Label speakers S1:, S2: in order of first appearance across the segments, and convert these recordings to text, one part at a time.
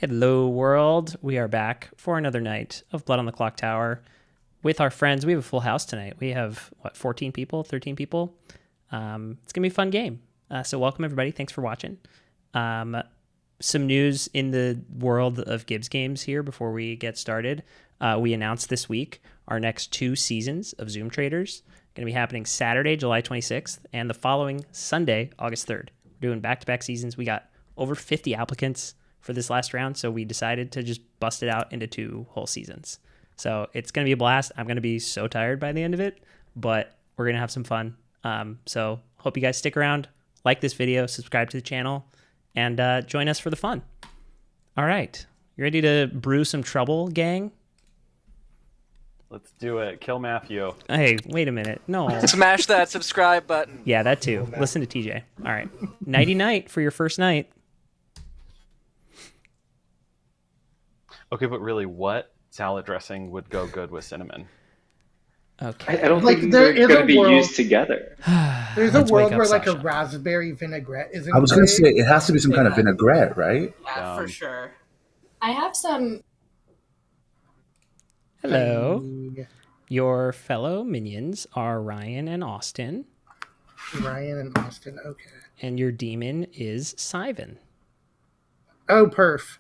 S1: Hello, world. We are back for another night of Blood on the Clocktower with our friends. We have a full house tonight. We have, 14 people, 13 people? It's going to be a fun game. So welcome, everybody. Thanks for watching. Some news in the world of Gibbs Games here before we get started. We announced this week our next 2 seasons of Zoom Traitors. Going to be happening Saturday, July 26th, and the following Sunday, August 3rd. We're doing back-to-back seasons. We got over 50 applicants for this last round, so we decided to just bust it out into 2 whole seasons. So it's going to be a blast. I'm going to be so tired by the end of it, but we're going to have some fun. So hope you guys stick around, like this video, subscribe to the channel, and join us for the fun. All right. You ready to brew some trouble, gang?
S2: Let's do it. Kill Matthew.
S1: Hey, wait a minute. No.
S3: Smash that subscribe button.
S1: Yeah, that too. Listen to TJ. All right. Nighty night for your first night.
S2: Okay, but really, what salad dressing would go good with cinnamon?
S1: Okay.
S4: I don't think they're going to be used together.
S5: There's a world where like a raspberry vinaigrette is in
S6: I was going to say, it has to be some kind of vinaigrette, right?
S3: Yeah, for sure.
S7: I have some.
S1: Hello. Your fellow minions are Ryan and Austin.
S5: Ryan and Austin, okay.
S1: And your demon is Sivan.
S5: Oh, perf.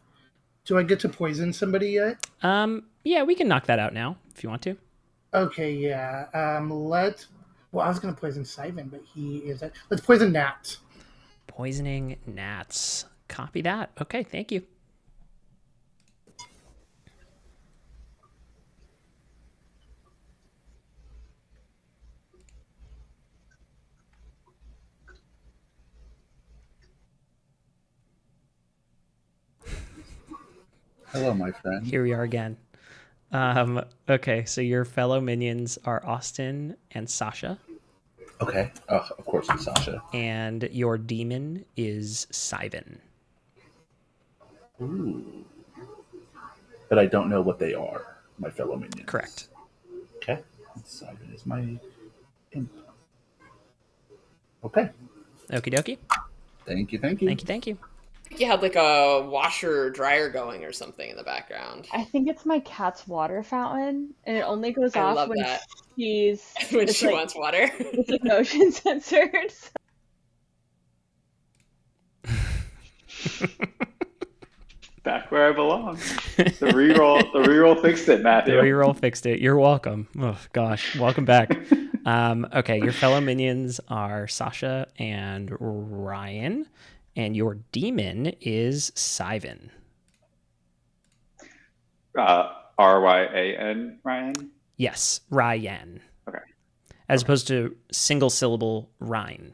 S5: Do I get to poison somebody yet?
S1: Yeah, we can knock that out now if you want to.
S5: Okay, yeah. Well, I was gonna poison Sivan, but he is. Let's poison Nat.
S1: Poisoning gnats. Copy that. Okay, thank you.
S6: Hello, my friend.
S1: Here we are again. Okay, so your fellow minions are Austin and Sasha.
S6: Okay. Oh, of course, it's Sasha.
S1: And your demon is Sivan.
S6: Ooh. But I don't know what they are, my fellow minions.
S1: Correct.
S6: Okay. Simon is my imp. Okay.
S1: Okie dokie.
S6: Thank you, thank you.
S1: Thank you, thank you.
S3: You had like a washer or dryer going or something in the background.
S7: I think it's my cat's water fountain, and it only goes
S3: I
S7: off
S3: love
S7: when
S3: that.
S7: she's
S3: When
S7: it's
S3: she
S7: like,
S3: wants water.
S7: it's like motion censored.
S4: Back where I belong. The reroll fixed it, Matthew.
S1: The reroll fixed it. You're welcome. Oh gosh, welcome back. Okay, your fellow minions are Sasha and Ryan, and your demon is Sivan.
S4: Ryan, Ryan?
S1: Yes, Ryan.
S4: Okay.
S1: As opposed to single syllable Ryan.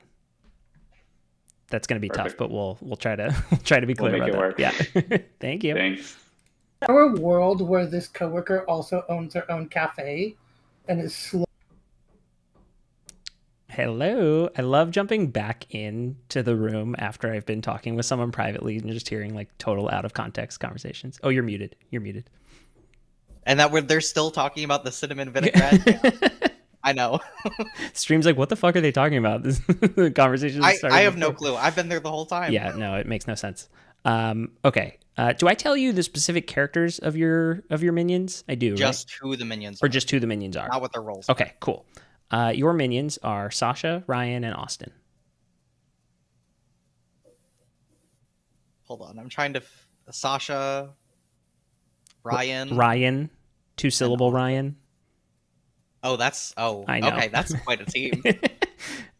S1: That's going to be tough, but we'll try to be clear
S4: We'll make
S1: about
S4: it
S1: that.
S4: work.
S1: Yeah. Thank you.
S4: Thanks.
S5: Our world where this coworker also owns her own cafe, and is slow.
S1: Hello. I love jumping back into the room after I've been talking with someone privately and just hearing like total out of context conversations. Oh, you're muted. You're muted.
S8: And they're still talking about the cinnamon vinaigrette. Yeah. I know.
S1: Stream's like, what the fuck are they talking about? The conversation.
S8: I have no clue. I've been there the whole time.
S1: Yeah, no, it makes no sense. Okay. Do I tell you the specific characters of your minions? I do.
S8: Just
S1: right?
S8: who the minions
S1: or
S8: are.
S1: just who the minions are.
S8: Not what their roles.
S1: Okay, cool. Your minions are Sasha, Ryan, and Austin.
S8: Hold on, I'm trying to. Sasha, Ryan.
S1: Ryan, 2-syllable Ryan.
S8: Oh, that's. Oh,
S1: I know.
S8: Okay, that's quite a team.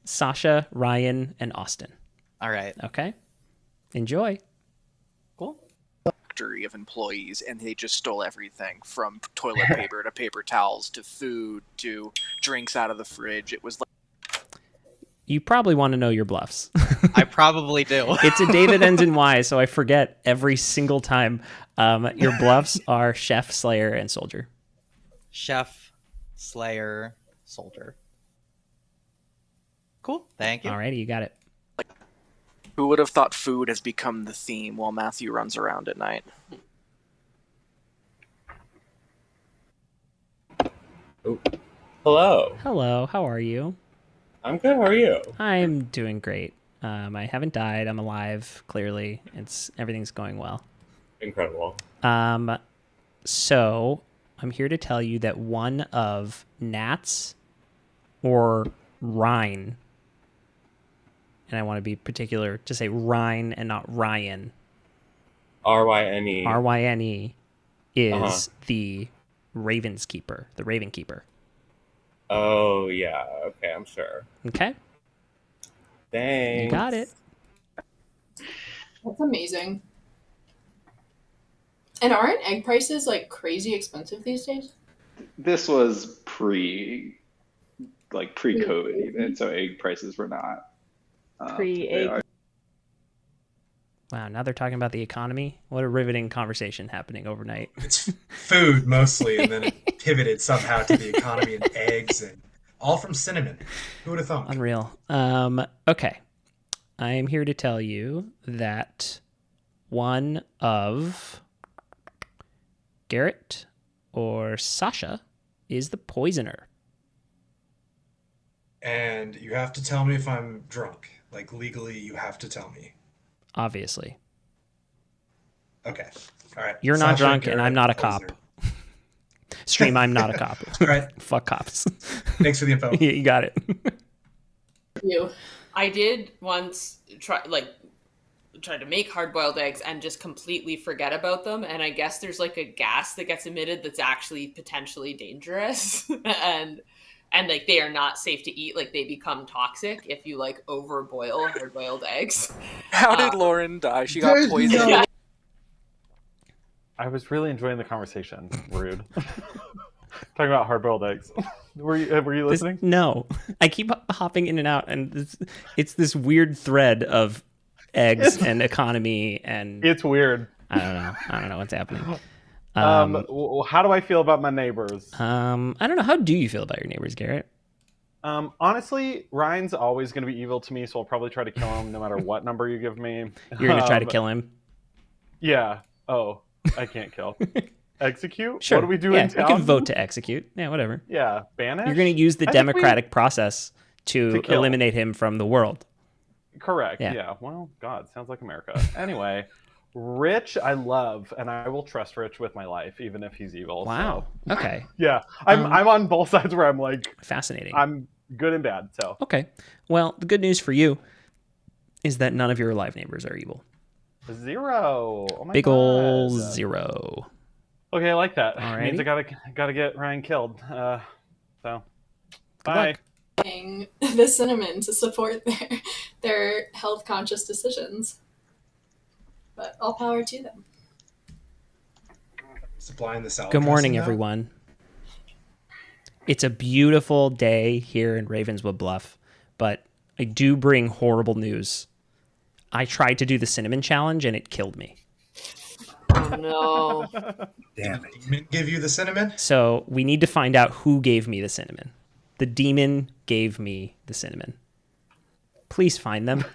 S1: Sasha, Ryan, and Austin.
S8: All right.
S1: Okay. Enjoy.
S8: Cool.
S3: Factory of employees, and they just stole everything from toilet paper to paper towels to food to drinks out of the fridge. It was like
S1: You probably want to know your bluffs.
S8: I probably do.
S1: It's a day that ends in Y, so I forget every single time. Your bluffs are Chef, Slayer, and Soldier.
S8: Chef, Slayer, Soldier. Cool. Thank you.
S1: Alrighty, you got it.
S3: who would have thought food has become the theme while Matthew runs around at night?
S9: Oh. Hello.
S1: Hello, how are you?
S9: I'm good. How are you?
S1: I'm doing great. I haven't died. I'm alive. Clearly, everything's going well.
S9: Incredible.
S1: So I'm here to tell you that one of Nats or Ryan, and I want to be particular to say Ryan and not Ryan.
S9: RYNE.
S1: RYNE is the Raven's Keeper, the Raven Keeper.
S9: Oh, yeah. Okay, I'm sure.
S1: Okay.
S9: Thanks.
S1: You got it.
S10: That's amazing. And aren't egg prices like crazy expensive these days?
S4: This was pre-COVID even, so egg prices were not.
S7: Pre-egg.
S1: Wow, now they're talking about the economy. What a riveting conversation happening overnight.
S11: It's food mostly, and then it pivoted somehow to the economy and eggs, and all from cinnamon. Who would have thought?
S1: Unreal. Okay. I am here to tell you that one of Garrett or Sasha is the poisoner.
S11: And you have to tell me if I'm drunk. Like, legally, you have to tell me.
S1: Obviously.
S11: Okay. All right.
S1: You're not
S11: Sasha,
S1: drunk,
S11: Garrett,
S1: and I'm not a cop.
S11: poisoner.
S1: Stream, I'm not a cop.
S11: All right.
S1: Fuck cops.
S11: Thanks for the info.
S1: You got it.
S10: You.
S12: I did once try to make hard-boiled eggs and just completely forget about them, and I guess there's like a gas that gets emitted that's actually potentially dangerous and like they are not safe to eat. Like they become toxic if you like overboil hard-boiled eggs.
S3: How did Lauren die? She got poisoned.
S2: Yeah. I was really enjoying the conversation. Rude. Talking about hard-boiled eggs. Were you listening?
S1: No. I keep hopping in and out, and it's this weird thread of eggs and economy, and
S2: it's weird.
S1: I don't know what's happening.
S2: How do I feel about my neighbors?
S1: I don't know. How do you feel about your neighbors, Garrett?
S2: Honestly, Ryan's always going to be evil to me, so I'll probably try to kill him no matter what number you give me.
S1: You're going to try to kill him?
S2: Yeah. Oh, I can't kill. Execute?
S1: Sure.
S2: What do we do in town?
S1: You can vote to execute. Yeah, whatever.
S2: Yeah, banish?
S1: You're going to use the democratic process to eliminate him from the world.
S2: Correct, yeah. Well, God, sounds like America. Anyway, Rich I love, and I will trust Rich with my life, even if he's evil.
S1: Wow.
S2: So.
S1: Okay.
S2: Yeah, I'm on both sides where I'm like...
S1: Fascinating.
S2: I'm good and bad, so...
S1: Okay. Well, the good news for you is that none of your live neighbors are evil.
S2: 0. Oh my
S1: Big
S2: God.
S1: ol' 0.
S2: Okay, I like that.
S1: Alrighty.
S2: Means I gotta get Ryan killed. So,
S1: Good
S2: bye.
S1: luck.
S10: The cinnamon to support their health conscious decisions. But all power to them.
S11: Supplying the salad.
S1: Good morning,
S11: dressing now?
S1: everyone. It's a beautiful day here in Ravenswood Bluff, but I do bring horrible news. I tried to do the cinnamon challenge and it killed me.
S12: Oh no.
S11: Damn it. Demon give you the cinnamon?
S1: So we need to find out who gave me the cinnamon. The demon gave me the cinnamon. Please find them.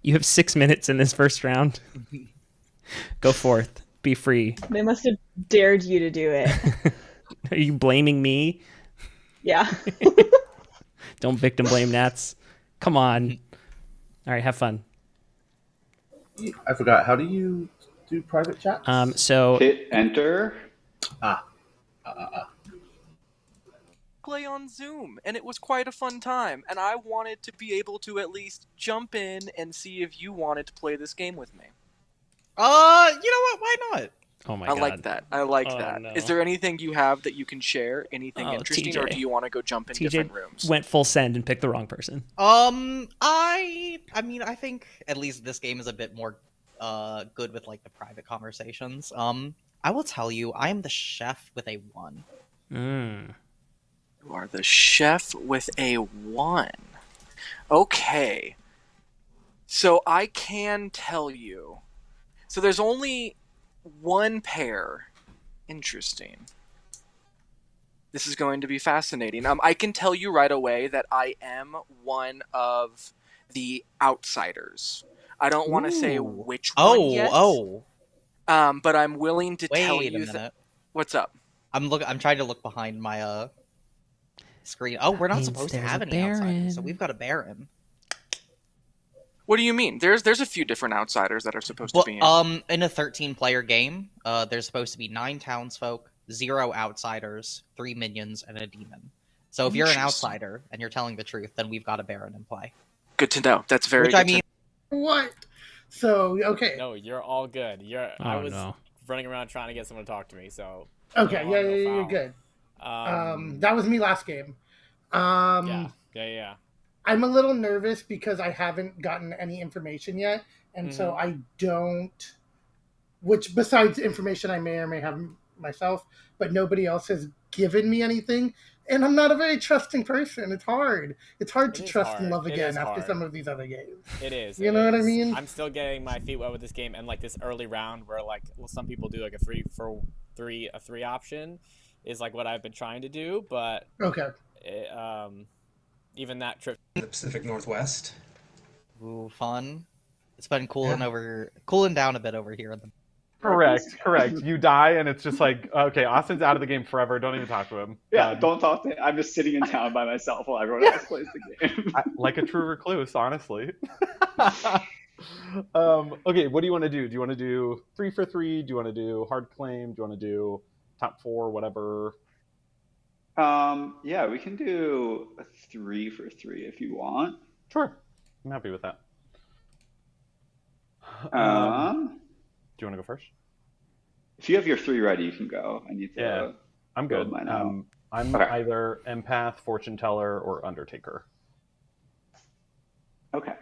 S1: You have 6 minutes in this first round. Go forth. Be free.
S7: They must have dared you to do it.
S1: Are you blaming me?
S7: Yeah.
S1: Don't victim blame Nats. Come on. All right, have fun.
S6: I forgot. How do you do private chat?
S1: So
S4: hit enter.
S3: Play on Zoom, and it was quite a fun time, and I wanted to be able to at least jump in and see if you wanted to play this game with me.
S8: You know what? Why not?
S1: Oh my
S3: God.
S1: I
S3: like that.
S1: No.
S3: Is there anything you have that you can share? Anything interesting,
S1: TJ.
S3: or do you want to go jump in different rooms?
S1: Went full send and picked the wrong person.
S8: I mean, I think at least this game is a bit more good with like the private conversations. I will tell you, I am the chef with a 1.
S3: You are the chef with a 1. Okay. So I can tell you. So there's only one pair. Interesting. This is going to be fascinating. I can tell you right away that I am one of the outsiders. I don't want to say which one yet. But I'm willing to tell you that. What's up?
S8: I'm trying to look behind my screen. Oh, we're not supposed to have any outsiders, so we've got a Baron.
S3: What do you mean? There's a few different outsiders that are supposed to be in.
S8: In a 13-player game, there's supposed to be 9 townsfolk, 0 outsiders, 3 minions, and a demon. So if you're an outsider and you're telling the truth, then we've got a Baron in play.
S3: Good to know. That's very
S8: Which
S3: good
S8: I mean,
S5: What? So, okay.
S13: No, you're all good. I was running around trying to get someone to talk to me, so...
S5: Okay, you're good. That was me last game.
S13: Yeah.
S5: I'm a little nervous because I haven't gotten any information yet, and so I don't... Which, besides information I may or may have myself, but nobody else has given me anything, and I'm not a very trusting person. It's hard. It's hard to trust and love again after some of these other games.
S13: It is.
S5: You know what I mean?
S13: I'm still getting my feet wet with this game, and like this early round where like some people do like a 3 option is like what I've been trying to do, but even that trip
S11: in the Pacific Northwest.
S8: Ooh, fun. It's been cooling down a bit over here.
S2: Correct. You die, and it's just like, okay, Austin's out of the game forever. Don't even talk to him.
S4: Yeah, don't talk to him. I'm just sitting in town by myself while everyone else plays the game.
S2: Like a true recluse, honestly. Okay, what do you want to do? Do you want to do 3 for 3? Do you want to do hard claim? Do you want to do top 4, whatever?
S4: Yeah, we can do a 3 for 3 if you want.
S2: Sure, I'm happy with that. Do you want to go first?
S4: If you have your 3 ready, you can go. I need to.
S2: Yeah, I'm good. I'm either empath, fortune teller, or undertaker.
S4: Okay,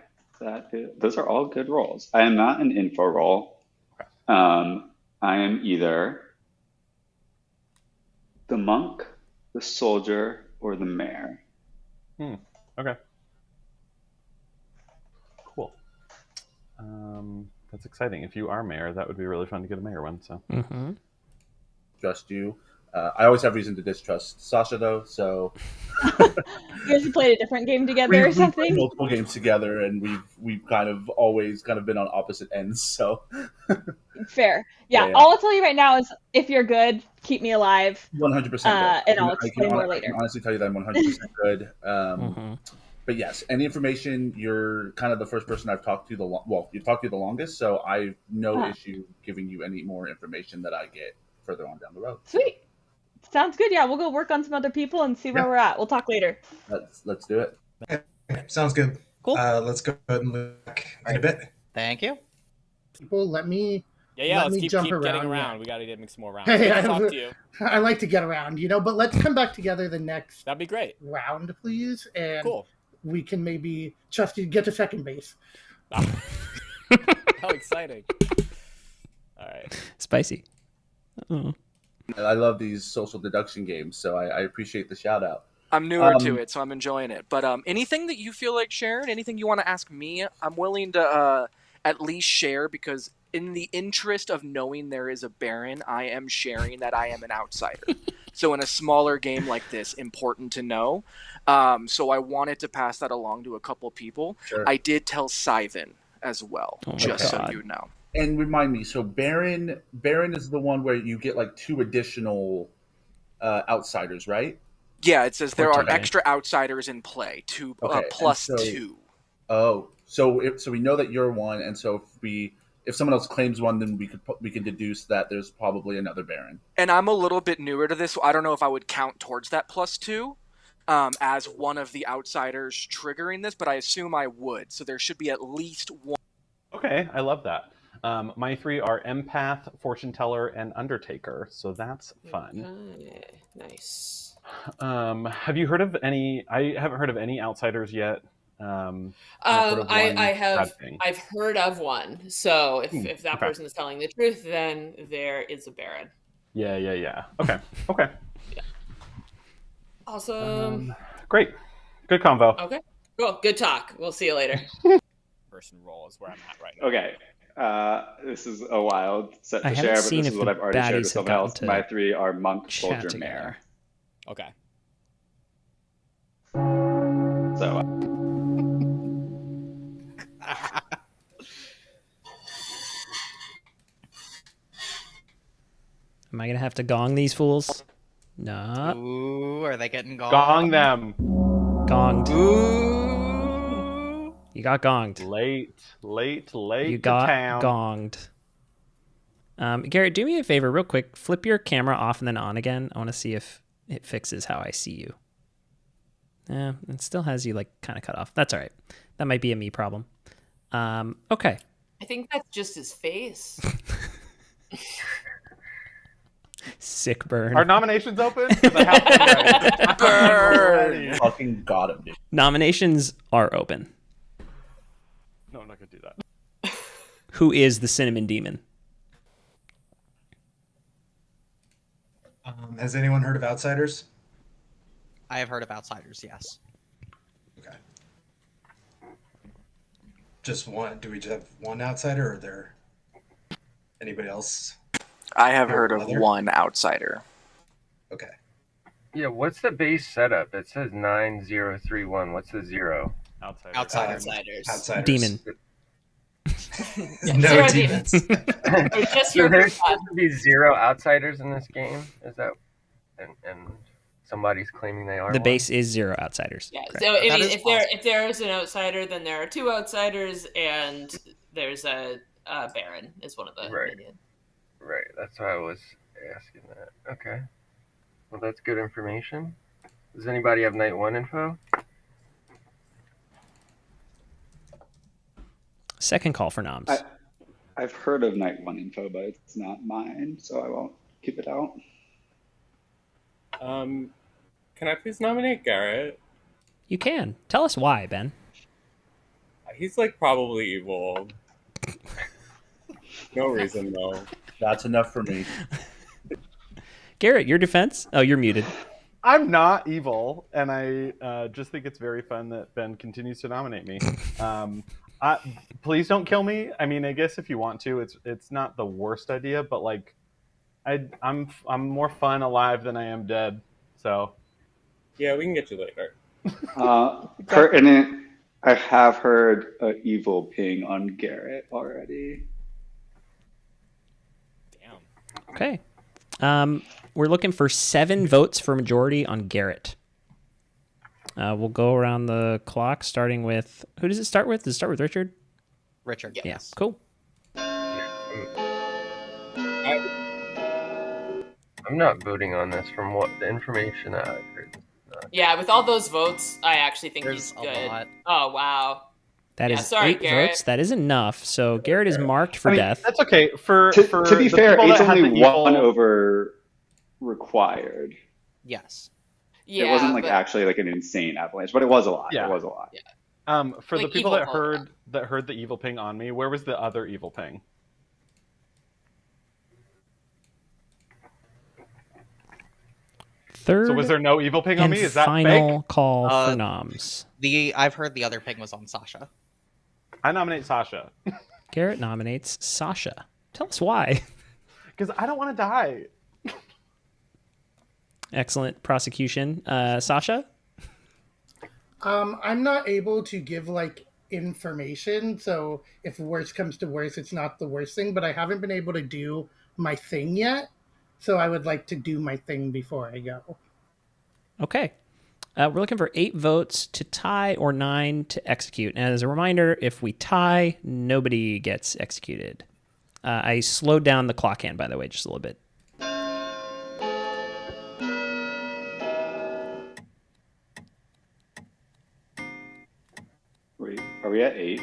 S4: those are all good rolls. I am not an info roll.
S2: Okay.
S4: I am either the monk, the soldier, or the mayor.
S2: Okay. Cool. That's exciting. If you are mayor, that would be really fun to get a mayor one. So.
S6: Trust you. I always have reason to distrust Sasha, though. So
S7: you guys have played a different game together or something?
S6: We've played multiple games together, and we've kind of always kind of been on opposite ends. So
S7: fair. Yeah. All I'll tell you right now is, if you're good, keep me alive.
S6: 100%.
S7: And I'll explain more later.
S6: I can honestly tell you that I'm 100% good. But yes, any information, you're kind of the first person I've talked to you've talked to the longest, so I've no issue giving you any more information that I get further on down the road.
S7: Sweet. Sounds good. Yeah, we'll go work on some other people and see where we're at. We'll talk later.
S6: Let's do it.
S11: Okay, sounds good.
S8: Cool.
S11: Let's go ahead and look in a bit.
S8: Thank you.
S5: People, let me
S13: let's keep
S5: jump
S13: getting around.
S5: Yeah.
S13: We got to mix more rounds.
S5: Hey,
S13: I'll talk to you.
S5: I like to get around, but let's come back together the next
S13: That'd be great.
S5: round, please. And
S13: cool.
S5: We can maybe trust you get to second base.
S13: How exciting. All right.
S1: Spicy. Oh.
S6: I love these social deduction games, so I appreciate the shout out.
S3: I'm newer to it, so I'm enjoying it. But anything that you feel like sharing, anything you want to ask me, I'm willing to at least share, because in the interest of knowing there is a Baron, I am sharing that I am an outsider. So in a smaller game like this, important to know. So I wanted to pass that along to a couple people.
S6: Sure.
S3: I did tell Sivan as well, just so you know.
S6: And remind me, so Baron is the one where you get like 2 additional outsiders, right?
S3: Yeah, it says there are extra outsiders in play, plus 2.
S6: Oh, so we know that you're one, and so if someone else claims one, then we can deduce that there's probably another Baron.
S3: And I'm a little bit newer to this, so I don't know if I would count towards that plus 2 as one of the outsiders triggering this, but I assume I would. So there should be at least one.
S2: Okay, I love that. My 3 are empath, fortune teller, and undertaker, so that's fun.
S12: Okay. Nice.
S2: Have you heard of any? I haven't heard of any outsiders yet.
S12: I've heard of one. So if that person is telling the truth, then there is a Baron.
S2: Yeah. Okay.
S12: Yeah. Awesome.
S2: Great. Good convo.
S12: Okay. Cool. Good talk. We'll see you later.
S13: Person roll is where I'm at right now.
S4: Okay. This is a wild set to
S1: I
S4: share,
S1: haven't
S4: but
S1: seen
S4: this is
S1: if
S4: what
S1: the
S4: I've already shared with
S1: baddies have
S4: someone else.
S1: gotten
S4: My
S1: to
S4: 3 are monk,
S1: chat
S4: soldier,
S1: together.
S4: mayor.
S13: Okay.
S4: So.
S1: Am I going to have to gong these fools? No.
S8: Ooh, are they getting gonged?
S2: Gong them.
S1: Gonged.
S8: Ooh.
S1: You got gonged.
S2: Late
S1: You
S2: to
S1: got
S2: town.
S1: gonged. Garrett, do me a favor real quick. Flip your camera off and then on again. I want to see if it fixes how I see you. Yeah, it still has you like kind of cut off. That's all right. That might be a me problem. Okay.
S12: I think that's just his face.
S1: Sick burn.
S2: Are nominations open? 'Cause I have one ready.
S6: Burn. Fucking got him, dude.
S1: Nominations are open.
S2: No, I'm not gonna do that.
S1: Who is the cinnamon demon?
S11: Has anyone heard of Outsiders?
S8: I have heard of Outsiders, yes.
S11: Okay. Just one. Do we just have one outsider, or are there anybody else?
S3: I have heard of one outsider.
S11: Okay.
S14: Yeah, what's the base setup? It says 9031. What's the 0?
S12: Outsiders.
S1: Demon.
S11: No
S12: Zero
S11: demons.
S12: Just
S14: So
S12: your
S14: there's supposed to be 0 outsiders in this game? Is that... And somebody's claiming they are
S1: The
S14: one?
S1: base is 0 outsiders.
S12: Yeah.
S1: Correct.
S12: So if there is an outsider, then there are 2 outsiders, and there's a Baron is one of the minions.
S14: Right, that's why I was asking that. Okay. Well, that's good information. Does anybody have night 1 info?
S1: Second call for noms.
S4: I've heard of night 1 info, but it's not mine, so I won't keep it out.
S9: Can I please nominate Garrett?
S1: You can. Tell us why, Ben.
S9: He's like probably evil. No reason though.
S6: That's enough for me.
S1: Garrett, your defense? Oh, you're muted.
S2: I'm not evil, and I just think it's very fun that Ben continues to nominate me. Please don't kill me. I mean, I guess if you want to, it's not the worst idea, but like, I'm more fun alive than I am dead. So
S9: yeah, we can get you later.
S4: I have heard evil ping on Garrett already.
S1: Okay. We're looking for 7 votes for majority on Garrett. We'll go around the clock, starting with... Who does it start with? Does it start with Richard?
S8: Richard,
S1: yes. Yeah, cool.
S14: I'm not voting on this from what the information I've heard.
S12: Yeah, with all those votes, I actually think he's good. Oh, wow.
S1: That is
S12: sorry,
S1: 8
S12: Garrett.
S1: votes. That is enough. So Garrett is marked for death.
S2: That's okay. To
S4: be fair, it's only one over required.
S8: Yes.
S4: It wasn't like actually like an insane avalanche, but it was a lot.
S2: Yeah.
S4: It was a lot.
S2: For
S12: Like
S2: the people that
S12: evil
S2: heard the evil ping on me, where was the other evil ping?
S1: Third
S2: So was there no evil ping on me? Is that
S1: final
S2: fake?
S1: call for noms.
S8: I've heard the other ping was on Sasha.
S2: I nominate Sasha.
S1: Garrett nominates Sasha. Tell us why.
S2: Because I don't want to die.
S1: Excellent prosecution. Sasha?
S5: I'm not able to give like information, so if worst comes to worst, it's not the worst thing, but I haven't been able to do my thing yet, so I would like to do my thing before I go.
S1: Okay. We're looking for 8 votes to tie or 9 to execute. And as a reminder, if we tie, nobody gets executed. I slowed down the clock hand, by the way, just a little bit.
S4: Wait, are we at 8?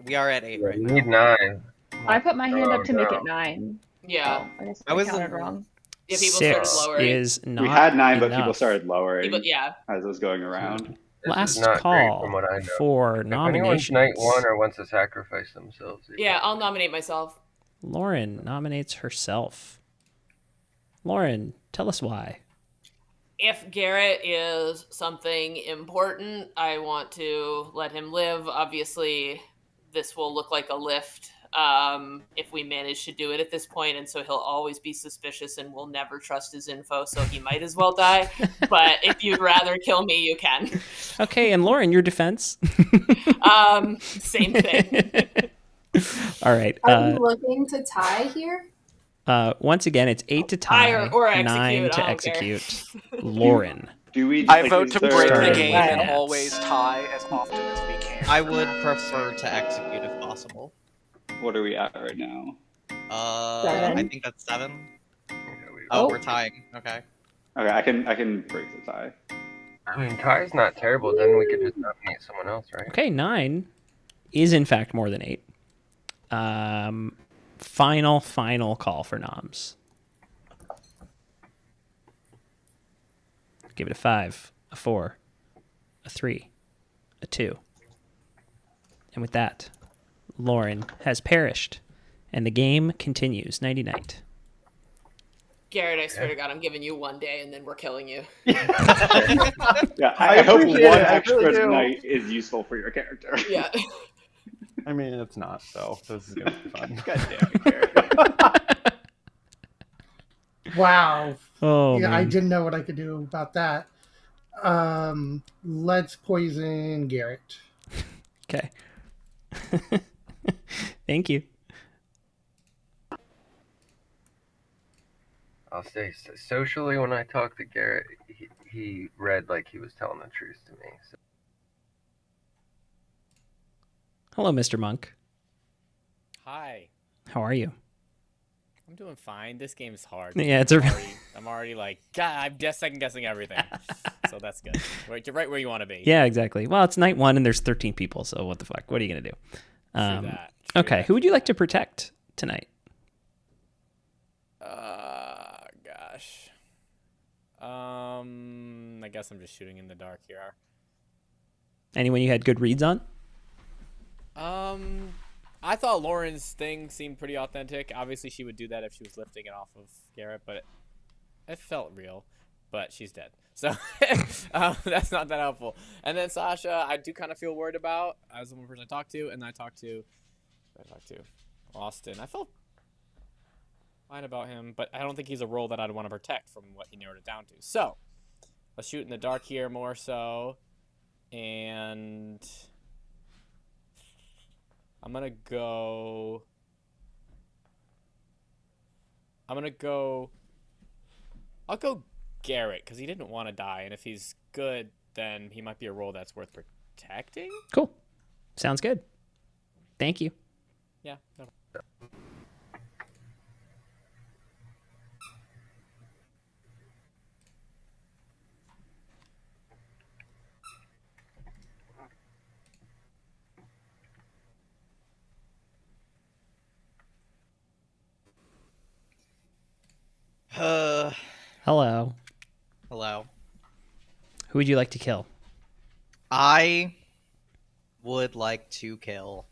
S8: We are at 8 right
S14: We
S8: now.
S14: need 9.
S7: I put my hand up to make
S14: no.
S7: it 9.
S12: Yeah.
S7: I guess
S8: I was
S7: counted wrong.
S12: Yeah, people
S1: 6
S12: started lowering.
S1: is not
S4: We had 9, but
S1: enough.
S4: people started lowering
S12: Yeah.
S4: as it was going around.
S14: This
S1: Last
S14: is not great
S1: call
S14: from what I know.
S1: for
S14: If
S1: nominations.
S14: anyone's night 1 or wants to sacrifice themselves,
S12: Yeah, I'll nominate myself.
S1: Lauren nominates herself. Lauren, tell us why.
S12: If Garrett is something important, I want to let him live. Obviously, this will look like a lift if we manage to do it at this point, and so he'll always be suspicious and we'll never trust his info, so he might as well die. But if you'd rather kill me, you can.
S1: Okay, and Lauren, your defense.
S12: Same thing.
S1: All right.
S10: Are we looking to tie here?
S1: Once again, it's 8 to tie,
S12: Or
S1: 9
S12: execute,
S1: to
S12: I don't care.
S1: execute. Lauren.
S4: Do we?
S3: I
S4: like,
S3: vote
S4: is
S3: to
S4: there-
S3: break the
S1: Starting
S3: game
S1: with
S3: and
S1: hats.
S3: always tie as often as we can.
S8: I would prefer to execute if possible.
S4: What are we at right now?
S8: I
S7: 7.
S8: think that's 7.
S14: Oh.
S8: We're tying. Okay.
S4: Okay, I can break the tie.
S14: I mean, tie's not terrible. Then we could just nominate someone else, right?
S1: Okay, 9 is in fact more than 8. Final call for noms. Give it a 5, a 4, a 3, a 2. And with that, Lauren has perished, and the game continues. Nighty night.
S12: Garrett, I swear to God, I'm giving you 1 day, and then we're killing you.
S4: Yeah,
S2: I
S4: I hope
S2: appreciate
S4: one
S2: it, I
S4: extra
S2: really do.
S4: night is useful for your character.
S12: Yeah.
S2: I mean, it's not, so this is gonna be fun.
S4: God damn it, Garrett.
S5: Wow.
S1: Oh,
S5: yeah, I
S1: man.
S5: didn't know what I could do about that. Let's poison Garrett.
S1: Okay. Thank you.
S14: I'll say socially, when I talked to Garrett, he read like he was telling the truth to me. So.
S1: Hello, Mr. Monk.
S13: Hi.
S1: How are you?
S13: I'm doing fine. This game's hard.
S1: Yeah, it's
S13: I'm already like, God, I'm just second guessing everything. So that's good. You're right where you want to be.
S1: Yeah, exactly. Well, it's night 1 and there's 13 people, so what the fuck? What are you going to do?
S13: True that.
S1: Okay, who would you like to protect tonight?
S13: Gosh. I guess I'm just shooting in the dark here.
S1: Anyone you had good reads on?
S13: I thought Lauren's thing seemed pretty authentic. Obviously, she would do that if she was lifting it off of Garrett, but it felt real. But she's dead, so that's not that helpful. And then Sasha, I do kind of feel worried about. I was the one person I talked to, and then I talked to Austin. I felt fine about him, but I don't think he's a role that I'd want to protect from what he narrowed it down to. So let's shoot in the dark here more so, and I'm gonna go. I'll go Garrett because he didn't want to die, and if he's good, then he might be a role that's worth protecting.
S1: Cool. Sounds good. Thank you.
S13: Yeah. No.
S1: Hello.
S8: Hello.
S1: Who would you like to kill?
S8: I would like to kill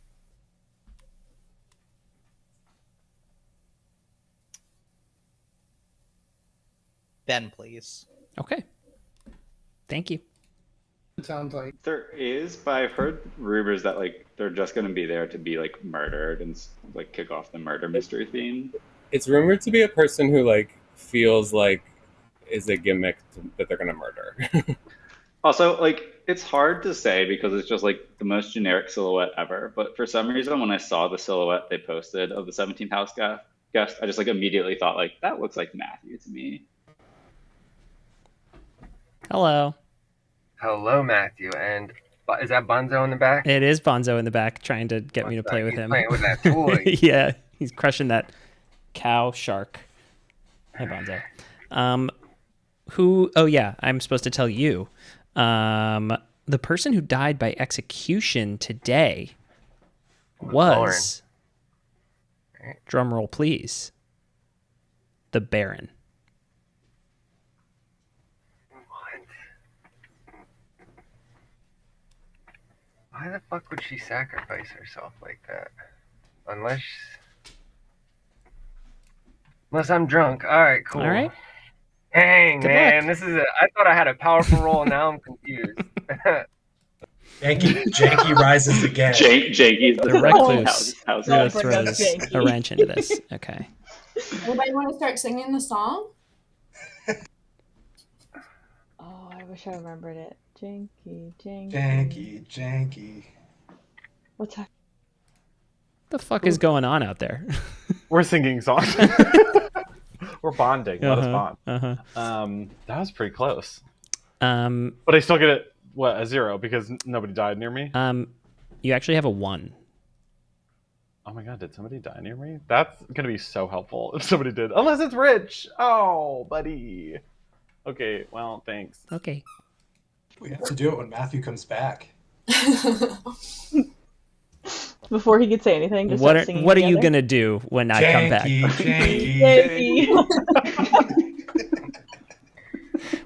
S8: Ben, please.
S1: Okay. Thank you.
S5: It sounds like
S4: There is, but I've heard rumors that like they're just gonna be there to be like murdered and like kick off the murder mystery theme.
S9: It's rumored to be a person who like feels like is a gimmick that they're gonna murder.
S4: Also, like it's hard to say because it's just like the most generic silhouette ever. But for some reason, when I saw the silhouette they posted of the 17th house guest, I just like immediately thought like that looks like Matthew to me.
S1: Hello.
S14: Hello, Matthew. And is that Bonzo in the back?
S1: It is Bonzo in the back trying to get me to play with
S14: He's
S1: him.
S14: playing with that toy.
S1: Yeah, he's crushing that cow shark. Hey, Bonzo. Oh yeah, I'm supposed to tell you. The person who died by execution today was, drum roll please, the Baron.
S14: Why the fuck would she sacrifice herself like that? Unless I'm drunk. All right, cool.
S1: All right.
S14: Dang,
S1: Good
S14: man,
S1: luck.
S14: this is I thought I had a powerful role, and now I'm confused.
S11: Janky rises again.
S4: Janky,
S1: The recluse
S4: house.
S1: really throws a wrench into this. Okay.
S10: Anybody want to start singing the song?
S7: Oh, I wish I remembered it. Janky, janky.
S11: Janky.
S7: What's that?
S1: The fuck is going on out there?
S2: We're singing songs. We're bonding. Let us bond.
S1: Uh-huh.
S2: That was pretty close. But I still get it. What, a 0 because nobody died near me?
S1: You actually have a 1.
S2: Oh my god, did somebody die near me? That's gonna be so helpful if somebody did. Unless it's Rich. Oh, buddy. Okay, well, thanks.
S1: Okay.
S11: We have to do it when Matthew comes back.
S7: Before he could say anything, just
S1: What
S7: start singing
S1: are you
S7: together.
S1: gonna do when I come back?
S7: Janky.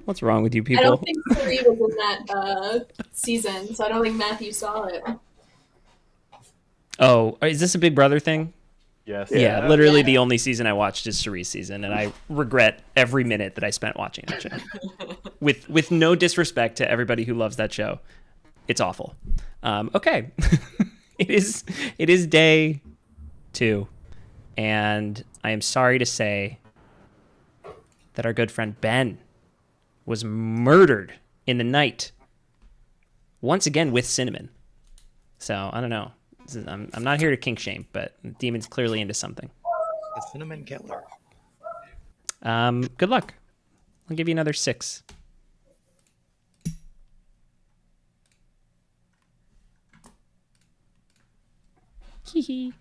S1: What's wrong with you
S10: I
S1: people?
S10: don't think 3 was in that season, so I don't think Matthew saw it.
S1: Oh, is this a Big Brother thing?
S2: Yes.
S1: Yeah, literally the only season I watched is Cherie's season, and I regret every minute that I spent watching that show. with no disrespect to everybody who loves that show, it's awful. Okay, it is day 2, and I am sorry to say that our good friend Ben was murdered in the night, once again with Cinnamon. So I don't know. I'm not here to kink shame, but Demon's clearly into something.
S8: The Cinnamon Killer.
S1: Good luck. I'll give you another 6. Hee.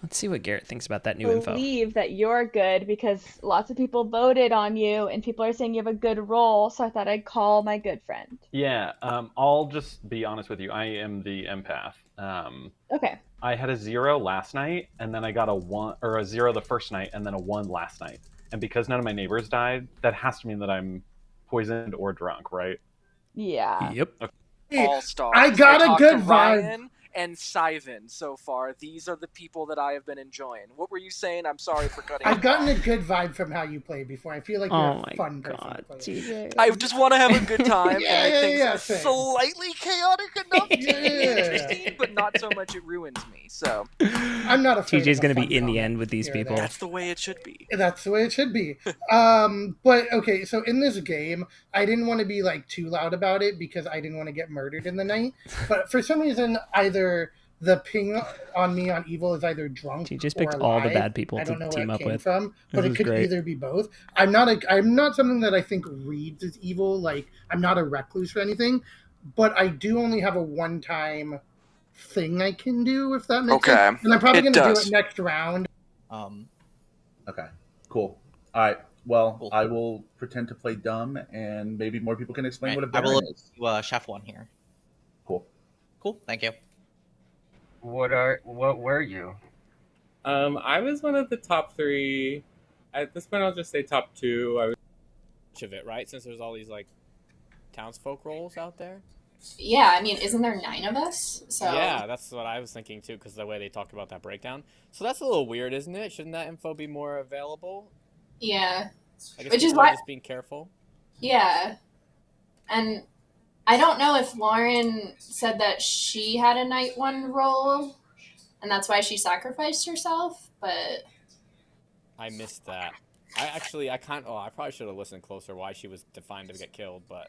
S1: Let's see what Garrett thinks about that new info.
S7: Believe that you're good because lots of people voted on you and people are saying you have a good role, so I thought I'd call my good friend.
S2: Yeah, I'll just be honest with you. I am the empath.
S7: Okay.
S2: I had a 0 last night, and then I got a 1 or a 0 the first night, and then a 1 last night. And because none of my neighbors died, that has to mean that I'm poisoned or drunk, right?
S7: Yeah.
S1: Yep.
S2: Okay.
S3: All-Stars.
S5: I got a
S3: talked
S5: good
S3: to
S5: vibe.
S3: Ryan and Sivan so far. These are the people that I have been enjoying. What were you saying? I'm sorry for cutting.
S5: I've gotten a good vibe from how you play before. I feel like you're a fun person to play with.
S3: I just want to have a good time,
S5: Yeah,
S3: and I think
S5: yeah,
S3: it's
S5: same.
S3: slightly chaotic enough to be
S5: Yeah.
S3: interesting, but not so much it ruins me. So
S5: I'm not afraid
S1: TJ's
S5: of
S1: going to
S5: a
S1: be in
S5: fun
S1: the
S5: comment
S1: end with these
S5: here or
S1: people.
S5: there.
S3: that's the way it should be.
S5: That's the way it should be. But okay, so in this game, I didn't want to be like too loud about it because I didn't want to get murdered in the night. But for some reason, either the ping on me on evil is either drunk
S1: He just
S5: or
S1: picked all the
S5: alive.
S1: bad people
S5: I
S1: to
S5: don't know
S1: team
S5: where
S1: up
S5: it came
S1: with.
S5: from, but
S1: This
S5: it
S1: is
S5: could
S1: great.
S5: either be both. I'm not something that I think reads as evil. Like I'm not a recluse or anything, but I do only have a one-time thing I can do if that makes sense. And I'm probably going to do it next round.
S6: Okay, cool. All right. Well, I will pretend to play dumb, and maybe more people can explain what a
S8: I will
S6: baron is.
S8: Chef 1 here.
S6: Cool.
S8: Cool. Thank you.
S14: What were you?
S9: I was one of the top 3. At this point, I'll just say top 2. I was
S13: of it, right? Since there's all these like townsfolk roles out there.
S10: Yeah, I mean, isn't there 9 of us? So
S13: Yeah, that's what I was thinking too, because the way they talked about that breakdown. So that's a little weird, isn't it? Shouldn't that info be more available?
S10: yeah,
S13: I guess
S10: which is
S13: people are
S10: why.
S13: just being careful.
S10: Yeah, and I don't know if Lauren said that she had a night 1 role, and that's why she sacrificed herself. But
S13: I missed that. I probably should have listened closer why she was defined to get killed, but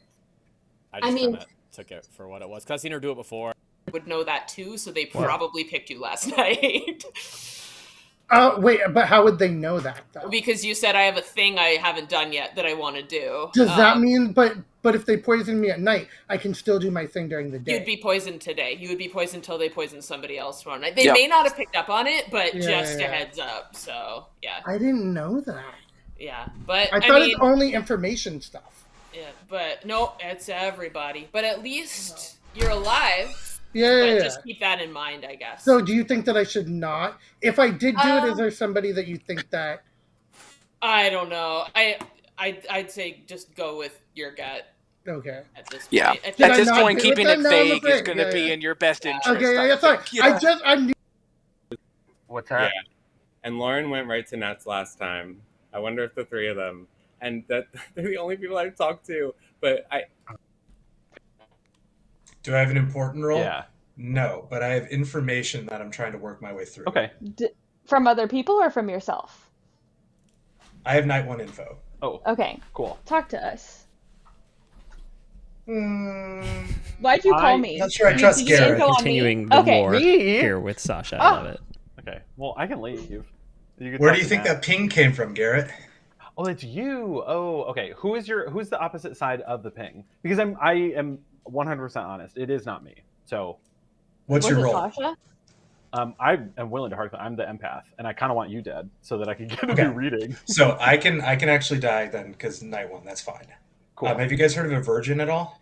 S13: I just kind of took it for what it was. Because I've seen her do it before.
S12: Would know that too, so they probably picked you last night.
S5: Wait, but how would they know that, though?
S12: Because you said I have a thing I haven't done yet that I want to do.
S5: Does that mean, but if they poison me at night, I can still do my thing during the day?
S12: You'd be poisoned today. You would be poisoned until they poison somebody else tomorrow night. They may not have picked up on it, but just a heads up. So, yeah.
S5: I didn't know that.
S12: Yeah, but
S5: I thought it's only information stuff.
S12: Yeah, but no, it's everybody. But at least you're alive.
S5: Yeah.
S12: Just keep that in mind, I guess.
S5: So do you think that I should not? If I did do it, is there somebody that you think that...
S12: I don't know. I'd say just go with your gut.
S5: Okay.
S12: At this point.
S3: Yeah. At this point, keeping it vague is going to be in your best interest.
S5: Okay, sorry. I knew...
S14: What's that?
S9: Yeah. And Lauren went right to Nats last time. I wonder if the 3 of them, and that they're the only people I've talked to, but
S11: Do I have an important role?
S2: Yeah.
S11: No, but I have information that I'm trying to work my way through.
S2: Okay.
S7: From other people or from yourself?
S11: I have night 1 info.
S2: Oh.
S7: Okay.
S2: Cool.
S7: Talk to us. Why'd you call me?
S11: Not sure I trust Garrett.
S1: Continuing the war here with Sasha. I love it.
S2: Okay. Well, I can leave.
S11: Where do you think that ping came from, Garrett?
S2: Oh, it's you. Oh, okay. Who's the opposite side of the ping? Because I am 100% honest. It is not me. So,
S11: what's your role?
S7: Sasha?
S2: I am willing to hard. I'm the empath, and I kind of want you dead so that I can get a
S11: Okay.
S2: new reading.
S11: So I can actually die then because night one. That's fine.
S2: Cool.
S11: Have you guys heard of a virgin at all?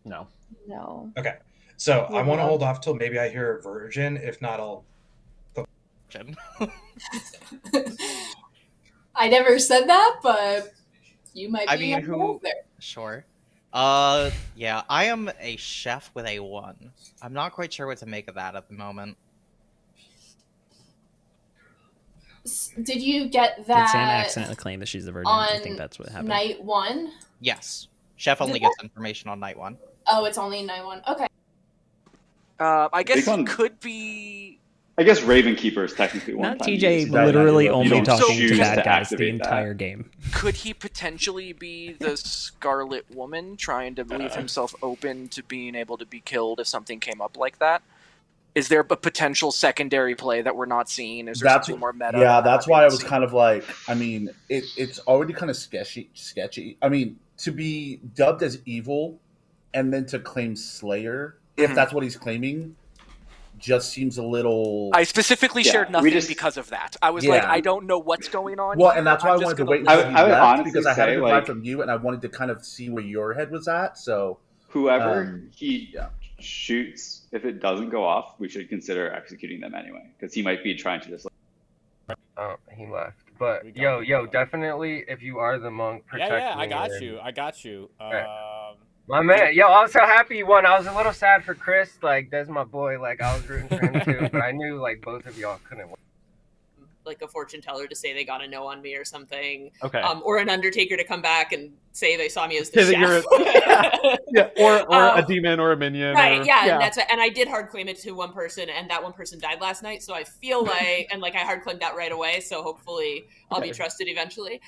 S2: No.
S7: No.
S11: Okay. So I want to
S7: No.
S11: hold off till maybe I hear a virgin. If not, I'll.
S10: I never said that, but you might be
S8: I mean, who?
S10: there.
S8: Sure. Yeah, I am a chef with a 1. I'm not quite sure what to make of that at the moment.
S10: Did you get
S1: Did
S10: that
S1: Sam accidentally claim that she's the virgin? I think that's what happened.
S10: night 1?
S8: Yes. Chef only gets information on night 1.
S10: Oh, it's only night 1. Okay.
S3: I guess
S4: Big
S3: he
S4: one.
S3: could be.
S4: I guess Ravenkeeper is technically one.
S1: Not
S4: time
S1: TJ
S4: use.
S1: literally
S4: You
S1: only
S4: don't
S1: talking
S4: choose
S1: to bad guys the
S4: activate
S1: entire
S4: that.
S1: game.
S3: Could he potentially be the Scarlet Woman trying to leave himself open to being able to be killed if something came up like that? Is there a potential secondary play that we're not seeing? Is there something more meta?
S6: Yeah, that's why I was kind of like, I mean, it's already kind of sketchy. I mean, to be dubbed as evil and then to claim Slayer, if that's what he's claiming, just seems a little...
S3: I specifically shared nothing because of that. I was like, I don't know what's going on.
S6: Well,
S3: here.
S6: and that's why I
S3: I'm
S6: wanted to
S3: just
S6: wait
S3: gonna
S6: until
S3: leave
S6: you
S3: it.
S6: left, because I had a reply from you, and I wanted to kind of see where your head was at, so...
S4: Whoever he shoots, if it doesn't go off, we should consider executing them anyway, because he might be trying to just...
S14: Oh, he left. But, yo, definitely, if you are the monk, protect
S13: Yeah,
S14: me.
S13: I got
S14: and-
S13: you. I got you.
S14: My man, yo, I was so happy you won. I was a little sad for Chris. Like, that's my boy. Like, I was rooting for him too. But I knew, like, both of y'all couldn't win.
S12: Like a fortune teller to say they got a no on me or something.
S2: Okay.
S12: Or an undertaker to come back and say they saw me as the
S2: Say that
S12: chef.
S2: yeah, or a demon or a minion.
S12: Right,
S2: or,
S12: yeah. And I did hard claim it to one person, and that one person died last night. So I feel like, and like I hard claimed that right away. So hopefully I'll be trusted eventually.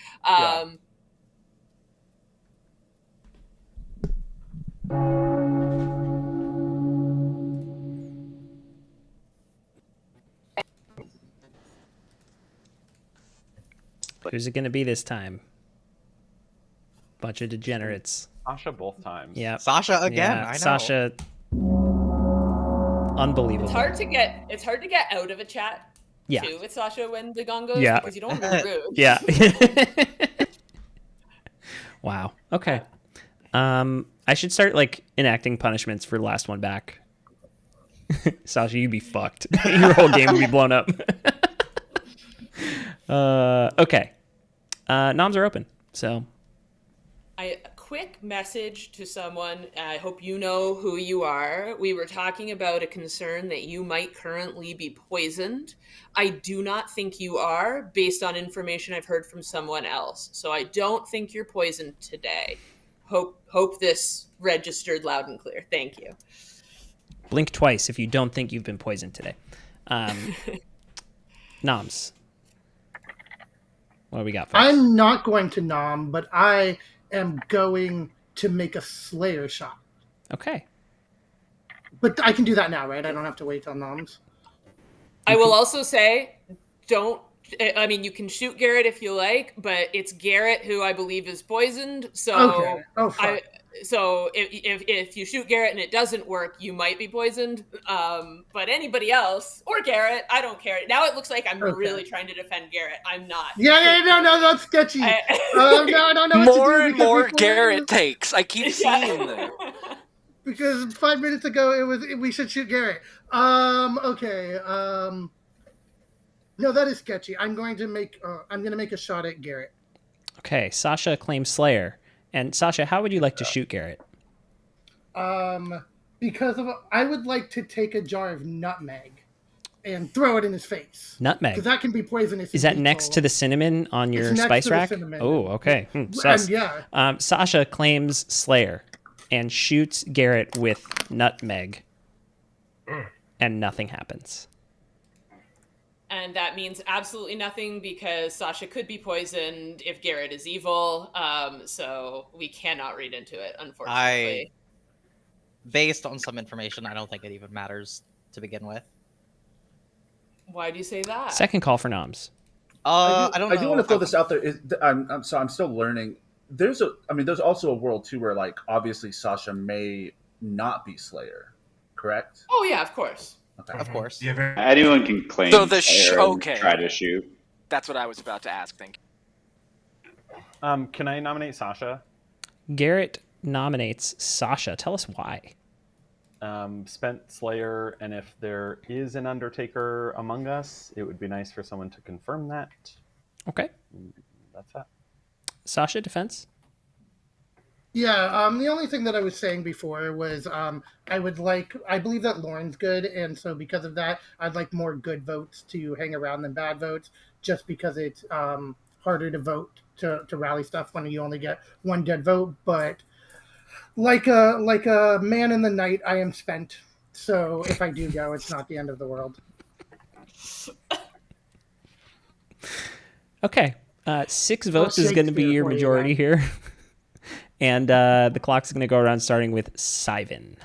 S1: Who's it going to be this time? Bunch of degenerates.
S2: Sasha both times.
S1: Yeah.
S8: Sasha again, I know.
S1: Sasha. Unbelievable.
S12: It's hard to get out of a chat
S1: Yeah.
S12: too with Sasha when the gong goes because you don't want to be rude.
S1: Yeah. Wow. Okay. I should start like enacting punishments for the last one back. Sasha, you'd be fucked. Your whole game would be blown up. Okay. Noms are open. So
S12: A quick message to someone. I hope you know who you are. We were talking about a concern that you might currently be poisoned. I do not think you are, based on information I've heard from someone else. So I don't think you're poisoned today. Hope this registered loud and clear. Thank you.
S1: blink twice if you don't think you've been poisoned today. Noms. What do we got? Folks?
S5: I'm not going to nom, but I am going to make a Slayer shot.
S1: Okay.
S5: But I can do that now, right? I don't have to wait till noms.
S12: I will also say, I mean, you can shoot Garrett if you like, but it's Garrett who I believe is poisoned. So,
S5: Okay. Oh, fuck.
S12: So if you shoot Garrett and it doesn't work, you might be poisoned. But anybody else or Garrett, I don't care. Now it looks like I'm really trying to defend Garrett. I'm not.
S5: Yeah, no, that's sketchy. No, I don't know what
S3: More
S5: to do
S3: and
S5: because
S3: more
S5: before-
S3: Garrett takes. I keep seeing them.
S5: Because 5 minutes ago it was we should shoot Garrett. Okay. No, that is sketchy. I'm going to make a shot at Garrett.
S1: Okay, Sasha claims Slayer. And Sasha, how would you like to shoot Garrett?
S5: Because I would like to take a jar of nutmeg and throw it in his face.
S1: Nutmeg.
S5: Because that can be poisonous.
S1: Is that next to the cinnamon on your
S5: next
S1: spice
S5: to the
S1: rack?
S5: cinnamon.
S1: Oh, okay. Sus.
S5: Yeah.
S1: Sasha claims Slayer and shoots Garrett with nutmeg. And nothing happens.
S12: And that means absolutely nothing because Sasha could be poisoned if Garrett is evil. So we cannot read into it, unfortunately.
S8: Based on some information, I don't think it even matters to begin with.
S12: Why do you say that?
S1: Second call for noms.
S8: I don't know.
S6: I do want to throw this out there. I'm still learning. There's also a world too where like obviously Sasha may not be Slayer, correct?
S12: Oh yeah, of course.
S6: Okay.
S8: Of course.
S4: Anyone can claim
S3: So the
S4: Slayer and
S3: okay.
S4: try to shoot.
S3: That's what I was about to ask. Thank
S2: you. Can I nominate Sasha?
S1: Garrett nominates Sasha. Tell us why.
S2: Spent Slayer, and if there is an Undertaker among us, it would be nice for someone to confirm that.
S1: Okay.
S2: That's that.
S1: Sasha, defense?
S5: Yeah, the only thing that I was saying before was I believe that Lauren's good, and so because of that, I'd like more good votes to hang around than bad votes, just because it's harder to vote to rally stuff when you only get one dead vote. But like a man in the night, I am spent. So if I do go, it's not the end of the world.
S1: Okay. 6 votes is going to be your majority here. And the clock's going to go around starting with Sivan.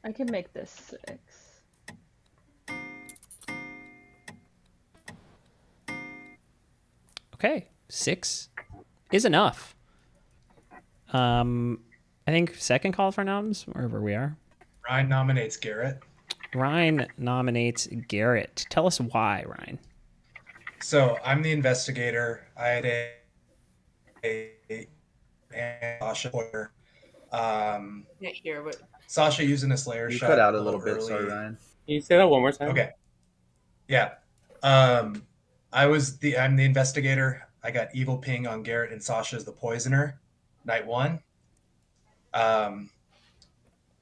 S7: I can make this 6.
S1: Okay, 6 is enough. I think second call for noms, wherever we are.
S11: Ryan nominates Garrett.
S1: Ryan nominates Garrett. Tell us why, Ryan.
S11: So I'm the investigator. I had a Sasha player.
S12: Can't hear what.
S11: Sasha using a Slayer
S6: You
S11: shot.
S6: cut out a little bit,
S11: early.
S6: sorry, Ryan.
S9: Can you say that one more time?
S11: Okay. Yeah. I'm the investigator. I got evil ping on Garrett, and Sasha as the poisoner. Night 1.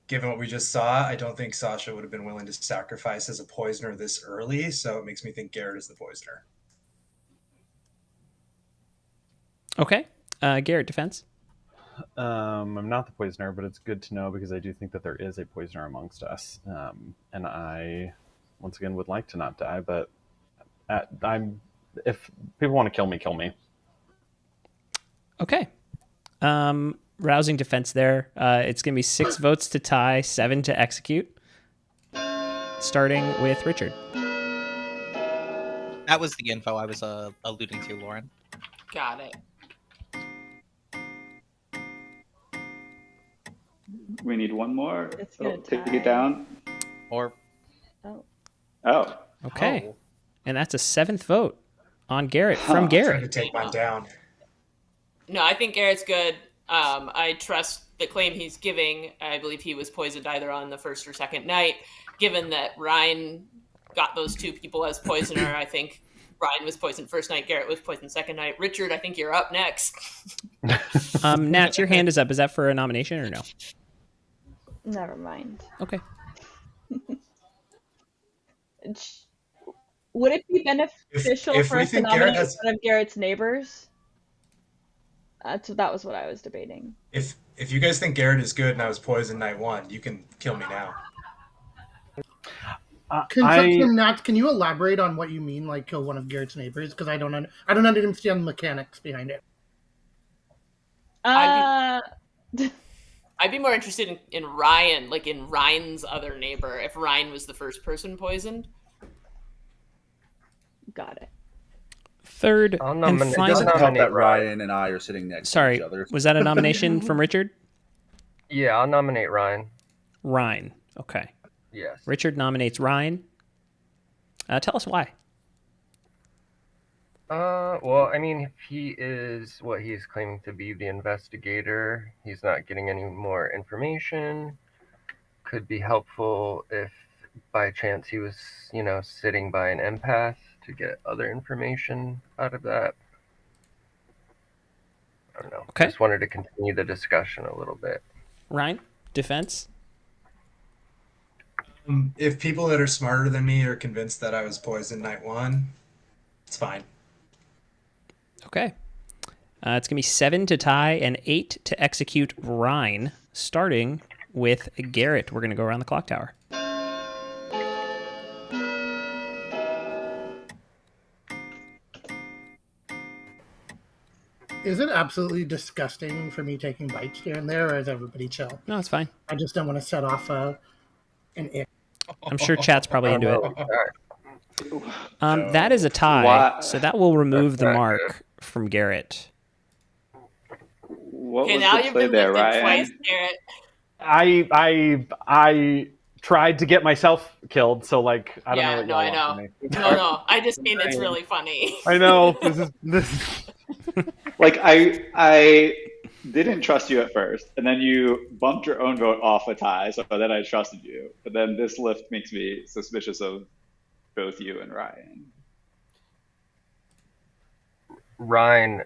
S11: Given what we just saw, I don't think Sasha would have been willing to sacrifice as a poisoner this early, so it makes me think Garrett is the poisoner.
S1: Okay. Garrett, defense?
S2: I'm not the poisoner, but it's good to know because I do think that there is a poisoner amongst us. And I, once again, would like to not die, but if people want to kill me, kill me.
S1: Okay. Rousing defense there. It's going to be 6 votes to tie, 7 to execute. Starting with Richard.
S8: That was the info I was alluding to, Lauren.
S12: Got it.
S4: We need one more.
S7: It's gonna
S4: Taking it down.
S8: Or
S4: Oh.
S1: Okay.
S8: Oh.
S1: And that's a 7th vote on Garrett from
S11: I'm
S1: Garrett.
S11: trying to take mine down.
S12: No, I think Garrett's good. I trust the claim he's giving. I believe he was poisoned either on the first or second night. Given that Ryan got those 2 people as poisoner, I think Ryan was poisoned first night, Garrett was poisoned second night. Richard, I think you're up next.
S1: Nats, your hand is up. Is that for a nomination or no?
S7: Never mind.
S1: Okay.
S7: Would it be beneficial
S11: if
S7: for
S11: we
S7: us to
S11: think Garrett
S7: nominate
S11: has-
S7: one of Garrett's neighbors? That was what I was debating.
S11: If you guys think Garrett is good and I was poisoned night 1, you can kill me now.
S5: Nat, can you elaborate on what you mean, like kill one of Garrett's neighbors? Because I don't understand the mechanics behind it.
S12: I'd be more interested in Ryan, like in Ryan's other neighbor, if Ryan was the first person poisoned.
S7: Got it.
S1: Third
S6: It
S1: and
S6: doesn't
S1: final.
S6: help that Ryan and I are sitting next to each other.
S1: Was that a nomination from Richard?
S14: Yeah, I'll nominate Ryan.
S1: Ryan. Okay.
S14: Yes.
S1: Richard nominates Ryan. Tell us why.
S14: Well, I mean, if he is what he's claiming to be, the investigator, he's not getting any more information. Could be helpful if by chance he was, sitting by an empath to get other information out of that. I don't know.
S1: Okay.
S14: Just wanted to continue the discussion a little bit.
S1: Ryan, defense?
S11: If people that are smarter than me are convinced that I was poisoned night 1, it's fine.
S1: Okay. It's going to be 7 to tie and 8 to execute Ryan, starting with Garrett. We're going to go around the clock tower.
S5: Is it absolutely disgusting for me taking bites here and there, or is everybody chill?
S1: No, it's fine.
S5: I just don't want to set off an ick.
S1: I'm sure chat's probably into it.
S14: No.
S1: That is a tie,
S4: Why-
S1: so that will remove the
S14: That's not
S1: mark from Garrett.
S4: What
S12: Okay,
S4: was
S12: now
S4: the
S12: you've
S4: play
S12: been
S4: there,
S12: lifted
S4: Ryan?
S12: twice, Garrett.
S2: I tried to get myself killed, so like I don't know
S12: Yeah,
S2: what
S12: no,
S2: y'all
S12: I
S2: want
S12: know.
S2: from me.
S12: No. I just mean it's really funny.
S2: I know this.
S4: Like I didn't trust you at first, and then you bumped your own vote off a tie, so then I trusted you. But then this lift makes me suspicious of both you and Ryan.
S14: Ryan, have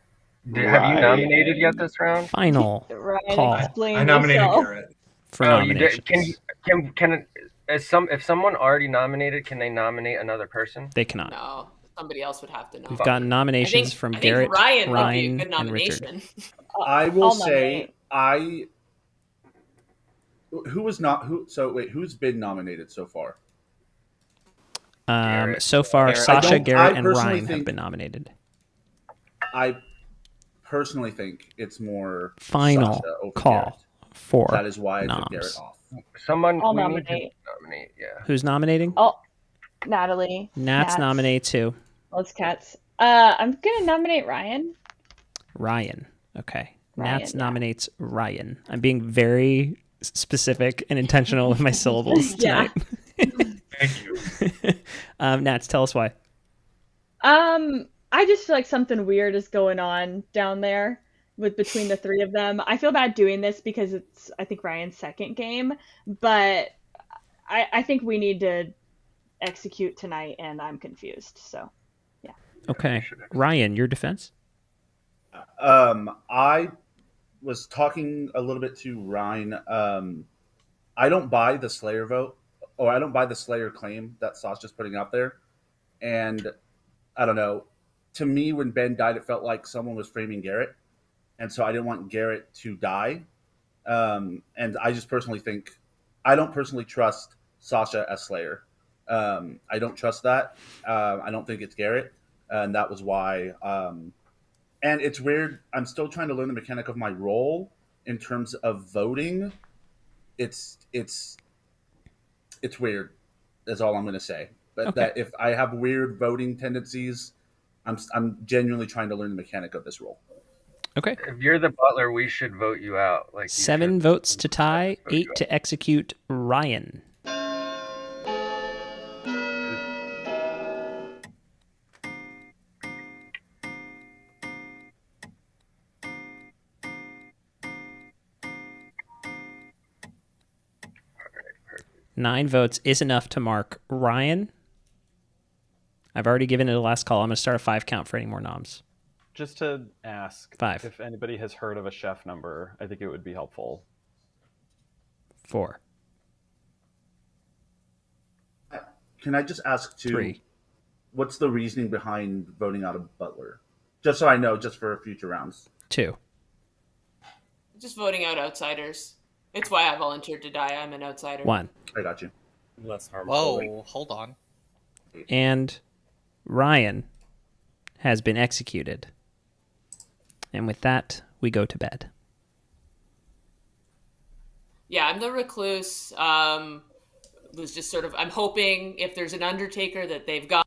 S14: you
S4: Ryan.
S14: nominated yet this round?
S1: Final
S7: Ryan,
S1: call
S7: explain
S11: I nominated
S7: yourself.
S11: Garrett.
S1: for
S14: Oh, you
S1: nominations.
S14: did. If someone already nominated, can they nominate another person?
S1: They cannot.
S12: No, somebody else would have to know.
S1: We've gotten nominations from
S12: I think
S1: Garrett,
S12: Ryan would be a
S1: Ryan,
S12: good
S1: and Richard.
S12: nomination.
S6: I will
S7: I'll
S6: say who's been nominated so far?
S1: So far,
S14: Garrett.
S1: Sasha, Garrett,
S6: I
S1: and
S6: personally
S1: Ryan have
S6: think-
S1: been nominated.
S6: I personally think it's more
S1: Final
S6: Sasha over
S1: call
S6: Garrett.
S1: for
S6: That is why I took
S1: noms.
S6: Garrett off.
S14: Someone
S7: I'll
S14: we need
S7: nominate.
S14: to nominate. Yeah.
S1: Who's nominating?
S7: Oh, Natalie.
S1: Nats nominates who?
S7: Let's cats. I'm gonna nominate Ryan.
S1: Ryan. Okay.
S7: Ryan,
S1: Nats
S7: yeah.
S1: nominates Ryan. I'm being very specific and intentional with my syllables
S7: Yeah.
S1: tonight.
S11: Thank you.
S1: Nats, tell us why.
S7: I just feel like something weird is going on down there between the three of them. I feel bad doing this because it's, I think, Ryan's second game, but I think we need to execute tonight, and I'm confused. So, yeah.
S1: Okay. Ryan, your defense?
S6: I was talking a little bit to Ryan. I don't buy the Slayer vote, or I don't buy the Slayer claim that Sasha's putting out there. And I don't know. To me, when Ben died, it felt like someone was framing Garrett. And so I didn't want Garrett to die. And I just personally think, I don't personally trust Sasha as Slayer. I don't trust that. I don't think it's Garrett. And that was why. And it's weird. I'm still trying to learn the mechanic of my role in terms of voting. It's weird. That's all I'm going to say. But
S1: Okay.
S6: that if I have weird voting tendencies, I'm genuinely trying to learn the mechanic of this role.
S1: Okay.
S14: If you're the butler, we should vote you out. Like you
S1: 7
S14: should.
S1: votes to tie, 8 to execute Ryan. Nine votes is enough to mark Ryan. I've already given it a last call. I'm going to start a 5 count for any more noms.
S2: Just to ask
S1: 5.
S2: if anybody has heard of a chef number, I think it would be helpful.
S1: 4.
S6: Can I just ask too?
S1: 3.
S6: What's the reasoning behind voting out a butler? Just so I know, just for future rounds.
S1: 2.
S12: Just voting out outsiders. It's why I volunteered to die. I'm an outsider.
S1: 1.
S6: I got you.
S9: Less harmful.
S8: Whoa, hold on.
S1: And Ryan has been executed. And with that, we go to bed.
S12: Yeah, I'm the recluse. Was just sort of, I'm hoping if there's an undertaker that they've got.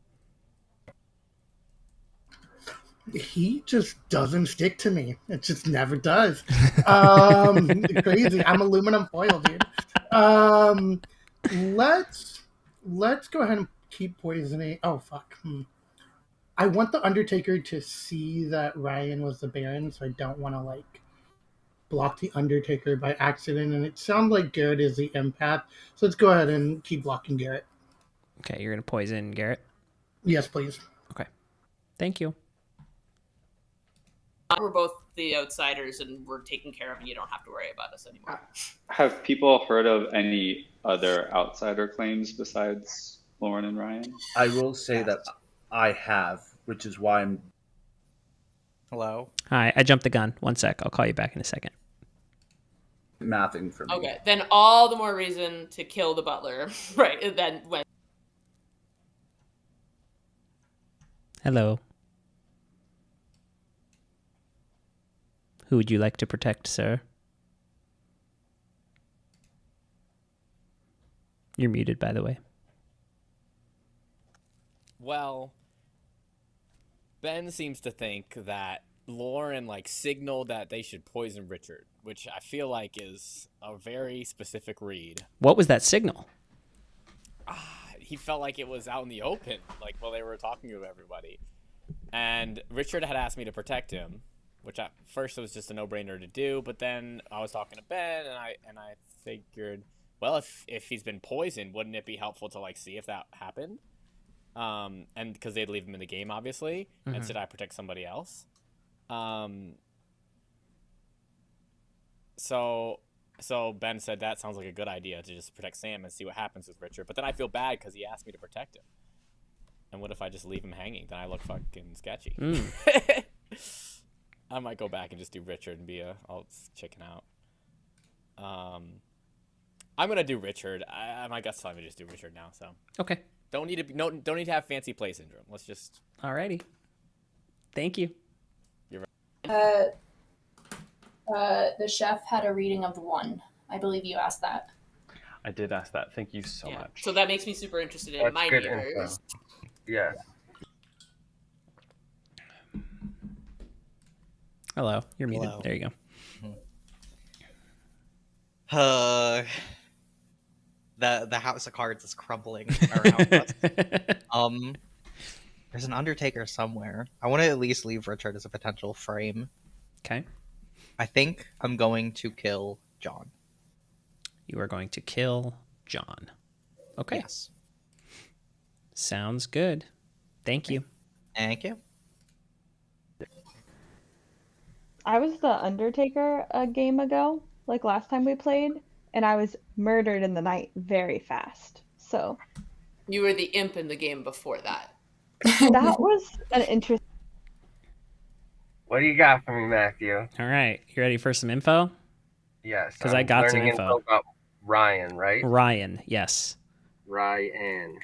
S5: He just doesn't stick to me. It just never does. Crazy. I'm aluminum foil, dude. Let's go ahead and keep poisoning. Oh fuck. I want the Undertaker to see that Ryan was the Baron, so I don't want to block the Undertaker by accident. And it sounds like Garrett is the empath, so let's go ahead and keep blocking Garrett.
S1: Okay, you're going to poison Garrett?
S5: Yes, please.
S1: Okay. Thank you.
S12: We're both the outsiders and we're taken care of and you don't have to worry about us anymore.
S4: Have people heard of any other outsider claims besides Lauren and Ryan?
S6: I will say that I have, which is why I'm
S8: Hello?
S1: Hi, I jumped the gun. 1 sec. I'll call you back in a second.
S6: mathing for me.
S12: Okay, then all the more reason to kill the butler, right? And then when
S1: Hello. Who would you like to protect, sir? You're muted, by the way.
S13: Well, Ben seems to think that Lauren signaled that they should poison Richard, which I feel like is a very specific read.
S1: What was that signal?
S13: He felt like it was out in the open, while they were talking to everybody. And Richard had asked me to protect him, which at first it was just a no-brainer to do, but then I was talking to Ben, and I figured, well, if he's been poisoned, wouldn't it be helpful to see if that happened? And because they'd leave him in the game, obviously, and should I protect somebody else? So Ben said that sounds like a good idea to just protect Sam and see what happens with Richard. But then I feel bad because he asked me to protect him. And what if I just leave him hanging? Then I look fucking sketchy. I might go back and just do Richard and be all chicken out. I'm gonna do Richard. My gut's telling me to just do Richard now. So
S1: okay.
S13: Don't need to have fancy play syndrome. Let's just.
S1: Alrighty. Thank you.
S13: You're right.
S10: The chef had a reading of 1. I believe you asked that.
S2: I did ask that. Thank you so much.
S12: So that makes me super interested in
S14: That's
S12: my
S14: good
S12: neighbors.
S14: info. Yes.
S1: Hello. You're muted.
S8: Hello.
S1: There you
S8: go. The house of cards is crumbling around us. There's an Undertaker somewhere. I want to at least leave Richard as a potential frame.
S1: Okay.
S8: I think I'm going to kill John.
S1: You are going to kill John. Okay.
S8: Yes.
S1: Sounds good. Thank you.
S8: Thank you.
S7: I was the Undertaker a game ago, last time we played, and I was murdered in the night very fast. So
S12: You were the imp in the game before that.
S7: that was an interesting.
S14: What do you got for me, Matthew?
S1: All right. You ready for some info?
S14: Yes.
S1: Because I got some
S14: learning
S1: info.
S14: about Ryan, right?
S1: Ryan, yes.
S14: Ryan.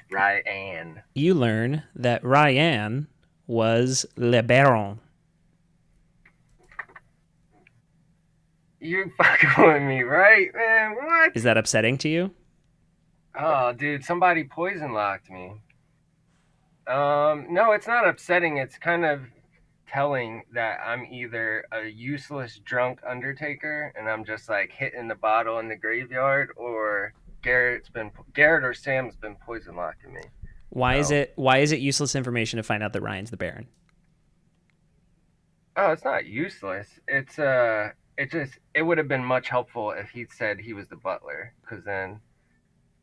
S1: You learn that Ryan was Le Baron.
S14: You fucking with me, right, man? What?
S1: Is that upsetting to you?
S14: Oh, dude, somebody poison locked me. No, it's not upsetting. It's kind of telling that I'm either a useless drunk Undertaker and I'm just hitting the bottle in the graveyard, or Garrett or Sam's been poison locking me.
S1: Why is it useless information to find out that Ryan's the Baron?
S14: Oh, it's not useless. It would have been much helpful if he'd said he was the butler, because then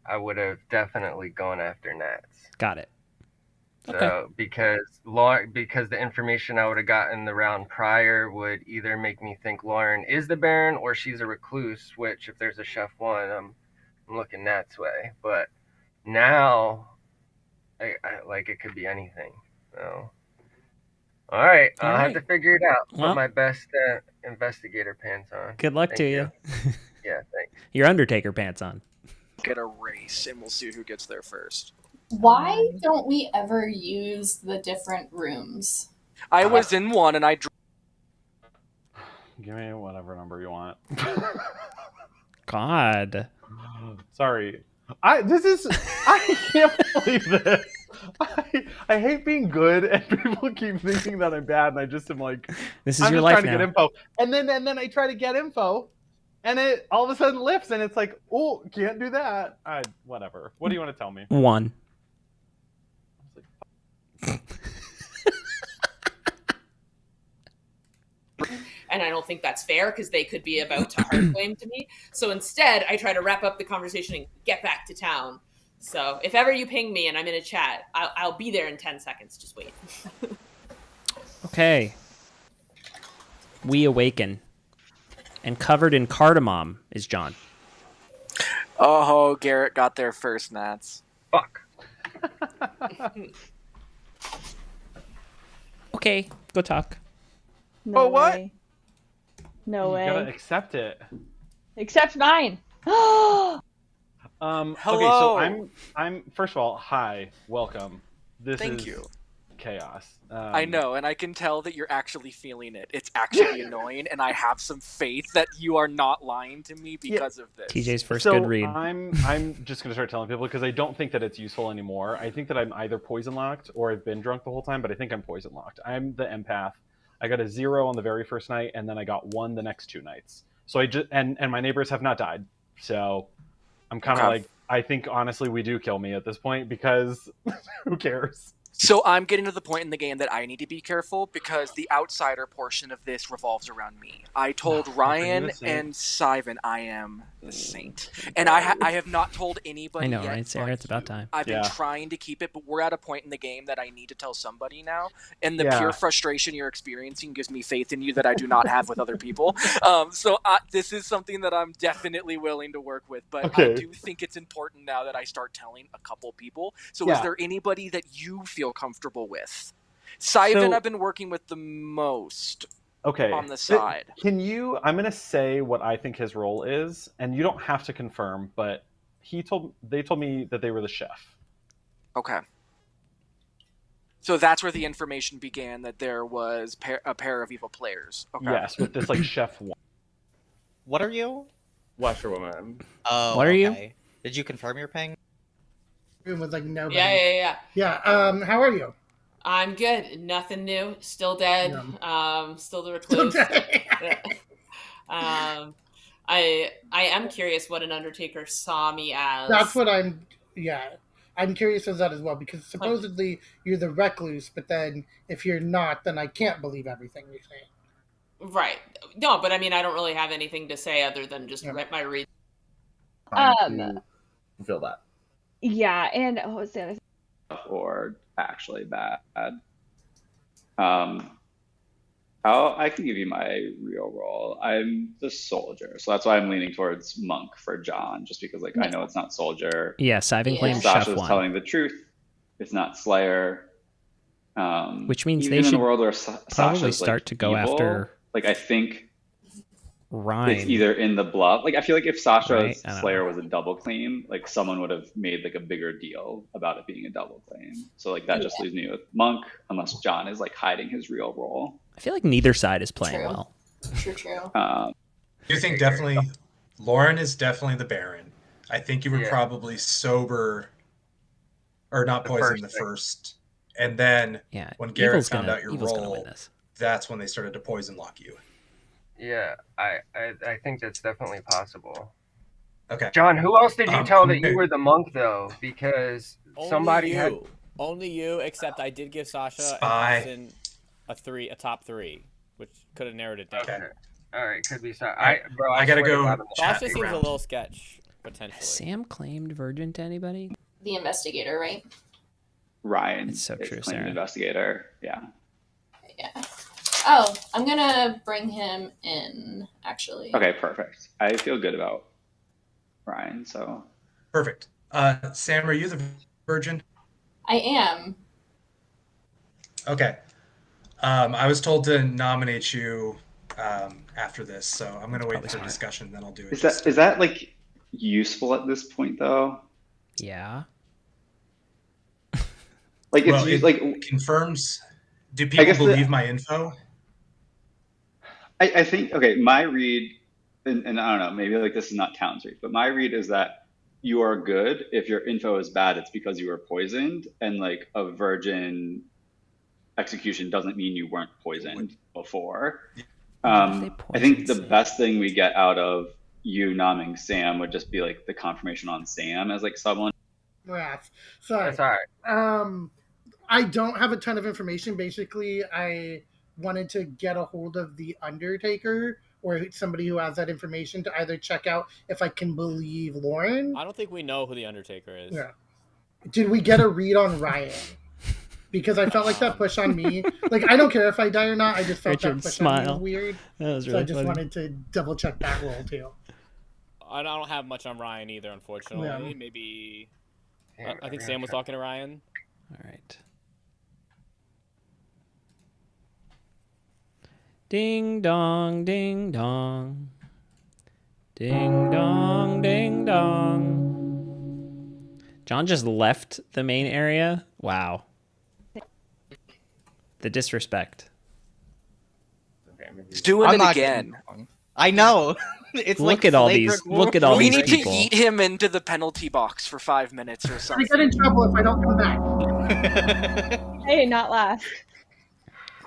S14: I would have definitely gone after Nats.
S1: Got it.
S14: So
S1: Okay.
S14: because the information I would have gotten the round prior would either make me think Lauren is the Baron or she's a recluse, which if there's a chef 1, I'm looking Nat's way. But now, I it could be anything. So, all right, I'll have to figure it out. Put my best investigator pants on.
S1: Good luck to you.
S14: Yeah, thanks.
S1: Your Undertaker pants on.
S3: Get a race, and we'll see who gets there first.
S10: Why don't we ever use the different rooms?
S3: I was in one, and
S2: Give me whatever number you want.
S1: God.
S2: Sorry. I can't believe this. I hate being good, and people keep thinking that I'm bad, and I just am like,
S1: this is
S2: I'm
S1: your
S2: just
S1: life
S2: trying
S1: now.
S2: to get info, and then I try to get info, and it all of a sudden lifts, and it's like, oh, can't do that. Whatever. What do you want to tell me?
S1: 1.
S12: And I don't think that's fair because they could be about to hard claim to me. So instead, I try to wrap up the conversation and get back to town. So if ever you ping me and I'm in a chat, I'll be there in 10 seconds. Just wait.
S1: Okay. We awaken. And covered in cardamom is John.
S3: Oh, Garrett got there first, Nats.
S14: Fuck.
S1: Okay, go talk.
S7: No
S3: what?
S7: way. No
S2: You
S7: way.
S2: gotta accept it.
S7: Except mine.
S2: Okay, so
S3: Hello.
S2: I'm first of all, hi, welcome. This
S3: Thank
S2: is
S3: you.
S2: chaos.
S3: I know, and I can tell that you're actually feeling it. It's actually annoying, and I have some faith that you are not lying to me because of this.
S1: TJ's first
S2: So
S1: good read.
S2: I'm just gonna start telling people because I don't think that it's useful anymore. I think that I'm either poison locked or I've been drunk the whole time, but I think I'm poison locked. I'm the empath. I got a 0 on the very first night, and then I got 1 the next 2 nights. So I just and my neighbors have not died. So I'm kind of like, I think honestly we do kill me at this point because who cares?
S3: So I'm getting to the point in the game that I need to be careful because the outsider portion of this revolves around me. I told Ryan and Sivan I am the saint. And I have not told anybody
S1: I know,
S3: yet.
S1: right, Sarah? It's about time.
S3: I've been trying to keep it, but we're at a point in the game that I need to tell somebody now. And the pure frustration you're experiencing gives me faith in you that I do not have with other people. So this is something that I'm definitely willing to work with. But I do think it's important now that I start telling a couple people. So is there anybody that you feel comfortable with? Sivan, I've been working with the most. On the side.
S2: Can you? I'm gonna say what I think his role is, and you don't have to confirm. But they told me that they were the chef.
S3: Okay. So that's where the information began that there was a pair of evil players. Okay.
S2: Yes, with this like chef one.
S8: What are you?
S9: Washerwoman.
S8: Oh,
S1: what are you?
S8: Did you confirm your ping?
S5: With like nobody.
S12: Yeah.
S5: How are you?
S12: I'm good. Nothing new. Still dead. Still the recluse. I am curious what an Undertaker saw me as.
S5: That's what I'm. Yeah, I'm curious as that as well because supposedly you're the recluse, but then if you're not, then I can't believe everything you're saying.
S12: Right. No, but I mean, I don't really have anything to say other than just my read.
S6: Feel that.
S7: Yeah, and what was the other thing?
S4: Or actually bad. I can give you my real role. I'm the soldier, so that's why I'm leaning towards monk for John, just because like I know it's not soldier.
S1: Yeah, Sivan claims
S4: Sasha's
S1: chef one.
S4: telling the truth. It's not Slayer.
S1: Which means
S4: even
S1: they
S4: in
S1: should
S4: the world where
S1: probably
S4: Sasha's,
S1: start
S4: like,
S1: to go
S4: evil,
S1: after.
S4: Like I think
S1: Ryan.
S4: it's either in the bluff. Like I feel like if Sasha's
S1: Right?
S4: Slayer was a double claim, like someone would have made like a bigger deal about it being a double claim. So like that just leaves me with monk, unless John is like hiding his real role.
S1: I feel like neither side is playing well.
S10: True.
S11: You think definitely Lauren is definitely the Baron. I think you were probably sober or not poisoned the first. And then when Garrett found out your role, that's when they started to poison lock you.
S14: Yeah, I think that's definitely possible.
S11: Okay.
S14: John, who else did you tell that you were the monk though? Because somebody had
S13: only you, except I did give Sasha and Austin a top 3, which could have narrowed it down.
S14: Okay. All right, could be.
S11: I gotta go.
S13: Sasha seems a little sketch potentially.
S1: Has Sam claimed virgin to anybody?
S10: The investigator, right?
S4: Ryan.
S1: It's so true,
S4: claimed
S1: Sarah.
S4: Investigator. Yeah.
S10: Oh, I'm gonna bring him in, actually.
S4: Okay, perfect. I feel good about Ryan, so.
S11: Perfect. Sam, are you the virgin?
S10: I am.
S11: Okay. I was told to nominate you after this, so I'm going to wait for discussion, then I'll do it.
S4: Is that like useful at this point, though?
S1: Yeah.
S11: Like it confirms. Do people believe my info?
S4: I think my read, and I don't know, maybe like this is not Town's read, but my read is that you are good. If your info is bad, it's because you were poisoned, and like a virgin execution doesn't mean you weren't poisoned before. I think the best thing we get out of you nomming Sam would just be like the confirmation on Sam as like someone.
S5: Sorry.
S14: That's all right.
S5: I don't have a ton of information. Basically, I wanted to get a hold of the Undertaker or somebody who has that information to either check out if I can believe Lauren.
S13: I don't think we know who the Undertaker is.
S5: Yeah. Did we get a read on Ryan? Because I felt like that push on me. Like, I don't care if I die or not. I just felt that push on me was weird.
S1: That was
S5: so
S1: really
S5: I just
S1: funny.
S5: wanted to double check that role too.
S13: I don't have much on Ryan either, unfortunately.
S5: Yeah.
S13: Maybe. I think Sam was talking to Ryan.
S1: All right. Ding dong, ding dong. Ding dong, ding dong. John just left the main area. Wow. The disrespect.
S3: He's doing
S8: I'm
S3: it
S8: not
S3: again.
S8: I know. It's
S1: Look
S8: like
S1: at all
S8: flagrant
S1: these. Look at all
S3: We
S1: these
S3: need
S1: people.
S3: to eat him into the penalty box for 5 minutes or
S5: I
S3: something.
S5: get in trouble if I don't come back.
S7: Hey, not last.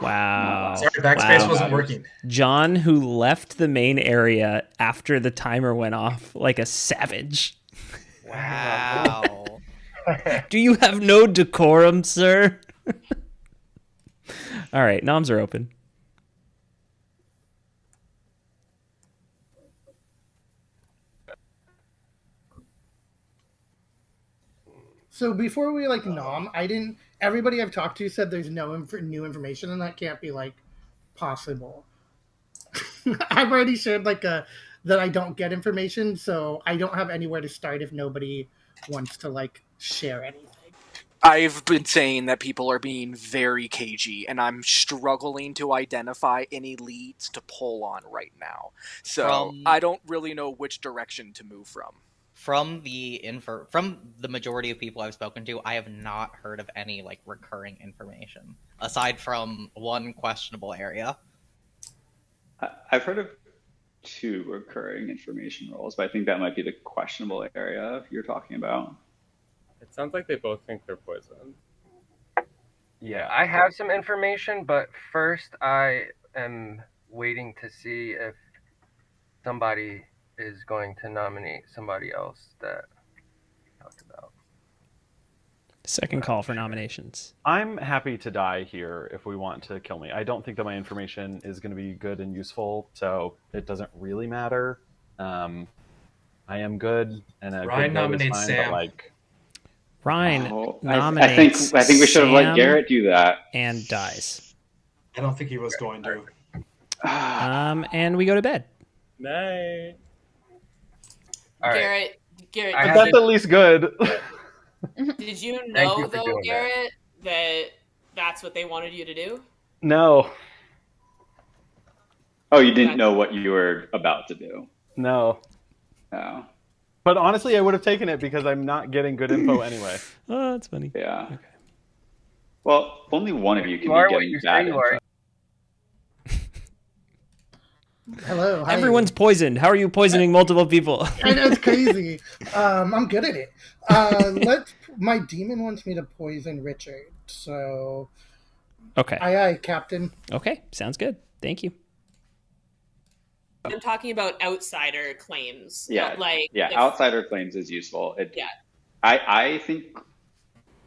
S1: Wow.
S11: Sorry, backspace
S1: Wow.
S11: wasn't working.
S1: John, who left the main area after the timer went off like a savage.
S8: Wow.
S1: Do you have no decorum, sir? All right, noms are open.
S5: So before we nom, everybody I've talked to said there's no new information, and that can't be possible. I've already shared that I don't get information, so I don't have anywhere to start if nobody wants to share anything.
S3: I've been saying that people are being very cagey, and I'm struggling to identify any leads to pull on right now. So I don't really know which direction to move from.
S8: From the majority of people I've spoken to, I have not heard of any recurring information aside from one questionable area.
S4: I've heard of 2 recurring information roles, but I think that might be the questionable area you're talking about.
S9: It sounds like they both think they're poisoned.
S14: Yeah, I have some information, but first I am waiting to see if somebody is going to nominate somebody else that I talked about.
S1: Second call for nominations.
S2: I'm happy to die here if we want to kill me. I don't think that my information is going to be good and useful, so it doesn't really matter. I am good, and a
S11: Ryan
S2: good vote is
S11: nominates
S2: fine,
S11: Sam.
S2: But
S1: Ryan nominates
S4: I think we should have let
S1: Sam
S4: Garrett do that.
S1: and dies.
S11: I don't think he was going to.
S1: And we go to bed.
S9: Night.
S14: All right.
S12: Garrett,
S2: but that's at least good.
S12: did you
S14: Thank
S12: know
S14: you for
S12: though,
S14: doing
S12: Garrett, that that's what they wanted you to do?
S2: No.
S4: Oh, you didn't know what you were about to do?
S2: No.
S4: No.
S2: But honestly, I would have taken it because I'm not getting good info anyway.
S1: Oh, that's funny.
S4: Yeah. Okay. Well, only one of you can
S14: You are
S4: be
S14: what
S4: getting
S14: you
S4: bad
S14: say you
S4: info.
S14: are.
S5: Hello. Hi.
S1: Everyone's poisoned. How are you poisoning multiple people?
S5: I know, it's crazy. I'm good at it. My demon wants me to poison Richard, so.
S1: Okay.
S5: Aye, Captain.
S1: Okay, sounds good. Thank you.
S12: I'm talking about outsider claims.
S4: Yeah,
S12: if,
S4: outsider claims is useful. I think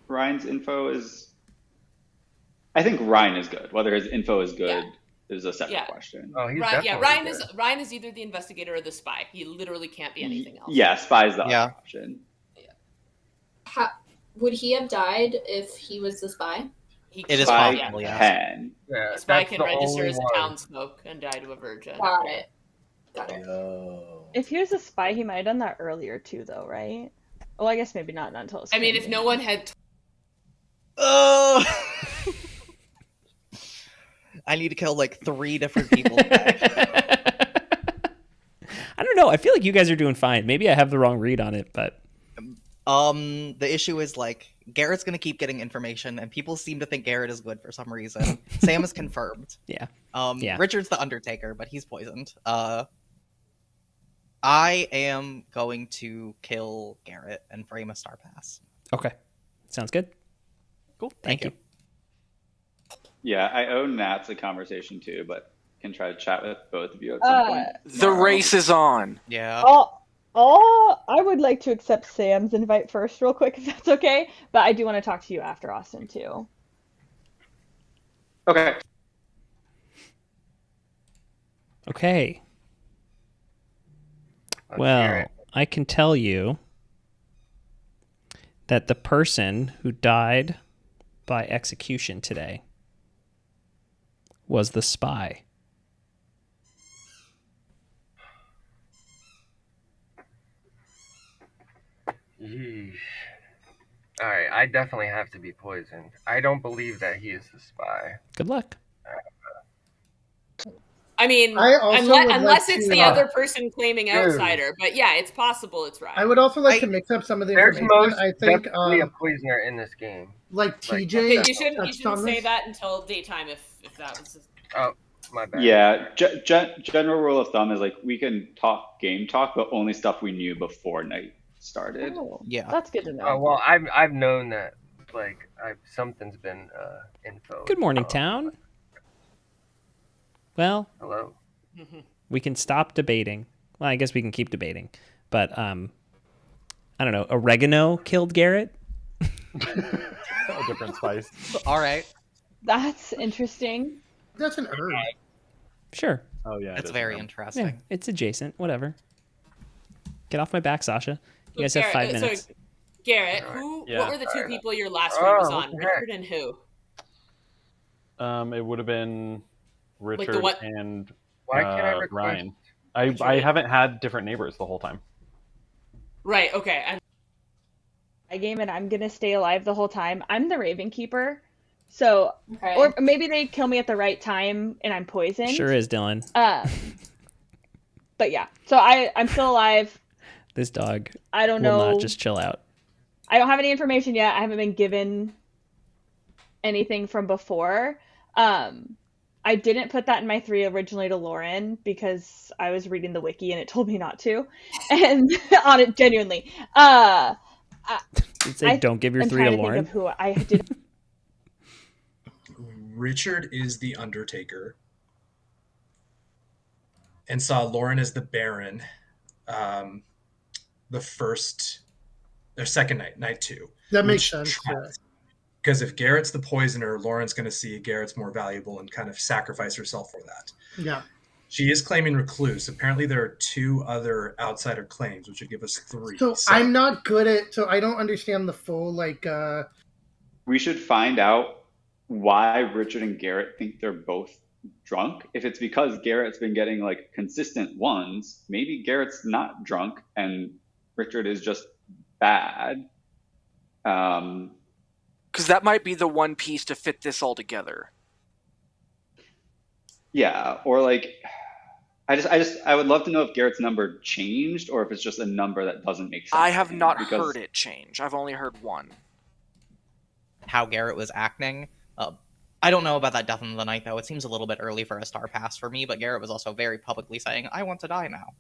S4: Ryan's info is. I think Ryan is good. Whether his info is good is a separate question.
S14: Oh, he's
S12: Ryan is either the investigator or the spy. He literally can't be anything else.
S4: Yeah, spy is the other option.
S10: Would he have died if he was the spy?
S8: It is possible,
S4: yeah.
S12: A spy can register as a townsfolk and die to a virgin.
S10: Got it.
S7: If he was a spy, he might have done that earlier too, though, right? Well, I guess maybe not until it's.
S12: I mean, if no one had.
S8: Oh! I need to kill 3 different people.
S1: I don't know. I feel like you guys are doing fine. Maybe I have the wrong read on it, but.
S8: The issue is Garrett's gonna keep getting information, and people seem to think Garrett is good for some reason. Sam is confirmed.
S1: Yeah.
S8: Richard's the Undertaker, but he's poisoned. I am going to kill Garrett and frame a star pass.
S1: Okay. Sounds good. Cool. Thank you.
S4: Yeah, I owe Nats a conversation too, but can try to chat with both of you at some point.
S3: The race is on.
S8: Yeah.
S7: I would like to accept Sam's invite first, real quick, if that's okay. But I do want to talk to you after Austin too.
S4: Okay.
S1: Okay.
S14: Let's hear it.
S1: I can tell you that the person who died by execution today was the spy.
S14: Yeesh. All right, I definitely have to be poisoned. I don't believe that he is the spy.
S1: Good luck.
S12: I mean,
S5: I also would
S12: unless
S5: like
S12: it's
S5: to-
S12: the other person claiming outsider. But yeah, it's possible it's right.
S5: I would also like to mix up some of the
S14: There's
S5: information.
S14: most
S5: I think
S14: definitely a poisoner in this game.
S5: Like TJ.
S12: Okay, you shouldn't say
S5: this?
S12: that until daytime if that was.
S14: Oh, my bad.
S4: Yeah, general rule of thumb is like we can talk game talk, but only stuff we knew before night started.
S7: Oh,
S8: Yeah,
S7: that's good to know.
S14: Oh well, I've known that like something's been info.
S1: Good morning, town. Well,
S14: hello.
S1: We can stop debating. Well, I guess we can keep debating, but I don't know. Oregano killed Garrett.
S2: A different spice.
S8: All right.
S7: That's interesting.
S5: That's an herb.
S1: Sure.
S2: Oh yeah,
S8: That's very interesting.
S1: Yeah, it's adjacent. Whatever. Get off my back, Sasha. You guys have 5 minutes.
S12: So Garrett, what were the two people your last read was on? Richard and who?
S2: It would have been Richard and
S14: Why can't I request?
S2: Ryan. I haven't had different neighbors the whole time.
S12: Right. Okay.
S7: I game and I'm gonna stay alive the whole time. I'm the Raven Keeper, so or maybe they kill me at the right time and I'm poisoned.
S1: Sure is, Dylan.
S7: But yeah, so I'm still alive.
S1: This dog.
S7: I don't
S1: will
S7: know.
S1: Not just chill out.
S7: I don't have any information yet. I haven't been given anything from before. I didn't put that in my 3 originally to Lauren because I was reading the wiki and it told me not to, and on it genuinely.
S1: Did say don't give your 3 to Lauren?
S7: Think of who I did.
S11: Richard is the Undertaker, and saw Lauren as the Baron. The first or second night 2.
S5: That makes sense.
S11: Because if Garrett's the poisoner, Lauren's going to see Garrett's more valuable and kind of sacrifice herself for that.
S5: Yeah.
S11: She is claiming recluse. Apparently, there are 2 other outsider claims, which would give us 3.
S5: So I'm not good at. So I don't understand the full like.
S4: We should find out why Richard and Garrett think they're both drunk. If it's because Garrett's been getting like consistent ones, maybe Garrett's not drunk and Richard is just bad.
S3: Because that might be the one piece to fit this all together.
S4: Yeah, or like, I would love to know if Garrett's number changed or if it's just a number that doesn't make sense.
S3: I have not heard it change. I've only heard one.
S8: How Garrett was acting. I don't know about that death in the night, though. It seems a little bit early for a star pass for me, but Garrett was also very publicly saying, I want to die now.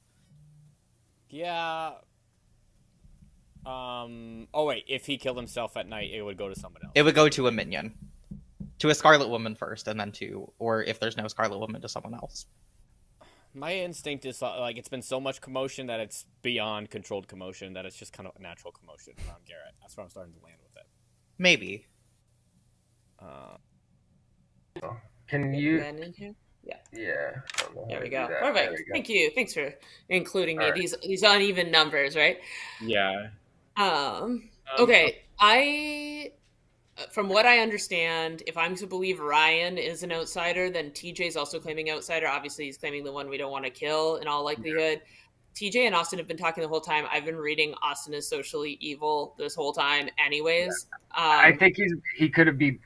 S13: Yeah. Oh, wait. If he killed himself at night, it would go to someone else.
S8: It would go to a minion. To a Scarlet Woman first, and then or if there's no Scarlet Woman, to someone else.
S13: My instinct is, like, it's been so much commotion that it's beyond controlled commotion, that it's just kind of natural commotion around Garrett. That's where I'm starting to land with it.
S8: Maybe.
S14: Can you?
S12: Yeah.
S14: Yeah.
S12: There we go. Perfect. Thank you. Thanks for including me. These uneven numbers, right?
S9: Yeah.
S12: Okay. From what I understand, if I'm to believe Ryan is an outsider, then TJ's also claiming outsider. Obviously, he's claiming the one we don't want to kill in all likelihood. TJ and Austin have been talking the whole time. I've been reading Austin is socially evil this whole time anyways.
S14: I think he could be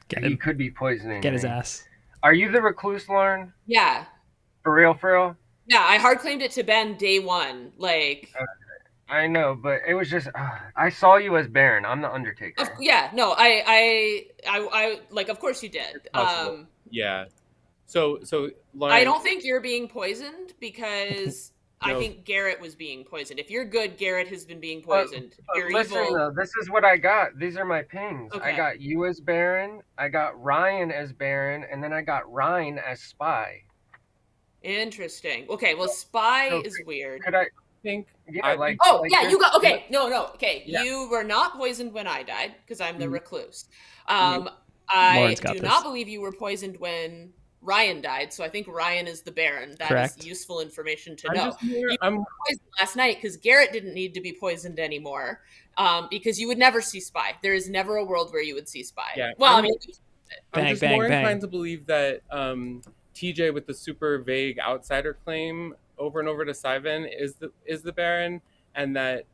S14: poisoning.
S1: Get his ass.
S14: Are you the recluse, Lauren?
S12: Yeah.
S14: For real, for real?
S12: Yeah, I hard claimed it to Ben day one. Like,
S14: I know, but it was just I saw you as Baron. I'm the Undertaker.
S12: Yeah, no, I like, of course you did.
S9: Yeah. So Lauren,
S12: I don't think you're being poisoned because I think Garrett was being poisoned. If you're good, Garrett has been being poisoned. You're
S14: listen,
S12: evil.
S14: though, this is what I got. These are my pings.
S12: Okay.
S14: I got you as Baron. I got Ryan as Baron, and then I got Ryan as Spy.
S12: Interesting. Okay, well, Spy is weird.
S14: Could I
S9: think?
S14: Yeah,
S12: you got okay. No. Okay,
S14: yeah.
S12: You were not poisoned when I died because I'm the recluse.
S1: Lauren's
S12: I
S1: got
S12: do
S1: this.
S12: not believe you were poisoned when Ryan died, so I think Ryan is the Baron. That
S1: Correct.
S12: is useful information to
S9: I'm
S12: know.
S9: just here-
S12: You
S9: I'm-
S12: were poisoned last night because Garrett didn't need to be poisoned anymore, because you would never see Spy. There is never a world where you would see Spy.
S9: Yeah,
S12: Well,
S9: I'm
S1: Bang,
S9: just
S1: bang,
S9: more
S1: bang.
S9: inclined to believe that TJ with the super vague outsider claim over and over to Sivan is the Baron, and that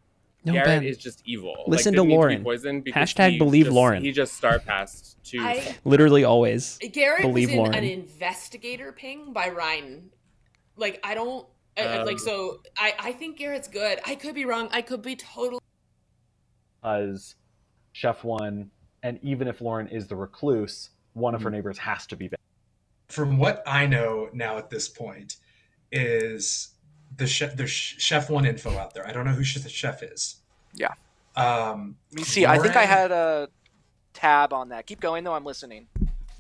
S1: No,
S9: Garrett
S1: Ben.
S9: is just evil.
S1: Listen
S9: didn't
S1: to
S9: need be
S1: Lauren.
S9: poisoned because
S1: Hashtag
S9: he
S1: believe
S9: just-
S1: Lauren.
S9: He just star passed to.
S1: Literally always.
S12: Garrett
S1: believe
S12: was in
S1: Lauren.
S12: an investigator ping by Ryan. Like, I don't like. So I think Garrett's good. I could be wrong. I could be totally.
S2: As Chef 1 And even if Lauren is the recluse, one of her neighbors has to be bad.
S11: From what I know now at this point, is there's chef one info out there. I don't know who the chef is.
S3: Yeah.
S11: Let
S3: me see. Lauren, I think I had a tab on that. Keep going, though. I'm listening.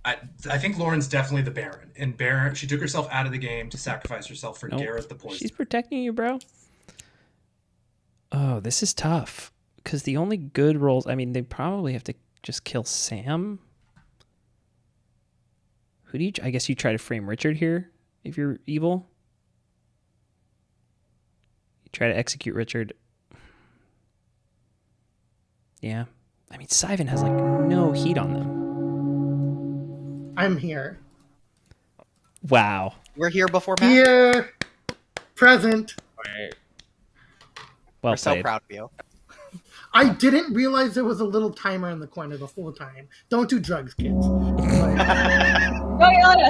S11: I think Lauren's definitely the Baron. And Baron, she took herself out of the game to sacrifice herself for Garrett the poison.
S1: She's protecting you, bro. Oh, this is tough. Because the only good rolls, I mean, they probably have to just kill Sam. Who do you, I guess you try to frame Richard here if you're evil. You try to execute Richard. Yeah. I mean, Sivan has like no heat on them.
S5: I'm here.
S1: Wow.
S8: We're here before Matt.
S5: Here. Present.
S1: Well
S8: We're so
S1: played.
S8: proud of you.
S5: I didn't realize there was a little timer in the corner the whole time. Don't do drugs, kids.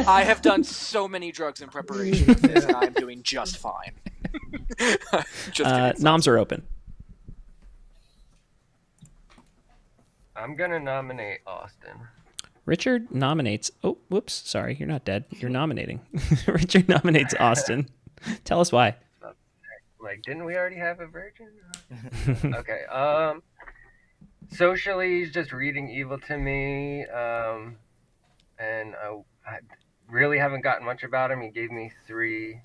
S3: I have done so many drugs in preparation of this, and I'm doing just fine.
S1: Noms are open.
S14: I'm gonna nominate Austin.
S1: Richard nominates. Oh, whoops. Sorry, you're not dead. You're nominating. Richard nominates Austin. Tell us why.
S14: Like, didn't we already have a virgin? Okay. Socially, he's just reading evil to me. And I really haven't gotten much about him. He gave me 3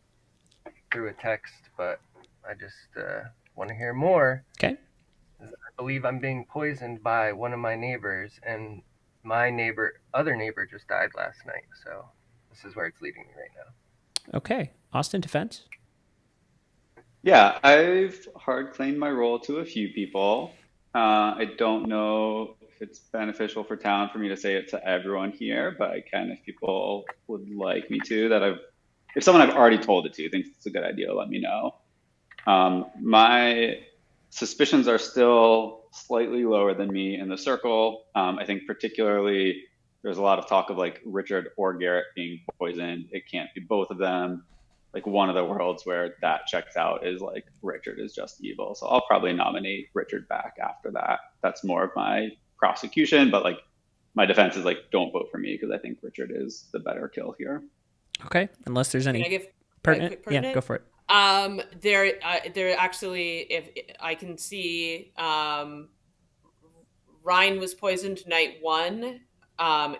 S14: through a text, but I just want to hear more.
S1: Okay.
S14: I believe I'm being poisoned by one of my neighbors, and my other neighbor just died last night. So this is where it's leading me right now.
S1: Okay. Austin, defense?
S4: Yeah, I've hard claimed my role to a few people. I don't know if it's beneficial for town for me to say it to everyone here, but I can if people would like me to. If someone I've already told it to thinks it's a good idea, let me know. My suspicions are still slightly lower than me in the circle. I think particularly there's a lot of talk of like Richard or Garrett being poisoned. It can't be both of them. Like one of the worlds where that checks out is like Richard is just evil. So I'll probably nominate Richard back after that. That's more of my prosecution, but like my defense is like, don't vote for me because I think Richard is the better kill here.
S1: Okay. Unless there's any
S12: Can I give
S1: pertinent.
S12: pertinent?
S1: Yeah, go for it.
S12: There actually, if I can see, Ryan was poisoned night 1.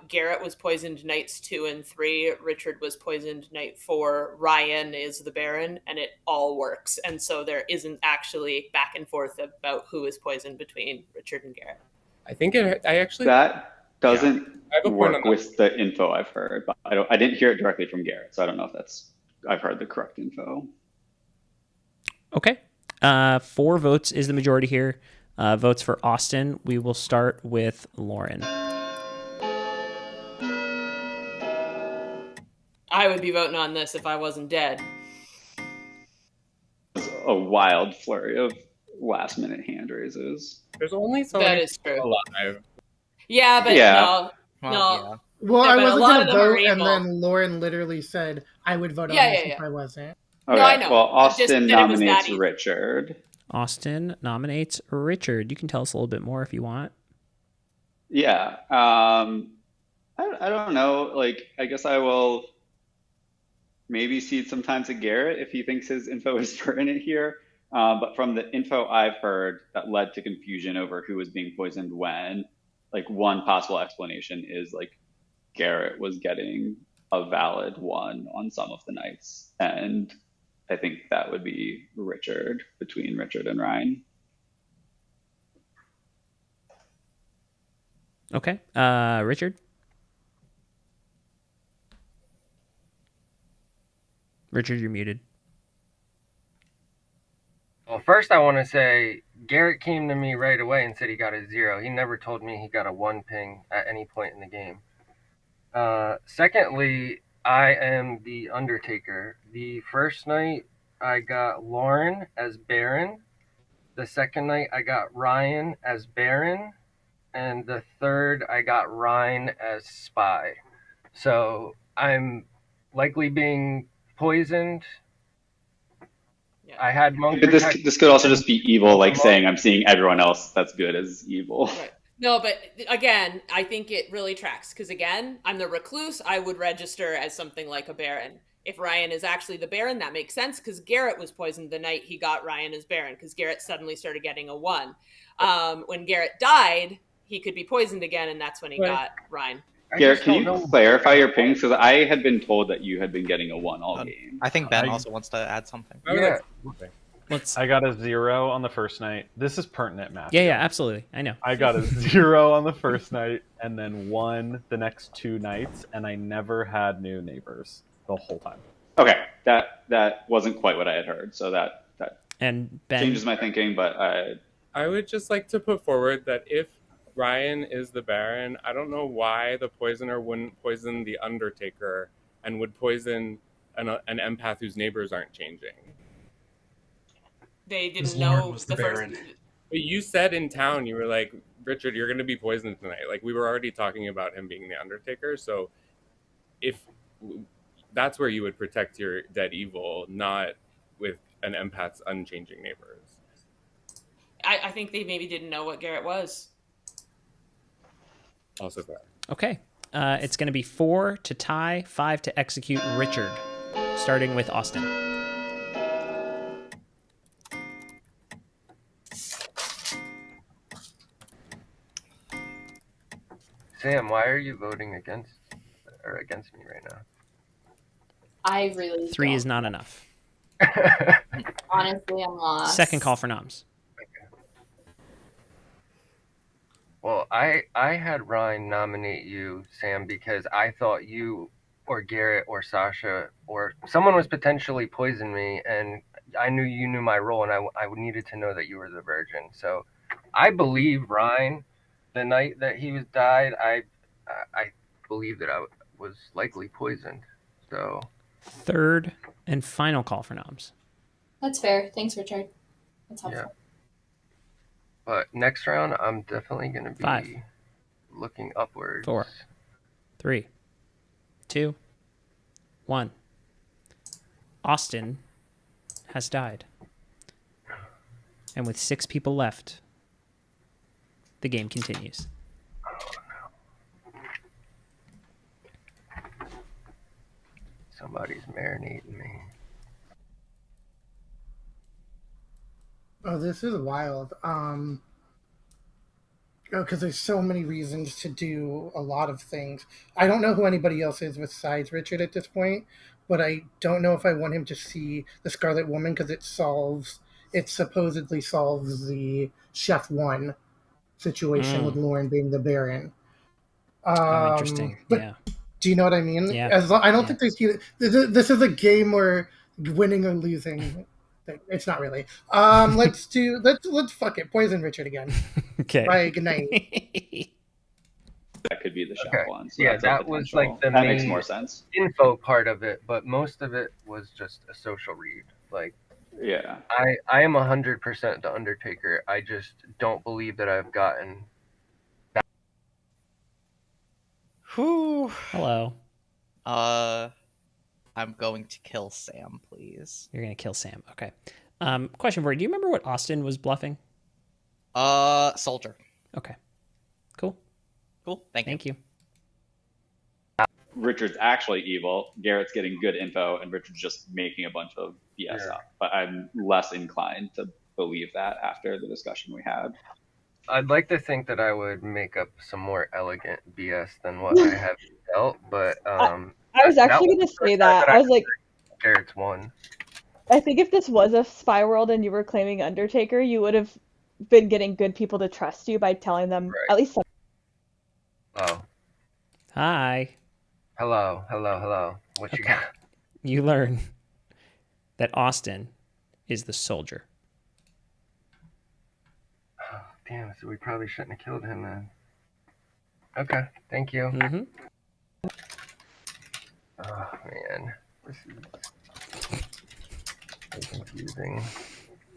S12: Garrett was poisoned nights 2 and 3. Richard was poisoned night 4. Ryan is the Baron, and it all works. And so there isn't actually back and forth about who is poisoned between Richard and Garrett.
S9: I think
S4: that doesn't work with the info I've heard, but I didn't hear it directly from Garrett, so I don't know if I've heard the correct info.
S1: Okay. 4 votes is the majority here. Votes for Austin. We will start with Lauren.
S12: I would be voting on this if I wasn't dead.
S4: A wild flurry of last minute hand raises.
S9: There's only so
S12: That
S9: many
S12: is true.
S9: alive.
S12: Yeah, but
S4: Yeah.
S12: no.
S5: Well,
S12: Yeah,
S5: I
S12: but a
S5: wasn't
S12: lot
S5: going
S12: of
S5: to
S12: them are
S5: vote, and
S12: evil.
S5: then Lauren literally said, I would vote on
S12: Yeah,
S5: this
S12: yeah,
S5: if
S12: yeah.
S5: I wasn't.
S4: Okay.
S12: No, I know.
S4: Well,
S12: I just
S4: Austin
S12: said it was
S4: nominates
S12: that easy.
S4: Richard.
S1: Austin nominates Richard. You can tell us a little bit more if you want.
S4: Yeah. I don't know. Like, I guess I will maybe cede some time to Garrett if he thinks his info is pertinent here. But from the info I've heard that led to confusion over who was being poisoned when, like one possible explanation is like Garrett was getting a valid 1 on some of the nights. And I think that would be Richard, between Richard and Ryan.
S1: Okay. Richard? Richard, you're muted.
S14: Well, first I want to say Garrett came to me right away and said he got a 0. He never told me he got a 1 ping at any point in the game. Secondly, I am the Undertaker. The first night I got Lauren as Baron. The second night I got Ryan as Baron. And the third I got Ryan as Spy. So I'm likely being poisoned. I had monk.
S4: This could also just be evil, like saying I'm seeing everyone else that's good as evil.
S12: Right. No, but again, I think it really tracks because again, I'm the recluse. I would register as something like a Baron. If Ryan is actually the Baron, that makes sense because Garrett was poisoned the night he got Ryan as Baron because Garrett suddenly started getting a 1. When Garrett died, he could be poisoned again, and that's when he got Ryan.
S4: Garrett, can you clarify your pings? Because I had been told that you had been getting a 1 all game.
S8: I think Ben also wants to add something.
S2: Yeah.
S1: Let's.
S2: I got a 0 on the first night. This is pertinent, Matthew.
S1: Yeah, absolutely. I know.
S2: I got a 0 on the first night and then 1 the next 2 nights, and I never had new neighbors the whole time.
S4: Okay, that wasn't quite what I had heard, so that
S1: and Ben
S4: changes my thinking. But
S9: I would just like to put forward that if Ryan is the Baron, I don't know why the poisoner wouldn't poison the Undertaker and would poison an empath whose neighbors aren't changing.
S12: They didn't know
S11: was the Baron.
S9: But you said in town, you were like, Richard, you're going to be poisoned tonight. Like, we were already talking about him being the Undertaker. So if that's where you would protect your dead evil, not with an empath's unchanging neighbors.
S12: I think they maybe didn't know what Garrett was.
S9: Also fair.
S1: Okay. It's going to be 4 to tie, 5 to execute Richard, starting with Austin.
S14: Sam, why are you voting against me right now?
S10: I really
S1: 3
S10: don't.
S1: is not enough.
S10: Honestly, I'm lost.
S1: Second call for noms.
S14: Well, I had Ryan nominate you, Sam, because I thought you or Garrett or Sasha or someone was potentially poisoning me, and I knew you knew my role, and I needed to know that you were the virgin. So I believe Ryan. The night that he was died, I believe that I was likely poisoned. So
S1: Third and final call for noms.
S10: That's fair. Thanks, Richard. That's helpful.
S14: Yeah. But next round, I'm definitely going to be
S1: 5,
S14: looking upwards.
S1: 4, 3, 2, 1. Austin has died. And with 6 people left, the game continues.
S14: Somebody's marinating me.
S5: Oh, this is wild. Because there's so many reasons to do a lot of things. I don't know who anybody else is besides Richard at this point, but I don't know if I want him to see the Scarlet Woman because it supposedly solves the Chef 1 situation with Lauren being the Baron.
S1: Interesting.
S5: But
S1: yeah.
S5: Do you know what I mean?
S1: Yeah.
S5: I don't think there's. This is a game where winning or losing. It's not really. Let's fuck it. Poison Richard again.
S1: Okay.
S5: Bye. Good night.
S4: that could be the Chef one. So
S14: yeah, that was like the
S4: that
S14: main
S4: makes more sense.
S14: Info part of it, but most of it was just a social read. Like,
S4: yeah,
S14: I am 100% the Undertaker. I just don't believe that I've gotten.
S8: Whew.
S1: Hello.
S8: I'm going to kill Sam, please.
S1: You're going to kill Sam. Okay. Question for you. Do you remember what Austin was bluffing?
S8: Soldier.
S1: Okay. Cool.
S8: Cool. Thank you.
S4: Richard's actually evil. Garrett's getting good info, and Richard's just making a bunch of BS up. But I'm less inclined to believe that after the discussion we had.
S14: I'd like to think that I would make up some more elegant BS than what I have dealt, but
S7: I was actually going to say that. I was like,
S14: Garrett's won.
S7: I think if this was a spy world and you were claiming Undertaker, you would have been getting good people to trust you by telling them at least something.
S14: Oh.
S1: Hi.
S14: Hello. What you got?
S1: You learn that Austin is the soldier.
S14: Oh, damn, so we probably shouldn't have killed him then. Okay, thank you.
S1: Mm-hmm.
S14: Oh, man. This is so confusing.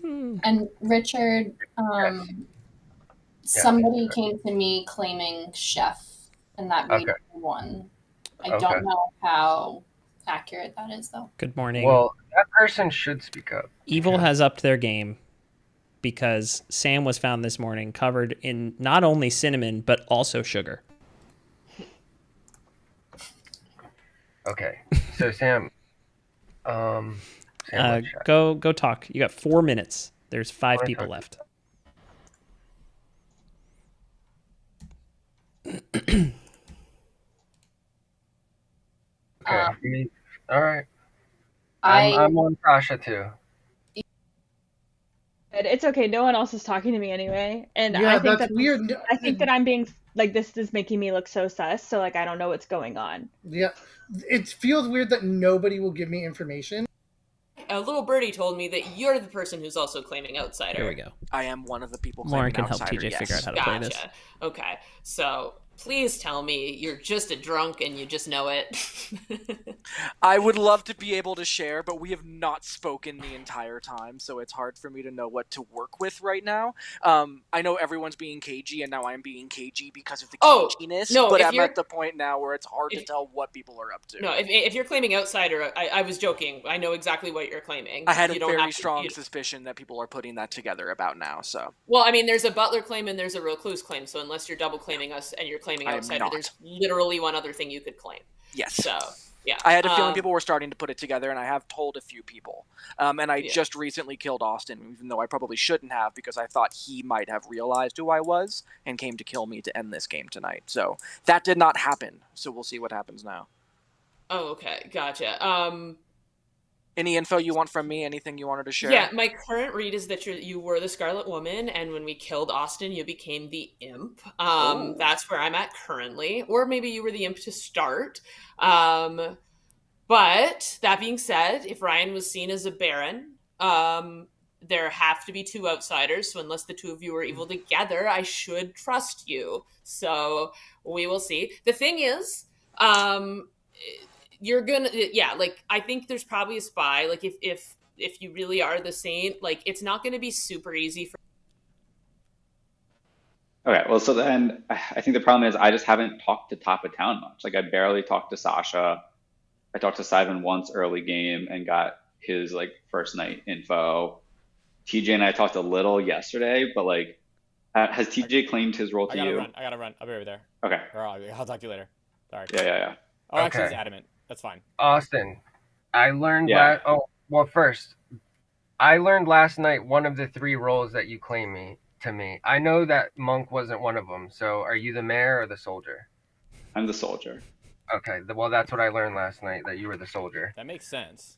S10: And Richard, somebody came to me claiming Chef, and that made me one. I don't know how accurate that is, though.
S1: Good morning.
S14: Well, that person should speak up.
S1: Evil has upped their game because Sam was found this morning covered in not only cinnamon, but also sugar.
S14: Okay. So Sam,
S1: go talk. You got 4 minutes. There's 5 people left.
S14: Okay. All right. I'm on Sasha too.
S7: It's okay. No one else is talking to me anyway, and
S5: Yeah,
S7: I think
S5: that's weird.
S7: I think that I'm being like, this is making me look so sus. So like, I don't know what's going on.
S5: Yeah, it feels weird that nobody will give me information.
S12: A little birdie told me that you're the person who's also claiming outsider.
S1: Here we go.
S3: I am one of the people
S1: Lauren
S3: claiming
S1: can help
S3: outsider,
S1: TJ figure out how to play this.
S12: Okay, so please tell me you're just a drunk and you just know it.
S3: I would love to be able to share, but we have not spoken the entire time, so it's hard for me to know what to work with right now. I know everyone's being cagey, and now I'm being cagey because of the caginess, but I'm at the point now where it's hard to tell what people are up to.
S12: No, if you're claiming outsider, I was joking. I know exactly what you're claiming.
S3: I had a very strong suspicion that people are putting that together about now, so.
S12: Well, I mean, there's a Butler claim and there's a recluse claim, so unless you're double claiming us and you're claiming outsider, there's literally one other thing you could claim.
S3: Yes.
S12: So, yeah.
S3: I had a feeling people were starting to put it together, and I have told a few people. And I just recently killed Austin, even though I probably shouldn't have, because I thought he might have realized who I was and came to kill me to end this game tonight. So that did not happen, so we'll see what happens now.
S12: Oh, okay. Gotcha.
S3: Any info you want from me? Anything you wanted to share?
S12: Yeah, my current read is that you were the Scarlet Woman, and when we killed Austin, you became the Imp. That's where I'm at currently. Or maybe you were the Imp to start. But that being said, if Ryan was seen as a Baron, there have to be 2 outsiders. So unless the 2 of you are evil together, I should trust you. So we will see. The thing is, you're gonna, I think there's probably a spy. Like if you really are the saint, like it's not gonna be super easy for.
S4: Okay, well, so then I think the problem is I just haven't talked to top of town much. Like I barely talked to Sasha. I talked to Sivan once early game and got his like first night info. TJ and I talked a little yesterday, but like, has TJ claimed his role to you?
S13: I gotta run. I'll be over there.
S4: Okay.
S13: Or I'll talk to you later. Sorry.
S4: Yeah.
S13: Oh, actually, he's adamant. That's fine.
S14: Austin, I learned first, I learned last night one of the 3 roles that you claim to me. I know that Monk wasn't one of them. So are you the mayor or the soldier?
S4: I'm the soldier.
S14: Okay. Well, that's what I learned last night, that you were the soldier.
S13: That makes sense.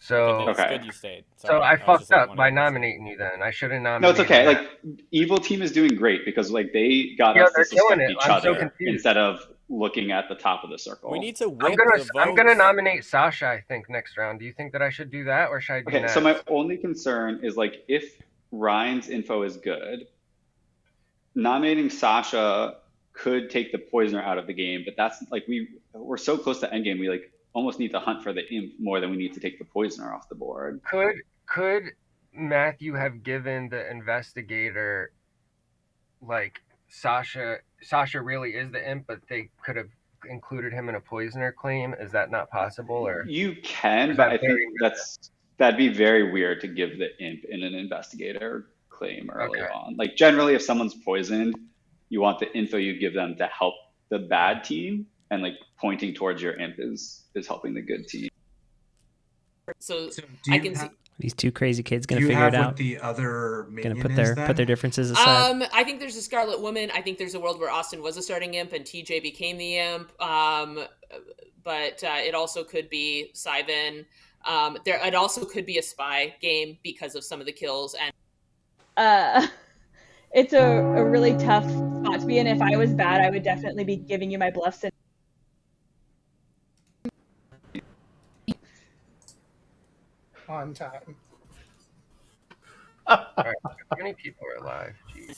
S14: So
S13: it's good you stayed. Sorry,
S14: so I fucked up by nominating you then. I should have nominated.
S4: No, it's okay. Like Evil Team is doing great because like they got us to suspect each other instead of looking at the top of the circle.
S13: We need to whip
S14: I'm gonna nominate Sasha, I think, next round. Do you think that I should do that, or should I do
S4: Okay,
S14: that?
S4: so my only concern is like if Ryan's info is good, nominating Sasha could take the poisoner out of the game, but that's like we're so close to endgame, we like almost need to hunt for the imp more than we need to take the poisoner off the board.
S14: Could Matthew have given the investigator like Sasha really is the imp, but they could have included him in a poisoner claim? Is that not possible? Or
S4: you can, but I think that'd be very weird to give the imp in an investigator claim early on. Like generally if someone's poisoned, you want the info you give them to help the bad team, and like pointing towards your imp is helping the good team.
S12: So I can see
S1: these 2 crazy kids gonna figure it out.
S11: What the other
S1: gonna put their differences aside.
S12: I think there's a Scarlet Woman. I think there's a world where Austin was a starting imp and TJ became the imp. But it also could be Sivan. It also could be a spy game because of some of the kills and.
S7: It's a really tough spot to be in. If I was bad, I would definitely be giving you my bluffs.
S5: On time.
S14: All right, how many people are alive? Jeez.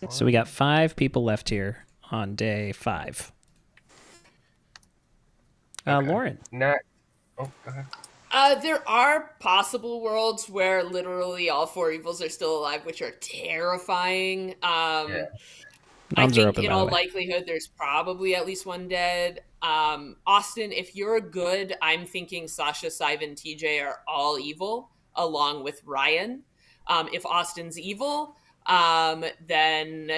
S1: So we got 5 people left here on day 5. Lauren.
S14: Go ahead.
S12: There are possible worlds where literally all 4 evils are still alive, which are terrifying. I think in all likelihood, there's probably at least 1 dead. Austin, if you're good, I'm thinking Sasha, Sivan, TJ are all evil, along with Ryan. If Austin's evil, then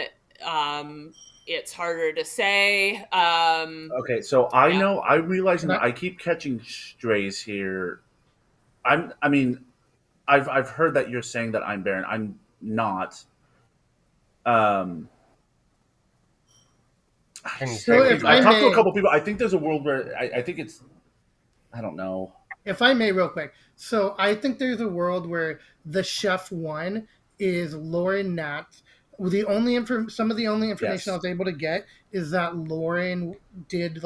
S12: it's harder to say.
S6: Okay, so I'm realizing that I keep catching strays here. I've heard that you're saying that I'm Baron. I'm not. I've talked to a couple people. I think there's a world where I think it's. I don't know.
S5: If I may, real quick. So I think there's a world where the chef one is Lauren Nats. Some of the only information I was able to get is that Lauren did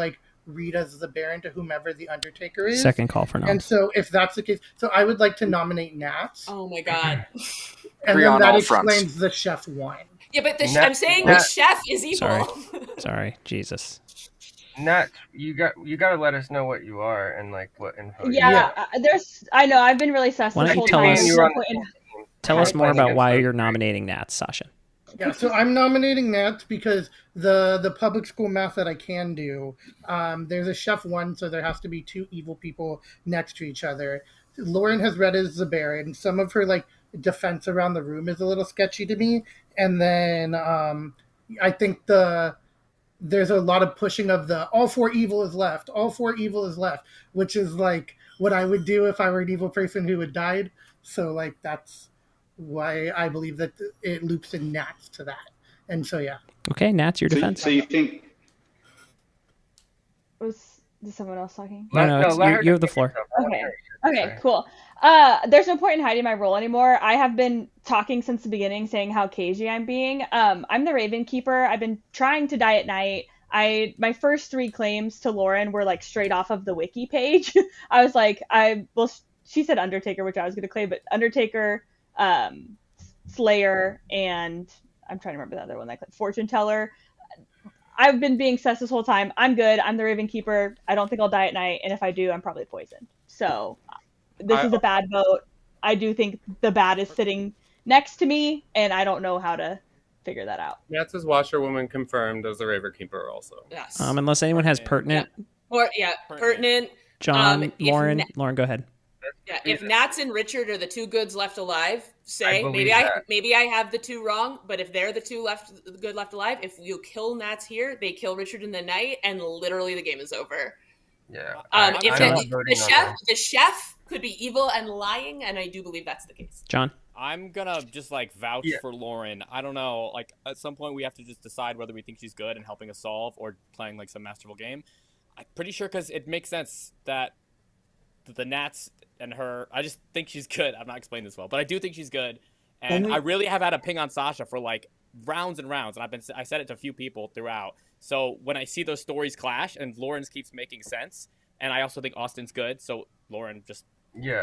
S5: read as the Baron to whomever the Undertaker is.
S1: Second call for nom.
S5: And so if that's the case, so I would like to nominate Nats.
S12: Oh my god.
S5: And then that explains the chef one.
S12: Yeah, but I'm saying the chef is evil.
S1: Sorry, Jesus.
S14: Nat, you got to let us know what you are and what info.
S7: I know I've been really sus.
S1: Why don't you tell us more about why you're nominating Nats, Sasha?
S5: Yeah, so I'm nominating Nats because the public school math that I can do, there's a chef one, so there has to be two evil people next to each other. Lauren has read as the Baron. Some of her defense around the room is a little sketchy to me, and then I think there's a lot of pushing of the all four evil is left, which is what I would do if I were an evil person who had died. So that's why I believe that it loops in Nats to that. And so, yeah.
S1: Okay, Nats, your defense.
S4: So you think...
S7: Was someone else talking?
S1: No, you have the floor.
S7: Okay, cool. There's no point in hiding my role anymore. I have been talking since the beginning, saying how cagey I'm being. I'm the Raven Keeper. I've been trying to die at night. My first 3 claims to Lauren were straight off of the wiki page. I was she said Undertaker, which I was going to claim, but Undertaker, Slayer, and I'm trying to remember the other one, Fortune Teller. I've been being sus this whole time. I'm good. I'm the Raven Keeper. I don't think I'll die at night, and if I do, I'm probably poisoned. So this is a bad vote. I do think the bad is sitting next to me, and I don't know how to figure that out.
S9: Nats is washerwoman confirmed as the Raven Keeper also.
S12: Yes.
S1: Unless anyone has pertinent.
S12: Pertinent.
S1: John, Lauren, go ahead.
S12: Yeah, if Nats and Richard are the 2 goods left alive, maybe I have the 2 wrong, but if they're the 2 good left alive, if you kill Nats here, they kill Richard in the night, and literally the game is over.
S14: Yeah.
S12: The chef could be evil and lying, and I do believe that's the case.
S1: John?
S13: I'm gonna just vouch for Lauren. I don't know, at some point we have to just decide whether we think she's good and helping us solve or playing some masterful game. I'm pretty sure because it makes sense that the Nats and her, I just think she's good. I'm not explaining this well, but I do think she's good. And I really have had a ping on Sasha for rounds and rounds, and I said it to a few people throughout. So when I see those stories clash and Lauren's keeps making sense, and I also think Austin's good, so Lauren just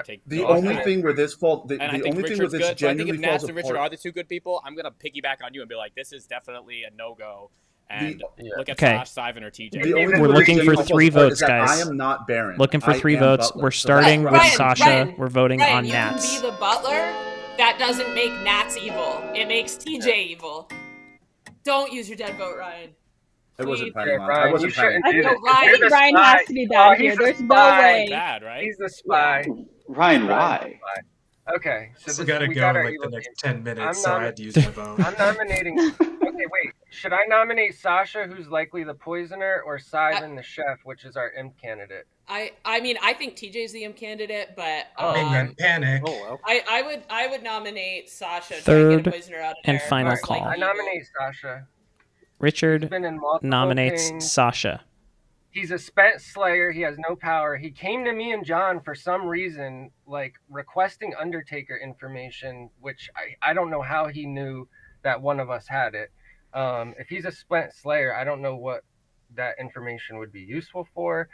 S13: take
S6: the only thing where this fault, the
S13: only
S6: thing where this
S13: good. So I think if Nats and Richard
S6: apart.
S13: are the 2 good people, I'm gonna piggyback on you and be this is definitely a no-go. And look at
S1: Okay.
S13: Josh, Sivan, or TJ.
S1: We're looking for 3 votes, guys.
S6: I am not Baron.
S1: Looking for 3 votes.
S6: Butler.
S1: We're starting with Sasha.
S12: Ryan,
S1: we're voting on
S12: you
S1: Nats.
S12: can be the butler. That doesn't make Nats evil. It makes TJ evil. Don't use your dead vote, Ryan.
S6: I wasn't
S14: Yeah,
S6: planning on.
S14: Ryan,
S6: I wasn't
S14: you
S6: planning.
S14: shouldn't do that.
S7: I think
S14: You're the
S7: Ryan
S14: spy.
S7: has to be bad here.
S14: He's the
S7: There's no
S14: spy.
S7: way.
S13: Bad, right?
S14: He's the spy.
S4: Ryan, why?
S14: Okay, so
S11: Still gotta
S14: we
S11: go
S14: got
S11: in
S14: our
S11: the
S14: evil
S11: next
S14: team.
S11: 10 minutes, so I had to use my vote.
S14: I'm nominating. Okay, wait. Should I nominate Sasha, who's likely the poisoner, or Sivan, the chef, which is our imp candidate?
S12: I think TJ's the imp candidate, but
S11: panic.
S12: I would nominate Sasha.
S1: Third
S12: to get a poisoner out of
S1: and
S12: there.
S1: final call.
S14: I nominate Sasha.
S1: Richard
S14: He's been in multiple
S1: nominates
S14: things.
S1: Sasha.
S14: He's a spent slayer. He has no power. He came to me and John for some reason, requesting Undertaker information, which I don't know how he knew that one of us had it. If he's a spent slayer, I don't know what that information would be useful for.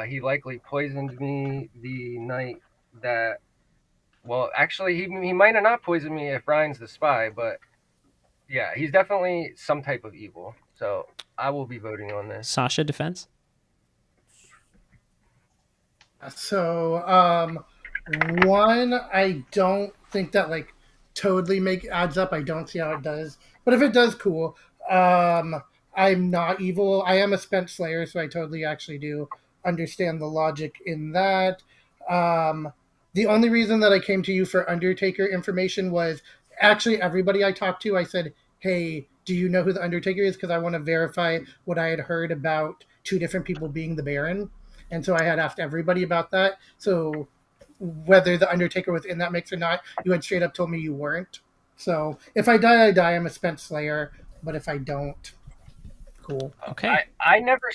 S14: He likely poisoned me the night that... Well, actually, he might have not poisoned me if Ryan's the spy, but yeah, he's definitely some type of evil. So I will be voting on this.
S1: Sasha, defense?
S5: So, one, I don't think that totally adds up. I don't see how it does, but if it does, cool. I'm not evil. I am a spent slayer, so I totally actually do understand the logic in that. The The only reason that I came to you for Undertaker information was actually everybody I talked to, I said, hey, do you know who the Undertaker is? Because I want to verify what I had heard about two different people being the Baron. And so I had asked everybody about that. So whether the Undertaker was in that mix or not, you had straight up told me you weren't. So if I die, I die. I'm a spent slayer. But if I don't, cool.
S1: Okay.
S14: I never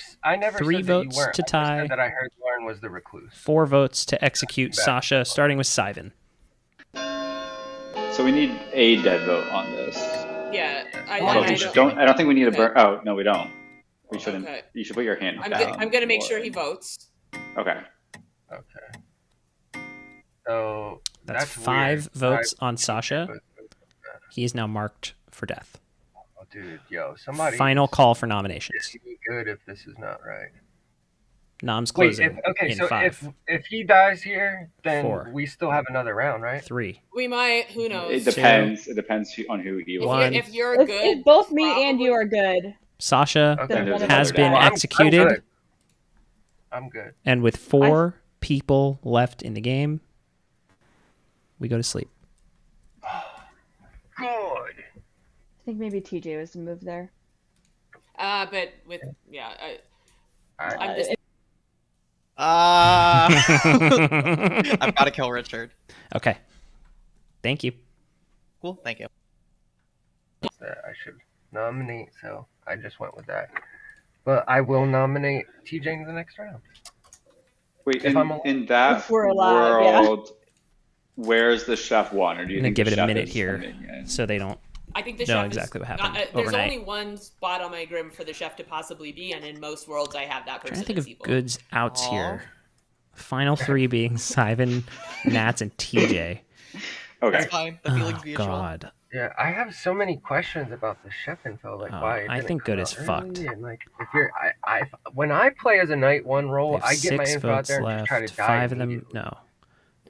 S1: 3
S14: said
S1: votes
S14: that you weren't.
S1: to
S14: I just
S1: tie.
S14: said that I heard Lauren was the recluse.
S1: 4 votes to execute Sasha, starting with Syvan.
S4: So we need a dead vote on this.
S12: Yeah, I
S4: don't think we need a burn. Oh no, we don't. We shouldn't.
S12: Okay.
S4: You should put your hand down.
S12: I'm going to make sure he votes.
S4: Okay.
S14: So
S1: that's 5 votes on Sasha. He is now marked for death.
S14: Oh, dude, somebody.
S1: Final call for nominations.
S14: Be good if this is not right.
S1: Nom's closing.
S14: So
S1: 5.
S14: if he dies here, then
S1: 4.
S14: we still have another round, right?
S1: 3.
S12: We might. Who knows?
S4: It depends. It depends on who he was.
S1: 1.
S12: If you're good,
S7: if both me and you are good.
S1: Sasha
S14: Okay.
S1: has been
S14: I'm
S1: executed.
S14: good. I'm good.
S1: And with 4 people left in the game, we go to sleep.
S14: Good.
S7: I think maybe TJ was the move there.
S12: But with I'm just.
S8: I've got to kill Richard.
S1: Okay. Thank you.
S8: Cool. Thank you.
S14: I should nominate, so I just went with that. But I will nominate TJ in the next round.
S4: Wait,
S14: If
S4: in that
S7: we're alive,
S4: world, where's the chef one? Or do you
S1: I'm going
S4: think
S1: to give
S4: the
S1: it a
S4: chef
S1: minute
S4: is
S1: here
S4: minion?
S1: so they don't
S12: I think the
S1: know
S12: chef
S1: exactly what happened
S12: there's
S1: overnight.
S12: only one spot on my grim for the chef to possibly be, and in most worlds, I have that person.
S1: I'm trying to think
S12: as
S1: of
S12: evil.
S1: goods outs here. Final 3 being Syvan, Nats, and TJ.
S4: Okay.
S8: That's fine. The feeling's mutual.
S1: God.
S14: Yeah, I have so many questions about the chef info. Like, why?
S1: I think good is
S14: is
S1: fucked.
S14: And like, if you're, when I play as a night 1 role,
S1: They have
S14: I get my
S1: 6
S14: info out
S1: votes
S14: there and
S1: left.
S14: just try to die.
S1: 5 of them, no.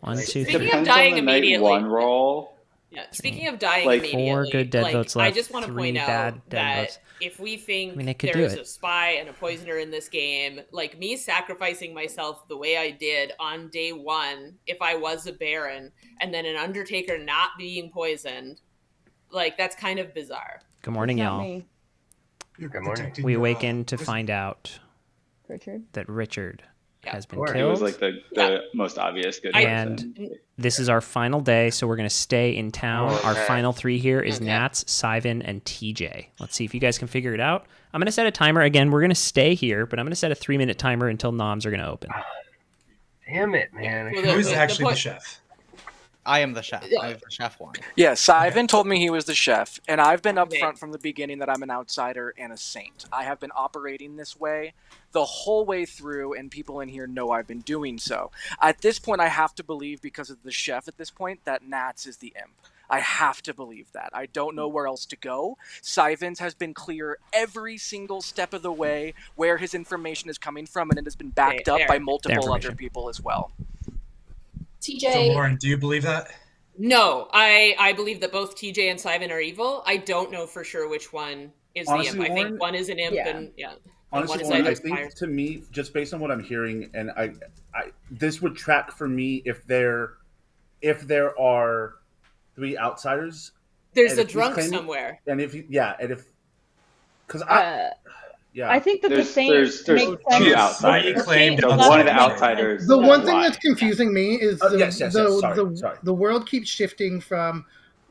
S1: 1, 2, 3.
S12: Speaking of
S4: Depends
S12: dying
S4: on the night
S12: immediately.
S4: 1 roll.
S12: Yeah. Speaking of dying
S4: Like,
S12: immediately,
S1: 4 good dead votes left.
S12: I just want to
S1: 3
S12: point
S1: bad
S12: out
S1: dead
S12: that
S1: votes.
S12: if we think
S1: they could do
S12: there's
S1: it.
S12: a spy and a poisoner in this game, like me sacrificing myself the way I did on day 1, if I was a Baron, and then an Undertaker not being poisoned, like that's kind of bizarre.
S1: Good morning,
S7: Not
S1: y'all.
S7: me.
S14: Good morning.
S1: We awaken to find out
S7: Richard.
S1: that Richard has been
S14: course.
S4: It was
S1: killed.
S4: like the most obvious good
S1: And
S4: person.
S1: this is our final day, so we're going to stay in town. Our final 3 here is Nats, Syvan, and TJ. Let's see if you guys can figure it out. I'm going to set a timer. Again, we're going to stay here, but I'm going to set a 3-minute timer until noms are going to open.
S14: Damn it, man.
S11: Who is actually the chef?
S8: I am the chef. I'm the chef one.
S3: Yeah, Syvan told me he was the chef, and I've been upfront from the beginning that I'm an outsider and a saint. I have been operating this way the whole way through, and people in here know I've been doing so. At this point, I have to believe, because of the chef at this point, that Nats is the imp. I have to believe that. I don't know where else to go. Syvan's has been clear every single step of the way where his information is coming from, and it has been backed up by multiple other people as well.
S10: TJ.
S11: So Lauren, do you believe that?
S12: No, I believe that both TJ and Syvan are evil. I don't know for sure which one is
S6: Honestly,
S12: the imp. I
S6: Lauren,
S12: think one is an imp, and
S6: Honestly,
S12: one is
S6: I think to me, just based on what I'm hearing, and I this would track for me if there are 3 outsiders.
S12: There's a drunk somewhere.
S6: And if because
S7: I think that the same
S4: there's 2 outsiders.
S11: Claimed
S4: so one of the outsiders.
S5: The one thing that's confusing me is
S6: sorry.
S5: the world keeps shifting from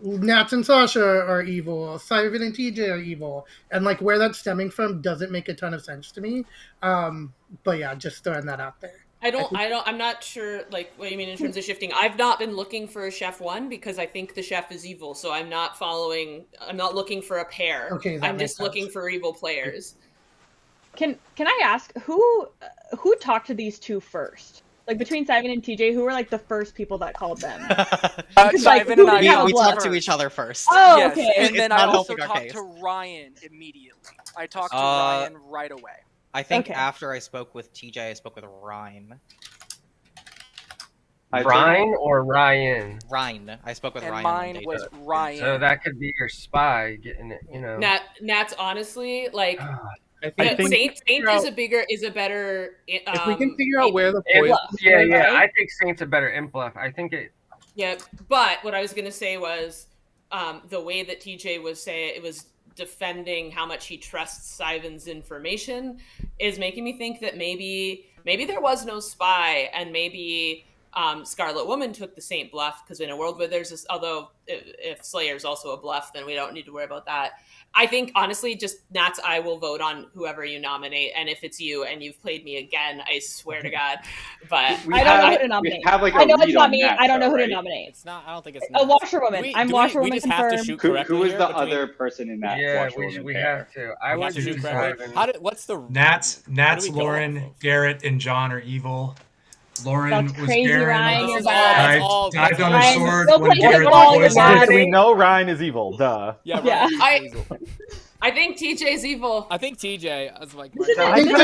S5: Nats and Sasha are evil, Syvan and TJ are evil, and like where that's stemming from doesn't make a ton of sense to me. But yeah, just throwing that out there.
S12: I'm not sure, like, what you mean in terms of shifting. I've not been looking for a chef one because I think the chef is evil, so I'm not looking for a pair.
S5: Okay,
S12: I'm just looking for evil players.
S7: Can I ask who talked to these 2 first? Like between Syvan and TJ, who were like the first people that called them?
S3: Syvan and I
S8: we talked to each other first.
S7: Oh,
S3: yes,
S7: okay.
S3: and then I also talked to Ryan immediately. I talked to Ryan right away.
S8: I think after I spoke with TJ, I spoke with Ryan.
S14: Ryan or Ryan?
S8: Ryan. I spoke with
S3: and
S8: Ryan.
S3: Mine was Ryan.
S14: So that could be your spy getting it, you know.
S12: Nats, honestly, like,
S9: I think
S12: Saint is a better.
S9: If we can figure out where the poison.
S14: I think Saint's a better imp bluff. I think it.
S12: Yeah, but what I was going to say was the way that TJ was defending how much he trusts Siven's information is making me think that maybe there was no spy, and maybe Scarlet Woman took the Saint bluff, because in a world where there's this, although if Slayer's also a bluff, then we don't need to worry about that. I think, honestly, just Nats, I will vote on whoever you nominate, and if it's you and you've played me again, I swear to God. But
S7: I don't know who to nominate. I know it's not me. I don't know who to nominate.
S13: It's not. I don't think it's
S7: a washerwoman. I'm washerwoman.
S13: We just have to shoot correctly.
S4: Who is the other person in that?
S14: Yeah, we have to. I would do Siven.
S13: What's the
S11: Nats, Lauren, Garrett, and John are evil. Lauren was
S7: crazy,
S11: Ryan.
S7: You're bad.
S11: Dived on her sword
S7: Go
S11: when
S7: play
S11: Garrett
S7: football,
S11: poisoned
S7: you're
S11: her.
S7: bad.
S2: We know Ryan is evil. Duh.
S13: Yeah.
S12: I think TJ's evil.
S13: I think TJ. That's like.
S5: I think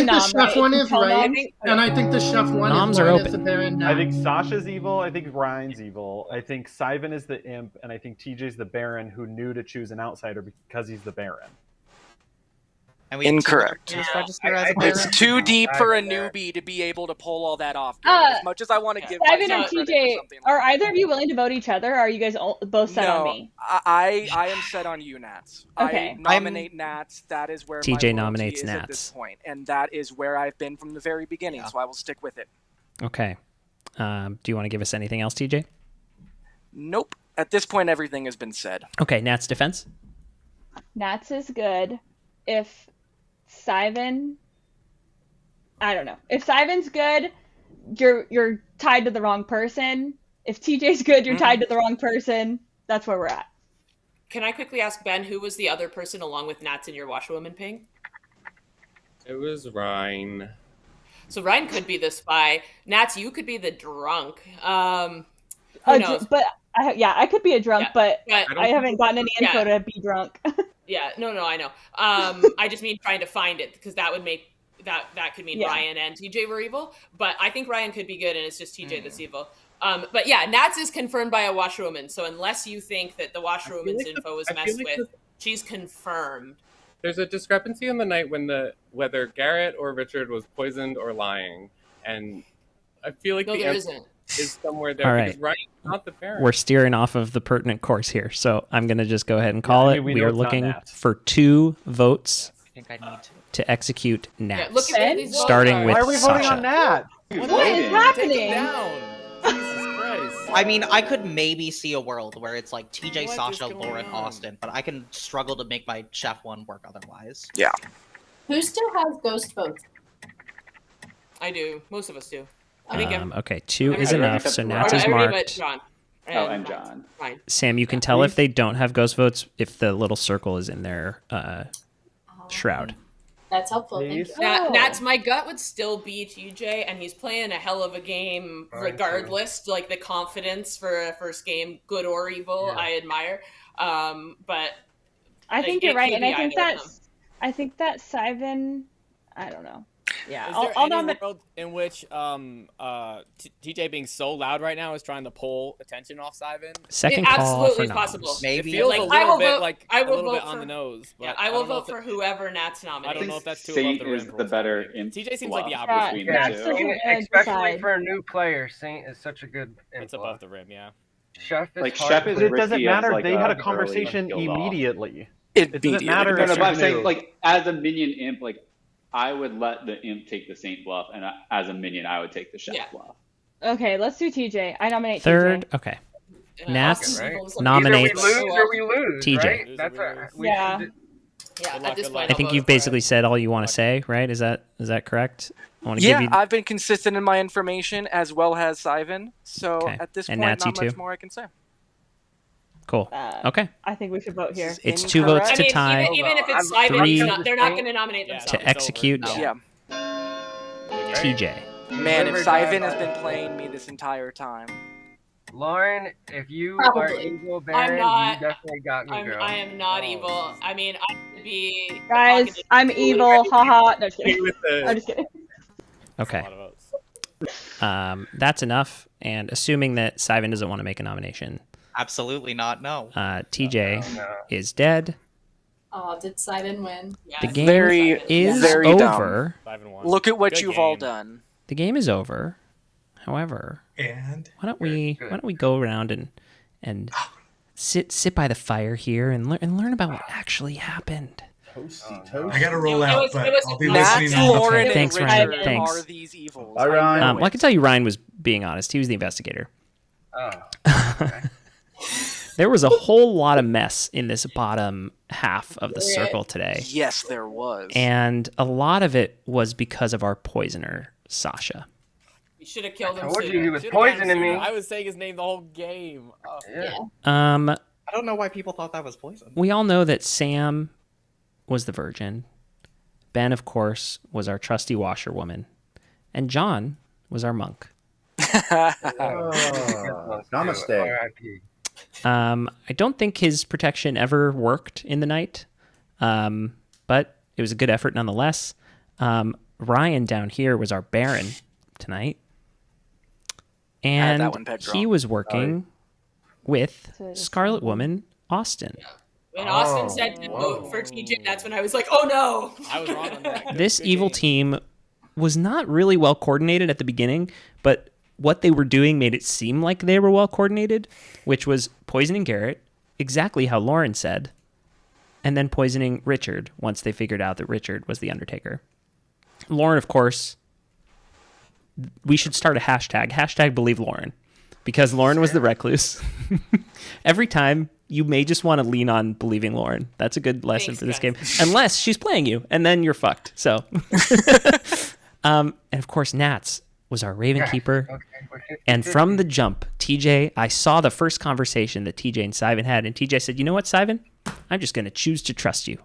S5: the chef one is right, and I think the chef one
S1: Noms
S5: is
S1: are
S5: right
S1: open.
S5: as the Baron.
S2: I think Sasha's evil. I think Ryan's evil. I think Siven is the imp, and I think TJ's the Baron who knew to choose an outsider because he's the Baron.
S8: And
S3: Incorrect.
S15: It's too deep for a newbie to be able to pull all that off. As much as I want to give
S7: Siven and
S15: myself credit
S7: TJ,
S15: for something
S7: are either of you willing to vote each other, or are you guys both set on me?
S15: I am set on you, Nats.
S7: Okay.
S15: I nominate Nats. That is where
S1: TJ
S15: my loyalty
S1: nominates
S15: is
S1: Nats.
S15: at this point, and that is where I've been from the very beginning. So I will stick with it.
S1: Okay. Do you want to give us anything else, TJ?
S15: Nope. At this point, everything has been said.
S1: Okay, Nat's defense?
S7: Nats is good. If Siven, I don't know. If Siven's good, you're tied to the wrong person. If TJ's good, you're tied to the wrong person. That's where we're at.
S12: Can I quickly ask Ben, who was the other person along with Nats in your washerwoman ping?
S9: It was Ryan.
S12: So Ryan could be the spy. Nats, you could be the drunk. Who knows?
S7: But I could be a drunk, but I haven't gotten any info to be drunk.
S12: Yeah, no, I know. I just mean trying to find it, because that would make that could mean Ryan and TJ were evil. But I think Ryan could be good, and it's just TJ that's evil. But yeah, Nats is confirmed by a washerwoman. So unless you think that the washerwoman's info was messed with, she's confirmed.
S9: There's a discrepancy on the night when whether Garrett or Richard was poisoned or lying, and I feel like the answer is somewhere there.
S1: All right.
S9: Because Ryan's not the parent.
S1: We're steering off of the pertinent course here, so I'm going to just go ahead and call it. We are looking for 2 votes to execute Nats.
S12: Yeah, look at these
S1: starting with
S2: Why are we voting
S1: Sasha.
S2: on Nat?
S7: What is happening?
S13: Jesus Christ.
S8: I mean, I could maybe see a world where it's like TJ, Sasha, Lauren, Austin, but I can struggle to make my chef one work otherwise.
S15: Yeah.
S10: Who still has ghost votes?
S12: I do. Most of us do.
S1: Okay, 2 is enough, so Nats is marked.
S12: John.
S4: And John.
S12: Fine.
S1: Sam, you can tell if they don't have ghost votes if the little circle is in their shroud.
S10: That's helpful. Thank you.
S12: Nats, my gut would still be TJ, and he's playing a hell of a game regardless. Like, the confidence for a first game, good or evil, I admire. But
S7: I think you're right, and I think that Siven, I don't know. Yeah,
S13: Is there any world in which TJ being so loud right now is trying to pull attention off Siven?
S1: Second
S12: it
S1: call
S12: absolutely
S1: for
S12: possible.
S1: noms.
S13: Maybe.
S12: It
S13: It feels
S12: feels
S13: a little bit like
S12: I will
S13: a little
S12: vote
S13: bit on the nose. But
S12: I will vote for whoever Nats nominates.
S13: I don't know if that's too
S4: Saint
S13: above the
S4: is
S13: rim.
S4: the better imp.
S13: TJ seems like the
S4: bluff
S13: opposite.
S4: between the two.
S14: Especially for a new player, Saint is such a good imp
S13: It's above the rim, yeah.
S14: Chef is
S2: Chef is. But it doesn't matter. They had a conversation immediately.
S15: It
S2: doesn't matter.
S4: No, but I'm saying, like, as a minion imp, like, I would let the imp take the Saint bluff, and as a minion, I would take the chef bluff.
S7: Okay, let's do TJ. I nominate
S1: Third,
S7: TJ.
S1: okay. Nats
S14: Right?
S1: nominates
S14: Either we lose or we lose,
S1: TJ.
S14: right? That's
S12: At this point,
S1: I think you've basically said all you want to say, right? Is that correct? I want to give you...
S15: I've been consistent in my information, as well as Siven. So at this point,
S1: Nats,
S15: not
S1: you
S15: much
S1: too?
S15: more I can say.
S1: Cool. Okay.
S7: I think we should vote here.
S1: It's 2 votes to tie.
S12: Even if it's Siven,
S1: 3
S12: they're not going to nominate themselves.
S1: to execute TJ.
S15: Man, if Siven has been playing me this entire time.
S14: Lauren, if you
S12: Probably.
S14: are evil, Baron, you definitely got me, girl.
S12: I am not evil. I mean, I could be...
S7: Guys, I'm evil. Haha. No, just kidding. I'm just kidding.
S1: Okay. That's enough. And assuming that Siven doesn't want to make a nomination,
S8: Absolutely not. No.
S1: TJ is dead.
S10: Oh, did Simon win?
S1: The game
S15: Very,
S1: is
S15: very
S1: over.
S15: dumb. Look at what you've all done.
S1: The game is over. However,
S11: and
S1: why don't we go around and sit by the fire here and learn about what actually happened.
S6: Toasty.
S11: I gotta roll out, but I'll be
S15: Matt,
S11: listening on the
S15: Lauren, and
S1: Thanks,
S15: Richard
S1: Ryan. Thanks.
S15: are these evils.
S6: Bye, Ryan.
S1: Well, I can tell you Ryan was being honest. He was the investigator.
S14: Oh. Okay.
S1: There was a whole lot of mess in this bottom half of the circle today.
S15: Yes, there was.
S1: And a lot of it was because of our poisoner, Sasha.
S12: You should have killed him.
S14: I told
S12: sooner.
S14: you he was
S12: Should've gotten him
S14: poisoning me.
S12: sooner.
S13: I was saying his name the whole game. Oh.
S14: Yeah.
S8: I don't know why people thought that was poison.
S1: We all know that Sam was the virgin. Ben, of course, was our trusty washerwoman. And John was our monk.
S6: Namaste.
S14: R.I.P.
S1: I don't think his protection ever worked in the night, but it was a good effort nonetheless. Ryan down here was our Baron tonight. And
S15: that one pegged
S1: he
S15: wrong.
S1: was working with Scarlet Woman Austin.
S12: When Austin said to vote for TJ, that's when I was like, oh no.
S13: I was wrong on that.
S1: This evil team was not really well coordinated at the beginning, but what they were doing made it seem like they were well coordinated, which was poisoning Garrett, exactly how Lauren said, and then poisoning Richard once they figured out that Richard was the Undertaker. Lauren, of course, we should start a hashtag believe Lauren, because Lauren was the recluse. Every time, you may just want to lean on believing Lauren. That's a good lesson for this game, unless she's playing you, and then you're fucked. So, and of course, Nats was our Raven Keeper. Okay. And from the jump, TJ, I saw the first conversation that TJ and Sivan had, and TJ said, you know what, Sivan? I'm just going to choose to trust you.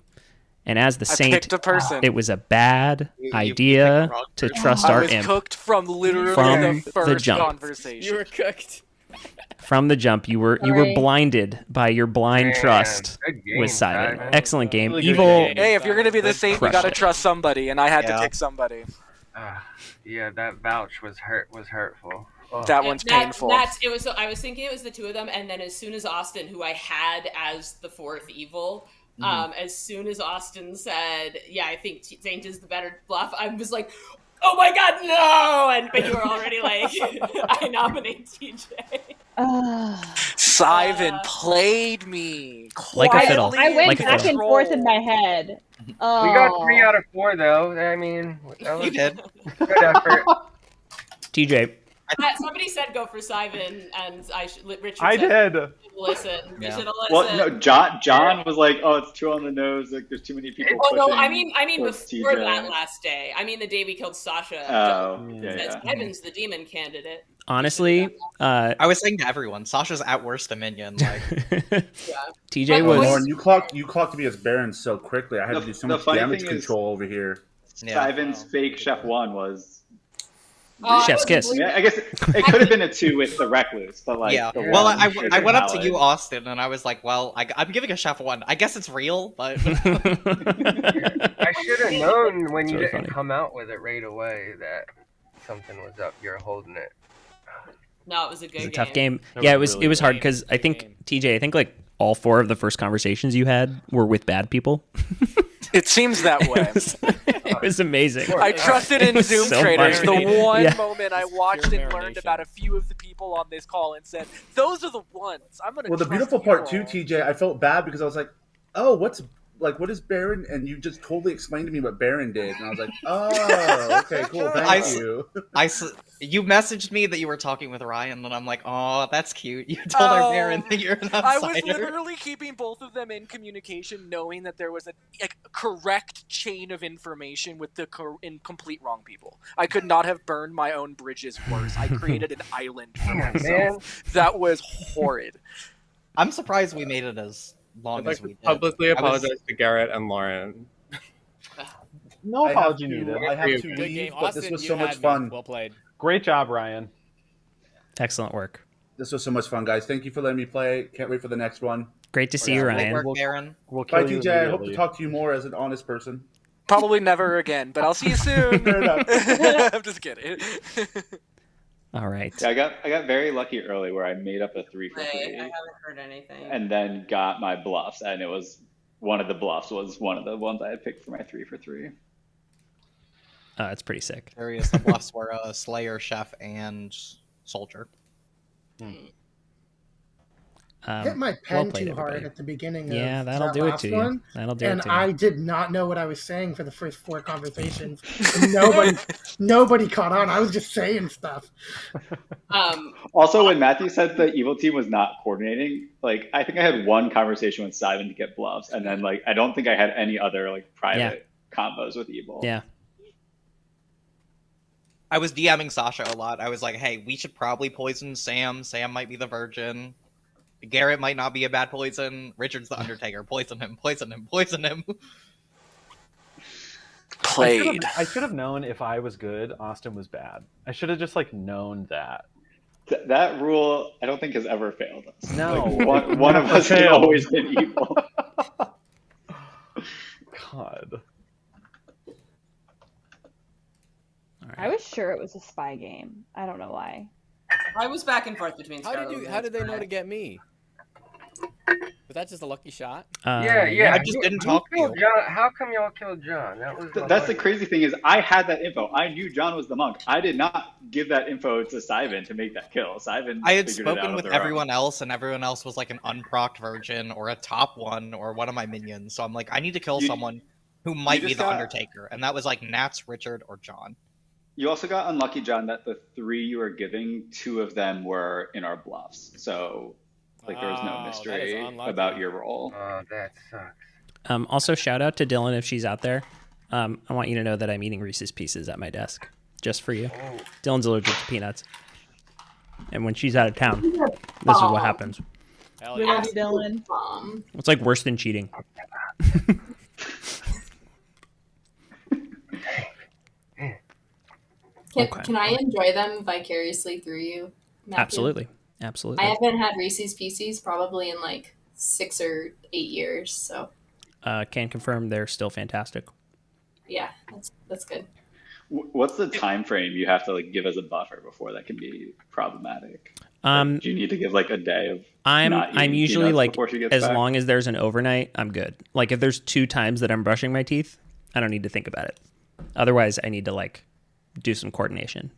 S1: And as the saint,
S15: picked a person.
S1: It was a bad idea to trust our
S15: I was
S1: imp.
S15: Cooked from literally
S1: From
S15: the first
S1: jump.
S15: conversation.
S13: You were cooked.
S1: From the jump, you were blinded by your blind trust with Sivan.
S14: Sivan.
S1: Excellent game.
S2: Really good
S1: Evil.
S2: game.
S15: Hey, if you're going to be the saint, you
S1: Crushed
S15: got to
S1: it.
S15: trust somebody, and I had to pick somebody.
S14: Yeah, that vouch was hurtful. Oh.
S15: That one's painful.
S12: I was thinking it was the two of them, and then as soon as Austin, who I had as the fourth evil, as soon as Austin said, "Yeah, I think Saint is the better bluff," I was like, "Oh my god, no!" But you were already like, "I nominate TJ."
S15: Sivan played me
S1: Like a fiddle.
S7: I went
S1: Like a
S7: back and
S1: fiddle.
S7: forth in my head. Oh.
S14: We got 3 out of 4 though. I mean, that was
S8: You did.
S14: good effort.
S1: TJ.
S12: Somebody said go for Sivan, and Richard
S2: I
S12: said,
S2: did.
S12: Listen, you should have listened.
S4: Well, no, John was like, "Oh, it's too on the nose. Like, there's too many people."
S12: Oh no, I
S4: pushing
S12: mean
S4: towards
S12: before
S4: TJ."
S12: that last day. I mean the day we killed Sasha.
S4: Oh, yeah.
S12: Sivan's the demon candidate.
S1: Honestly,
S8: I was saying to everyone, Sasha's at worst a minion. Like,
S1: TJ was.
S6: Lauren, you clocked me as Baron so quickly. I had to do so
S4: The
S6: much
S4: funny
S6: damage
S4: thing is-
S6: control over here.
S4: Sivan's fake Chef 1 was.
S1: Chef's kiss.
S4: Yeah, I guess it could have been a 2 with the recluse, but like.
S8: yeah.
S4: the
S8: Well,
S4: one
S8: I
S4: should
S8: went
S4: be
S8: up to
S4: valid.
S8: you, Austin, and I was like, well, I'm giving a chef 1. I guess it's real, but
S14: I should have known when you
S1: really
S14: didn't
S1: funny.
S14: come out with it right away that something was up. You're holding it.
S12: No, it was a good
S1: It was a
S12: game.
S1: tough game.
S2: That
S1: Yeah,
S2: was
S1: it
S2: really
S1: was hard
S13: good.
S1: because I think
S13: Good
S1: TJ, I think like all 4 of the first conversations you had were with bad people.
S15: It seems that way.
S1: It was amazing.
S15: I trusted in
S1: was
S15: Zoom
S1: so
S15: Traitors.
S1: funny.
S15: The one
S1: Yeah.
S15: moment I watched
S13: Pure
S15: and learned
S13: marination.
S15: about a few of the people on this call and said, "Those are the ones I'm gonna."
S6: Well, the
S15: trust
S6: beautiful
S15: you
S6: part too,
S15: all."
S6: TJ, I felt bad because I was like, "Oh, what is Baron?" And you just totally explained to me what Baron did, and I was like, "Oh, okay, cool, thank you."
S8: you messaged me that you were talking with Ryan, and I'm like, oh, that's cute. You told our Baron that you're an
S15: I was
S8: outsider.
S15: literally keeping both of them in communication, knowing that there was a correct chain of information with the complete wrong people. I could not have burned my own bridges worse. I created an island for myself.
S14: Man.
S15: That was horrid.
S8: I'm surprised we made it as long
S9: I'd like
S8: as we
S9: to
S8: did.
S9: publicly
S8: I was-
S9: apologize to Garrett and Lauren.
S2: No apology
S6: I
S2: needed.
S6: have to
S13: Good
S6: leave,
S13: game.
S6: but
S13: Austin,
S6: this was
S13: you
S6: so
S13: had
S6: much
S13: me.
S6: fun.
S13: Well played.
S2: Great job, Ryan.
S1: Excellent work.
S6: This was so much fun, guys. Thank you for letting me play. Can't wait for the next one.
S1: Great to see you,
S8: Great
S1: Ryan.
S8: work, Baron.
S2: We'll
S6: Bye,
S2: kill you
S6: TJ. I hope to
S2: immediately.
S6: talk to you more as an honest person.
S15: Probably never again, but I'll see you soon.
S6: Fair enough.
S15: I'm just kidding.
S1: All right.
S4: Yeah, I got very lucky early where I made up a 3 for
S12: I
S4: 3
S12: haven't heard anything.
S4: and then got my bluffs, and it was one of the bluffs was one of the ones I had picked for my 3 for 3.
S1: That's pretty sick.
S8: Various the bluffs were Slayer, Chef, and Soldier.
S5: Hit my pen
S1: played,
S5: too hard
S1: everybody.
S5: at the beginning
S1: Yeah,
S5: of
S1: that'll
S5: that
S1: do it
S5: last
S1: to you.
S5: one,
S1: That'll do it
S5: and
S1: to you.
S5: I did not know what I was saying for the first 4 conversations. Nobody caught on. I was just saying stuff.
S4: Also, when Matthew said the evil team was not coordinating, like I think I had one conversation with Simon to get bluffs, and then like I don't think I had any other like private combos with evil.
S1: Yeah.
S8: I was DMing Sasha a lot. I was like, hey, we should probably poison Sam. Sam might be the virgin. Garrett might not be a bad poison. Richard's the Undertaker. Poison him, poison him, poison him.
S3: Played.
S2: I should have known if I was good, Austin was bad. I should have just like known that.
S4: That rule, I don't think has ever failed us.
S2: No.
S4: Like, one of us has always been evil.
S2: God.
S7: I was sure it was a spy game. I don't know why.
S12: I was back and forth between.
S13: How did they know to get me? Was that just a lucky shot?
S14: Yeah.
S8: I just didn't talk to you.
S14: John, how come y'all killed John? That was
S4: That's the crazy thing is I had that info. I knew John was the monk. I did not give that info to Simon to make that kill. Simon
S8: I had
S4: figured it out
S8: spoken
S4: on
S8: with
S4: their own.
S8: everyone else, and everyone else was like an unprocced virgin or a top one or one of my minions. So I'm like, I need to kill someone who might be
S4: just
S8: the
S4: got-
S8: Undertaker, and that was like Nats, Richard, or John.
S4: You also got unlucky, John, that the 3 you were giving, 2 of them were in our bluffs. So like there was no mystery about your role.
S14: Oh, that sucks.
S1: Also, shout out to Dylan if she's out there. I want you to know that I'm eating Reese's Pieces at my desk, just for you.
S14: Oh.
S1: Dylan's allergic to peanuts, and when she's out of town, this is what happens.
S13: Hell
S7: We
S13: yeah.
S7: love you, Dylan.
S1: It's like worse than cheating.
S10: Can I enjoy them vicariously through you, Matthew?
S1: Absolutely.
S10: I haven't had Reese's Pieces probably in like 6 or 8 years, so
S1: Can confirm they're still fantastic.
S10: yeah, that's good.
S4: What's the time frame you have to like give as a buffer before that can be problematic? Like, do you need to give like a day of?
S1: I'm usually
S4: peanuts
S1: like,
S4: before she gets
S1: as
S4: back?
S1: long as there's an overnight, I'm good. Like if there's 2 times that I'm brushing my teeth, I don't need to think about it. Otherwise, I need to like do some coordination.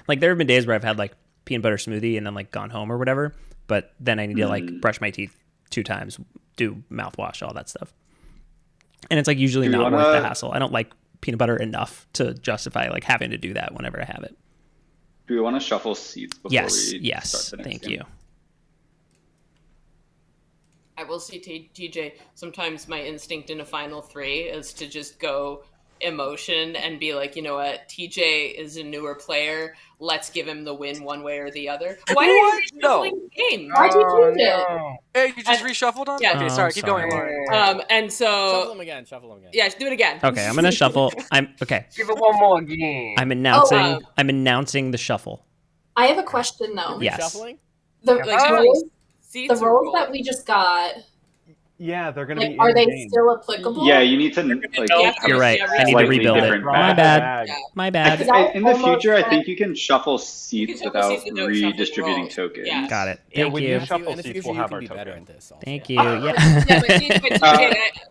S1: Like there have been days where I've had like peanut butter smoothie and then like gone home or whatever, but then I need to like brush my teeth 2 times, do mouthwash, all that stuff. And it's like usually not worth the hassle. I don't like peanut butter enough to justify like having to do that whenever I have it.
S4: Do we want to shuffle seats before we start the next
S1: Thank
S4: game?
S1: you.
S12: I will say, TJ, sometimes my instinct in a final 3 is to just go emotion and be like, you know what, TJ is a newer player. Let's give him the win one way or the other. Why are you reshuffling the game?
S15: Why'd
S12: you
S15: you
S12: change
S15: do
S12: it?
S15: Hey, you just reshuffled them?
S12: Yeah.
S15: Okay, sorry. Keep going, Lauren.
S12: And so
S13: Shuffle them again.
S12: Yeah, do it again.
S1: Okay, I'm gonna shuffle. Okay.
S14: Give it one more game.
S1: I'm announcing the shuffle.
S10: I have a question though.
S1: Yes.
S10: The
S12: Like,
S10: roles,
S12: seats
S10: the
S12: are
S10: roles
S12: rolled.
S10: that we just got,
S2: Yeah, they're gonna
S10: like,
S2: be.
S10: are they
S2: in-game.
S10: still applicable?
S4: Yeah, you need to like.
S1: You're right. I need to
S4: slightly
S1: rebuild it.
S4: different
S1: My
S4: bag.
S1: bad. My bad.
S4: In the future, I think you can shuffle seats
S12: shuffle
S4: without
S12: seats without shuffling
S4: redistributing
S12: roles.
S4: tokens.
S12: Yeah.
S1: Got it.
S2: Yeah,
S1: Thank
S2: when
S1: you.
S2: you shuffle
S13: In the
S2: seats,
S13: future,
S2: we'll
S13: you
S2: have
S13: can
S2: our
S13: be better
S2: tokens.
S13: at this. Also.
S1: Thank you.
S12: Yeah,
S1: Yeah.
S12: but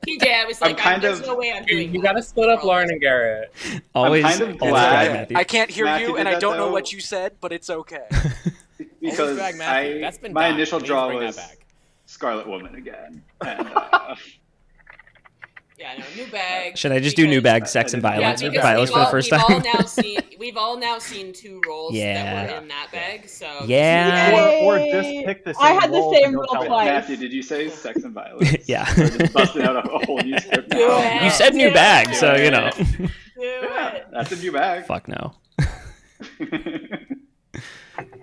S12: TJ, I was
S4: I'm
S12: like,
S4: kind
S12: there's
S4: of-
S12: no way I'm doing
S9: You
S12: that.
S9: gotta split up Lauren and Garrett.
S1: Always.
S4: I'm kind of
S1: always
S4: glad-
S1: drag Matthew.
S15: I can't hear
S4: Matthew
S15: you,
S4: did
S15: and I
S4: that,
S15: don't know
S4: though.
S15: what you said, but it's okay.
S4: Because
S13: drag Matthew. That's been
S4: my
S13: done.
S4: initial
S13: We need to
S4: draw
S13: bring that
S4: was
S13: back.
S4: Scarlet Woman again. And,
S12: Yeah, no, new bag.
S1: Should I just do new bag, sex and violence,
S12: because
S1: violence for the first
S12: we've
S1: time?
S12: We've all now seen 2 roles
S1: Yeah.
S12: that were in that bag. So
S1: Yeah.
S2: Or just pick the same
S7: I had the
S2: roll
S7: same
S2: and
S7: roll
S2: don't
S7: twice.
S4: Matthew, did you say sex and violence?
S1: Yeah.
S4: Or just busted out a whole new script
S12: Do
S4: now?
S12: it.
S1: You said new bag, so you know.
S12: do
S4: Yeah,
S12: it.
S4: that's a new bag.
S1: Fuck no.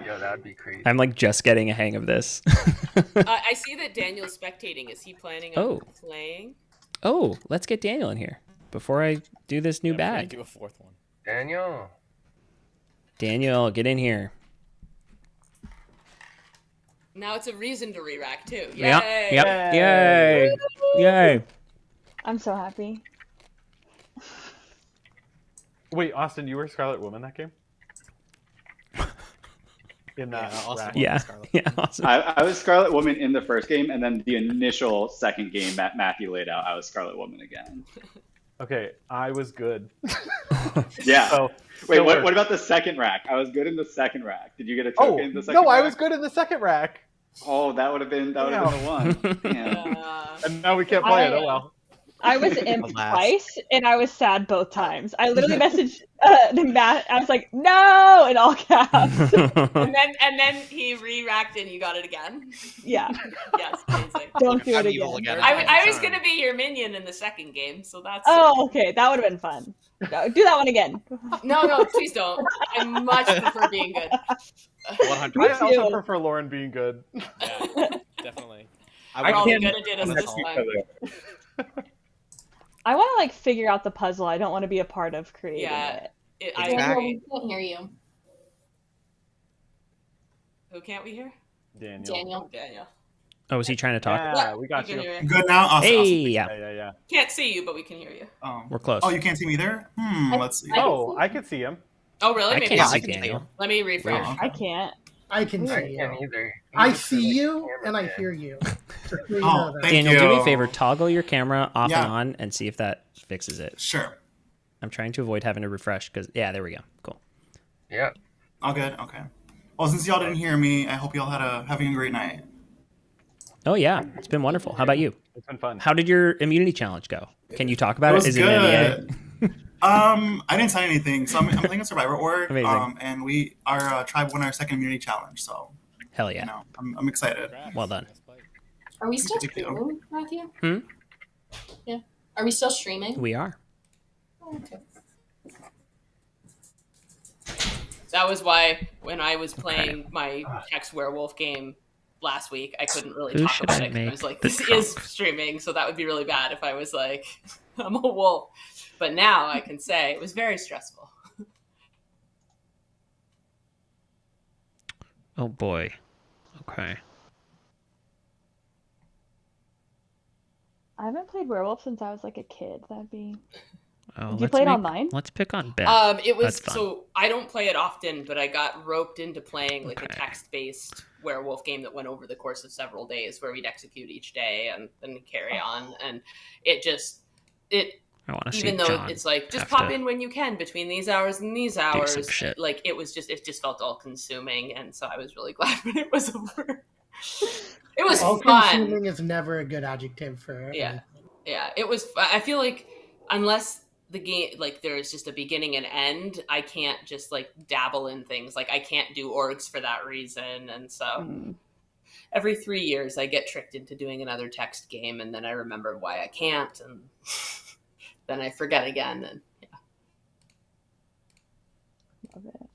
S14: Yo, that'd be crazy.
S1: I'm like just getting a hang of this.
S12: I see that Daniel's spectating. Is he planning on playing?
S1: Oh, let's get Daniel in here before I do this new bag.
S13: Do a 4th one.
S14: Daniel.
S1: Daniel, get in here.
S12: Now it's a reason to re-rack too. Yay!
S1: Yep. Yay. Yay.
S7: I'm so happy.
S2: Wait, Austin, you were Scarlet Woman that game? in that rack.
S1: Yeah, yeah. Awesome.
S4: I was Scarlet Woman in the first game, and then the initial second game that Matthew laid out, I was Scarlet Woman again.
S2: Okay, I was good.
S4: Yeah.
S2: So,
S4: wait, what about the second rack? I was good in the second rack. Did you get a token in the second rack?
S2: No, I was good in the second rack.
S4: Oh, that would have been the one.
S2: And now we can't play it. Oh well.
S7: I was imped twice, and I was sad both times. I literally messaged Matt. I was like, "No!" in all caps.
S12: and then he re-racked and you got it again.
S7: Yeah.
S12: Yes. Amazing.
S7: Don't do it again.
S12: I was gonna be your minion in the second game, so that's.
S7: Oh, okay. That would have been fun. Do that one again.
S12: No, please don't. I much prefer being good.
S2: 100. I also prefer Lauren being good.
S13: Yeah, definitely.
S12: I can't good at it this time.
S7: I want to like figure out the puzzle. I don't want to be a part of creating it.
S10: I can't hear you.
S12: Who can't we hear?
S2: Daniel.
S1: Oh, was he trying to talk?
S2: Yeah, we got you.
S16: Good now? Awesome,
S1: hey,
S16: awesome.
S2: Yeah.
S12: Can't see you, but we can hear you.
S16: Oh.
S1: We're close.
S16: Oh, you can't see me there? Let's see.
S2: Oh, I can see him.
S12: Oh, really?
S1: I
S12: Maybe
S1: can't see Daniel.
S12: Let me refresh.
S7: I can't.
S5: I can see
S14: I
S5: you.
S14: can't either.
S5: I see you and I hear you. So you know that.
S1: Daniel, do me a favor. Toggle your camera off and on and see if that fixes it.
S16: Sure.
S1: I'm trying to avoid having to refresh because, yeah, there we go. Cool.
S14: Yeah.
S16: All good. Okay. Well, since y'all didn't hear me, I hope y'all having a great night.
S1: Oh, yeah. It's been wonderful. How about you?
S2: It's been fun.
S1: How did your immunity challenge go? Can you talk about it?
S16: Was
S1: Is
S16: good.
S1: it an NDA?
S16: I didn't sign anything, so I'm playing a Survivor.org.
S1: Amazing.
S16: And our tribe won our second immunity challenge, so
S1: hell yeah.
S16: You know, I'm excited.
S1: Well done.
S10: Are we still streaming, Matthew?
S1: Hmm?
S10: Yeah. Are we still streaming?
S1: We are.
S10: Oh, okay.
S12: That was why when I was playing my text werewolf game last week, I couldn't really
S1: Who
S12: talk
S1: should
S12: about
S1: I
S12: it. 'Cause I
S1: make
S12: was like,
S1: the
S12: this is streaming, so that would be really bad if I was like, I'm a wolf. But now I can say it was very stressful.
S1: Oh, boy. Okay.
S7: I haven't played werewolf since I was like a kid. That'd be.
S1: Oh,
S7: Did you play it online?
S1: Let's pick on Ben.
S12: It was
S1: That's fun.
S12: so I don't play it often, but I got roped into playing like a text-based werewolf game that went over the course of several days, where we'd execute each day and then carry on, and it
S1: I want to see
S12: even though
S1: John
S12: it's like just
S1: have
S12: pop
S1: to
S12: in when you can between these hours and these
S1: some
S12: hours,
S1: shit.
S12: like it just felt all consuming, and so I was really glad when it was over. It was
S5: All
S12: fun.
S5: consuming is never a good adjective for.
S12: Yeah, it was. I feel like unless the game, like there's just a beginning and end, I can't just like dabble in things. Like I can't do orgs for that reason, and so every 3 years I get tricked into doing another text game, and then I remember why I can't, and then I forget again. And
S7: Love it.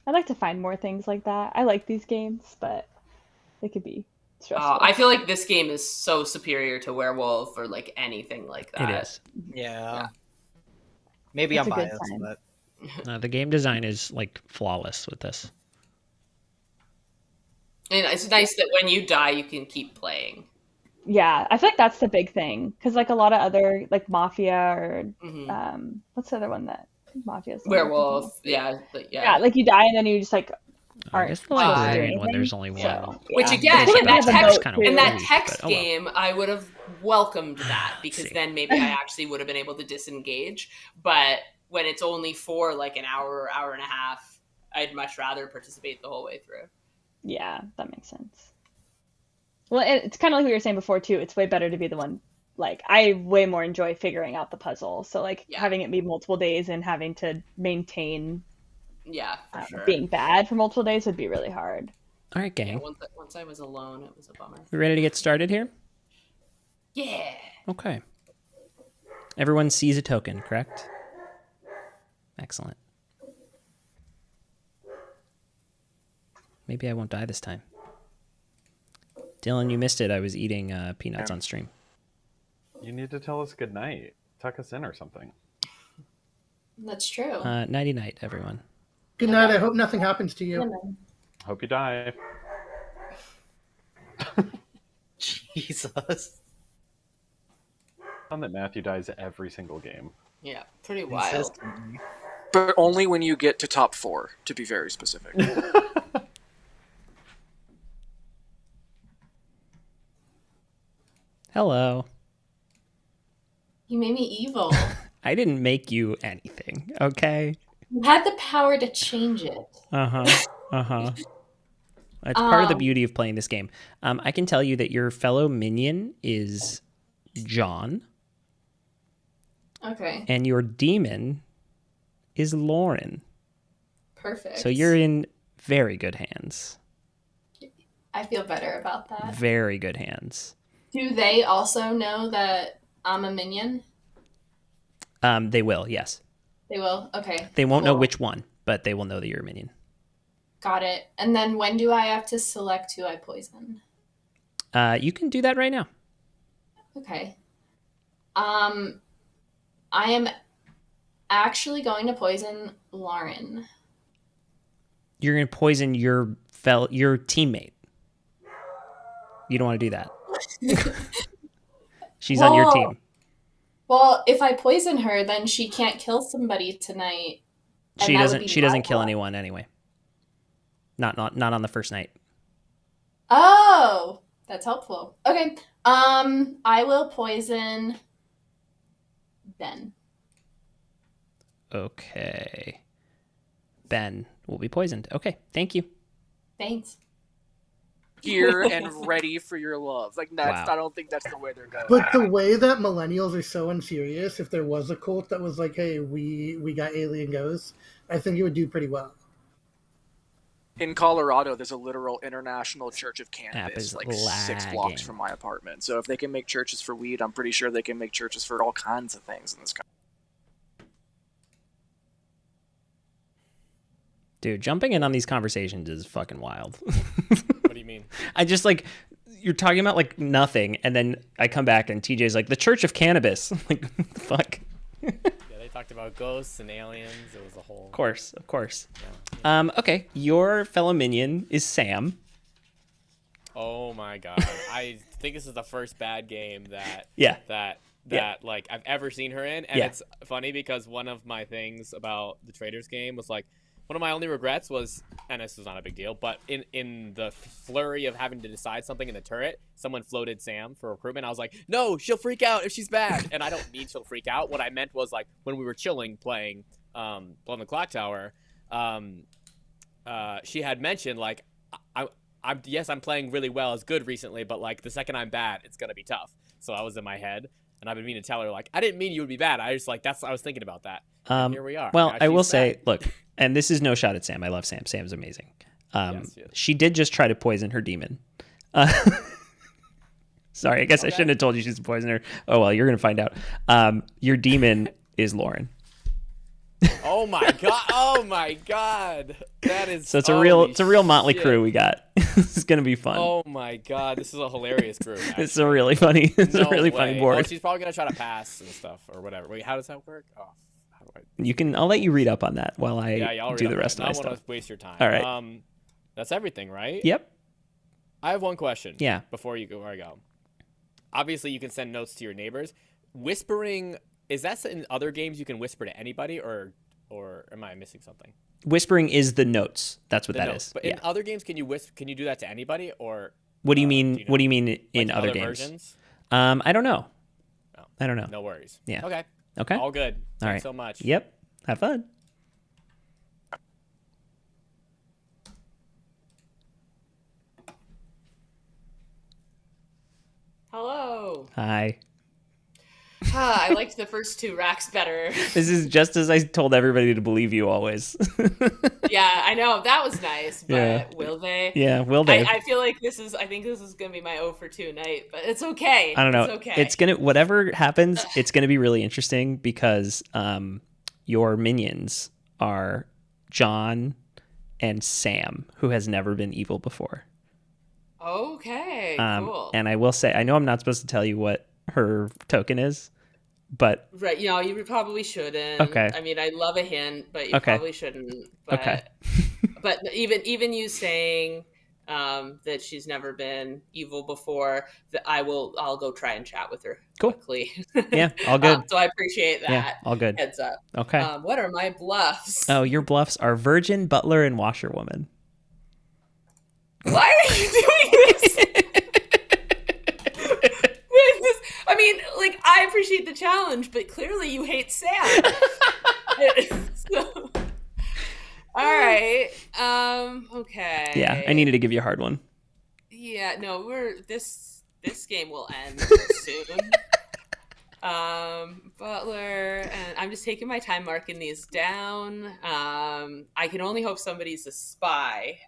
S7: I'd like to find more things like that. I like these games, but they could be stressful.
S12: I feel like this game is so superior to Werewolf or like anything like that.
S1: It is.
S8: Yeah. Maybe
S7: That's
S8: I'm
S7: a good
S8: biased,
S7: sign.
S8: but
S1: The game design is like flawless with this.
S12: And it's nice that when you die, you can keep playing.
S7: Yeah, I feel like that's the big thing because like a lot of other like Mafia or what's the other one that Mafia's
S12: Werewolf, yeah, but
S7: yeah, like you die and then you just like
S1: I
S7: aren't
S1: guess the like
S7: doing
S1: boring when
S7: anything.
S1: there's only one.
S7: So,
S12: Which
S7: yeah.
S12: again,
S7: It's
S12: in that
S7: kind of a
S12: text,
S7: vote,
S1: kind of
S7: too.
S12: in that
S1: weird,
S12: text
S1: but oh well.
S12: game, I would have welcomed that because then maybe I actually would have been able to disengage. But when it's only for like an hour or hour and a half, I'd much rather participate the whole way through.
S7: Yeah, that makes sense. Well, it's kind of like we were saying before too. It's way better to be the one. Like I way more enjoy figuring out the puzzle. So like having it be multiple days and having to maintain
S12: Yeah, for sure.
S7: being bad for multiple days would be really hard.
S1: All right, gang.
S12: Yeah, once I was alone, it was a bummer.
S1: We ready to get started here?
S12: Yeah.
S1: Okay. Everyone sees a token, correct? Excellent. Maybe I won't die this time. Dylan, you missed it. I was eating peanuts on stream.
S2: You need to tell us goodnight. Tuck us in or something.
S10: That's true.
S1: Nighty night, everyone.
S5: Good night. I hope nothing happens to you.
S2: Hope you die.
S8: Jesus.
S2: Fun that Matthew dies every single game.
S12: Yeah, pretty wild.
S15: But only when you get to top 4, to be very specific.
S1: Hello.
S10: You made me evil.
S1: I didn't make you anything, okay?
S10: You had the power to change it.
S1: That's part of the beauty of playing this game. I can tell you that your fellow minion is John.
S10: Okay.
S1: And your demon is Lauren.
S10: Perfect.
S1: So you're in very good hands.
S10: I feel better about that.
S1: Very good hands.
S10: Do they also know that I'm a minion?
S1: They will, yes.
S10: They will? Okay.
S1: They won't know which one, but they will know that you're a minion.
S10: Got it. And then when do I have to select who I poison?
S1: You can do that right now.
S10: Okay. I am actually going to poison Lauren.
S1: You're going to poison your teammate. You don't want to do that. She's on your team.
S10: Well, if I poison her, then she can't kill somebody tonight.
S1: She doesn't kill anyone anyway. Not on the first night.
S10: Oh, that's helpful. Okay. I will poison Ben.
S1: Okay. Ben will be poisoned. Okay, thank you.
S10: Thanks.
S15: Here and ready for your love. Like that's, I don't think that's the way they're going.
S5: But the way that millennials are so unserious, if there was a cult that was like, "Hey, we got alien ghosts," I think it would do pretty well.
S15: In Colorado, there's a literal international church of cannabis, like 6 blocks from my apartment. So if they can make churches for weed, I'm pretty sure they can make churches for all kinds of things in this country.
S1: Dude, jumping in on these conversations is fucking wild.
S13: What do you mean?
S1: I just like, you're talking about like nothing, and then I come back and TJ's like, the Church of Cannabis. I'm like, what the fuck?
S13: Yeah, they talked about ghosts and aliens. It was a whole...
S1: Of course. Yeah. Okay, your fellow minion is Sam.
S13: Oh my god. I think this is the first bad game that...
S1: Yeah.
S13: That like I've ever seen her in. And it's funny because one of my things about the Traitors game was like, one of my only regrets was, and this is not a big deal, but in the flurry of having to decide something in the turret, someone floated Sam for recruitment. I was like, no, she'll freak out if she's bad. And I don't mean she'll freak out. What I meant was like when we were chilling playing Blood on the Clocktower, she had mentioned like, I'm playing really well as good recently, but like the second I'm bad, it's gonna be tough. So I was in my head, and I've been meaning to tell her like, I didn't mean you would be bad. I just like I was thinking about that. And here we are.
S1: Well,
S13: now
S1: I will
S13: she's
S1: say,
S13: bad.
S1: look, and this is no shot at Sam. I love Sam. Sam's amazing.
S13: Yes.
S1: She did just try to poison her demon. Sorry, I guess I shouldn't have told you she's a poisoner. Oh well, you're gonna find out. Your demon is Lauren.
S13: Oh my god! Oh my god! That is
S1: So it's a real motley crew we got. This is gonna be fun.
S13: Oh my god! This is a hilarious group. Actually.
S1: It's a really funny. Funny board.
S13: Oh, she's probably gonna try to pass and stuff or whatever. Wait, how does that work? Oh, how do I?
S1: I'll let you read up on that while I do the rest of my stuff.
S13: I don't want to waste your time.
S1: All right.
S13: That's everything, right?
S1: Yep.
S13: I have one question.
S1: Yeah.
S13: Before I go. Obviously, you can send notes to your neighbors. Whispering, is that in other games you can whisper to anybody, or am I missing something?
S1: Whispering is the notes. That's what that is.
S13: But in other games, can you do that to anybody, or
S1: what do you mean? What do you mean in other games?
S13: Versions?
S1: I don't know.
S13: Oh,
S1: I don't know.
S13: No worries.
S1: Yeah.
S13: Okay. All good.
S1: All right.
S13: Thanks so much.
S1: Yep. Have fun.
S12: Hello.
S1: Hi.
S12: I liked the first 2 racks better.
S1: This is just as I told everybody to believe you always.
S12: Yeah, I know. That was nice, but will they?
S1: Yeah, will they?
S12: I feel like I think this is going to be my 0 for 2 night, but it's okay.
S1: I don't know.
S12: It's okay.
S1: Whatever happens, it's going to be really interesting because your minions are John and Sam, who has never been evil before.
S12: Okay, cool.
S1: And I will say, I know I'm not supposed to tell you what her token is, but...
S12: Right, you probably shouldn't.
S1: Okay.
S12: I mean, I love a hint, but you probably shouldn't. But,
S1: okay.
S12: But even you saying that she's never been evil before, that I'll go try and chat with her quickly.
S1: Yeah, all good.
S12: So I appreciate that.
S1: Yeah, all good.
S12: Heads up.
S1: Okay.
S12: What are my bluffs?
S1: Oh, your bluffs are virgin, butler, and washerwoman.
S12: Why are you doing this? I mean, like, I appreciate the challenge, but clearly you hate Sam. So, all right. Okay.
S1: Yeah, I needed to give you a hard one.
S12: Yeah, no, this game will end soon. Butler, and I'm just taking my time marking these down. I can only hope somebody's a spy.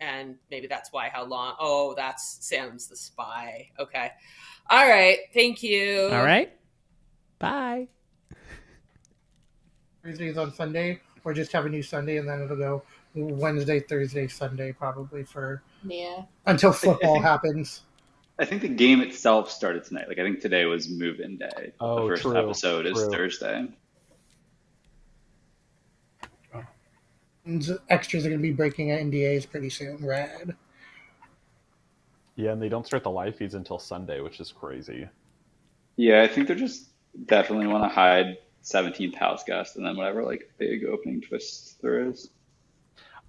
S12: And maybe that's why how long. Oh, that's Sam's the spy. Okay. All right. Thank you.
S1: All right. Bye.
S5: Thursdays on Sunday, or just have a new Sunday, and then it'll go Wednesday, Thursday, Sunday, probably until football happens.
S4: I think the game itself started tonight. Like, I think today was move-in day.
S2: Oh,
S4: the first episode is Thursday.
S5: And extras are going to be breaking NDAs pretty soon. Rad.
S2: Yeah, and they don't start the live feeds until Sunday, which is crazy.
S4: Yeah, I think they're just definitely want to hide 17th house guest and then whatever like big opening twists there is.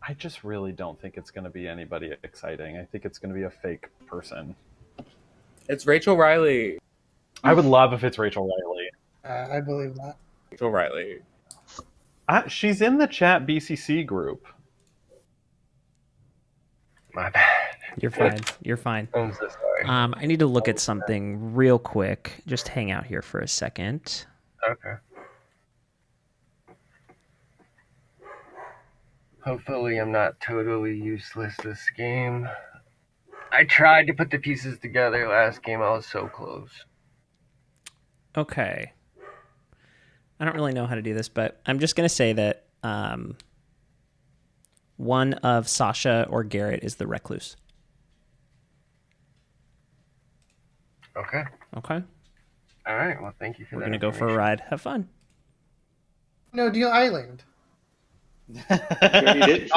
S2: I just really don't think it's going to be anybody exciting. I think it's going to be a fake person.
S9: It's Rachel Riley.
S2: I would love if it's Rachel Riley.
S5: I believe that.
S9: Rachel Riley.
S2: She's in the chat BCC group.
S14: My bad.
S1: You're fine. You're fine.
S14: I'm so sorry.
S1: I need to look at something real quick. Just hang out here for a second.
S14: Okay. Hopefully I'm not totally useless this game. I tried to put the pieces together last game. I was so close.
S1: Okay. I don't really know how to do this, but I'm just going to say that one of Sasha or Garrett is the recluse.
S14: Okay.
S1: Okay.
S14: All right. Well, thank you for
S1: We're
S14: that.
S1: going to go for a ride. Have fun.
S5: No Deal Island.
S4: Sure you did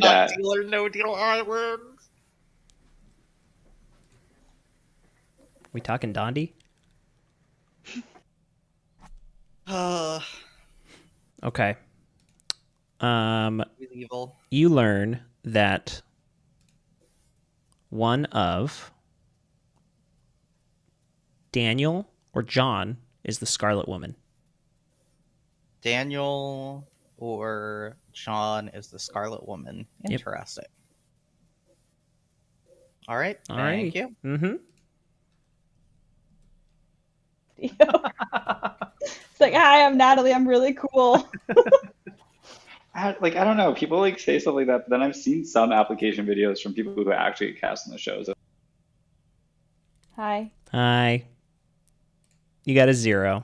S4: that.
S8: No Deal Island.
S1: We talking Dondi? Okay.
S8: Evil.
S1: You learn that one of Daniel or John is the Scarlet Woman.
S8: Daniel or John is the Scarlet Woman. Interesting. All right. Thank you.
S1: Mm-hmm.
S7: It's like, hi, I'm Natalie. I'm really cool.
S4: I don't know. People like say stuff like that, but then I've seen some application videos from people who actually cast on the shows.
S7: Hi.
S1: Hi. You got a 0.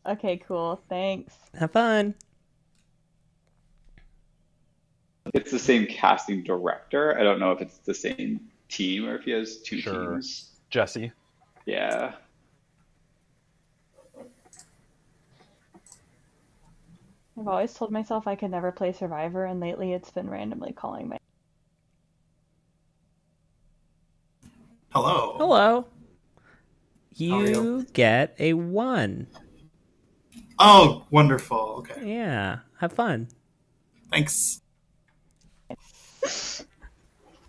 S7: Okay, cool. Thanks.
S1: Have fun.
S4: It's the same casting director. I don't know if it's the same team or if he has two teams.
S2: Jesse.
S4: Yeah.
S7: I've always told myself I could never play Survivor, and lately it's been randomly calling my...
S16: Hello.
S1: Hello. You get a 1.
S16: Oh, wonderful. Okay.
S1: Yeah. Have fun.
S16: Thanks.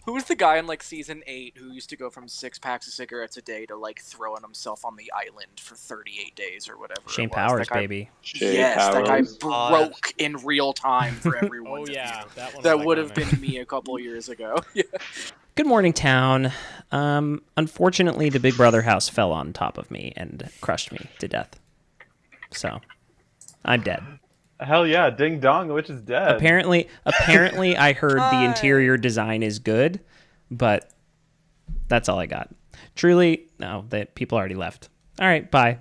S15: Who was the guy in like season 8 who used to go from 6 packs of cigarettes a day to like throwing himself on the island for 38 days or whatever?
S1: Shane Powers, baby.
S15: Yes, that guy broke in real time for everyone.
S13: Oh yeah, that one.
S15: That would have been me a couple years ago. Yeah.
S1: Good morning, town. Unfortunately, the Big Brother house fell on top of me and crushed me to death. So, I'm dead.
S2: Hell yeah, ding dong, the witch is dead.
S1: Apparently, I heard the interior design is good, but that's all I got. Truly, no, that people already left. All right, bye.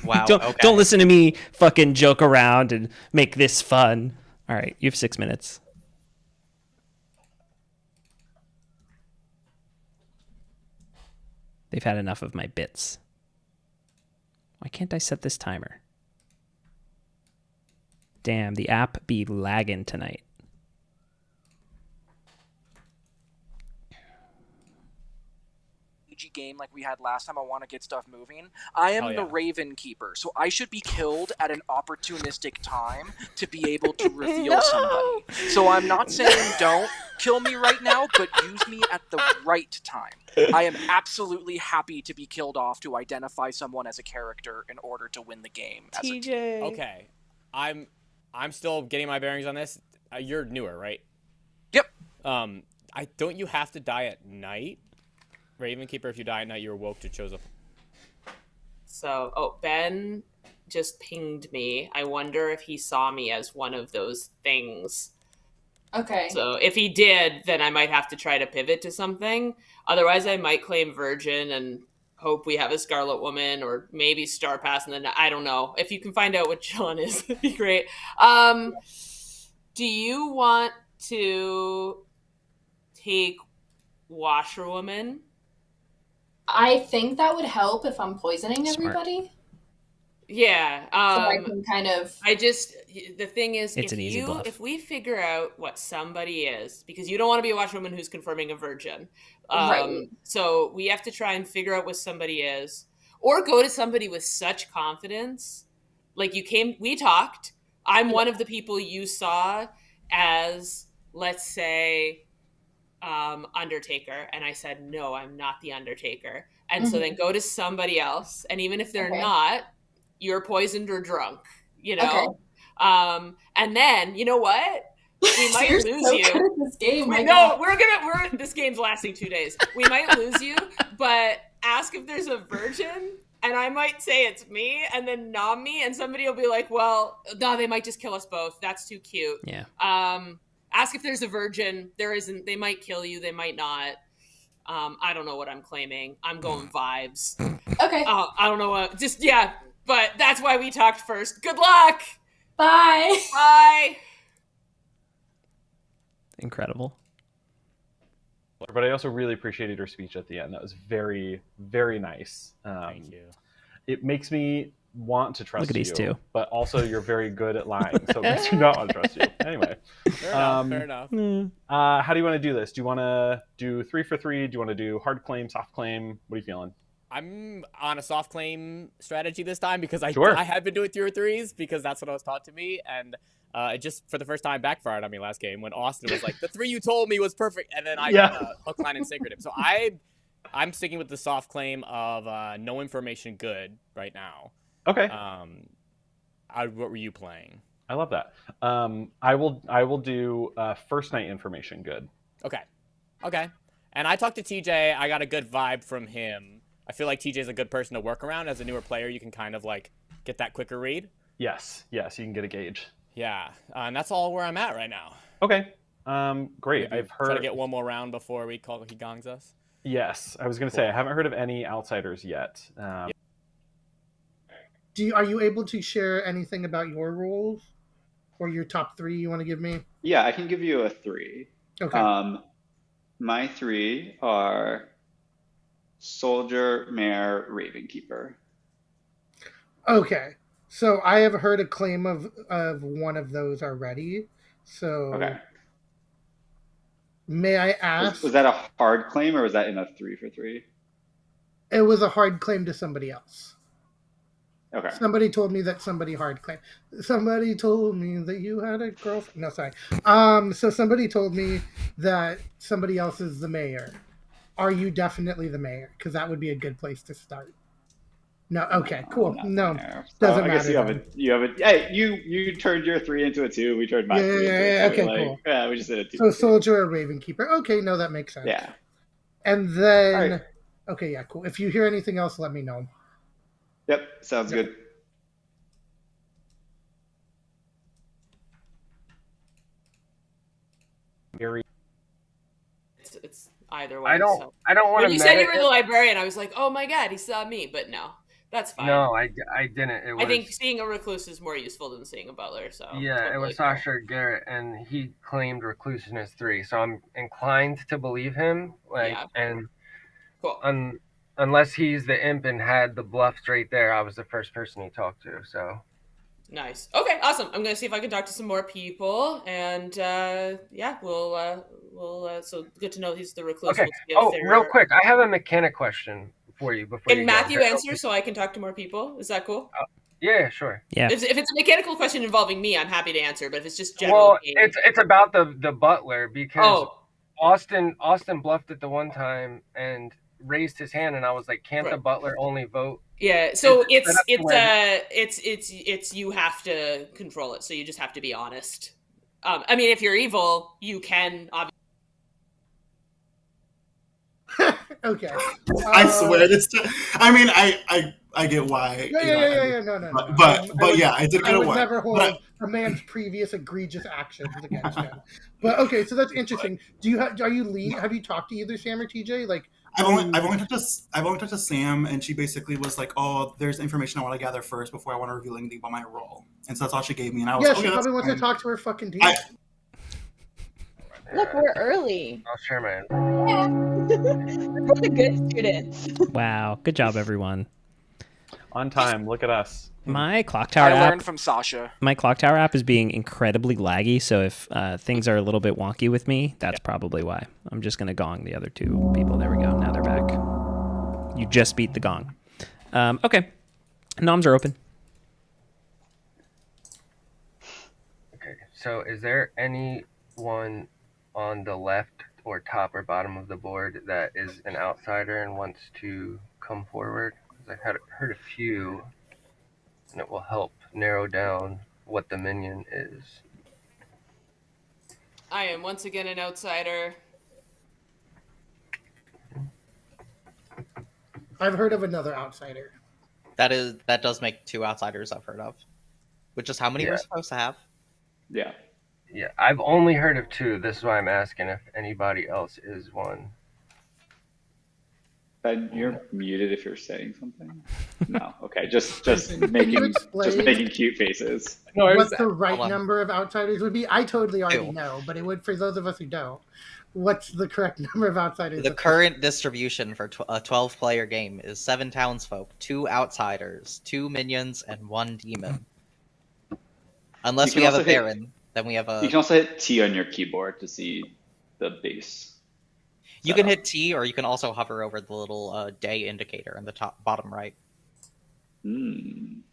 S8: Wow.
S1: Don't listen to me fucking joke around and make this fun. All right, you have 6 minutes. They've had enough of my bits. Why can't I set this timer? Damn, the app be lagging tonight.
S15: RPG game like we had last time. I want to get stuff moving. I am the Raven Keeper, so I should be killed at an opportunistic time to be able to reveal somebody. So I'm not saying don't kill me right now, but use me at the right time. I am absolutely happy to be killed off to identify someone as a character in order to win the game as a team.
S13: Okay, I'm still getting my bearings on this. You're newer, right?
S15: Yep.
S13: Don't you have to die at night? Raven Keeper, if you die at night, you're woke to chose up.
S12: So, Ben just pinged me. I wonder if he saw me as one of those things.
S10: Okay.
S12: So if he did, then I might have to try to pivot to something. Otherwise, I might claim Virgin and hope we have a Scarlet Woman, or maybe Star Pass, and then I don't know. If you can find out what John is, it'd be great. Do you want to take Washerwoman?
S10: I think that would help if I'm poisoning everybody.
S12: Yeah.
S10: So I can kind of.
S12: The thing is, if we figure out what somebody is, because you don't want to be a Watchwoman who's confirming a virgin.
S10: Right.
S12: So we have to try and figure out what somebody is, or go to somebody with such confidence. Like we talked. I'm one of the people you saw as, let's say, Undertaker, and I said, no, I'm not the Undertaker. And so then go to somebody else, and even if they're not, you're poisoned or drunk, you know?
S10: Okay.
S12: And then, you know what? We might
S10: You're
S12: lose
S10: so
S12: you.
S10: good at this game.
S12: This game's lasting 2 days. We might lose you, but ask if there's a virgin, and I might say it's me, and then nom me, and somebody will be like, well, no, they might just kill us both. That's too cute.
S1: Yeah.
S12: Ask if there's a virgin. There isn't. They might kill you. They might not. I don't know what I'm claiming. I'm going vibes.
S10: Okay.
S12: I don't know what. But that's why we talked first. Good luck.
S10: Bye.
S12: Bye.
S1: Incredible.
S2: But I also really appreciated your speech at the end. That was very, very nice.
S13: Thank you.
S2: It makes me want to trust you.
S1: Look at these two.
S2: But also you're very good at lying, so it makes me not want to trust you. Anyway.
S13: Fair enough.
S2: How do you want to do this? Do you want to do 3 for 3? Do you want to do hard claim, soft claim? What are you feeling?
S13: I'm on a soft claim strategy this time because I have been doing 3 or 3s because that's what I was taught to me, and it just for the first time backfired on me last game when Austin was like, the 3 you told me was perfect, and then I got hook, line, and sinkered him. So I'm sticking with the soft claim of no information good right now.
S2: Okay.
S13: What were you playing?
S2: I love that. I will do first night information good.
S13: Okay. And I talked to TJ. I got a good vibe from him. I feel like TJ is a good person to work around. As a newer player, you can kind of like get that quicker read.
S2: Yes, you can get a gauge.
S13: Yeah, and that's all where I'm at right now.
S2: Okay, great.
S13: Maybe
S2: I've heard.
S13: Try to get one more round before he gongs us.
S2: Yes, I was going to say I haven't heard of any outsiders yet.
S5: Are you able to share anything about your roles or your top 3 you want to give me?
S4: Yeah, I can give you a 3.
S5: Okay.
S4: My 3 are Soldier, Mayor, Raven Keeper.
S5: Okay. So I have heard a claim of one of those already. So may I ask?
S4: Was that a hard claim or was that in a 3 for 3?
S5: It was a hard claim to somebody else.
S4: Okay.
S5: Somebody told me that somebody hard claimed. Somebody told me that you had a girlfriend. No, sorry. So somebody told me that somebody else is the mayor. Are you definitely the mayor? Because that would be a good place to start. No. Okay. Cool. No. Doesn't
S4: I guess
S5: matter.
S4: you have a. Hey, you turned your 3 into a 2. We turned my 3 into a 2.
S5: Okay.
S4: Cool. Yeah, we just did a 2.
S5: So Soldier or Raven Keeper. Okay. No, that makes sense.
S4: Yeah.
S5: And then.
S4: All right.
S5: Okay. Yeah. Cool. If you hear anything else, let me know.
S4: Yep. Sounds good.
S12: It's either way.
S14: I don't want to.
S12: When you said you were the librarian, I was like, oh my god, he saw me. But no, that's fine.
S14: No, I didn't.
S12: I think seeing a recluse is more useful than seeing a butler. So
S14: yeah, totally it was Sasha Garrett, and he claimed recluseness 3. So I'm inclined to believe him. And
S12: cool.
S14: Unless he's the imp and had the bluff straight there, I was the first person he talked to. So
S12: Nice. Okay, awesome. I'm gonna see if I can talk to some more people, and we'll. So good to know he's the recluse.
S14: Okay.
S12: We'll
S14: Real quick, I have a mechanic question for you before
S12: Can
S14: you
S12: Matthew
S14: go.
S12: answer so I can talk to more people? Is that cool?
S14: Yeah, sure.
S1: Yeah.
S12: If it's a mechanical question involving me, I'm happy to answer. But if it's just general,
S14: Well, it's about the butler because Austin bluffed it the one time and raised his hand, and I was like, can't the butler only vote?
S12: Yeah, so it's you have to control it. So you just have to be honest. I mean, if you're evil, you can obviously.
S5: Okay.
S16: I swear this. I mean, I get why.
S5: Yeah. No.
S16: But yeah, I did get
S5: I
S16: a
S5: would
S16: why.
S5: never hold a man's previous egregious actions against him. But okay, so that's interesting. Have you talked to either Sam or TJ? Like,
S16: I've only talked to Sam, and she basically was like, "Oh, there's information I want to gather first before I want to reveal anything about my role," and so that's all she gave me. And I was,
S5: she probably wants to talk to her fucking team.
S7: Look, we're early.
S14: I'll share my
S7: We're the good students.
S1: Wow. Good job, everyone.
S2: On time. Look at us.
S1: My Clocktower app.
S15: I learned from Sasha.
S1: My Clocktower app is being incredibly laggy, so if things are a little bit wonky with me, that's probably why. I'm just going to gong the other two people. There we go. Now they're back. You just beat the gong. Okay. Noms are open.
S14: Okay, so is there anyone on the left or top or bottom of the board that is an outsider and wants to come forward? Because I heard a few, and it will help narrow down what the minion is.
S12: I am once again an outsider.
S5: I've heard of another outsider.
S8: That does make 2 outsiders I've heard of. Which is how many we're supposed to have?
S4: Yeah.
S14: Yeah, I've only heard of 2. This is why I'm asking if anybody else is one.
S4: You're muted if you're saying something. No, okay, just making cute faces.
S5: What the right number of outsiders would be? I totally already know, but it would for those of us who don't. What's the correct number of outsiders?
S8: The current distribution for a 12-player game is 7 townsfolk, 2 outsiders, 2 minions, and 1 demon. Unless we have a baron, then we have a.
S4: You can also hit T on your keyboard to see the base.
S8: You can hit T, or you can also hover over the little day indicator in the bottom right.
S1: Not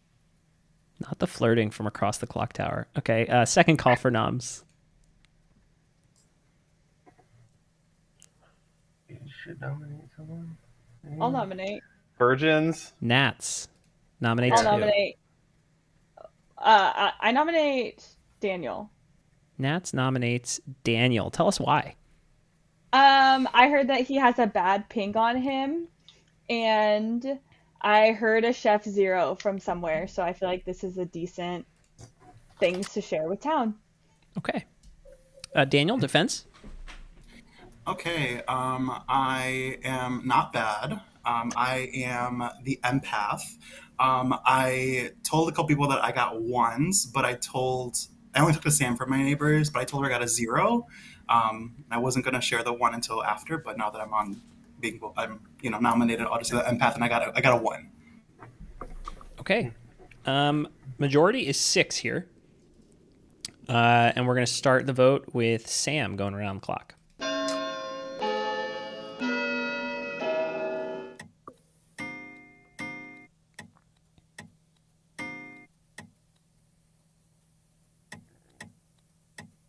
S1: the flirting from across the clock tower. Okay, second call for noms.
S14: You should nominate someone.
S7: I'll nominate.
S2: Virgins.
S1: Nats. Nominate
S7: I'll
S1: two.
S7: nominate. I nominate Daniel.
S1: Nats nominates Daniel. Tell us why.
S7: I heard that he has a bad ping on him, and I heard a Chef Zero from somewhere, so I feel like this is a decent things to share with town.
S1: Okay. Daniel, defense?
S16: Okay, I am not bad. I am the empath. I told a couple people that I got 1s, but I only took to Sam for my neighbors, but I told her I got a 0. I wasn't going to share the 1 until after, but now that I'm nominated, I'll just say the empath, and I got a 1.
S1: Okay. Majority is 6 here. And we're going to start the vote with Sam going around the clock.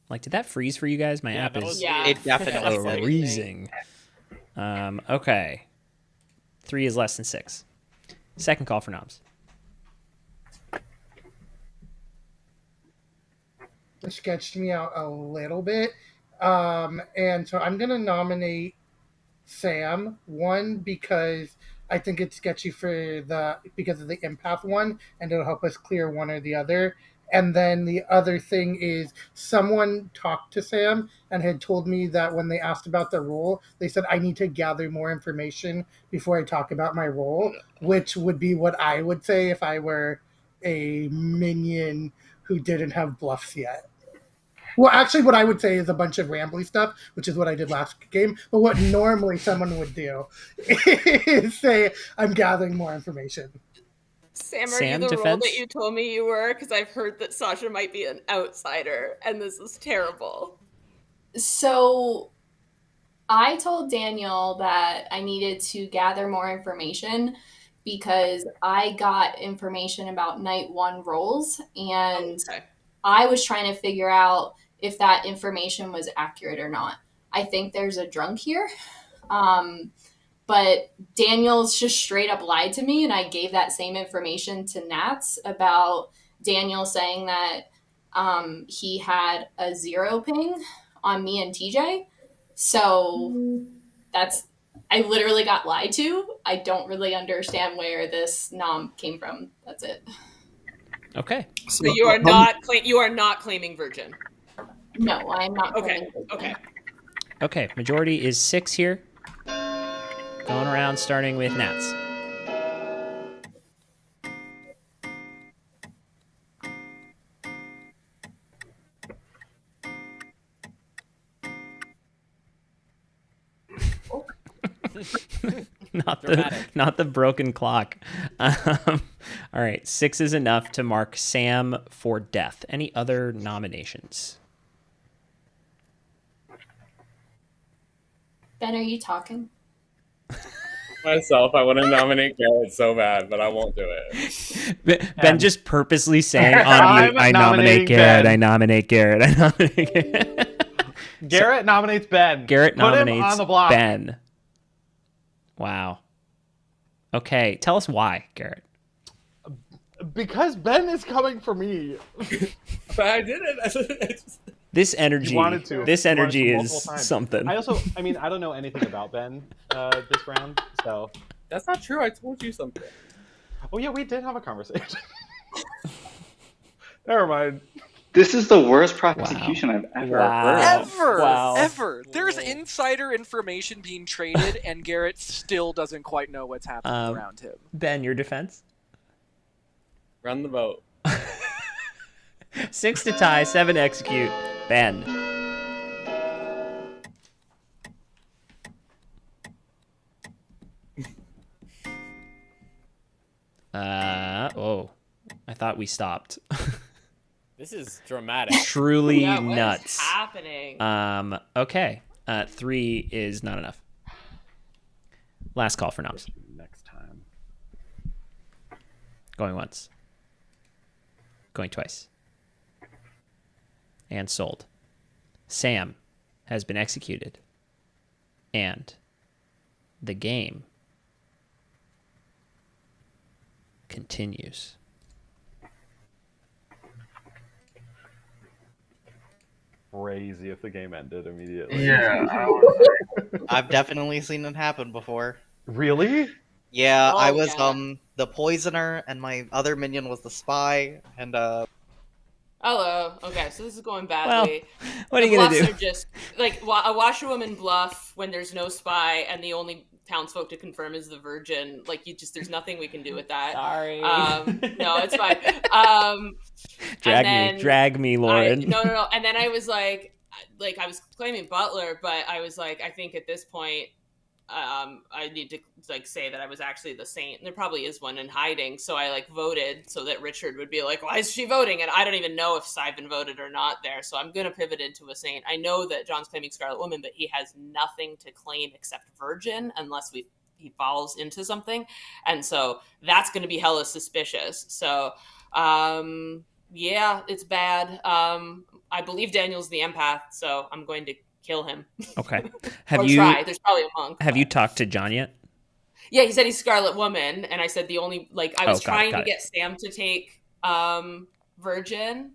S1: Like, did that freeze for you guys? My app is
S8: It definitely
S1: freezing. Okay. 3 is less than 6. Second call for noms.
S5: It sketched me out a little bit. And so I'm going to nominate Sam. 1, because I think it's sketchy because of the empath one, and it'll help us clear one or the other. And then the other thing is someone talked to Sam and had told me that when they asked about the role, they said, I need to gather more information before I talk about my role, which would be what I would say if I were a minion who didn't have bluffs yet. Well, actually, what I would say is a bunch of rambly stuff, which is what I did last game. But what normally someone would do is say, I'm gathering more information.
S12: Sam, are
S1: Sam,
S12: you the role
S1: defense?
S12: that you told me you were? Because I've heard that Sasha might be an outsider, and this is terrible.
S10: So I told Daniel that I needed to gather more information because I got information about night one rolls, and I was trying to figure out if that information was accurate or not. I think there's a drunk here. But Daniel's just straight up lied to me, and I gave that same information to Nats about Daniel saying that he had a 0 ping on me and TJ. So I literally got lied to. I don't really understand where this nom came from. That's it.
S1: Okay.
S12: So you are not claiming virgin.
S10: No, I'm not.
S12: Okay. Okay.
S1: Okay. Majority is 6 here. Going around, starting with Nats. not the broken clock. All right, 6 is enough to mark Sam for death. Any other nominations?
S10: Ben, are you talking?
S9: Myself, I want to nominate Garrett so bad, but I won't do it.
S1: Ben just purposely saying on mute, I nominate Garrett,
S2: Ben.
S1: I nominate Garrett, I nominate Garrett.
S2: Garrett nominates Ben.
S1: Garrett
S2: Put him
S1: nominates
S2: on the block.
S1: Ben. Wow. Okay, tell us why, Garrett.
S2: Because Ben is coming for me.
S9: But I didn't.
S1: This energy,
S2: You wanted to.
S1: this
S2: You wanted
S1: energy
S2: to
S1: is
S2: multiple times.
S1: something.
S2: I don't know anything about Ben this round, so.
S9: That's not true. I told you something.
S2: Oh yeah, we did have a conversation. Never mind.
S4: This is the worst prosecution I've ever heard.
S15: Ever. There's insider information being traded, and Garrett still doesn't quite know what's happening around him.
S1: Ben, your defense?
S9: Run the vote.
S1: 6 to tie, 7 to execute. Ben. I thought we stopped.
S13: This is dramatic.
S1: Truly
S12: Yeah, what is
S1: nuts.
S12: happening?
S1: Okay. 3 is not enough. Last call for noms.
S2: Next time.
S1: Going once. Going twice. And sold. Sam has been executed. And the game continues.
S2: Crazy if the game ended immediately.
S14: Yeah.
S8: I've definitely seen it happen before.
S2: Really?
S8: Yeah,
S12: Oh,
S8: I was
S12: yeah.
S8: the poisoner, and my other minion was the spy, and
S12: Hello. Okay, so this is going badly.
S1: What are
S12: The
S1: you gonna
S12: bluffs
S1: do?
S12: Are just like a washerwoman bluff when there's no spy, and the only townsfolk to confirm is the virgin. Like there's nothing we can do with that.
S1: Sorry.
S12: No, it's fine.
S1: Drag me, Lauren.
S12: No. And then I was like I was claiming Butler, but I was like, I think at this point, I need to say that I was actually the saint. There probably is one in hiding, so I voted so that Richard would be like, why is she voting? And I don't even know if Simon voted or not there, so I'm gonna pivot into a saint. I know that John's claiming Scarlet Woman, but he has nothing to claim except Virgin unless he falls into something, and so that's gonna be hella suspicious. So yeah, it's bad. I believe Daniel's the empath, so I'm going to kill him.
S1: Okay.
S12: Try. There's probably a monk.
S1: Have you talked to John yet?
S12: Yeah, he said he's Scarlet Woman, and I said the only I was trying to get Sam to take Virgin,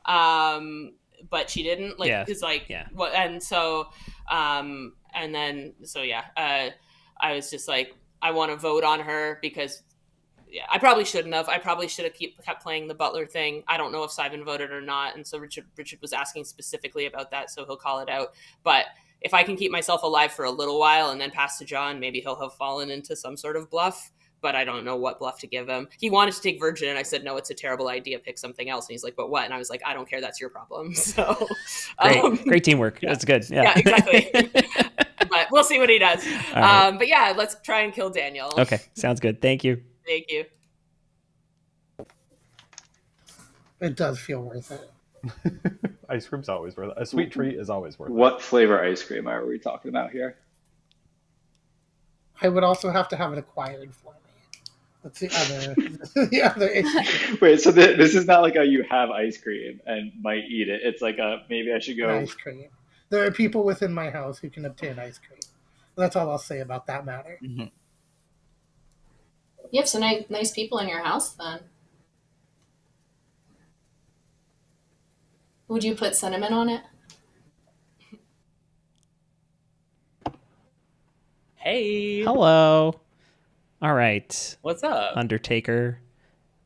S12: but she didn't because what, and so and then so yeah, I was just like, I want to vote on her because. Yeah, I probably shouldn't have. I probably should have kept playing the Butler thing. I don't know if Simon voted or not, and so Richard was asking specifically about that, so he'll call it out. But if I can keep myself alive for a little while and then pass to John, maybe he'll have fallen into some sort of bluff. But I don't know what bluff to give him. He wanted to take Virgin, and I said, no, it's a terrible idea. Pick something else. And he's like, but what? And I was like, I don't care. That's your problem. So
S1: Great teamwork. Yeah. That's good.
S12: Yeah, exactly. But we'll see what he does.
S1: Right.
S12: But yeah, let's try and kill Daniel.
S1: Okay, sounds good. Thank you.
S12: Thank you.
S5: It does feel worth it.
S2: Ice cream's always worth it. A sweet treat is always worth it.
S4: What flavor ice cream are we talking about here?
S5: I would also have to have it acquired for me. That's the other issue.
S4: Wait, so this is not like a you have ice cream and might eat it. It's like a maybe I should go.
S5: Ice cream. There are people within my house who can obtain ice cream. That's all I'll say about that matter.
S10: You have some nice people in your house, then. Would you put cinnamon on it?
S9: Hey.
S1: Hello. All right.
S9: What's up?
S1: Undertaker.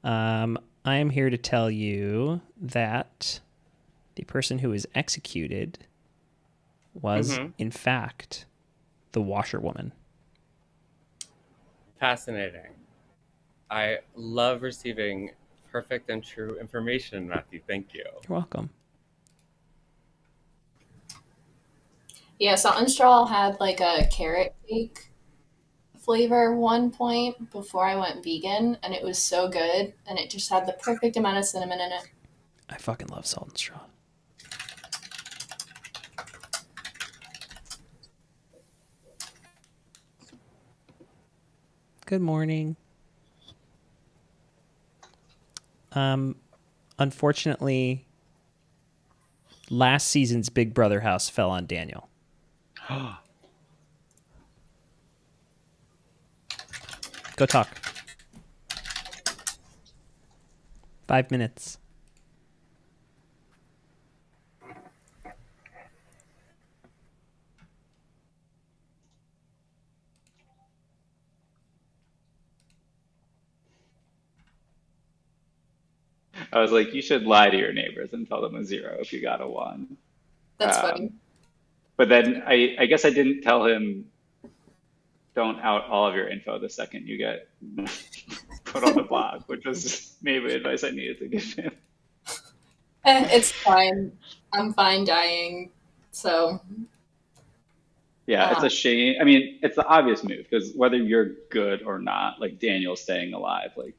S1: I am here to tell you that the person who was executed was, in fact, the washerwoman.
S9: Fascinating. I love receiving perfect and true information, Matthew. Thank you.
S1: You're welcome.
S10: Yeah, Salt and Straw had like a carrot cake flavor one point before I went vegan, and it was so good, and it just had the perfect amount of cinnamon in it.
S1: I fucking love Salt and Straw. Good morning. Unfortunately, last season's Big Brother house fell on Daniel. Go talk. 5 minutes.
S4: I was like, you should lie to your neighbors and tell them a 0 if you got a 1.
S10: That's funny.
S4: But then I guess I didn't tell him, don't out all of your info the second you get put on the blog, which was maybe advice I needed to give him.
S10: It's fine. I'm fine dying, so...
S4: Yeah, it's a shame. I mean, it's the obvious move, because whether you're good or not, like Daniel staying alive, like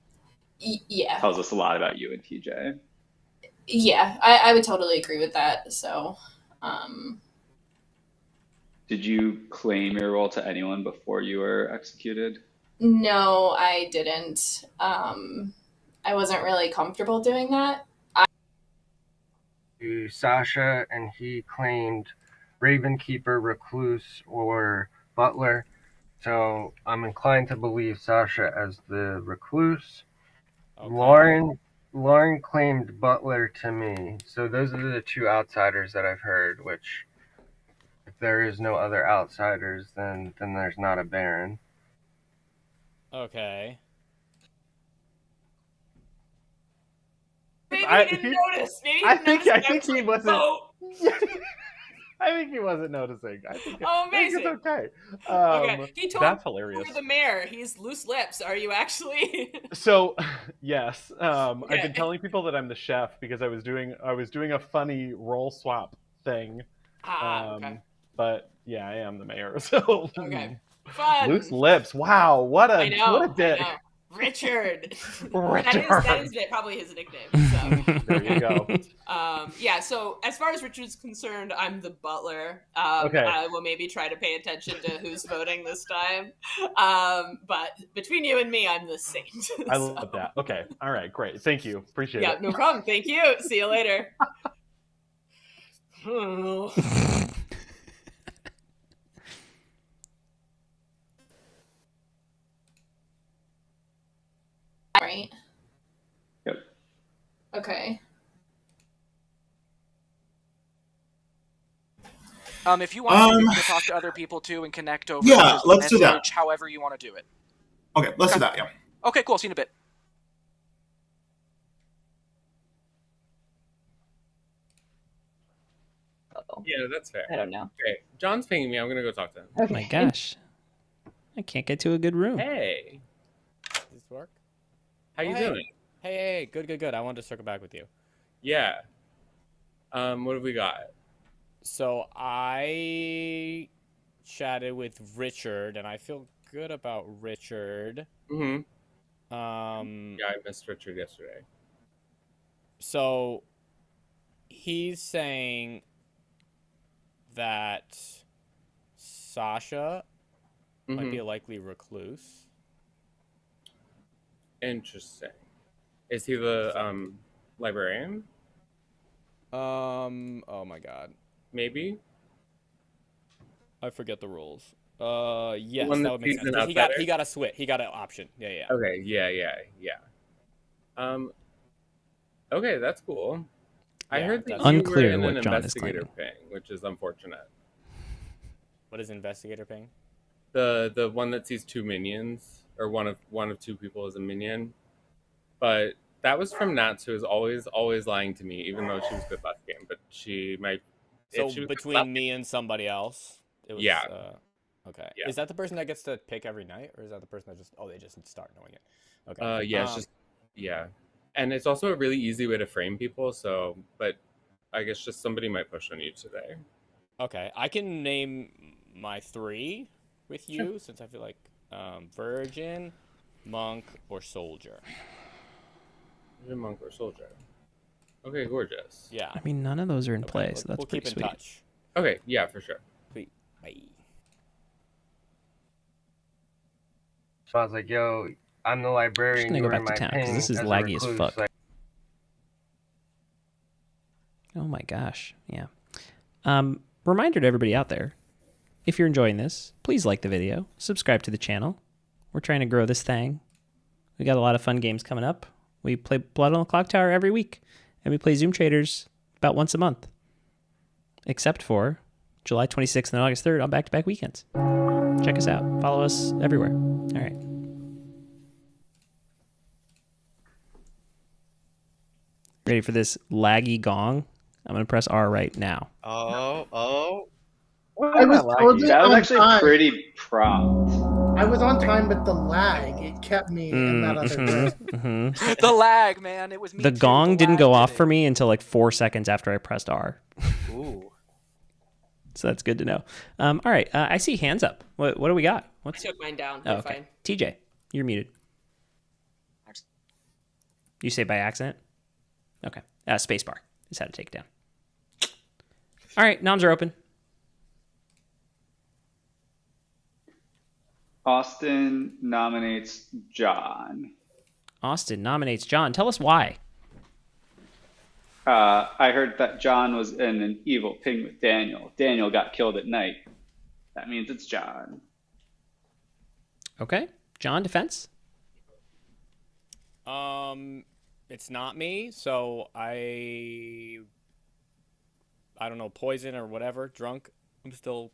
S10: yeah,
S4: tells us a lot about you and TJ.
S10: Yeah, I would totally agree with that. So,
S4: Did you claim your role to anyone before you were executed?
S10: No, I didn't. I wasn't really comfortable doing that.
S14: To Sasha, and he claimed Ravenkeeper, Recluse, or Butler. So I'm inclined to believe Sasha as the Recluse. Okay. Lauren claimed Butler to me. So those are the two outsiders that I've heard, which if there is no other outsiders, then there's not a Baron.
S13: Okay.
S12: Maybe he didn't notice. Maybe he
S2: I
S12: didn't
S2: think
S12: notice
S2: he wasn't. I think he wasn't noticing. I think
S12: amazing.
S2: It's okay.
S12: Okay. He told
S2: that's hilarious.
S12: You're the mayor. He's loose lips. Are you actually?
S2: So, yes. I've been telling people that I'm the chef because I was doing a funny role swap thing.
S12: Okay.
S2: But yeah, I am the mayor. So
S12: okay. Fun.
S2: Loose lips. Wow, what a dick.
S12: Richard.
S2: Richard.
S12: That is probably his nickname. So.
S2: There you go.
S12: Yeah, so as far as Richard's concerned, I'm the butler.
S2: Okay.
S12: I will maybe try to pay attention to who's voting this time. But between you and me, I'm the saint.
S2: I love that. Okay. All right, great. Thank you. Appreciate it.
S12: Yeah, no problem. Thank you. See you later.
S10: Right.
S4: Yep.
S10: Okay.
S15: If you want to talk to other people too and connect over,
S16: yeah, let's do that.
S15: However you want to do it.
S16: Okay, let's do that. Yeah.
S15: Okay, cool. See you in a bit.
S9: Yeah, that's fair.
S17: I don't know.
S9: Okay, John's pinging me. I'm gonna go talk to him.
S1: Okay. Oh my gosh, I can't get to a good room.
S9: Hey,
S13: does this work?
S9: How you doing?
S13: Hey, good. I wanted to circle back with you.
S9: Yeah. What have we got?
S13: So I chatted with Richard, and I feel good about Richard.
S9: Mm-hmm. Yeah, I missed Richard yesterday.
S13: So he's saying that Sasha might be a likely recluse.
S9: Interesting. Is he the librarian?
S13: Oh my god.
S9: Maybe.
S13: I forget the rules. Yes,
S9: One
S13: that
S9: that
S13: would make
S9: sees
S13: sense.
S9: an
S13: He got
S9: outsider?
S13: a switch. He got an option. Yeah.
S9: Okay, yeah. Okay, that's cool. I
S13: Yeah,
S9: heard that
S13: that's
S9: you were
S1: unclear
S9: in
S1: what
S9: an
S1: John is
S9: investigator
S1: claiming.
S9: ping, which is unfortunate.
S13: What is investigator ping?
S9: The one that sees two minions, or one of two people as a minion. But that was from Nats, who is always lying to me, even though she was good last game. But she might.
S13: So
S9: if she was good
S13: between
S9: last
S13: me and somebody else, it was.
S9: Yeah.
S13: Okay.
S9: Yeah.
S13: Is that the person that gets to pick every night, or is that the person that they just start knowing it? Okay.
S9: Yeah, it's just and it's also a really easy way to frame people. So, but I guess just somebody might push on you today.
S13: Okay, I can name my 3 with you since I feel like virgin, monk, or soldier.
S9: Virgin, monk, or soldier. Okay, gorgeous.
S13: Yeah.
S1: I mean, none of those are in play, so that's
S13: we'll
S1: pretty
S13: keep in
S1: sweet.
S13: touch.
S9: Okay, yeah, for sure.
S13: Sweet. Bye.
S14: So I was like, yo, I'm the librarian.
S1: I'm just
S14: You
S1: gonna
S14: were
S1: go
S14: in
S1: back to
S14: my
S1: town because
S14: ping
S1: this is
S14: as a
S1: laggy as
S14: recluse,
S1: fuck.
S14: like-
S1: Oh my gosh, yeah. Reminder to everybody out there, if you're enjoying this, please like the video, subscribe to the channel. We're trying to grow this thing. We got a lot of fun games coming up. We play Blood on the Clocktower every week, and we play Zoom Traitors about once a month, except for July 26th and August 3rd on back-to-back weekends. Check us out. Follow us everywhere. All right. Ready for this laggy gong? I'm going to press R right now.
S14: Oh.
S5: I was totally
S4: That was
S5: on
S4: actually
S5: time.
S4: pretty prompt.
S5: I was on time, but the lag, it kept me in that other room.
S15: The lag, man. It was me
S1: The
S15: too.
S1: gong
S15: The
S1: didn't
S15: lag
S1: go
S15: did
S1: off
S15: it.
S1: for me until like 4 seconds after I pressed R.
S14: Ooh.
S1: So that's good to know. All right. I see hands up. What do we got?
S12: I took mine down.
S1: Oh,
S12: You're
S1: okay.
S12: fine.
S1: TJ, you're muted. You say by accident? Okay. Spacebar is how to take it down. All right. Noms are open.
S4: Austin nominates John.
S1: Austin nominates John. Tell us why.
S4: I heard that John was in an evil ping with Daniel. Daniel got killed at night. That means it's John.
S1: Okay. John, defense?
S13: It's not me, so I don't know, poison or whatever, drunk. I'm still...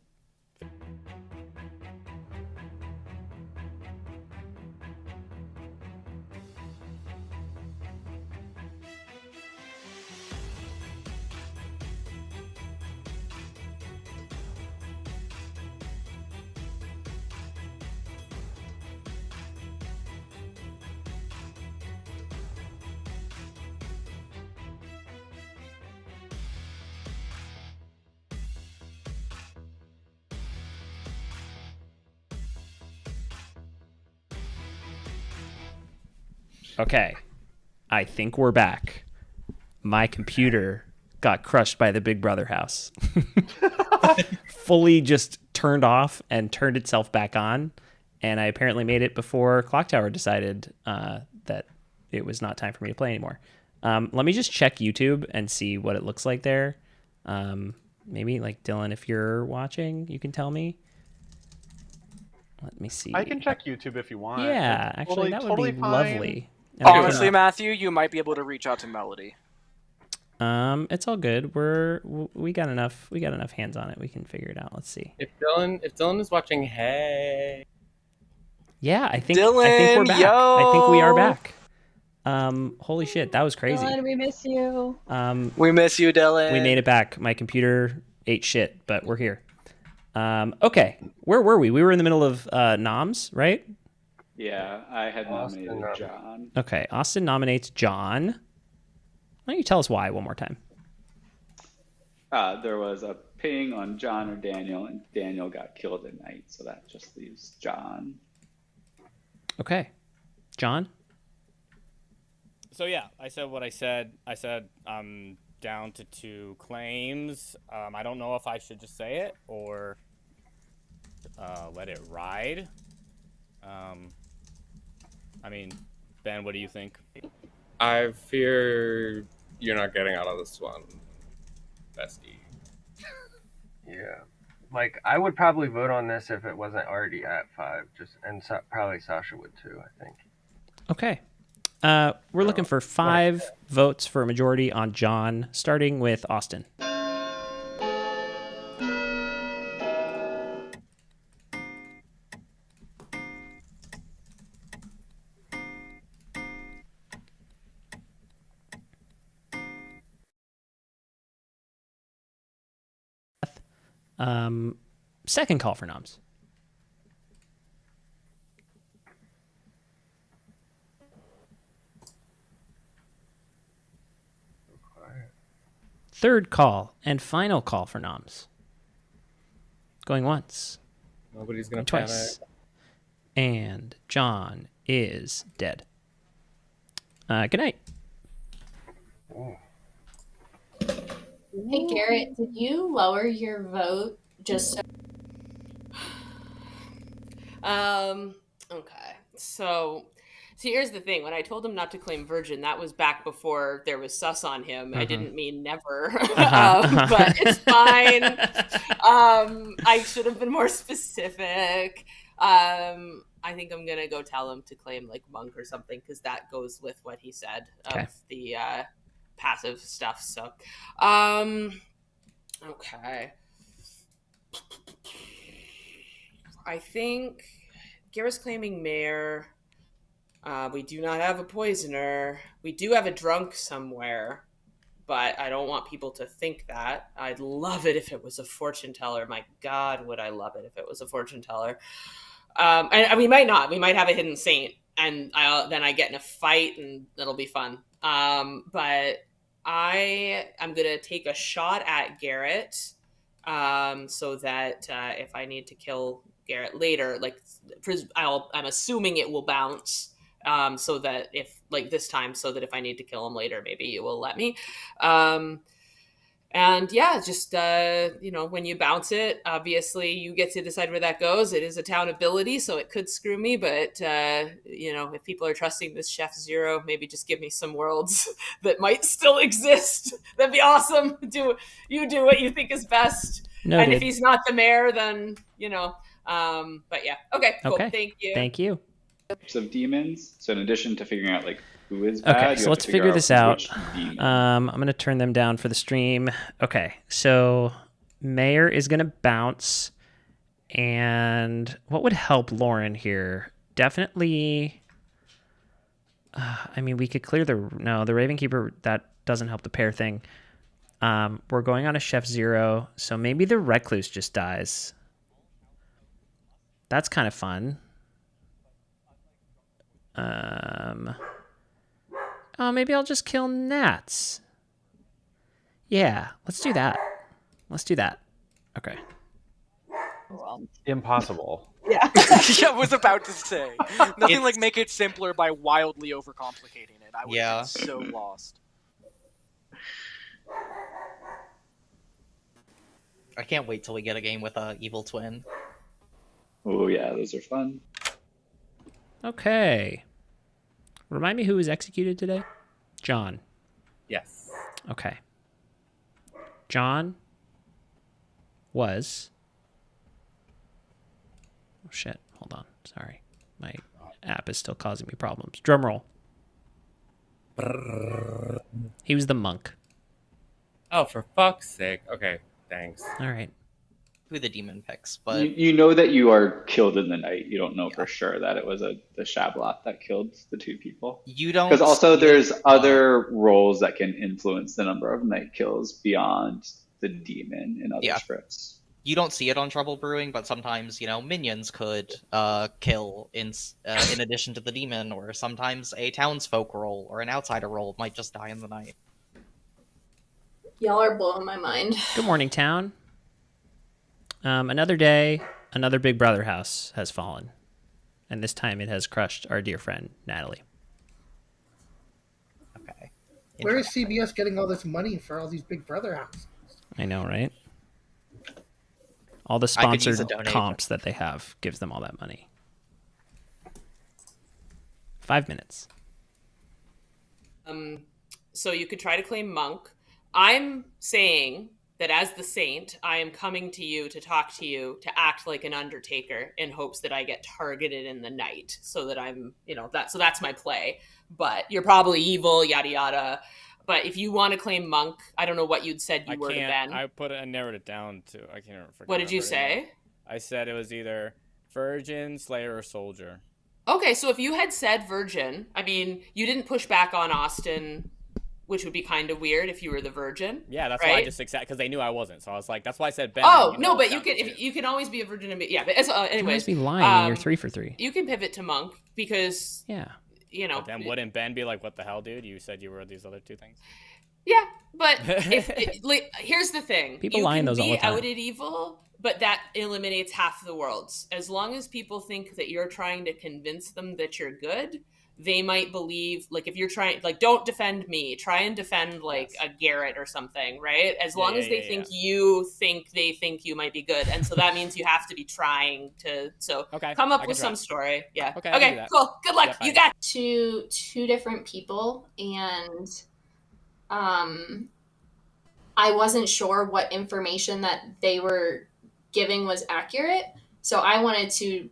S1: Okay. I think we're back. My computer got crushed by the Big Brother house. Fully just turned off and turned itself back on. And I apparently made it before Clocktower decided that it was not time for me to play anymore. Let me just check YouTube and see what it looks like there. Maybe, like, Dylan, if you're watching, you can tell me. Let me see.
S2: I can check YouTube if you want.
S1: Yeah,
S2: It's
S1: actually, that would
S2: totally
S1: be
S2: fine.
S1: lovely.
S15: Honestly, Matthew, you might be able to reach out to Melody.
S1: It's all good. We got enough hands on it. We can figure it out. Let's see.
S9: If Dylan is watching, hey.
S1: Yeah, I think
S15: Dylan,
S1: we're back. I think we are back. Holy shit, that was crazy.
S7: Dylan, we miss you.
S15: We miss you, Dylan.
S1: We made it back. My computer ate shit, but we're here. Okay, where were we? We were in the middle of noms, right?
S4: Yeah, I had nominated John.
S1: Okay, Austin nominates John. Why don't you tell us why one more time?
S4: There was a ping on John or Daniel, and Daniel got killed at night, so that just leaves John.
S1: Okay, John?
S13: So yeah, I said what I said. I said I'm down to 2 claims. I don't know if I should just say it or let it ride. I mean, Ben, what do you think?
S9: I fear you're not getting out of this one, bestie.
S14: Yeah. Like, I would probably vote on this if it wasn't already at 5. And probably Sasha would too, I think.
S1: Okay. We're looking for 5 votes for a majority on John, starting with Austin. Second call for noms. Third call and final call for noms. Going once.
S9: Nobody's going to
S1: twice.
S9: panic.
S1: And John is dead. Good night.
S10: Hey, Garrett, did you lower your vote just so...
S12: Okay. So here's the thing. When I told him not to claim Virgin, that was back before there was sus on him. I didn't mean never, but it's fine. I should have been more specific. I think I'm going to go tell him to claim like monk or something, because that goes with what he said of the passive stuff. So, okay. I think Garrett's claiming mayor. We do not have a poisoner. We do have a drunk somewhere, but I don't want people to think that. I'd love it if it was a fortune teller. My God, would I love it if it was a fortune teller. And we might not. We might have a hidden saint, and then I get in a fight, and it'll be fun. But I am going to take a shot at Garrett, so that if I need to kill Garrett later, like I'm assuming it will bounce, so that if like this time, so that if I need to kill him later, maybe you will let me. And yeah, just when you bounce it, obviously you get to decide where that goes. It is a town ability, so it could screw me, but if people are trusting this Chef Zero, maybe just give me some worlds that might still exist. That'd be awesome. Do what you think is best.
S1: Noted.
S12: And if he's not the mayor, then but yeah. Okay, cool.
S1: Okay. Thank you.
S4: Types of demons. So in addition to figuring out like who is bad,
S1: okay, so let's figure this out. I'm going to turn them down for the stream. Okay, so mayor is going to bounce. And what would help Lauren here? Definitely, we could clear the Raven Keeper. That doesn't help the pair thing. We're going on a Chef Zero, so maybe the Recluse just dies. That's kind of fun. Maybe I'll just kill Nats. Yeah, let's do that. Okay.
S2: Impossible.
S15: Yeah. Yeah, I was about to say. Nothing like make it simpler by wildly overcomplicating it. I would be so lost.
S8: I can't wait till we get a game with a evil twin.
S4: Oh yeah, those are fun.
S1: Okay. Remind me who was executed today? John.
S9: Yes.
S1: Okay. John was... Oh, shit. Hold on. Sorry. My app is still causing me problems. Drum roll. He was the monk.
S9: Oh, for fuck's sake. Okay, thanks.
S1: All right.
S8: Who the demon picks, but
S4: you know that you are killed in the night. You don't know for sure that it was the Shablot that killed the 2 people.
S8: You don't,
S4: because also there's other roles that can influence the number of night kills beyond the demon in other scripts.
S8: You don't see it on Trouble Brewing, but sometimes minions could kill in addition to the demon, or sometimes a townsfolk role or an outsider role might just die in the night.
S10: Y'all are blowing my mind.
S1: Good morning, town. Another day, another Big Brother house has fallen. And this time it has crushed our dear friend, Natalie.
S5: Where is CBS getting all this money for all these Big Brother houses?
S1: I know, right? All the sponsored comps that they have gives them all that money. 5 minutes.
S12: So you could try to claim Monk. I'm saying that as the Saint, I am coming to you to talk to you to act like an Undertaker in hopes that I get targeted in the night, so that I'm, so that's my play. But you're probably evil, yada yada. But if you want to claim Monk, I don't know what you'd said you were to Ben.
S13: I narrowed it down to I can't remember.
S12: What did you say?
S13: I said it was either Virgin, Slayer, or Soldier.
S12: Okay, so if you had said Virgin, I mean, you didn't push back on Austin, which would be kind of weird if you were the Virgin.
S13: Yeah, that's
S12: right?
S13: why I just accepted, because they knew I wasn't. So I was like, that's why I said Ben.
S12: Oh no, but you can always be a Virgin and be, yeah. But anyways,
S1: you can always be lying. And you're 3 for 3.
S12: You can pivot to Monk because
S13: But then wouldn't Ben be like, "What the hell, dude? You said you were these other two things."
S12: Yeah, but here's the thing:
S1: people lying those all the time.
S12: You can be outed evil, but that eliminates half the worlds. As long as people think that you're trying to convince them that you're good, they might believe, like, if you're trying, like, don't defend me, try and defend, like, a Garrett or something, right? As long as they think they think you might be good. And so that means you have to be trying to, come up with some story. Yeah. Okay, cool. Good luck. You got
S10: two different people, and I wasn't sure what information that they were giving was accurate. So I wanted to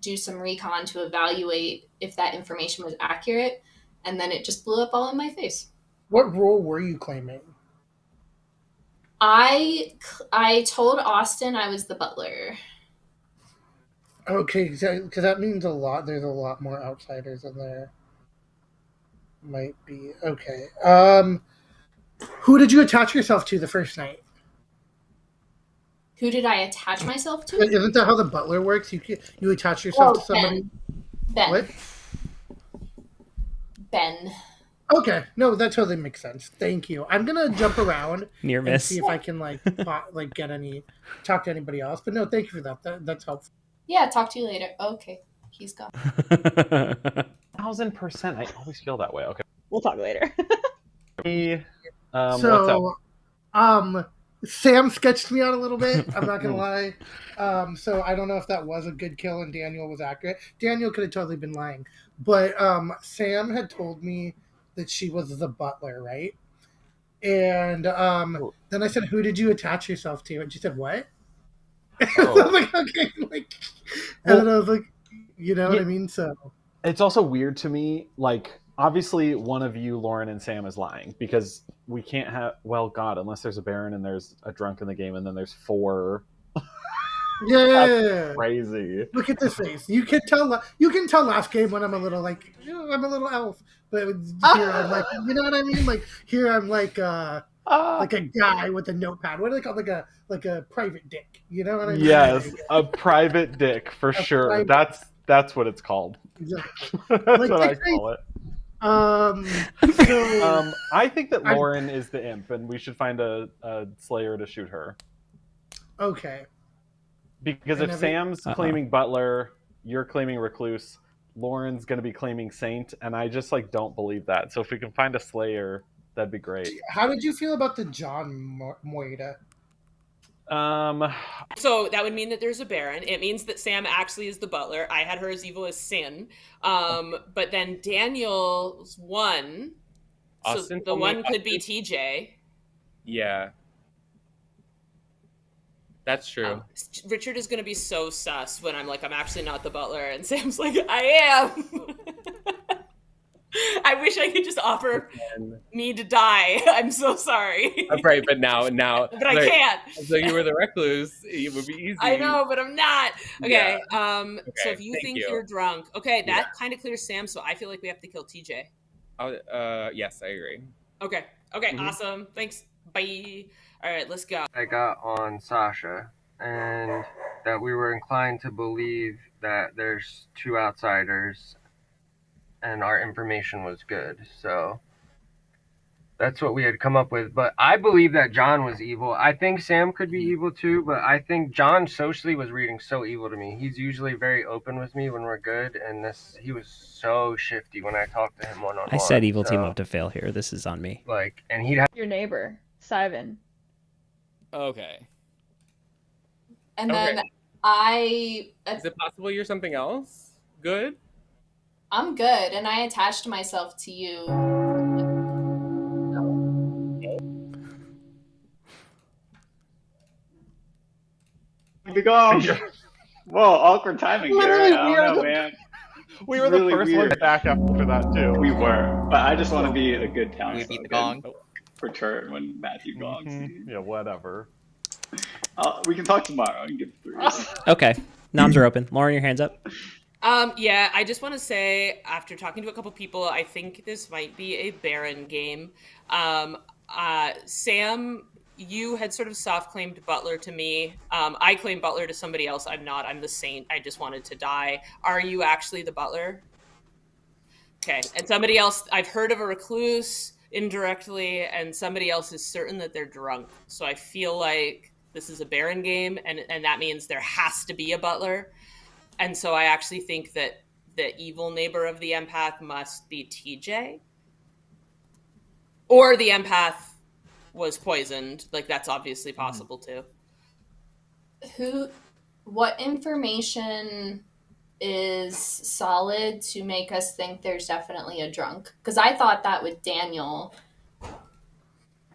S10: do some recon to evaluate if that information was accurate, and then it just blew up all in my face.
S5: What role were you claiming?
S10: I told Austin I was the butler.
S5: Okay, because that means a lot. There's a lot more outsiders in there. Might be. Okay. Who did you attach yourself to the first night?
S10: Who did I attach myself to?
S5: Isn't that how the butler works? You attach yourself to somebody?
S10: Ben.
S5: What?
S10: Ben.
S5: Okay. No, that totally makes sense. Thank you. I'm going to jump around
S1: Near
S5: and
S1: miss.
S5: see if I can talk to anybody else. But no, thank you for that. That's helpful.
S10: Yeah, talk to you later. Okay. He's gone.
S2: 1000%. I always feel that way. Okay.
S7: We'll talk later.
S2: What's up?
S5: Sam sketched me out a little bit. I'm not gonna lie. So I don't know if that was a good kill and Daniel was accurate. Daniel could have totally been lying, but Sam had told me that she was the butler, right? And then I said, "Who did you attach yourself to?" And she said, "What?" I was like, "Okay," and then I was like, "You know what I mean?" So
S2: it's also weird to me, like. Obviously, one of you, Lauren and Sam, is lying because we can't have. Well, God, unless there's a Baron and there's a drunk in the game, and then there's 4.
S5: Yeah,
S2: That's crazy.
S5: Look at this face. You can tell. You can tell last game when I'm a little I'm a little elf, but here I'm like, you know what I mean? Like here I'm like a guy with a notepad. What do they call like a private dick? You know what I mean?
S2: Yes, a private dick for sure. That's what it's called.
S5: Exactly.
S2: That's what I call it. I think that Lauren is the imp, and we should find a Slayer to shoot her.
S5: Okay.
S2: Because if Sam's claiming Butler, you're claiming Recluse, Lauren's going to be claiming Saint, and I just don't believe that. So if we can find a Slayer, that'd be great.
S5: How did you feel about the John Moida?
S12: So that would mean that there's a Baron. It means that Sam actually is the butler. I had her as evil as Sin. But then Daniel's one.
S9: Austin,
S12: so the one could be TJ.
S9: Yeah. That's true.
S12: Richard is going to be so sus when I'm like, I'm actually not the butler. And Sam's like, I am. I wish I could just offer me to die. I'm so sorry.
S9: Right, but now.
S12: But I can't.
S9: So you were the recluse. It would be easy.
S12: I know, but I'm not. Okay.
S9: Yeah.
S12: So if you think you're drunk, that kind of clears Sam. So I feel like we have to kill TJ.
S9: Yes, I agree.
S12: Okay. Awesome. Thanks. Bye. All right, let's go.
S14: I got on Sasha, and that we were inclined to believe that there's 2 outsiders, and our information was good. So That's what we had come up with. But I believe that John was evil. I think Sam could be evil too, but I think John socially was reading so evil to me. He's usually very open with me when we're good, and he was so shifty when I talked to him one-on-one.
S1: I said evil team up to fail here. This is on me.
S14: And he'd have
S7: your neighbor, Simon.
S13: Okay.
S10: And then
S9: Is it possible you're something else? Good?
S10: I'm good, and I attached myself to you.
S4: The gong. Whoa, awkward timing, Garrett. I don't know, man.
S2: We were the first one back after that too.
S4: We were, but I just want to be a good Townsfolk.
S8: We beat the gong.
S4: Return when Matthew gongs.
S2: Yeah, whatever.
S4: We can talk tomorrow. I can give 3.
S1: Okay, noms are open. Lauren, your hands up.
S12: Yeah, I just want to say, after talking to a couple people, I think this might be a Baron game. Sam, you had sort of soft claimed Butler to me. I claimed Butler to somebody else. I'm not. I'm the saint. I just wanted to die. Are you actually the Butler? Okay. And somebody else, I've heard of a recluse indirectly, and somebody else is certain that they're drunk. So I feel like this is a Baron game, and that means there has to be a Butler. And so I actually think that the evil neighbor of the empath must be TJ. Or the empath was poisoned. Like, that's obviously possible too.
S10: What information is solid to make us think there's definitely a drunk? Because I thought that with Daniel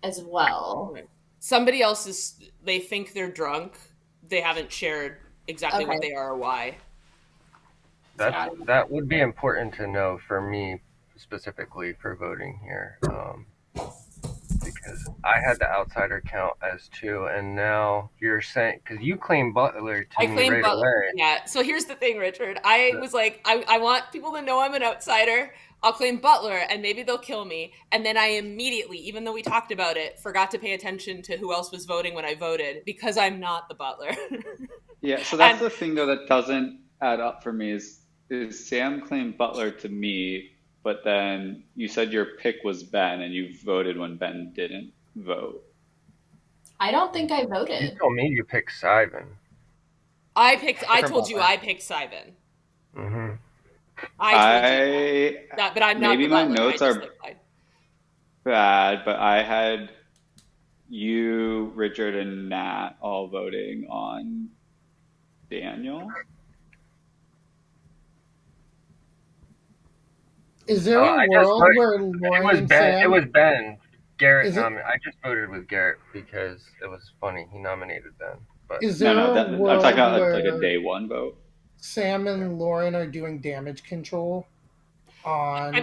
S10: as well.
S12: Somebody else they think they're drunk. They haven't shared exactly what they are or why.
S14: That would be important to know for me specifically for voting here. Because I had the outsider count as 2, and now you're saying, because you claim Butler to me right away.
S12: Yeah, so here's the thing, Richard. I was like, I want people to know I'm an outsider. I'll claim Butler, and maybe they'll kill me. And then I immediately, even though we talked about it, forgot to pay attention to who else was voting when I voted, because I'm not the Butler.
S4: Yeah, so that's the thing, though, that doesn't add up for me is Sam claimed Butler to me, but then you said your pick was Ben, and you voted when Ben didn't vote.
S10: I don't think I voted.
S14: You told me you picked Simon.
S12: I told you I picked Simon.
S14: Mm-hmm.
S12: But I'm not.
S4: Maybe my notes are bad, but I had you, Richard, and Nat all voting on Daniel.
S5: Is there a world where Lauren and Sam...
S14: It was Ben. Garrett nominated. I just voted with Garrett because it was funny. He nominated Ben. But
S5: is there a world
S4: I'm talking about
S5: where
S4: like a day one vote.
S5: Sam and Lauren are doing damage control on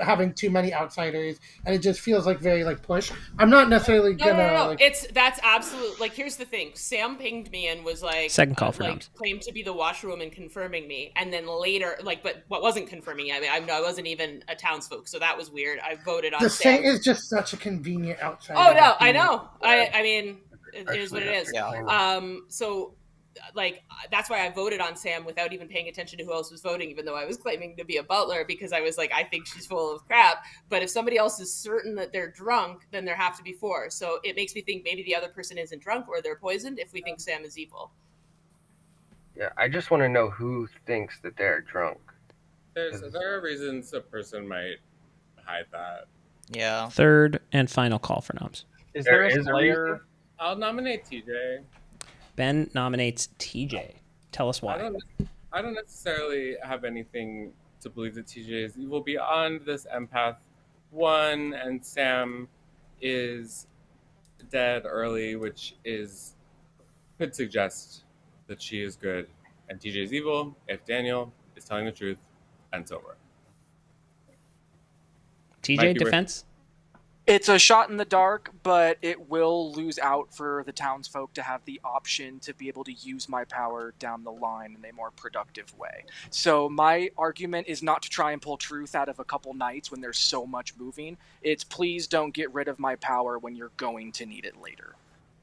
S5: having too many outsiders, and it just feels like very push. I'm not necessarily gonna.
S12: No. That's absolute. Here's the thing. Sam pinged me and was like,
S1: second call for noms.
S12: Claimed to be the washroom and confirming me, and then later, but what wasn't confirming? I wasn't even a Townsfolk, so that was weird. I voted on.
S5: The
S12: Sam.
S5: Saint is just such a convenient outsider.
S12: Oh no, I know. I mean, it is what it is.
S14: Yeah.
S12: So. That's why I voted on Sam without even paying attention to who else was voting, even though I was claiming to be a Butler, because I was like, I think she's full of crap. But if somebody else is certain that they're drunk, then there have to be 4. So it makes me think maybe the other person isn't drunk or they're poisoned if we think Sam is evil.
S14: Yeah, I just want to know who thinks that they're drunk.
S9: There are reasons a person might hide that.
S8: Yeah.
S1: Third and final call for noms.
S2: Is there a Slayer?
S9: I'll nominate TJ.
S1: Ben nominates TJ. Tell us why.
S9: I don't necessarily have anything to believe that TJ is evil beyond this empath 1, and Sam is dead early, which could suggest that she is good and TJ is evil if Daniel is telling the truth and sober.
S1: TJ defense?
S15: It's a shot in the dark, but it will lose out for the townsfolk to have the option to be able to use my power down the line in a more productive way. So my argument is not to try and pull truth out of a couple nights when there's so much moving. It's please don't get rid of my power when you're going to need it later.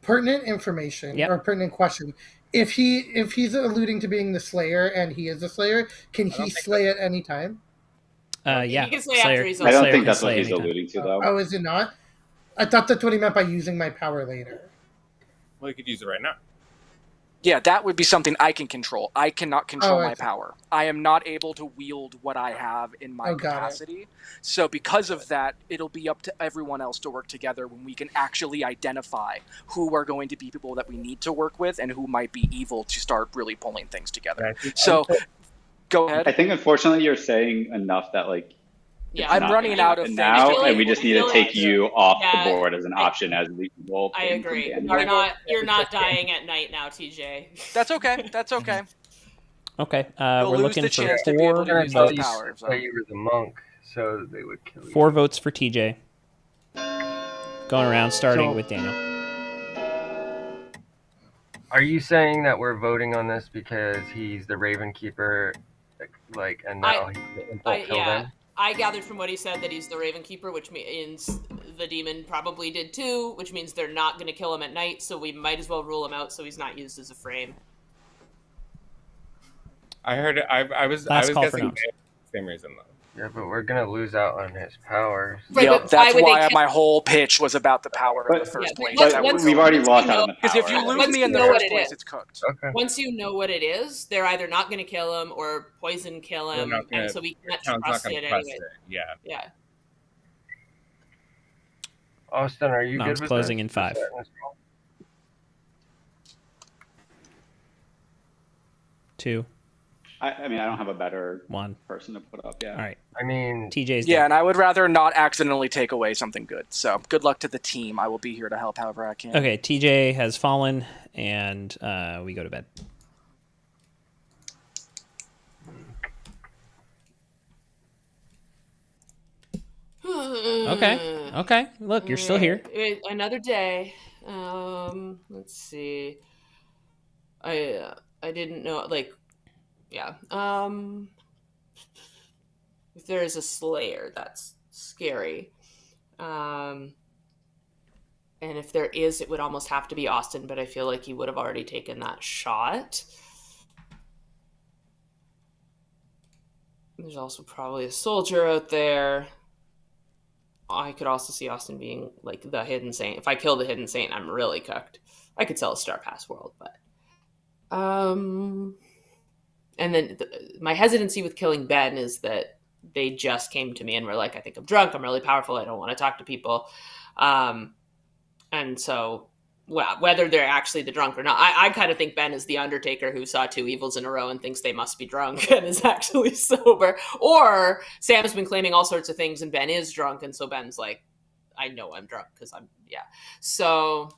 S5: Pertinent information or pertinent question. If he's alluding to being the Slayer and he is the Slayer, can he slay at any time?
S1: Yeah.
S12: He can slay after he's
S4: I don't
S1: Slayer
S4: think
S1: can
S4: that's what
S1: slay
S4: he's
S1: anytime.
S4: alluding to, though.
S5: Oh, is it not? I thought that's what he meant by using my power later.
S9: Well, you could use it right now.
S15: Yeah, that would be something I can control. I cannot control my
S5: okay.
S15: power. I am not able to wield what I have in my capacity. So because of that, it'll be up to everyone else to work together when we can actually identify who are going to be people that we need to work with and who might be evil to start really pulling things together. So go ahead.
S4: I think, unfortunately, you're saying enough that, like,
S12: Yeah,
S15: I'm running out of things
S4: now,
S15: to
S4: and we just need to take you off
S12: Yeah,
S4: the board as an option as legal.
S12: I agree. You're not dying at night now, TJ.
S15: That's okay. That's okay.
S1: Okay,
S15: You'll
S1: we're
S15: lose
S1: looking
S15: the
S1: for
S15: chance to be able
S1: 4
S15: to use
S1: votes.
S15: those powers.
S14: So you were the monk, so they would kill you.
S1: 4 votes for TJ. Going around, starting
S14: So-
S1: with Daniel.
S14: Are you saying that we're voting on this because he's the Raven Keeper, like, and now he won't kill them?
S12: I gathered from what he said that he's the Raven Keeper, which means the demon probably did too, which means they're not going to kill him at night, so we might as well rule him out so he's not used as a frame.
S9: I heard it. I was guessing the same reason though.
S14: Yeah, but we're gonna lose out on his powers.
S12: Right,
S15: Yep,
S12: but
S15: that's
S12: why would
S15: why
S12: they
S15: my whole pitch was about the power in the first place.
S4: But we've already lost out on the power.
S15: Because if you lose me in the
S12: know what
S15: first
S12: it
S15: place,
S12: is.
S15: it's cooked.
S14: Okay.
S12: Once you know what it is, they're either not going to kill him or poison kill him, and so we can't trust it anyway.
S9: Yeah.
S12: Yeah.
S14: Austin, are you
S1: Mom's
S14: good with
S1: closing
S14: this?
S1: in 5. Two.
S4: I mean, I don't have a better
S1: 1
S4: person to put up. Yeah.
S1: All right.
S14: I mean,
S1: TJ's
S15: Yeah,
S1: done.
S15: and I would rather not accidentally take away something good. So good luck to the team. I will be here to help however I can.
S1: Okay, TJ has fallen, and we go to bed. Okay. Look, you're still here.
S12: Another day. Let's see. I didn't know, like, yeah. If there is a Slayer, that's scary. And if there is, it would almost have to be Austin, but I feel like he would have already taken that shot. There's also probably a soldier out there. I could also see Austin being like the Hidden Saint. If I kill the Hidden Saint, I'm really cooked. I could sell a Star Pass World, but and then my hesitancy with killing Ben is that they just came to me and were like, I think I'm drunk, I'm really powerful, I don't want to talk to people. And so, well, whether they're actually the drunk or not, I kind of think Ben is the Undertaker who saw 2 evils in a row and thinks they must be drunk and is actually sober. Or Sam's been claiming all sorts of things and Ben is drunk, and so Ben's like, I know I'm drunk because I'm, yeah. So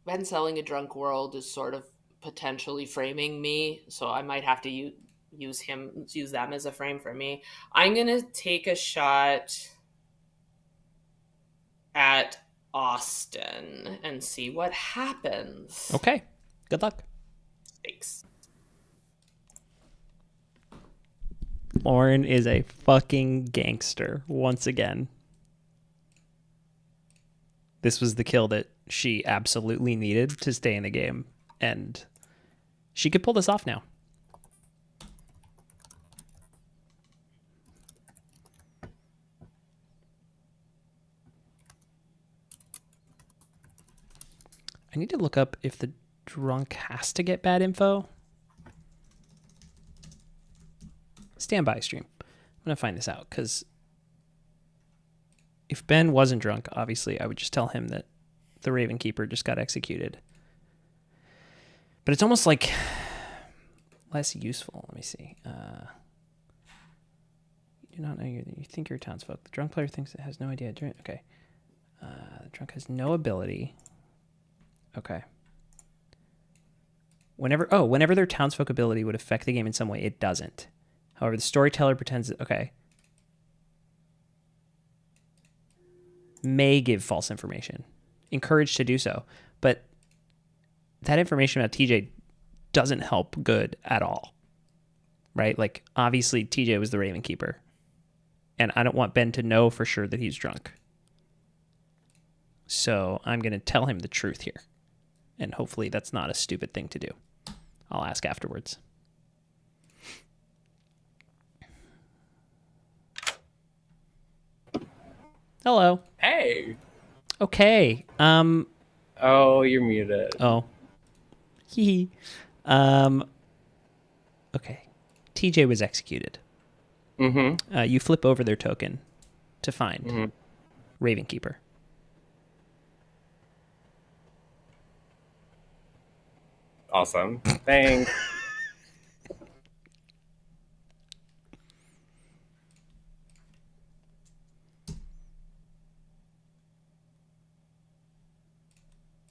S12: Ben selling a drunk world is sort of potentially framing me, so I might have to use them as a frame for me. I'm gonna take a shot at Austin and see what happens.
S1: Okay. Good luck.
S12: Thanks.
S1: Lauren is a fucking gangster once again. This was the kill that she absolutely needed to stay in the game, and she could pull this off now. I need to look up if the drunk has to get bad info. Stand by, stream. I'm going to find this out, because if Ben wasn't drunk, obviously I would just tell him that the Raven Keeper just got executed. But it's almost like less useful. Let me see. You do not know you think you're Townsfolk. The drunk player thinks it has no idea. Okay. The drunk has no ability. Okay. Whenever their Townsfolk ability would affect the game in some way, it doesn't. However, the storyteller pretends that, okay, may give false information. Encouraged to do so. But that information about TJ doesn't help good at all. Right? Like, obviously, TJ was the Raven Keeper. And I don't want Ben to know for sure that he's drunk. So I'm going to tell him the truth here. And hopefully that's not a stupid thing to do. I'll ask afterwards. Hello.
S9: Hey.
S1: Okay.
S9: Oh, you're muted.
S1: Oh. Hee. Okay. TJ was executed.
S9: Mm-hmm.
S1: You flip over their token to find Ravenkeeper.
S9: Awesome. Thanks.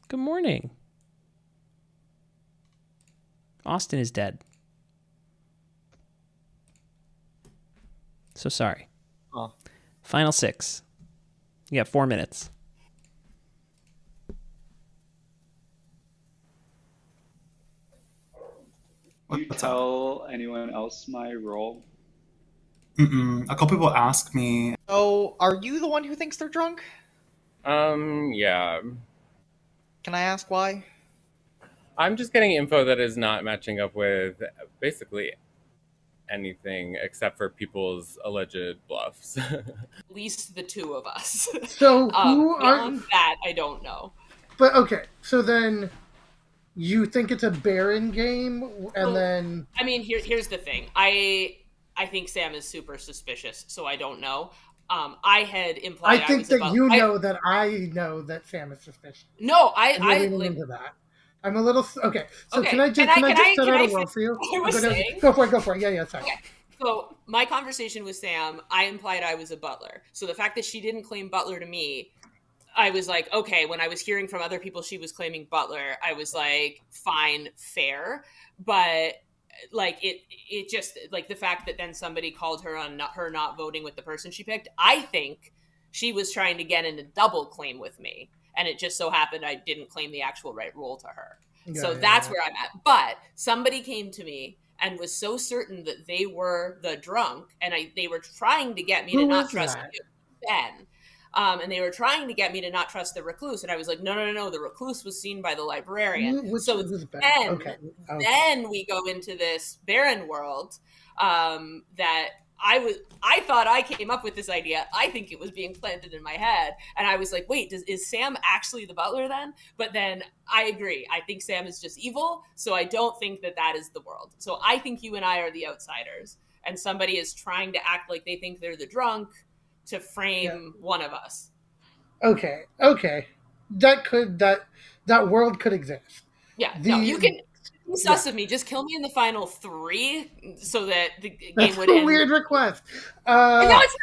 S1: Good morning. Austin is dead. So sorry.
S8: Oh.
S1: Final 6. You got 4 minutes.
S4: Do you tell anyone else my role?
S16: A couple people ask me.
S8: So, are you the one who thinks they're drunk?
S9: Yeah.
S8: Can I ask why?
S9: I'm just getting info that is not matching up with basically anything except for people's alleged bluffs.
S12: At least the two of us.
S5: So who
S12: beyond that, I don't know.
S5: But okay, so then you think it's a Baron game, and then
S12: I mean, here's the thing. I think Sam is super suspicious, so I don't know. I had implied
S5: I think that you know that I know that Sam is suspicious.
S12: No,
S5: I'm leaning into that. I'm a little okay. So can I just set out a world for you? Go for it. Yeah. Sorry.
S12: Okay. So my conversation with Sam, I implied I was a butler. So the fact that she didn't claim butler to me, I was like, okay. When I was hearing from other people she was claiming butler, I was like, fine, fair. But like it just like the fact that then somebody called her on her not voting with the person she picked, I think she was trying to get in a double claim with me, and it just so happened I didn't claim the actual right role to her. That's where I'm at. But somebody came to me and was so certain that they were the drunk, and they were trying to get me to not trust you, Ben. And they were trying to get me to not trust the recluse, and I was like, no. The recluse was seen by the librarian. Then we go into this Baron world that I thought I came up with this idea. I think it was being planted in my head, and I was like, wait, is Sam actually the butler then? But then I agree. I think Sam is just evil, so I don't think that is the world. So I think you and I are the outsiders, and somebody is trying to act like they think they're the drunk to frame one of us.
S5: Okay. That world could exist.
S12: Yeah. No, you can sus of me. Just kill me in the final 3 so that the game would end.
S5: That's a weird request.
S12: No, it's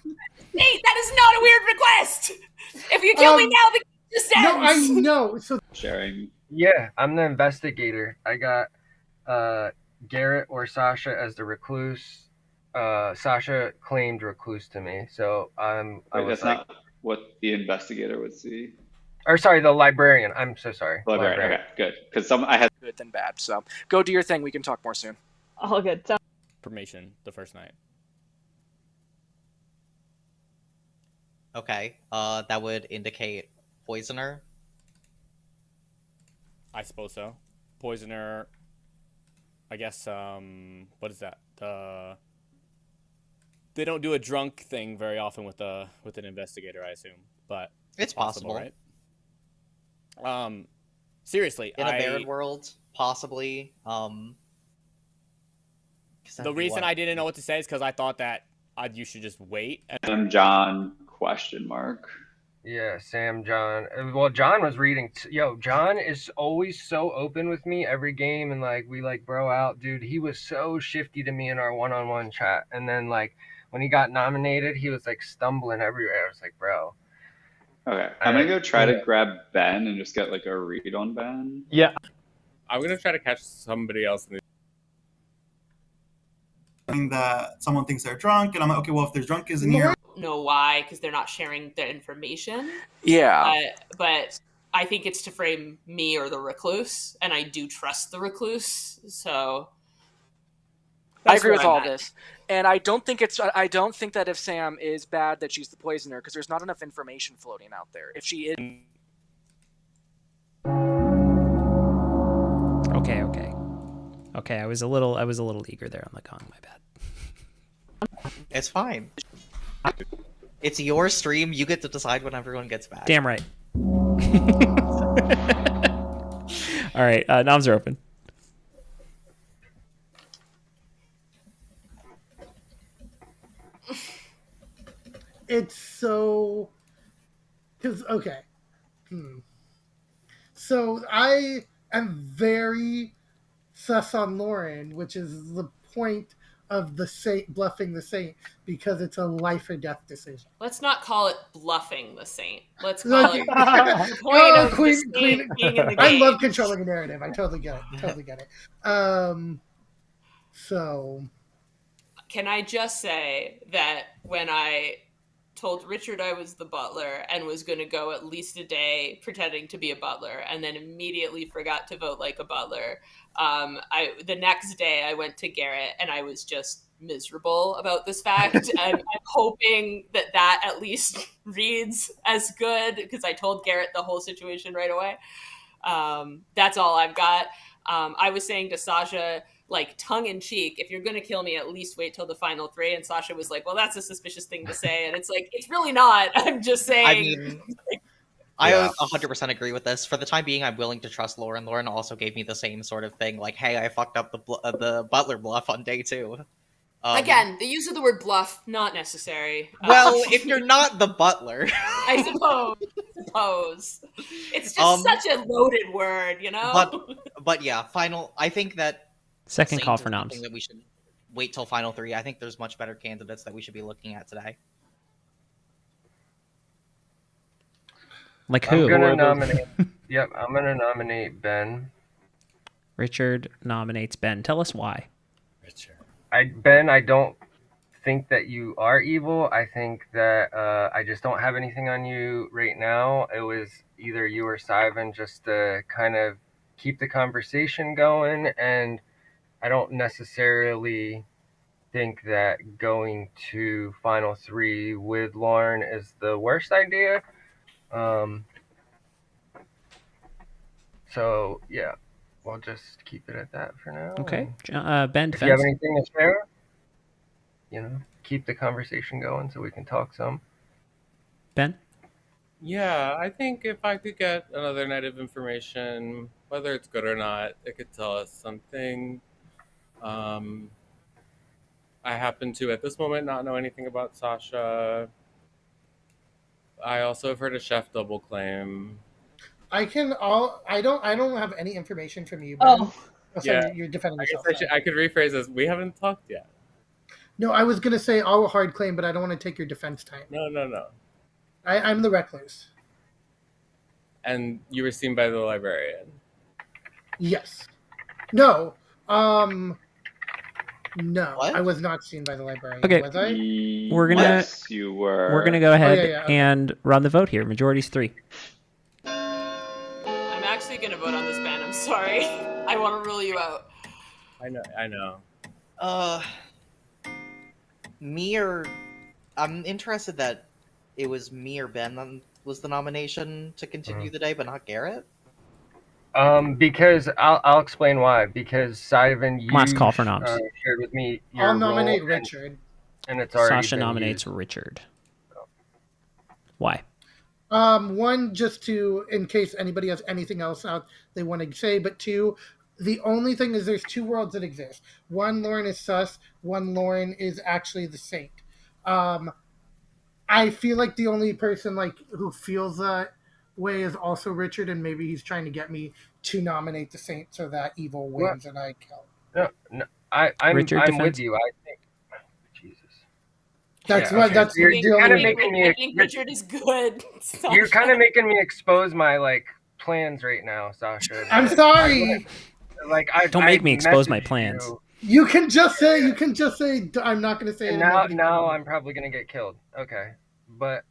S12: Nate, that is not a weird request. If you kill me now, the game just ends.
S5: No, I know. So
S4: sharing.
S14: Yeah, I'm the investigator. I got Garrett or Sasha as the recluse. Sasha claimed recluse to me, so
S4: that's not what the investigator would see.
S14: Or sorry, the librarian. I'm so sorry.
S4: Librarian. Okay, good. Because I had
S15: good than bad. So go do your thing. We can talk more soon.
S7: All good. So
S13: information the first night.
S8: Okay. That would indicate poisoner.
S13: I suppose so. Poisoner. I guess. What is that? They don't do a drunk thing very often with an investigator, I assume, but
S8: it's possible,
S13: right? Seriously,
S8: in a Baron world, possibly.
S13: The reason I didn't know what to say is because I thought that you should just wait.
S4: Sam John ?
S14: Yeah, Sam John. Well, John was reading. John is always so open with me every game, and we bro out, dude. He was so shifty to me in our one-on-one chat, and then when he got nominated, he was stumbling everywhere. I was like, bro.
S4: Okay, I'm gonna go try to grab Ben and just get a read on Ben.
S2: Yeah,
S9: I'm gonna try to catch somebody else in
S16: the. That someone thinks they're drunk, and I'm like, okay, well, if there's drunk is in here.
S12: Know why? Because they're not sharing the information.
S15: Yeah,
S12: but I think it's to frame me or the recluse, and I do trust the recluse, so.
S15: I agree with all this, and I don't think that if Sam is bad that she's the poisoner, because there's not enough information floating out there. If she is,
S1: Okay, I was a little eager there on the Kong. My bad.
S8: It's fine. It's your stream. You get to decide when everyone gets back.
S1: Damn right. All right, noms are open.
S5: It's so... Because, okay. So I am very sus on Lauren, which is the point of the saint bluffing the saint, because it's a life or death decision.
S12: Let's not call it bluffing the saint. Let's call it the point of the saint being in the game.
S5: I love controlling a narrative. I totally get it. So,
S12: can I just say that when I told Richard I was the butler and was going to go at least a day pretending to be a butler, and then immediately forgot to vote like a butler. The next day I went to Garrett and I was just miserable about this fact. And I'm hoping that at least reads as good, because I told Garrett the whole situation right away. That's all I've got. I was saying to Sasha, like, tongue-in-cheek, if you're going to kill me, at least wait till the final 3. And Sasha was like, well, that's a suspicious thing to say. And it's like, it's really not. I'm just saying.
S8: I mean, I 100% agree with this. For the time being, I'm willing to trust Lauren. Lauren also gave me the same sort of thing. Like, hey, I fucked up the butler bluff on day 2.
S12: Again, the use of the word bluff, not necessary.
S8: Well, if you're not the butler.
S12: I suppose. It's just such a loaded word, you know?
S8: But yeah, I think that
S1: second call for noms.
S8: That we should wait till final 3. I think there's much better candidates that we should be looking at today.
S1: Like who?
S14: I'm gonna nominate. Yep, I'm gonna nominate Ben.
S1: Richard nominates Ben. Tell us why.
S14: Ben, I don't think that you are evil. I think that I just don't have anything on you right now. It was either you or Simon, just to kind of keep the conversation going, and I don't necessarily think that going to final 3 with Lauren is the worst idea. So yeah, we'll just keep it at that for now.
S1: Okay, Ben.
S14: If you have anything to share, keep the conversation going so we can talk some.
S1: Ben?
S9: Yeah, I think if I could get another night of information, whether it's good or not, it could tell us something. I happen to, at this moment, not know anything about Sasha. I also have heard a chef double claim.
S5: I don't have any information from you, Ben.
S7: Oh.
S5: So you're defending yourself.
S9: I could rephrase this. We haven't talked yet.
S5: No, I was going to say I'll hard claim, but I don't want to take your defense time.
S9: No.
S5: I'm the recluse.
S9: And you were seen by the librarian?
S5: Yes. No. No,
S8: what?
S5: I was not seen by the librarian.
S1: Okay.
S5: Was I?
S17: Yes, you were.
S1: We're gonna go ahead
S5: Okay.
S1: and run the vote here. Majority's 3.
S12: I'm actually going to vote on this, Ben. I'm sorry. I want to rule you out.
S9: I know.
S8: I'm interested that it was me or Ben that was the nomination to continue the day, but not Garrett.
S14: Because I'll explain why. Because Simon, you
S1: Last call for noms.
S14: shared with me your
S5: I'll nominate
S14: role,
S5: Richard.
S14: And it's already
S1: Sasha
S14: been
S1: nominates
S14: used.
S1: Richard. Why?
S5: One, just in case anybody has anything else out they want to say, but 2, the only thing is there's 2 worlds that exist. One, Lauren is sus. One, Lauren is actually the saint. I feel like the only person who feels that way is also Richard, and maybe he's trying to get me to nominate the saint so that evil wins and I kill.
S14: No, I'm with you. I think. Jesus.
S5: That's
S14: Yeah,
S5: what.
S14: okay.
S5: That's
S14: You're kind of making
S12: I
S14: me.
S12: think Richard is good.
S14: You're kind of making me expose my plans right now, Sasha.
S5: I'm sorry.
S1: Don't make me expose my plans.
S5: You can just say. I'm not going to say.
S14: And now I'm probably going to get killed. Okay, but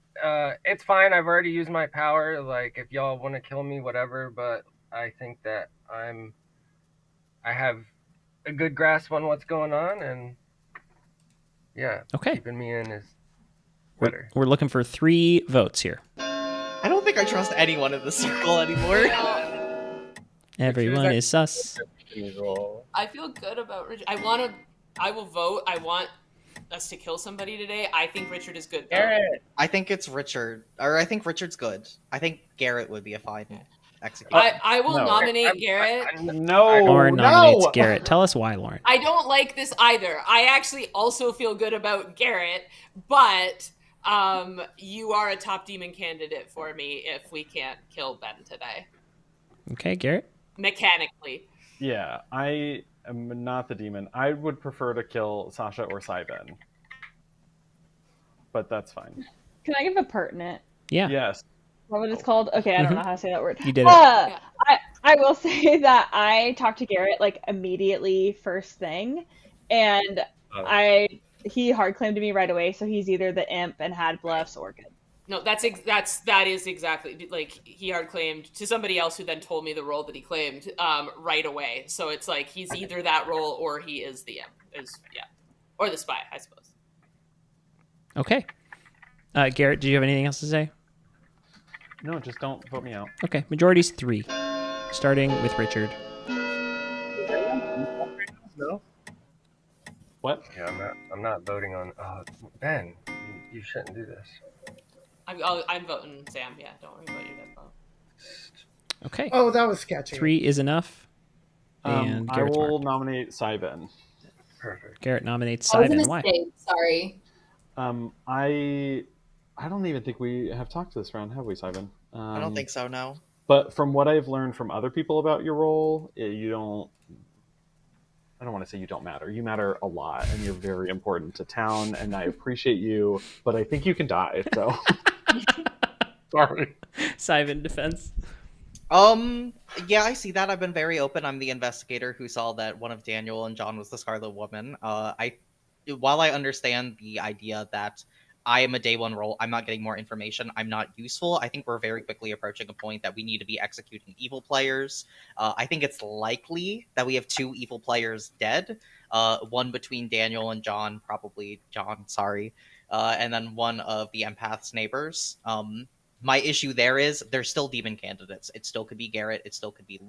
S14: it's fine. I've already used my power. If y'all want to kill me, whatever. But I think that I have a good grasp on what's going on, and yeah,
S1: Okay.
S14: keeping me in is
S1: We're,
S14: better.
S1: we're looking for 3 votes here.
S8: I don't think I trust anyone in the circle anymore.
S1: Everyone is sus.
S14: destiny roll.
S12: I feel good about Richard. I will vote. I want us to kill somebody today. I think Richard is good.
S8: Garrett. I think it's Richard, or I think Richard's good. I think Garrett would be a fine execution.
S12: I will nominate Garrett.
S1: Lauren nominates Garrett. Tell us why, Lauren.
S12: I don't like this either. I actually also feel good about Garrett, but you are a top demon candidate for me if we can't kill Ben today.
S1: Okay, Garrett.
S12: Mechanically.
S2: Yeah, I am not the demon. I would prefer to kill Sasha or Syben. But that's fine.
S7: Can I give a pertinent?
S1: Yeah.
S2: Yes.
S7: What it's called? Okay, I don't know how to say that word.
S1: You did it.
S7: I will say that I talked to Garrett like immediately first thing, and he hard claimed to me right away. So he's either the imp and had bluffs or good.
S12: No, that is exactly like he hard claimed to somebody else who then told me the role that he claimed right away. So it's like he's either that role or he is the imp, or the spy, I suppose.
S1: Okay. Garrett, do you have anything else to say?
S2: No, just don't vote me out.
S1: Okay, majority's 3, starting with Richard.
S14: No.
S2: What?
S14: Yeah, I'm not voting on. Ben, you shouldn't do this.
S12: I'm voting Sam. Yeah, don't worry about your dead vote.
S1: Okay.
S5: Oh, that was sketchy.
S1: 3 is enough. And
S2: I will nominate Syben.
S14: Perfect.
S1: Garrett nominates
S10: That was a
S1: Syben. Why?
S10: mistake. Sorry.
S2: I don't even think we have talked this round, have we, Syben?
S8: I don't think so, no.
S2: But from what I've learned from other people about your role, you don't. I don't want to say you don't matter. You matter a lot, and you're very important to town, and I appreciate you, but I think you can die, so. Sorry.
S1: Syben defense.
S8: Yeah, I see that. I've been very open. I'm the investigator who saw that one of Daniel and John was the Scarlet Woman. While I understand the idea that I am a day one role, I'm not getting more information, I'm not useful, I think we're very quickly approaching a point that we need to be executing evil players. I think it's likely that we have 2 evil players dead. One between Daniel and John, probably John, sorry. And then one of the empath's neighbors. My issue there is they're still demon candidates. It still could be Garrett. It still could be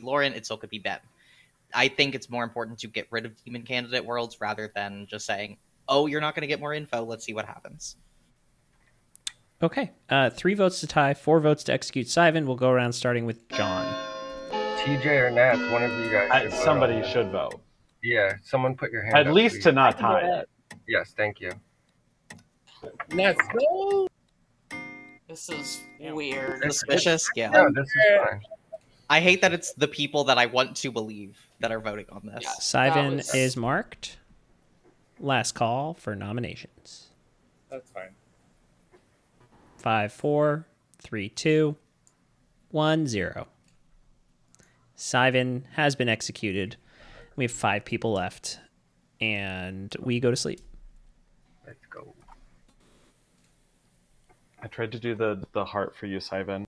S8: Lauren. It still could be Ben. I think it's more important to get rid of demon candidate worlds rather than just saying, "Oh, you're not going to get more info. Let's see what happens."
S1: Okay. 3 votes to tie, 4 votes to execute Syben. We'll go around starting with John.
S14: TJ or Nats, one of you guys.
S2: Somebody should vote.
S14: Yeah, someone put your hand
S2: At
S14: up,
S2: least
S14: please.
S2: to not tie it.
S14: Yes, thank you.
S9: Nats, no.
S12: This is weird.
S8: Suspicious? Yeah.
S14: No, this is fine.
S8: I hate that it's the people that I want to believe that are voting on this.
S1: Syben is marked. Last call for nominations.
S9: That's fine.
S1: 5, 4, 3, 2, 1, 0. Syben has been executed. We have 5 people left, and we go to sleep.
S14: Let's go.
S2: I tried to do the heart for you, Syben.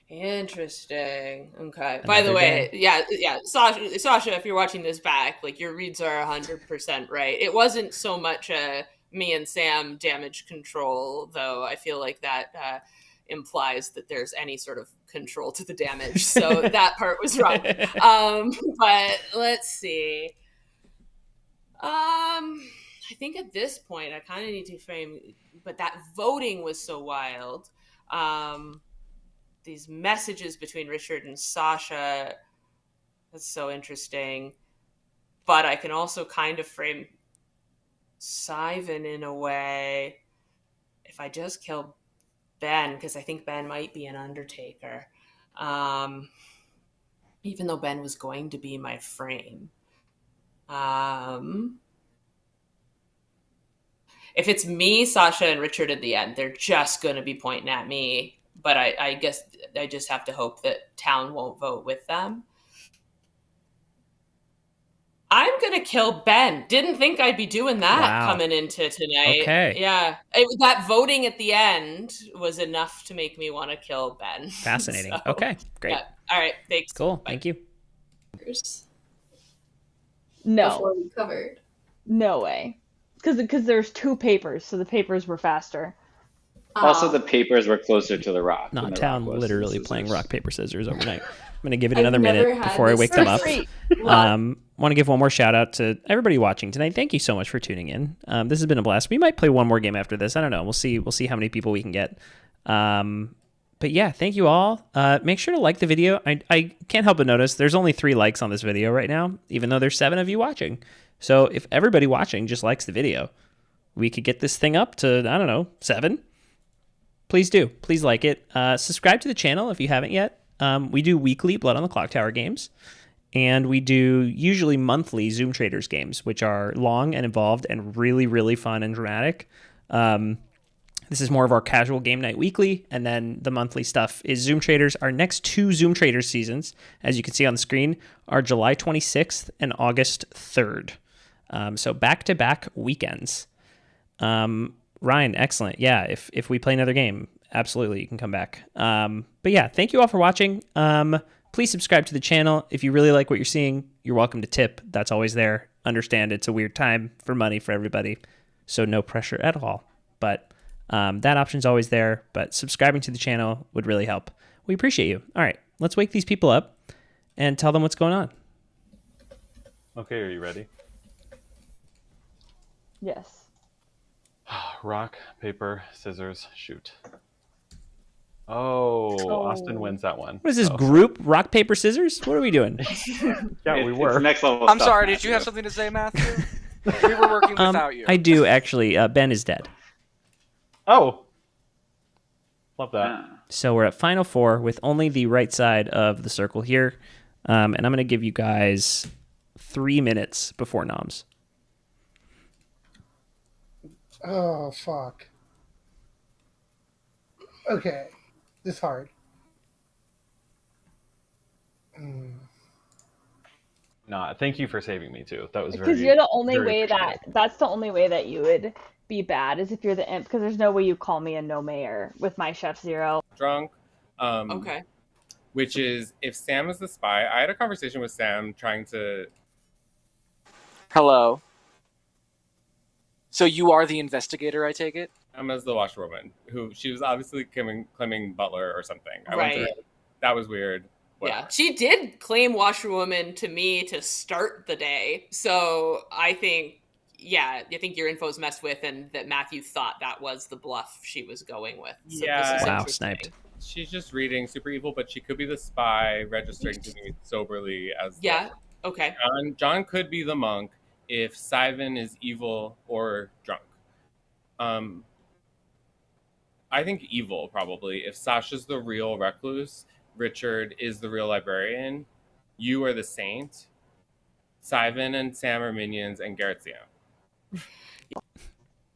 S12: Interesting. Okay. By the way, yeah, Sasha, if you're watching this back, like your reads are 100% right. It wasn't so much me and Sam damage control, though. I feel like that implies that there's any sort of control to the damage, so that part was wrong. But let's see. I think at this point I kind of need to frame, but that voting was so wild. These messages between Richard and Sasha, that's so interesting. But I can also kind of frame Syben in a way. If I just kill Ben, because I think Ben might be an Undertaker, even though Ben was going to be my frame. If it's me, Sasha, and Richard at the end, they're just going to be pointing at me. But I guess I just have to hope that Town won't vote with them. I'm going to kill Ben. Didn't think I'd be doing that coming into tonight.
S1: Okay.
S12: Yeah. That voting at the end was enough to make me want to kill Ben.
S1: Fascinating. Okay, great.
S12: Yeah. All right, thanks.
S1: Cool, thank you.
S7: No.
S10: Before we covered.
S7: No way. Because there's 2 papers, so the papers were faster.
S4: Also, the papers were closer to the rock.
S1: Not Town literally playing rock, paper, scissors overnight. going to give it another minute before I wake them up. Want to give one more shout out to everybody watching tonight. Thank you so much for tuning in. This has been a blast. We might play one more game after this. I don't know. We'll see. We'll see how many people we can get. But yeah, thank you all. Make sure to like the video. I can't help but notice there's only 3 likes on this video right now, even though there's 7 of you watching. So if everybody watching just likes the video, we could get this thing up to, I don't know, 7. Please do. Please like it. Subscribe to the channel if you haven't yet. We do weekly Blood on the Clocktower games, and we do usually monthly Zoom Traitors games, which are long and involved and really, really fun and dramatic. This is more of our casual game night weekly, and then the monthly stuff is Zoom Traitors. Our next 2 Zoom Traitors seasons, as you can see on the screen, are July 26th and August 3rd. So back-to-back weekends. Ryan, excellent. Yeah, if we play another game, absolutely, you can come back. But yeah, thank you all for watching. Please subscribe to the channel. If you really like what you're seeing, you're welcome to tip. That's always there. Understand it's a weird time for money for everybody, so no pressure at all. But that option's always there. But subscribing to the channel would really help. We appreciate you. All right, let's wake these people up and tell them what's going on.
S2: Okay, are you ready?
S7: Yes.
S2: Rock, paper, scissors, shoot. Oh, Austin wins that one.
S1: What is this group? Rock, paper, scissors? What are we doing?
S2: Yeah, we were.
S4: It's next level
S15: I'm
S4: stuff,
S15: sorry,
S4: Matthew.
S15: did you have something to say, Matthew? We were working without you.
S1: I do, actually. Ben is dead.
S2: Oh. Love that.
S1: So we're at Final 4 with only the right side of the circle here. And I'm going to give you guys 3 minutes before noms.
S5: Oh, fuck. Okay. This is hard.
S2: Nah, thank you for saving me too. That was very.
S7: Because you're the only way that's the only way that you would be bad is if you're the imp. Because there's no way you call me a no mayor with my chef 0.
S9: Drunk.
S12: Okay.
S9: Which is if Sam is the spy. I had a conversation with Sam trying to.
S15: Hello. So you are the investigator, I take it?
S9: I'm as the washerwoman, who she was obviously claiming butler or something.
S12: Right.
S9: That was weird.
S12: Yeah, she did claim washerwoman to me to start the day. So I think your info's messed with, and that Matthew thought that was the bluff she was going with. So
S9: Yeah.
S1: Wow, sniped.
S9: She's just reading super evil, but she could be the spy registering to me soberly as
S12: okay.
S9: John could be the monk if Sivan is evil or drunk. I think evil, probably. If Sasha's the real recluse, Richard is the real librarian, you are the saint, Sivan and Sam are minions, and Garrett's the imp.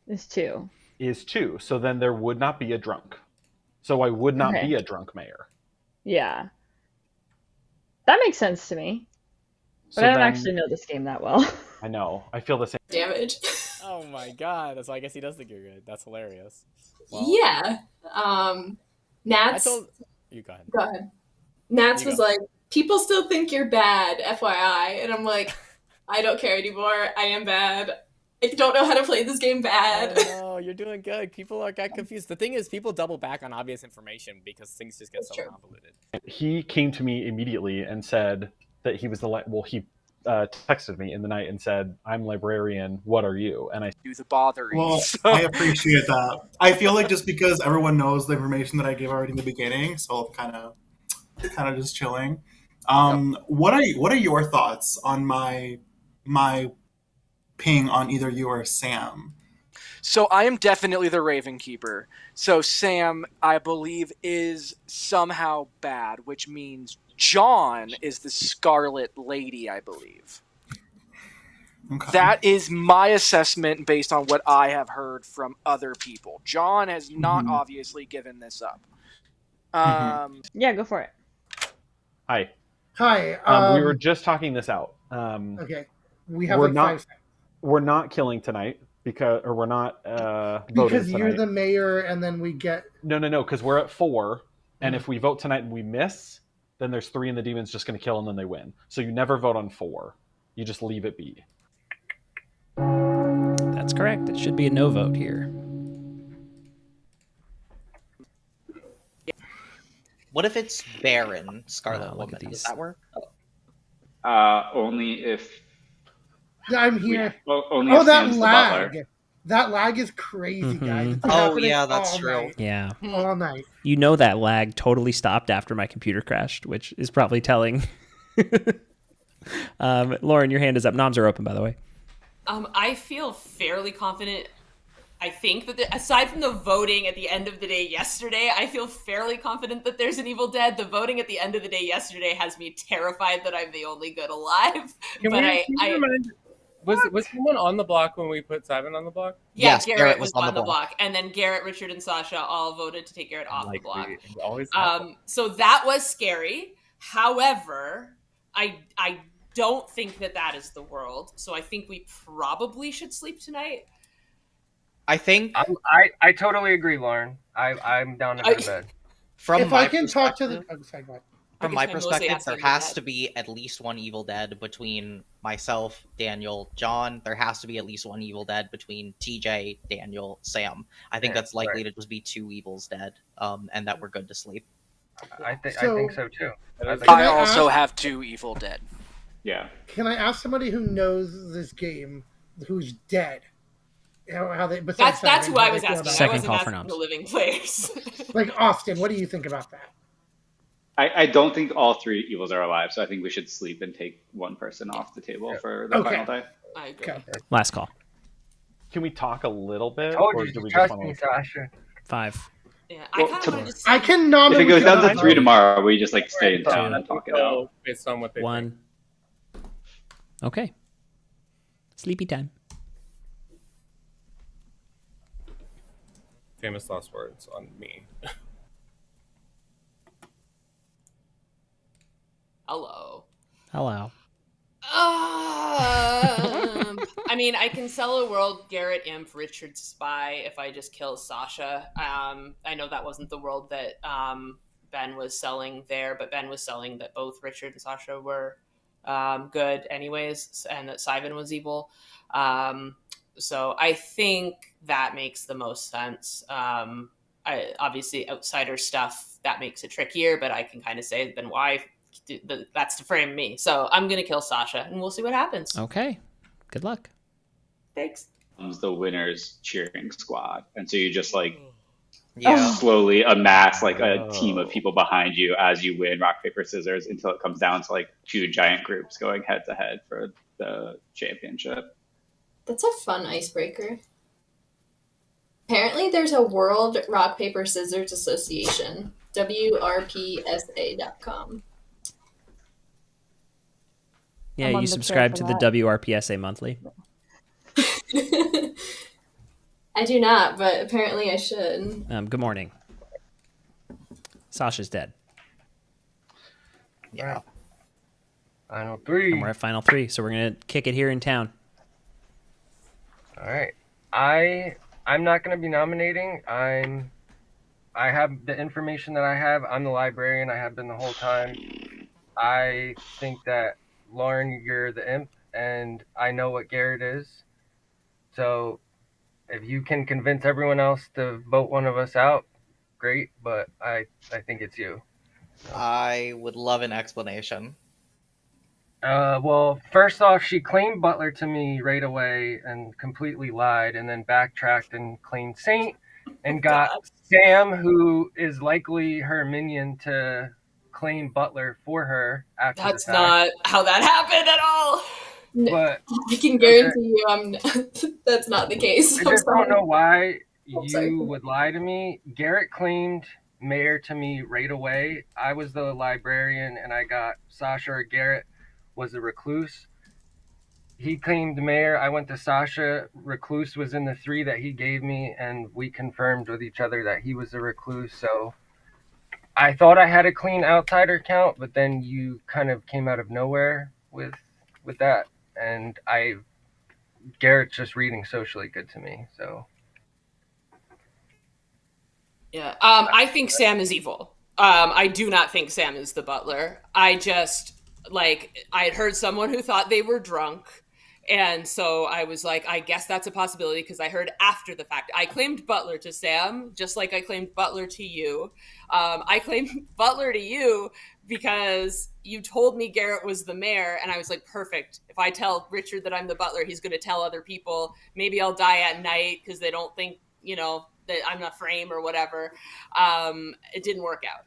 S7: Is 2.
S2: Is 2. So then there would not be a drunk. So I would not be a drunk mayor.
S7: Yeah. That makes sense to me. But I don't actually know this game that well.
S2: I know. I feel the same.
S10: Damage.
S13: Oh my god. So I guess he does think you're good. That's hilarious.
S10: Well, yeah. Nats.
S13: You go ahead.
S10: Go ahead. Nats was like, people still think you're bad, FYI. And I'm like, I don't care anymore. I am bad. I don't know how to play this game bad.
S13: No, you're doing good. People got confused. The thing is, people double back on obvious information because things just get so convoluted.
S2: He came to me immediately and said that he was he texted me in the night and said, "I'm librarian. What are you?" And I
S15: do the bothering.
S16: Well, I appreciate that. I feel like just because everyone knows the information that I gave already in the beginning, so I'm kind of just chilling. What are your thoughts on my ping on either you or Sam?
S15: So I am definitely the Raven Keeper. So Sam, I believe, is somehow bad, which means John is the Scarlet Lady, I believe. Okay. That is my assessment based on what I have heard from other people. John has not obviously given this up.
S7: Yeah, go for it.
S2: Hi.
S5: Hi.
S2: We were just talking this out.
S5: Okay. We have 5 seconds.
S2: We're not killing tonight we're not voting
S5: because
S2: tonight.
S5: You're the mayor, and then we get
S2: no, because we're at 4, and if we vote tonight and we miss, then there's 3 and the demon's just going to kill and then they win. So you never vote on 4. You just leave it be.
S1: That's correct. It should be a no vote here.
S8: What if it's Baron Scarlet Woman? Does that work?
S4: Only if
S5: I'm here.
S4: only if
S5: that
S4: Sam's the
S5: lag.
S4: butler.
S5: That lag is crazy, guys. It's
S8: Oh,
S5: happening
S8: yeah, that's
S5: all
S8: true.
S5: night.
S1: Yeah.
S5: All night.
S1: You know that lag totally stopped after my computer crashed, which is probably telling. Lauren, your hand is up. Noms are open, by the way.
S12: I feel fairly confident. I think that aside from the voting at the end of the day yesterday, I feel fairly confident that there's an Evil Dead. The voting at the end of the day yesterday has me terrified that I'm the only good alive.
S9: Was someone on the block when we put Simon on the block?
S12: Yeah,
S8: Yes,
S12: Garrett was on the block. And then Garrett, Richard, and Sasha all voted to take Garrett off the block. So that was scary. However, I don't think that is the world. So I think we probably should sleep tonight.
S8: I think
S14: I totally agree, Lauren. I'm down to go to bed.
S5: If I can talk to the
S8: From my perspective, there has to be at least one Evil Dead between myself, Daniel, John. There has to be at least one Evil Dead between TJ, Daniel, Sam. I think that's likely to just be 2 Evils Dead, and that we're good to sleep.
S14: I think so too.
S15: I also have 2 Evil Dead.
S4: Yeah.
S5: Can I ask somebody who knows this game who's dead? How they?
S12: That's who I was asking.
S1: Second
S12: I wasn't
S1: call for
S12: asking
S1: noms.
S12: the living players.
S5: Like Austin, what do you think about that?
S4: I don't think all 3 evils are alive, so I think we should sleep and take one person off the table for the final day.
S12: I agree.
S1: Last call.
S2: Can we talk a little bit?
S14: Told
S2: or
S14: you
S2: do
S14: to
S2: we
S14: trust
S2: just
S14: me,
S2: want
S14: Sasha.
S1: 5.
S12: Yeah,
S5: I can nominate.
S4: If it goes down to 3 tomorrow, we just stay in town and talk it out.
S9: Based on what they
S1: 1. Okay. Sleepy time.
S9: Famous last words on me.
S12: Hello. I mean, I can sell a world Garrett Imp, Richard Spy if I just kill Sasha. I know that wasn't the world that Ben was selling there, but Ben was selling that both Richard and Sasha were good anyways, and that Simon was evil. So I think that makes the most sense. Obviously, outsider stuff, that makes it trickier, but I can kind of say then why that's to frame me. So I'm going to kill Sasha, and we'll see what happens.
S1: Okay. Good luck.
S12: Thanks.
S4: The winner's cheering squad. And so you just
S8: Yeah.
S4: slowly amass a team of people behind you as you win rock, paper, scissors until it comes down to 2 giant groups going head to head for the championship.
S10: That's a fun icebreaker. Apparently there's a World Rock, Paper, Scissors Association. WRPSA.com.
S1: Yeah, you subscribe to the WRPSA monthly.
S10: I do not, but apparently I should.
S1: Good morning. Sasha's dead.
S8: Yeah.
S14: Final 3.
S1: And we're at final 3, so we're going to kick it here in town.
S14: All right. I'm not going to be nominating. I have the information that I have. I'm the librarian. I have been the whole time. I think that Lauren, you're the imp, and I know what Garrett is. So if you can convince everyone else to vote one of us out, great. But I think it's you.
S8: I would love an explanation.
S14: Well, first off, she claimed Butler to me right away and completely lied, and then backtracked and claimed Saint, and got Sam, who is likely her minion, to claim Butler for her after
S12: That's
S14: the fact.
S12: not how that happened at all.
S14: But
S10: I can guarantee you that's not the case.
S14: I just don't know why you would lie to me. Garrett claimed Mayor to me right away. I was the librarian, and I got Sasha or Garrett was a recluse. He claimed Mayor. I went to Sasha. Recluse was in the 3 that he gave me, and we confirmed with each other that he was a recluse. So I thought I had a clean outsider count, but then you kind of came out of nowhere with that. And Garrett's just reading socially good to me. So
S12: yeah, I think Sam is evil. I do not think Sam is the butler. I had heard someone who thought they were drunk, And so I was like, I guess that's a possibility because I heard after the fact. I claimed Butler to Sam, just like I claimed Butler to you. I claimed Butler to you because you told me Garrett was the mayor, and I was like, perfect. If I tell Richard that I'm the Butler, he's going to tell other people. Maybe I'll die at night because they don't think, that I'm a frame or whatever. It didn't work out.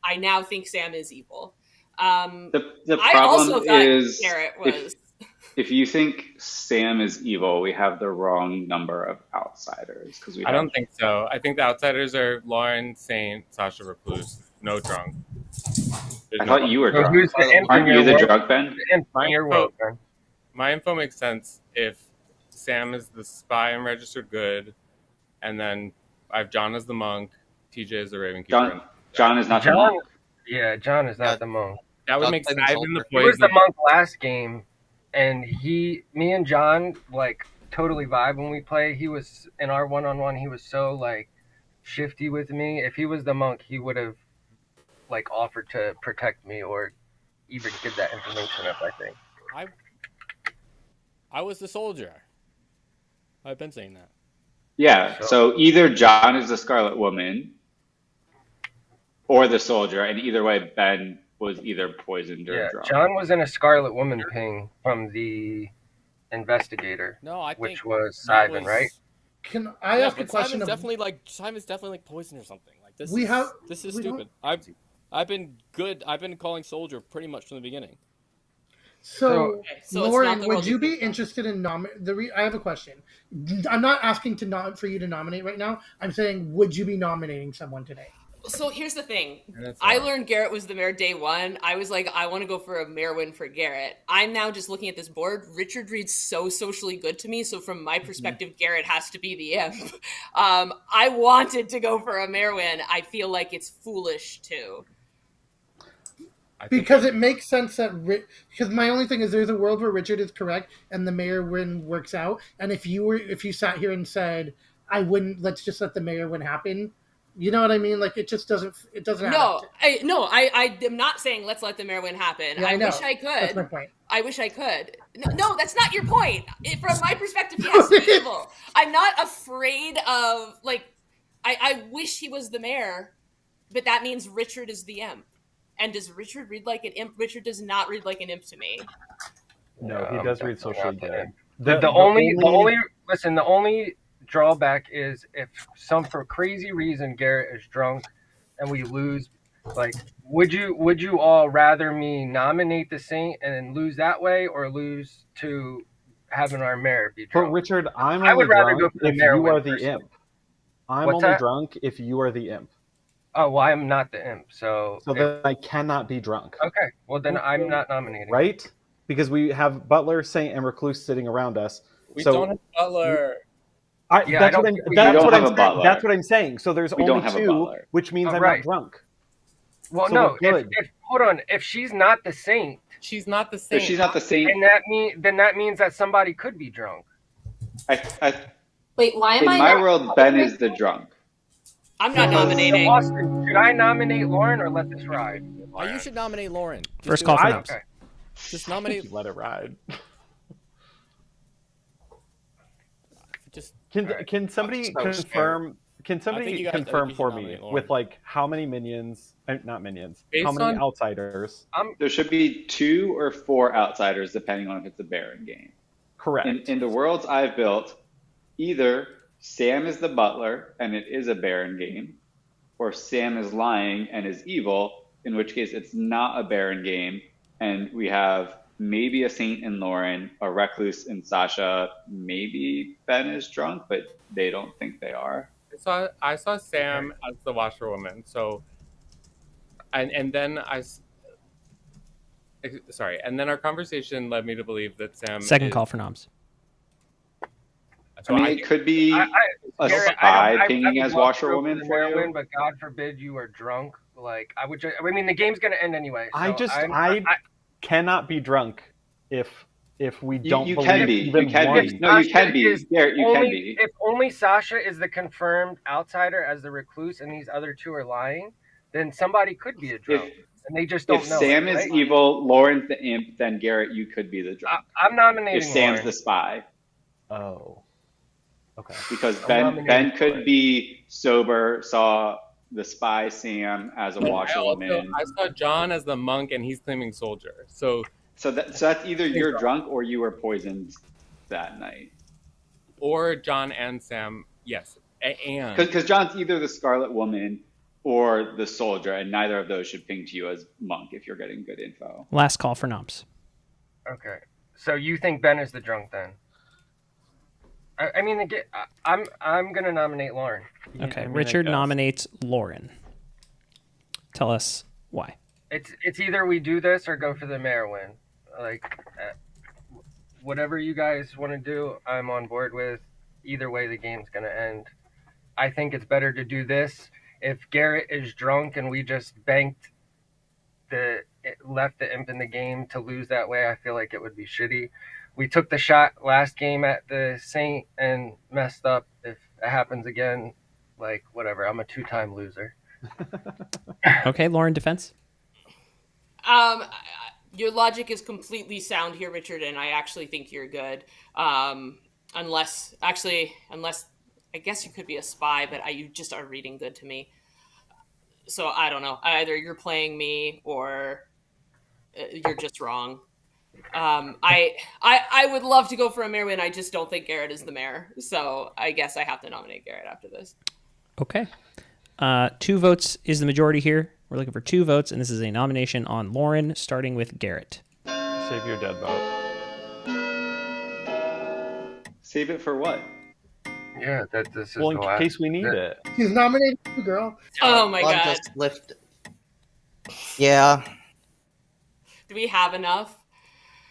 S12: I now think Sam is evil.
S4: The
S12: I also
S4: problem
S12: thought
S4: is
S12: Garrett was.
S4: if you think Sam is evil, we have the wrong number of outsiders because
S9: I don't think so. I think the outsiders are Lauren, Saint, Sasha Recluse. No drunk.
S4: I thought you were
S14: So
S4: drunk.
S14: who's the imp
S4: Aren't
S14: in
S4: you
S14: your
S4: the
S14: world?
S4: drunk, Ben?
S14: The imp in your world, Ben.
S9: My info makes sense if Sam is the spy and registered good, and then I have John as the monk, TJ is the Raven Keeper.
S4: John is not the monk.
S14: Yeah, John is not the monk.
S9: That would make sense.
S14: He was the monk last game, and me and John like totally vibe when we play. He was in our one-on-one. He was so like shifty with me. If he was the monk, he would have like offered to protect me or even give that information up. I think.
S13: I was the soldier. I've been saying that.
S4: Yeah, so either John is the Scarlet Woman or the soldier, and either way, Ben was either poisoned or drunk.
S14: John was in a Scarlet Woman ping from the investigator, which was Simon, right?
S5: Can I ask a question?
S13: Simon's definitely like poison or something. Like this. This is
S5: we
S13: stupid. I've been good. I've been calling soldier pretty much from the beginning.
S5: So
S12: it's
S5: Lauren,
S12: not the
S5: would
S12: world
S5: you
S12: you
S5: be interested in I have a question. I'm not asking for you to nominate right now. I'm saying, would you be nominating someone today?
S12: So here's the thing. I learned Garrett was the mayor day one. I was like, I want to go for a mayor win for Garrett. I'm now just looking at this board. Richard Reed's so socially good to me. So from my perspective, Garrett has to be the imp. I wanted to go for a mayor win. I feel like it's foolish too.
S5: Because it makes sense that because my only thing is there's a world where Richard is correct and the mayor win works out. And if you sat here and said, I wouldn't, let's just let the mayor win happen. You know what I mean? Like it doesn't
S12: I am not saying let's let the mayor win happen.
S5: Yeah,
S12: I
S5: know.
S12: wish I could.
S5: That's my point.
S12: I wish I could. No, that's not your point. From my perspective, he has to be evil. I'm not afraid of I wish he was the mayor, but that means Richard is the imp. And does Richard read like an imp? Richard does not read like an imp to me.
S2: No, he does read socially good.
S14: The only drawback is if for crazy reason Garrett is drunk and we lose. Like, would you all rather me nominate the Saint and then lose that way, or lose to having our mayor be drunk?
S2: But Richard, I
S14: would rather go for the
S2: if
S14: mayor
S2: you are
S14: win
S2: the
S14: personally.
S2: imp. I'm
S14: What's
S2: only
S14: that?
S2: drunk if you are the imp.
S14: Oh, well, I'm not the imp, so
S2: then I cannot be drunk.
S14: Okay, well then I'm not nominating.
S2: Right? Because we have Butler, Saint, and Recluse sitting around us.
S9: We don't have Butler.
S2: That's what I'm saying. So there's
S4: We don't
S2: only
S4: have a
S2: two,
S4: Butler.
S2: which means I'm
S14: right.
S2: not drunk.
S14: Well,
S2: So
S14: no.
S2: we're good.
S14: If hold on, if she's not the Saint,
S9: she's not the Saint.
S4: If she's not the Saint,
S14: and that means that somebody could be drunk.
S10: Wait, why am
S4: in
S10: I
S4: my
S10: not-
S4: world, Ben is the drunk.
S12: I'm not nominating.
S14: So Austin, should I nominate Lauren or let this ride?
S13: Oh, you should nominate Lauren.
S1: First call for noms.
S14: Okay.
S13: Just nominate.
S2: Let it ride.
S13: Just
S2: Can somebody confirm? Can somebody confirm for me with like how many minions? Not minions.
S4: Based
S2: How many
S4: on-
S2: outsiders?
S4: There should be 2 or 4 outsiders, depending on if it's a Baron game.
S2: Correct.
S4: In the worlds I've built, either Sam is the butler and it is a Baron game, or Sam is lying and is evil, in which case it's not a Baron game, and we have maybe a Saint in Lauren, a Recluse in Sasha, maybe Ben is drunk, but they don't think they are.
S9: I saw Sam as the washerwoman. So, and then and then our conversation led me to believe that Sam.
S1: Second call for noms.
S4: I mean, it could be a
S14: Garrett,
S4: spy pinging
S14: I would
S4: as
S14: love to go
S4: washerwoman
S14: the
S4: for
S14: mayor
S4: you.
S14: win, but God forbid you are drunk. Like I mean, the game's gonna end anyway. So
S2: I cannot be drunk if we don't.
S4: You
S2: believe
S4: can be.
S2: even
S4: You can
S2: one.
S4: be. No, you can be. Garrett, you can be.
S14: If only Sasha is the confirmed outsider as the recluse and these other 2 are lying, then somebody could be a drunk. and they just don't
S4: If
S14: know.
S4: Sam
S14: it,
S4: is
S14: right?
S4: evil, Lauren's the imp, then Garrett, you could be the drunk.
S14: I'm nominating
S4: If Sam's
S14: Lauren.
S4: the spy.
S2: Oh. Okay.
S4: Because
S14: I'm
S4: Ben
S14: nominating
S4: could
S14: Lauren.
S4: be sober, saw the spy Sam as a washerwoman.
S9: I saw John as the monk, and he's claiming soldier. So
S4: that's either you're drunk or you were poisoned that night.
S9: Or John and Sam, yes. And
S4: Because John's either the Scarlet Woman or the soldier, and neither of those should ping to you as monk if you're getting good info.
S1: Last call for noms.
S14: Okay, so you think Ben is the drunk then? I mean, again, I'm gonna nominate Lauren.
S1: Okay, Richard nominates Lauren. Tell us why.
S14: It's either we do this or go for the mayor win. Like, whatever you guys want to do, I'm on board with. Either way, the game's gonna end. I think it's better to do this. If Garrett is drunk and we just left the imp in the game to lose that way, I feel like it would be shitty. We took the shot last game at the Saint and messed up. If it happens again, like, whatever. I'm a 2-time loser.
S1: Okay, Lauren, defense?
S12: Your logic is completely sound here, Richard, and I actually think you're good. Unless I guess you could be a spy, but you just are reading good to me. So I don't know. Either you're playing me or you're just wrong. I would love to go for a mayor win. I just don't think Garrett is the mayor. So I guess I have to nominate Garrett after this.
S1: Okay. 2 votes is the majority here. We're looking for 2 votes, and this is a nomination on Lauren, starting with Garrett.
S2: Save your dead vote.
S4: Save it for what?
S14: Yeah, this is
S2: well, in
S14: the last,
S2: case we need it.
S5: He's nominated too, girl.
S12: Oh my god.
S8: Just lift. Yeah.
S12: Do we have enough?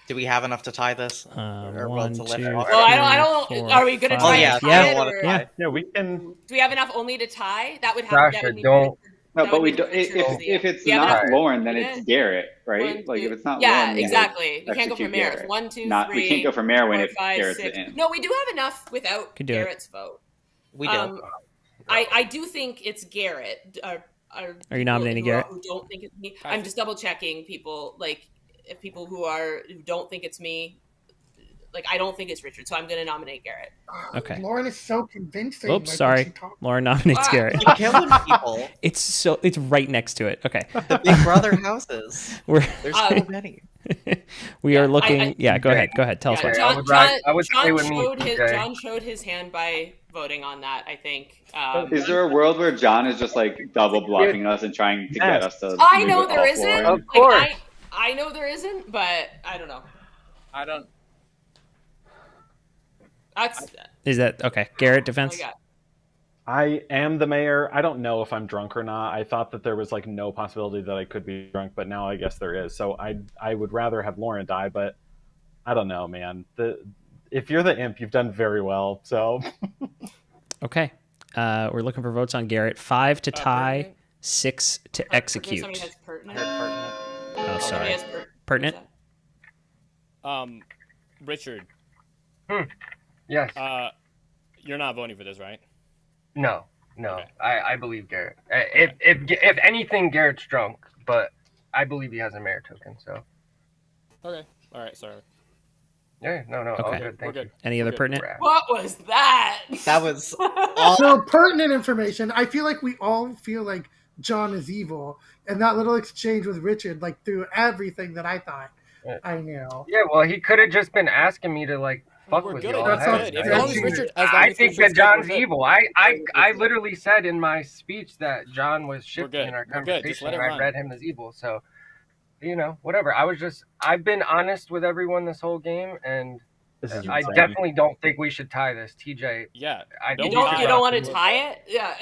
S8: Do we have enough to tie this?
S1: Or
S12: Well, I don't. Are we gonna try and tie it? Or,
S2: Yeah, we can.
S12: Do we have enough only to tie? That would have.
S14: Sasha,
S12: that would need
S14: don't.
S4: No,
S12: that
S4: but
S12: would
S4: we
S12: need
S4: don't.
S12: Richard's
S4: If it's
S12: We have
S4: not
S12: enough-
S4: Lauren, then it's Garrett, right? Like if it's not
S12: yeah,
S4: Lauren, then
S12: exactly. We can't go for
S4: execute
S12: mayor.
S4: Garrett.
S12: It's 1, 2,
S4: Not,
S12: 3.
S4: we can't go for mayor win
S12: 4,
S4: if
S12: 5,
S4: Garrett's
S12: 6.
S4: the imp.
S12: No, we do have enough without
S1: Can do it.
S12: Garrett's vote.
S8: We do.
S12: I do think it's Garrett.
S1: Are you nominating Garrett?
S12: Who don't think it's me? I'm just double checking people. Like, if people who don't think it's me. Like, I don't think it's Richard, so I'm going to nominate Garrett.
S1: Okay.
S5: Lauren is so convincing.
S1: Oops,
S5: like,
S1: sorry.
S5: when she talks.
S1: Lauren nominates Garrett.
S8: You're killing people.
S1: It's right next to it. Okay.
S8: The Big Brother houses. There's so many.
S1: We are looking. Go ahead. Tell us what.
S12: John showed his hand by voting on that, I think.
S4: Is there a world where John is just like double bluffing us and trying to get us to?
S12: I
S4: move
S12: know
S4: it
S12: there
S4: all
S12: isn't.
S4: forward?
S14: Of course.
S12: Like, I know there isn't, but I don't know.
S9: I don't.
S1: Is that okay? Garrett defense.
S2: I am the mayor. I don't know if I'm drunk or not. I thought that there was like no possibility that I could be drunk, but now I guess there is. So I would rather have Lauren die, but I don't know, man. If you're the imp, you've done very well. So
S1: Okay. We're looking for votes on Garrett. 5 to tie, 6 to execute.
S12: Somebody has pertinent.
S1: Oh, sorry. Pertinent.
S13: Richard.
S14: Yes.
S13: You're not voting for this, right?
S14: No. Okay. I believe Garrett. If anything, Garrett's drunk, but I believe he has a mayor token. So.
S13: Okay. All right. Sorry.
S14: Yeah. No.
S1: Okay.
S14: All good. Thank you.
S1: Any other pertinent?
S12: What was that?
S8: That was
S5: So pertinent information. I feel like we all feel like John is evil, and that little exchange with Richard, like through everything that I thought I knew.
S14: Yeah. Well, he could have just been asking me to like fuck with
S13: good.
S14: y'all.
S13: That's good. As long as Richard,
S14: I think that John's evil. I literally said in my speech that John was shifting in our conversation. And I read him as evil. So, whatever. I've been honest with everyone this whole game, and I definitely don't think we should tie this. TJ.
S13: Yeah.
S12: You don't want to tie it? Yeah.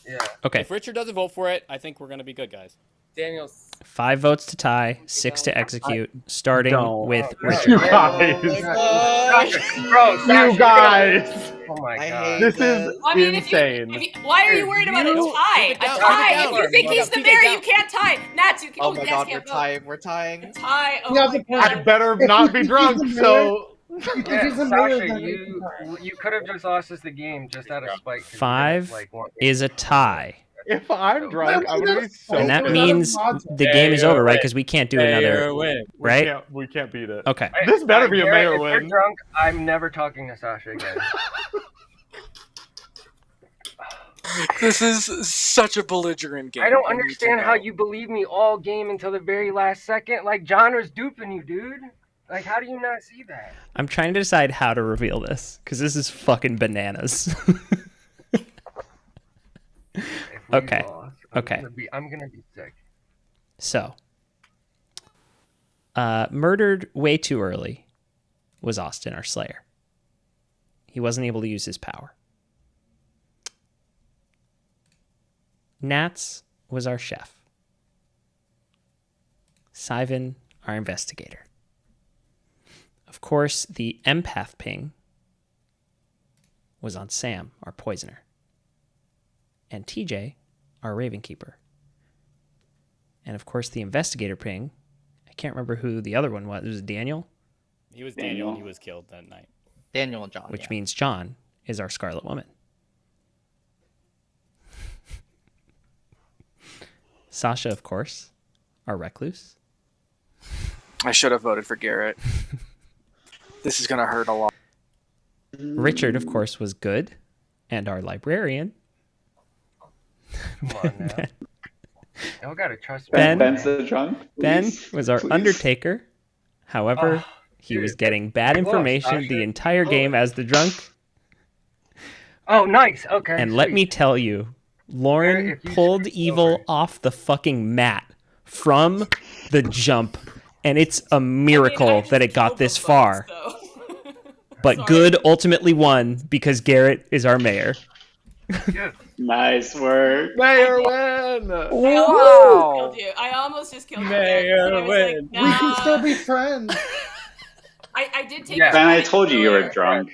S14: Yeah.
S1: Okay.
S13: If Richard doesn't vote for it, I think we're gonna be good, guys.
S9: Daniel.
S1: 5 votes to tie, 6 to execute, starting with Richard.
S2: You guys. You guys.
S14: Oh my god.
S2: This is insane.
S12: Why are you worried about a tie? A tie. If you think he's the mayor, you can't tie. Nats, you can't.
S8: Oh my god, we're tying. We're tying.
S12: Tie. Oh my god.
S2: I better not be drunk. So.
S14: Yeah, Sasha, you could have just lost us the game just out of spite.
S1: 5 is a tie.
S2: If I'm drunk, I'm gonna be so.
S1: And that means the game is over, right? Because we can't do another.
S2: Win.
S1: Right?
S2: We can't beat it.
S1: Okay.
S2: This better be a mayor
S14: if
S2: win.
S14: you're drunk, I'm never talking to Sasha again.
S15: This is such a belligerent game.
S14: I don't understand how you believe me all game until the very last second. Like, John was duping you, dude. Like, how do you not see that?
S1: I'm trying to decide how to reveal this because this is fucking bananas. Okay.
S14: Lost,
S1: Okay.
S14: I'm gonna be sick.
S1: So, murdered way too early was Austin, our Slayer. He wasn't able to use his power. Nats was our chef. Sivan, our investigator. Of course, the empath ping was on Sam, our poisoner. And TJ, our Raven Keeper. And of course, the investigator ping. I can't remember who the other one was. It was Daniel?
S13: He was Daniel, and he was killed that night.
S8: Daniel and John.
S1: Which means John is our Scarlet Woman. Sasha, of course, our Recluse.
S15: I should have voted for Garrett. This is going to hurt a lot.
S1: Richard, of course, was good. And our Librarian.
S14: Come on now. Y'all gotta trust me.
S17: Ben's the drunk.
S1: Ben
S17: Please.
S1: was our
S17: Please.
S1: Undertaker. However, he was getting bad information the entire game as the drunk.
S14: Oh, nice. Okay.
S1: And let me tell you, Lauren pulled evil off the fucking mat from the jump. And it's a miracle that it got this far. But good ultimately won because Garrett is our mayor.
S17: Nice work.
S2: Mayor win!
S12: Wow! I almost just killed you.
S2: Mayor win.
S12: Like, nah.
S5: We can still be friends.
S12: I did take.
S17: Ben, I told you were drunk.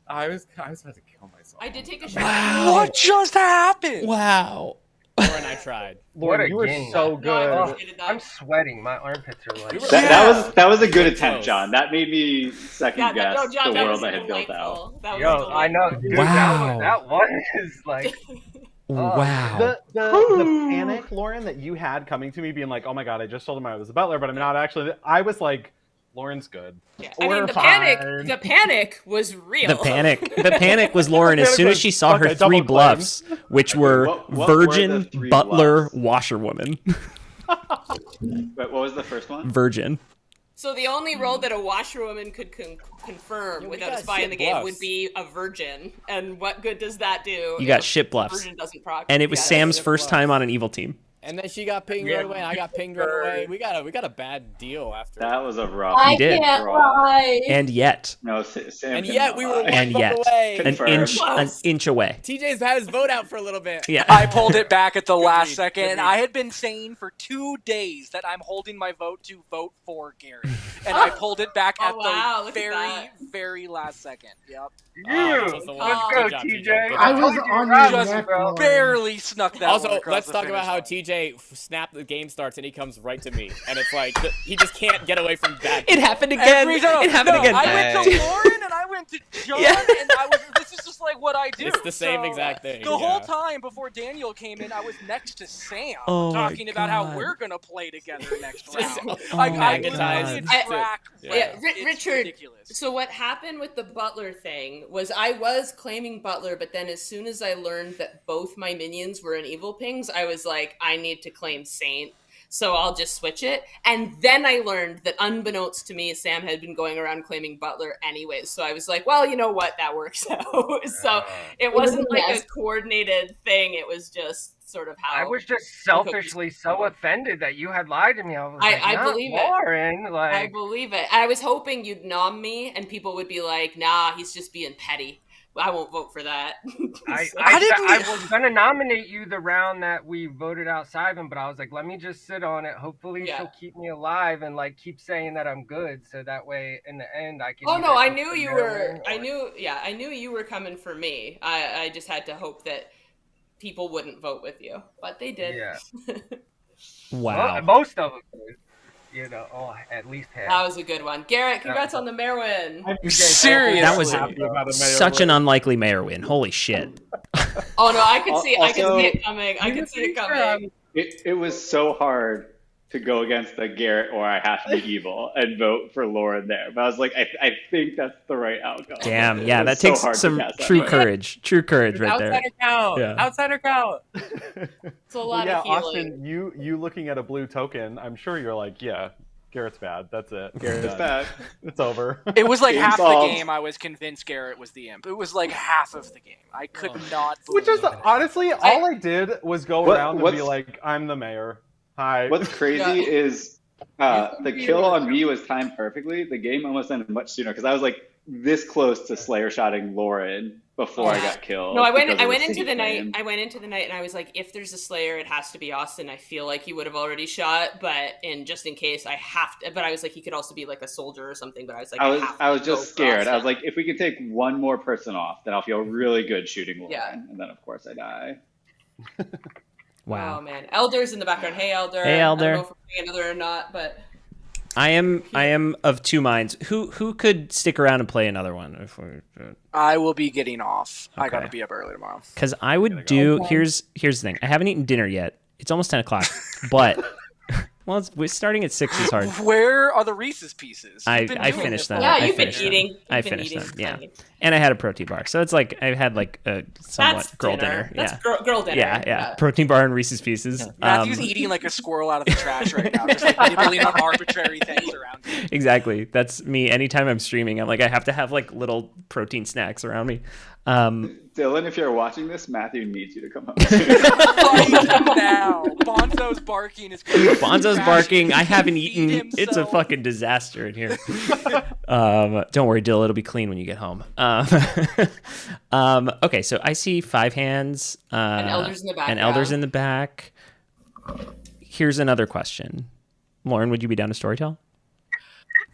S9: I was about to kill myself.
S12: I did take a shot.
S1: Wow.
S15: What just happened?
S1: Wow.
S13: Lauren, I tried.
S2: Lauren, you were so good.
S14: Oh, I'm sweating. My armpits are like.
S17: That was a good attempt, John. That made me second guess
S12: John,
S17: the
S12: that
S17: world
S12: was
S17: I had built out.
S14: Yo, I know. Dude,
S1: Wow.
S14: that was like.
S1: Wow.
S2: The panic, Lauren, that you had coming to me being like, oh my god, I just told him I was the butler, but I'm not actually. I was like, Lauren's good.
S12: Yeah. I mean, the panic was real.
S1: The panic was Lauren as soon as she saw her three bluffs, which were
S17: what
S1: virgin,
S17: were the three
S1: butler,
S17: bluffs?
S1: washerwoman.
S17: What was the first one?
S1: Virgin.
S12: So the only role that a washerwoman could confirm without a spy in the game would be a virgin. And what good does that do?
S1: You got shit bluffs.
S12: Virgin doesn't proc.
S1: And it was Sam's first time on an evil team.
S13: And then she got pinged right away, and I got pinged right away. We got a bad deal after.
S17: That was a rough.
S1: I can't lie. And yet.
S17: No, Sam.
S13: And yet we were
S1: and
S13: one
S1: yet
S13: vote away.
S1: an inch away.
S13: TJ's had his vote out for a little bit.
S1: Yeah.
S15: I pulled it back at the last second. I had been saying for 2 days that I'm holding my vote to vote for Gary, and I pulled it back at the very last second. Yep.
S14: Let's go, TJ.
S5: I was on your neck, Lauren.
S15: Barely snuck that.
S13: Also, let's talk about how TJ snapped the game starts and he comes right to me, and it's like he just can't get away from that.
S1: It happened again. It happened again.
S15: I went to Lauren and I went to John, and this is just like what I do.
S13: It's the same exact thing.
S15: The whole time before Daniel came in, I was next to Sam,
S1: Oh
S15: talking about how
S1: God.
S15: we're gonna play together next round.
S13: magnetized.
S12: Richard.
S15: Ridiculous.
S12: So what happened with the butler thing was I was claiming butler, but then as soon as I learned that both my minions were in evil pings, I was like, I need to claim saint. So I'll just switch it. And then I learned that unbeknownst to me, Sam had been going around claiming butler anyways. So I was like, well, you know what? That works out. So it wasn't like a coordinated thing. It was just sort of how
S14: I was just selfishly so offended that you had lied to me.
S12: I believe
S14: Lauren,
S12: it.
S14: like...
S12: I believe it. I was hoping you'd nom me and people would be like, nah, he's just being petty. I won't vote for that.
S14: I was going to nominate you the round that we voted out Simon, but I was like, let me just sit on it. Hopefully she'll keep me alive and like keep saying that I'm good. So that way in the end I can.
S12: Oh no, I knew you were. I knew you were coming for me. I just had to hope that people wouldn't vote with you, but they did.
S14: Yeah.
S1: Wow.
S14: Well, most of them did. at least half.
S12: That was a good one. Garrett, congrats on the mayor win.
S13: Seriously.
S1: That was such an unlikely mayor win. Holy shit.
S12: Oh no, I could see
S17: Also,
S12: it coming. I could see it coming.
S17: It was so hard to go against the Garrett or I have to be evil and vote for Lauren there. But I was like, I think that's the right outcome.
S1: Damn, yeah, that takes some true courage. True courage right there.
S9: Outsider count.
S1: Yeah.
S9: Outsider count.
S12: It's a lot of healing.
S2: Austin, you looking at a blue token, I'm sure you're like, yeah, Garrett's bad. That's it.
S17: Garrett's bad.
S2: It's over.
S15: It was like
S17: Game
S15: half
S17: solved.
S15: the game I was convinced Garrett was the imp. It was like half of the game. I could not believe
S2: Which is
S15: it.
S2: honestly, all I did was go around and be like, I'm the mayor. Hi.
S17: What's crazy is the kill on me was timed perfectly. The game almost ended much sooner because I was like this close to Slayer shotting Lauren before I got killed.
S12: No, I went into the night. I went into the night and I was like, if there's a Slayer, it has to be Austin. I feel like he would have already shot, but just in case, I have to. But I was like, he could also be like a soldier or something. But I was like,
S17: I was just scared. I was like, if we could take one more person off, then I'll feel really good shooting Lauren.
S12: Yeah.
S17: And then of course I die.
S1: Wow.
S12: Oh man, Elder's in the background. Hey Elder.
S1: Hey, Elder.
S12: I don't know if we're playing another or not, but
S1: I am of two minds. Who could stick around and play another one?
S15: I will be getting off. I
S1: Okay.
S15: gotta be up early tomorrow.
S1: Because I would do. Here's the thing. I haven't eaten dinner yet. It's almost 10 o'clock, but well, we're starting at 6 is hard.
S15: Where are the Reese's Pieces?
S1: I
S15: You've been doing
S1: finished
S15: it.
S1: them.
S12: yeah,
S1: I
S12: you've been
S1: finished them.
S12: eating.
S1: I finished them. Yeah, and I had a protein bar, so it's like I had like a somewhat
S12: That's
S1: girl
S12: dinner.
S1: dinner.
S12: That's
S1: Yeah,
S12: girl dinner.
S1: yeah. Protein bar and Reese's Pieces.
S15: Matthew's eating like a squirrel out of the trash right now, just like nibbling on arbitrary things around him.
S1: Exactly. That's me. Anytime I'm streaming, I'm like I have to have like little protein snacks around me.
S17: Dylan, if you're watching this, Matthew needs you to come home.
S15: Now, Bonzo's barking is crazy.
S1: Bonzo's barking. I haven't eaten. It's a fucking disaster in here. Don't worry, Dill. It'll be clean when you get home. Okay, so I see 5 hands.
S12: And Elder's in the back.
S1: And Elder's in the back. Here's another question. Lauren, would you be down to storytell?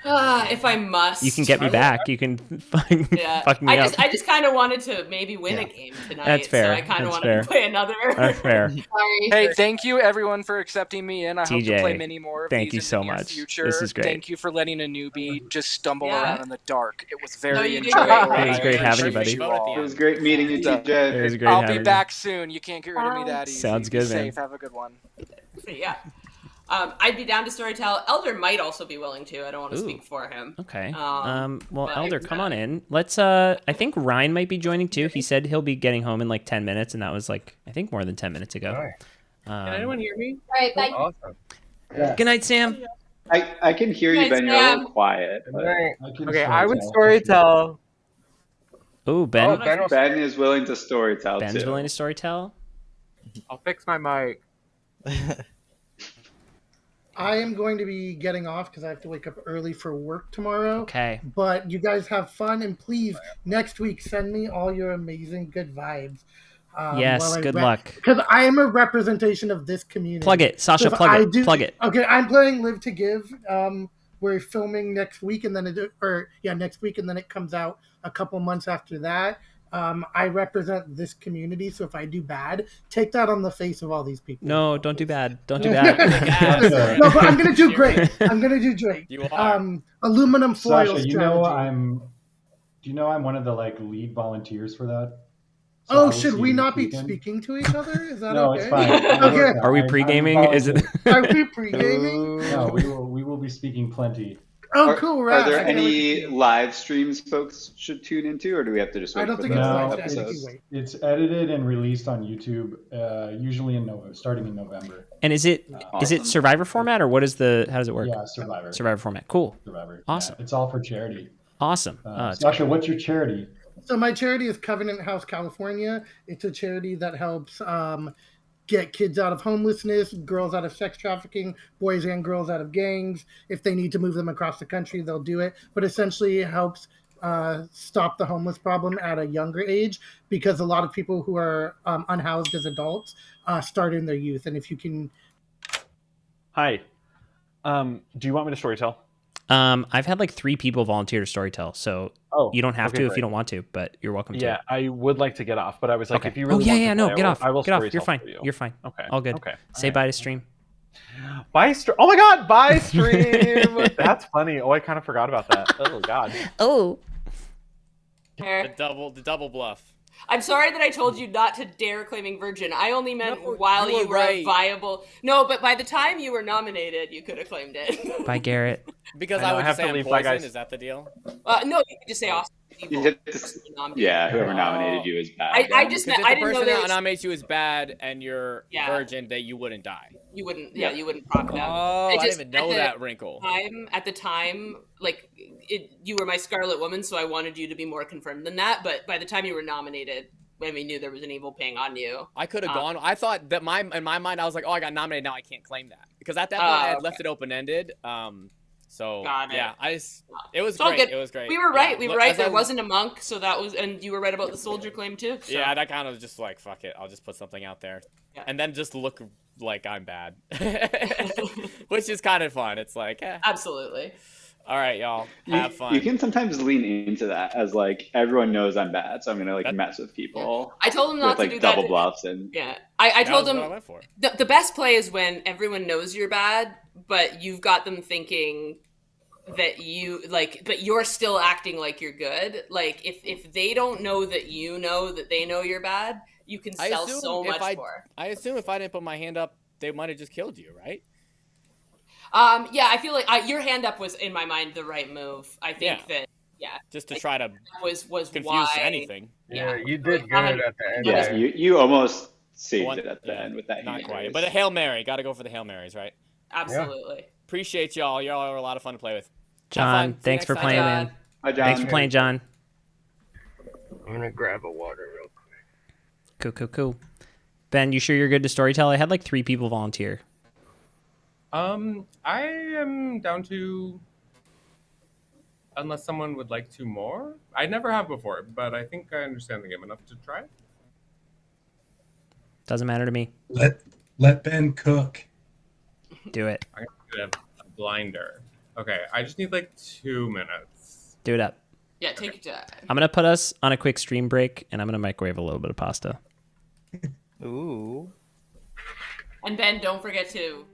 S12: If I must,
S1: You can get me back. You can fuck me up.
S12: I just kind of wanted to maybe win a game tonight.
S1: That's fair.
S12: So I kind of
S1: That's
S12: wanted
S1: fair.
S12: to play another.
S1: That's fair.
S12: Sorry.
S15: Hey, thank you everyone for accepting me in. I hope to
S1: TJ,
S15: play many more of
S1: thank
S15: these
S1: you
S15: in
S1: so
S15: the near
S1: much.
S15: future.
S1: This is great.
S15: Thank you for letting a newbie just stumble
S12: Yeah.
S15: around in the dark. It was very
S12: you did
S15: enjoyable.
S12: great.
S1: It was great having you, buddy.
S17: It was great meeting you, TJ.
S1: It was great
S15: I'll
S1: having
S15: be
S1: you.
S15: back soon. You can't get rid of me that easy.
S1: Sounds
S15: Be
S1: good, man.
S15: safe. Have a good one.
S12: Yeah. I'd be down to storytell. Elder might also be willing to. I don't want to
S1: Ooh.
S12: speak for him.
S1: Okay.
S12: Um,
S1: Well,
S12: but-
S1: Elder, come on in. Let's. I think Ryan might be joining too. He said he'll be getting home in like 10 minutes, and that was like I think more than 10 minutes ago.
S9: Can anyone hear me?
S10: All right, bye.
S14: Awesome.
S1: Good night, Sam.
S17: I can hear you,
S12: Nice,
S17: Ben. You're a
S12: Sam.
S17: little quiet. But
S9: Okay, I would storytell.
S1: Ooh, Ben.
S14: Oh, Ben will
S17: Ben is willing to storytell
S1: Ben's
S17: too.
S1: willing to storytell.
S9: I'll fix my mic.
S5: I am going to be getting off because I have to wake up early for work tomorrow.
S1: Okay.
S5: But you guys have fun, and please, next week, send me all your amazing good vibes.
S1: Yes, good luck.
S5: Because I am a representation of this community.
S1: Plug it, Sasha.
S5: So
S1: Plug
S5: if
S1: it. Plug it.
S5: Okay, I'm playing Live to Give. We're filming next week, and then next week, and then it comes out a couple months after that. I represent this community, so if I do bad, take that on the face of all these people.
S1: No, don't do bad. Don't do bad.
S5: No, but I'm gonna do great. I'm gonna do great.
S13: You are.
S5: Aluminum foil
S18: Sasha,
S5: strategy.
S18: do you know I'm one of the lead volunteers for that? So I
S5: Oh,
S18: will
S5: should
S18: see
S5: we
S18: you
S5: not
S18: this
S5: be
S18: weekend.
S5: speaking to each other? Is that
S18: No,
S5: okay?
S18: it's fine.
S5: Okay.
S1: Are we pre-gaming? Is it?
S5: Are we pre-gaming?
S18: No, we will be speaking plenty.
S5: Oh, cool.
S17: Are
S5: Right.
S17: there
S5: I can't wait
S17: any
S5: to see it.
S17: live streams folks should tune into, or do we have to just wait
S5: I don't
S17: for
S5: think
S17: the
S5: it's
S18: No,
S5: live.
S17: episodes?
S5: I think you wait.
S18: It's edited and released on YouTube, usually starting in November.
S1: And is it
S17: Awesome.
S1: Survivor format or what is the? How does it work?
S18: Yeah, Survivor.
S1: Survivor format. Cool.
S18: Survivor.
S1: Awesome.
S18: Yeah, it's all for charity.
S1: Awesome. It's
S18: Sasha, what's your charity?
S5: So my charity is Covenant House California. It's a charity that helps get kids out of homelessness, girls out of sex trafficking, boys and girls out of gangs. If they need to move them across the country, they'll do it. But essentially it helps stop the homeless problem at a younger age, because a lot of people who are unhoused as adults start in their youth. And if you can...
S2: Hi. Do you want me to storytell?
S1: I've had like 3 people volunteer to storytell, so you don't have to if you don't want to, but you're welcome to.
S2: Yeah, I would like to get off, but I was like,
S1: Okay.
S2: if you really want to play,
S1: get off.
S2: I will
S1: Get off.
S2: storytell
S1: You're fine.
S2: for you.
S1: You're fine.
S2: Okay.
S1: All good.
S2: Okay.
S1: Say bye to stream.
S2: Oh my god, buy stream. That's funny. Oh, I kind of forgot about that. Oh god.
S1: Oh.
S13: The double bluff.
S12: I'm sorry that I told you not to dare claiming virgin. I only meant
S13: No,
S12: while
S13: you
S12: you
S13: were
S12: were
S13: right.
S12: viable. No, but by the time you were nominated, you could have claimed it.
S1: By Garrett.
S13: Because
S2: I know,
S13: I would
S2: I have
S13: just
S2: to
S13: say I'm
S2: leave. Bye,
S13: poison.
S2: guys.
S13: Is that the deal?
S12: No, you could just say Austin.
S17: You hit this, yeah, whoever nominated you is bad.
S12: I just
S13: Because if
S12: I
S13: the
S12: didn't know
S13: person
S12: there
S13: that
S12: was,
S13: nominates you is bad and you're
S12: Yeah.
S13: virgin, that you wouldn't die.
S12: you wouldn't. Yeah, you wouldn't proc them.
S13: Oh,
S12: It
S13: I
S12: just-
S13: didn't even know
S12: at the
S13: that wrinkle.
S12: At the time, like you were my Scarlet Woman, so I wanted you to be more confirmed than that. But by the time you were nominated, when we knew there was an evil ping on you,
S13: I could have gone. I thought that in my mind, I was like, oh, I got nominated. Now I can't claim that because at that point I had left it open ended. So
S12: Got it.
S13: yeah, it was
S12: It's all
S13: great.
S12: good.
S13: It was great.
S12: We were right.
S13: Yeah.
S12: We were right.
S13: As
S12: There
S13: I-
S12: wasn't a monk, so that was, and you were right about the soldier claim too. So.
S13: Yeah, that kind of just like fuck it. I'll just put something out there, and then just look like I'm bad, which is kind of fun. It's like,
S12: Absolutely.
S13: All right, y'all, have fun.
S17: You can sometimes lean into that as like everyone knows I'm bad, so I'm gonna like mess with people.
S12: I told him not
S17: with,
S12: to
S17: like,
S12: do
S17: double
S12: that.
S17: bluffs and
S12: Yeah, I told
S13: That was
S12: him
S13: what I went for.
S12: the best play is when everyone knows you're bad, but you've got them thinking that but you're still acting like you're good. Like if they don't know that you know that they know you're bad, you can
S13: I
S12: sell
S13: assume
S12: so
S13: if
S12: much more.
S13: I assume if I didn't put my hand up, they might have just killed you, right?
S12: Yeah, I feel like your hand up was in my mind the right move. I think that
S13: just to try to
S12: was
S13: confuse
S12: why
S13: anything.
S14: Yeah, you did good at the end.
S17: yeah, you almost saved
S13: One-
S17: it at the end with that.
S13: Not
S17: hand
S13: quite,
S17: raise.
S13: but a Hail Mary. Got to go for the Hail Marys, right?
S12: Absolutely.
S13: Appreciate y'all. Y'all are a lot of fun to play with. Have
S1: John,
S13: fun. See you
S1: thanks
S13: next
S1: for
S13: time.
S1: playing, man.
S17: Hi, John.
S1: Thanks for playing, John.
S14: I'm gonna grab a water real quick.
S1: Cool. Ben, you sure you're good to storytell? I had like 3 people volunteer.
S9: I am down to, unless someone would like 2 more. I never have before, but I think I understand the game enough to try.
S1: Doesn't matter to me.
S11: Let Ben cook.
S1: Do it.
S9: I'm gonna get a blinder. Okay, I just need like 2 minutes.
S1: Do it up.
S12: Yeah, take your time.
S1: I'm gonna put us on a quick stream break, and I'm gonna microwave a little bit of pasta.
S8: Ooh.
S12: And Ben, don't forget to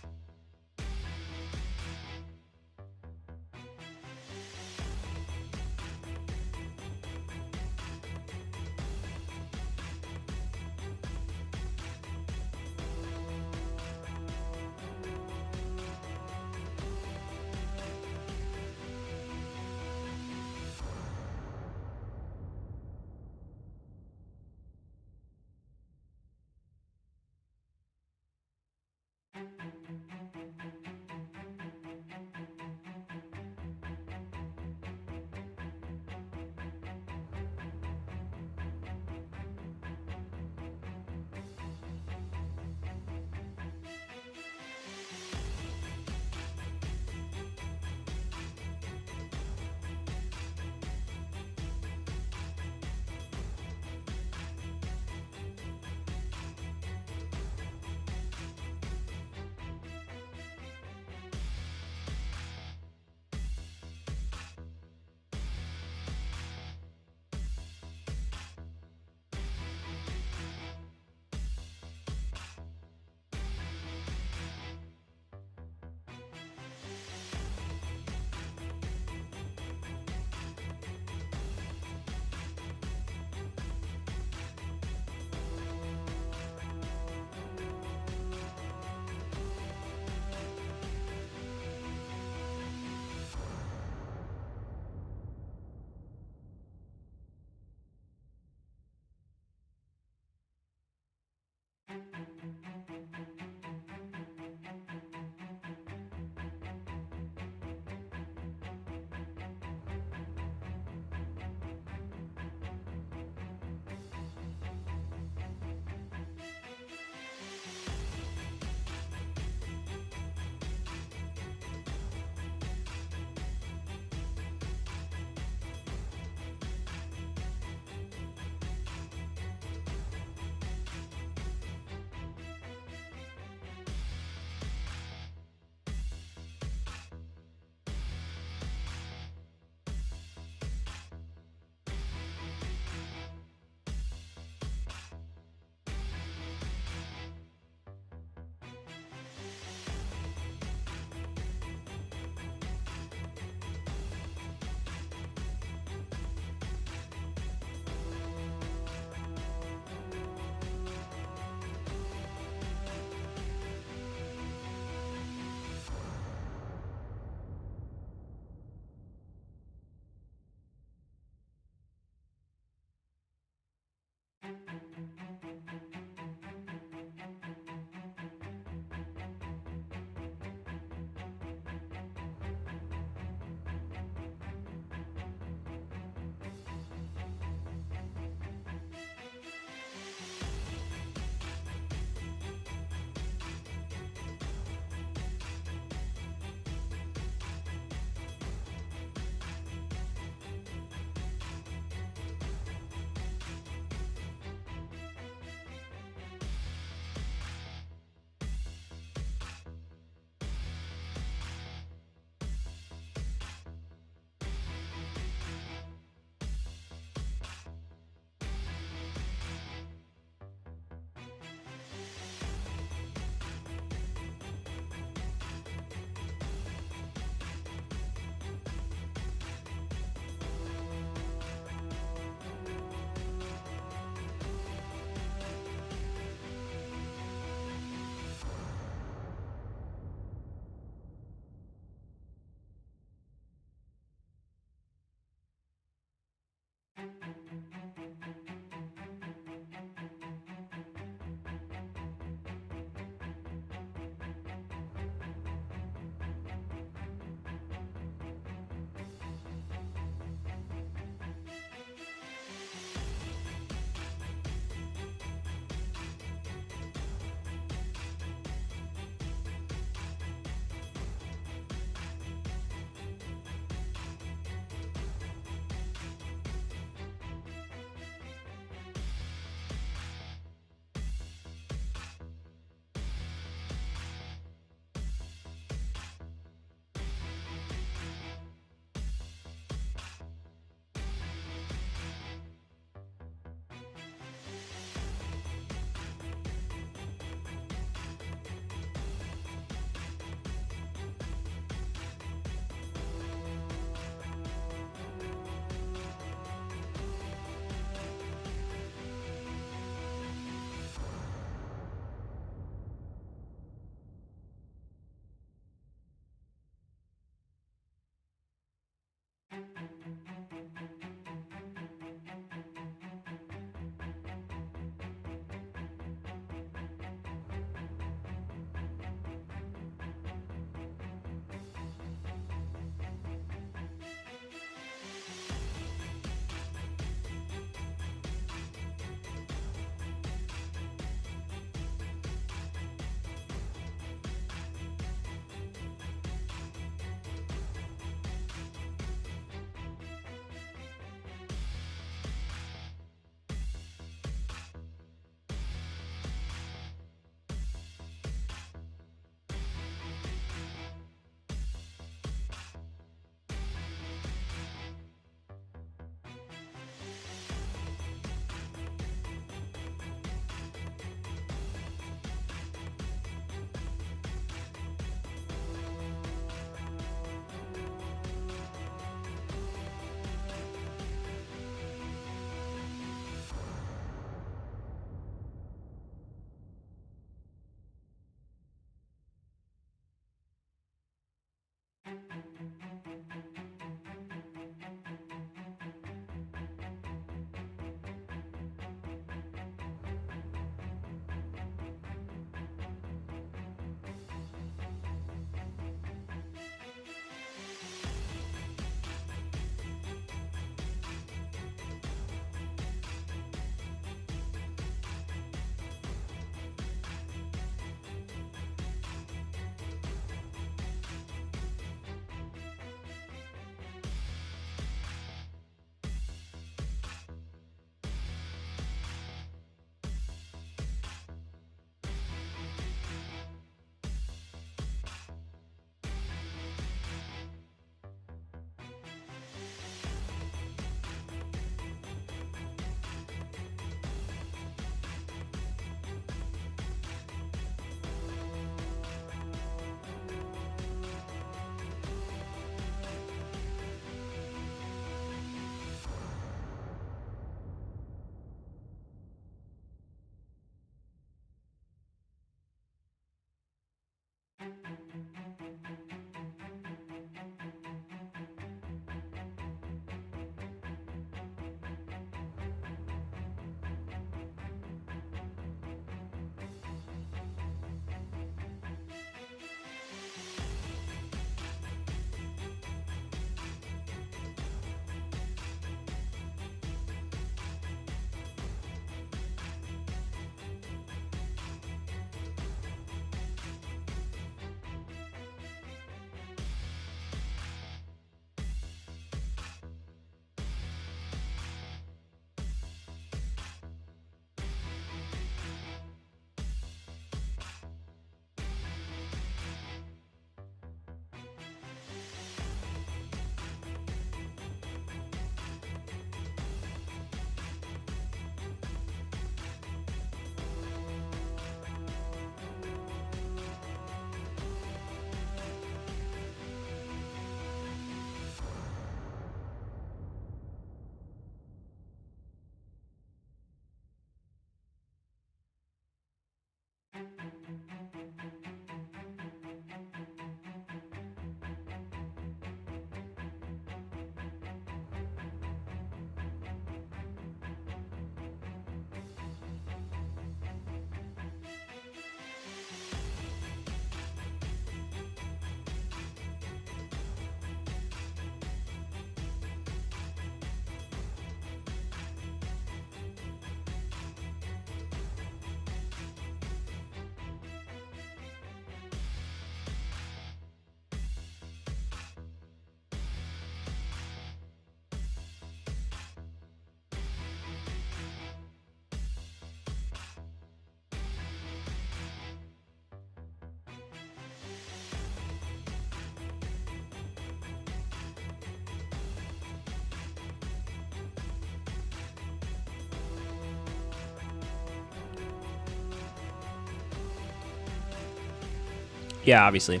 S1: Yeah, obviously.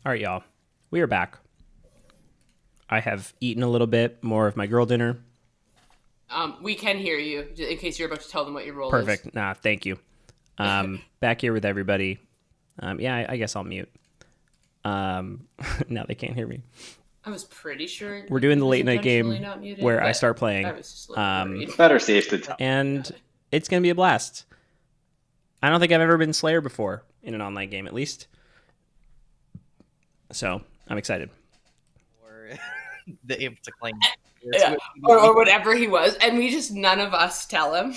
S1: All right, y'all. We are back. I have eaten a little bit more of my girl dinner.
S12: We can hear you, in case you're about to tell them what your role is.
S1: Perfect. Nah, thank you. Back here with everybody. Yeah, I guess I'll mute. Now they can't hear me.
S12: I was pretty sure
S1: we're doing the late night game
S12: muted,
S1: where I start playing.
S17: Better safe than sorry.
S1: And it's going to be a blast. I don't think I've ever been Slayer before in an online game, at least. So I'm excited.
S8: Or the aim to claim.
S12: Yeah. Or whatever he was, and we just none of us tell him.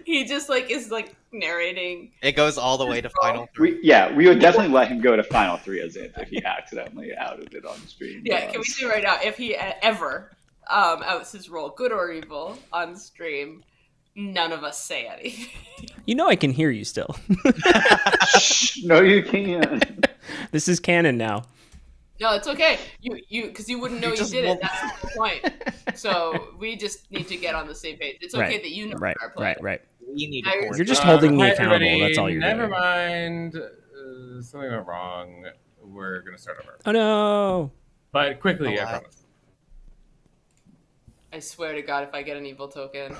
S12: He just is narrating.
S8: It goes all the way to final
S17: 3. We would definitely let him go to final 3 as if he accidentally outed it on stream.
S12: Yeah, can we say right now, if he ever outs his role, good or evil, on stream, none of us say anything.
S1: You know I can hear you still.
S17: No, you can't.
S1: This is canon now.
S12: No, it's okay. You because you wouldn't know you did it. That's the point. So we just need to get on the same page. It's okay that you know
S1: right,
S12: our player.
S1: Right.
S8: We need
S1: You're just holding me accountable.
S9: Everybody,
S1: That's all you're
S9: never
S1: doing.
S9: Mind. Something went wrong. We're gonna start over.
S1: Oh no!
S9: But quickly, I promise.
S12: I swear to God, if I get an evil token.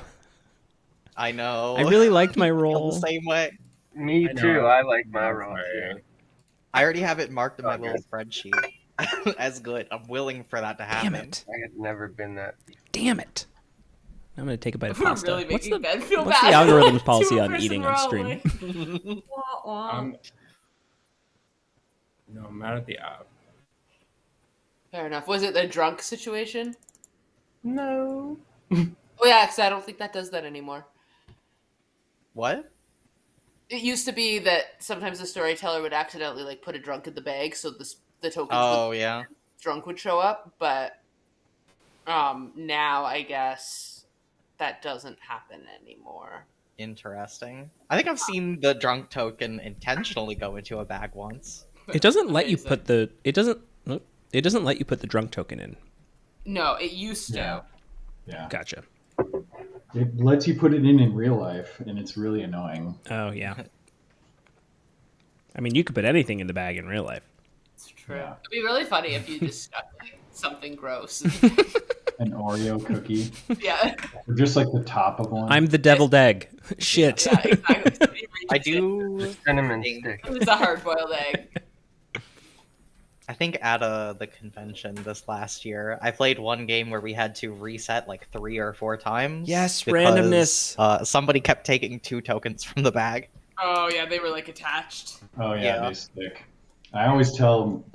S8: I know.
S1: I really liked my role.
S8: The same way.
S14: Me too. I like my role.
S8: I already have it marked in my little spreadsheet. As good. I'm willing for that to happen.
S1: Damn it.
S14: I had never been that.
S1: Damn it. I'm going to take a bite of
S12: We're
S1: pasta.
S12: really making Ben feel
S1: what's
S12: bad.
S1: the algorithm's policy on
S12: Two-person
S1: eating on stream?
S9: No, I'm mad at the app.
S12: Fair enough. Was it the drunk situation?
S9: No.
S12: Oh yeah, because I don't think that does that anymore.
S8: What?
S12: It used to be that sometimes the storyteller would accidentally put a drunk in the bag, so the tokens drunk would show up, but now I guess that doesn't happen anymore.
S8: Interesting. I think I've seen the drunk token intentionally go into a bag once.
S1: It doesn't let you put the let you put the drunk token in.
S12: No, it used to.
S18: Yeah.
S1: Gotcha.
S18: It lets you put it in real life, and it's really annoying.
S1: Oh, yeah. I mean, you could put anything in the bag in real life.
S12: It's true. Yeah. It'd be really funny if you just stuck something gross.
S18: An Oreo cookie.
S12: Yeah.
S18: Or just the top of one.
S1: I'm the deviled egg. Shit.
S12: Yeah, exactly.
S8: I do.
S14: Cinnamon stick.
S12: It was a hard-boiled egg.
S8: I think at the convention this last year, I played one game where we had to reset 3 or 4 times.
S1: Yes,
S8: because,
S1: randomness.
S8: Somebody kept taking 2 tokens from the bag.
S12: Oh yeah, they were attached.
S18: Oh yeah, they stick. I always tell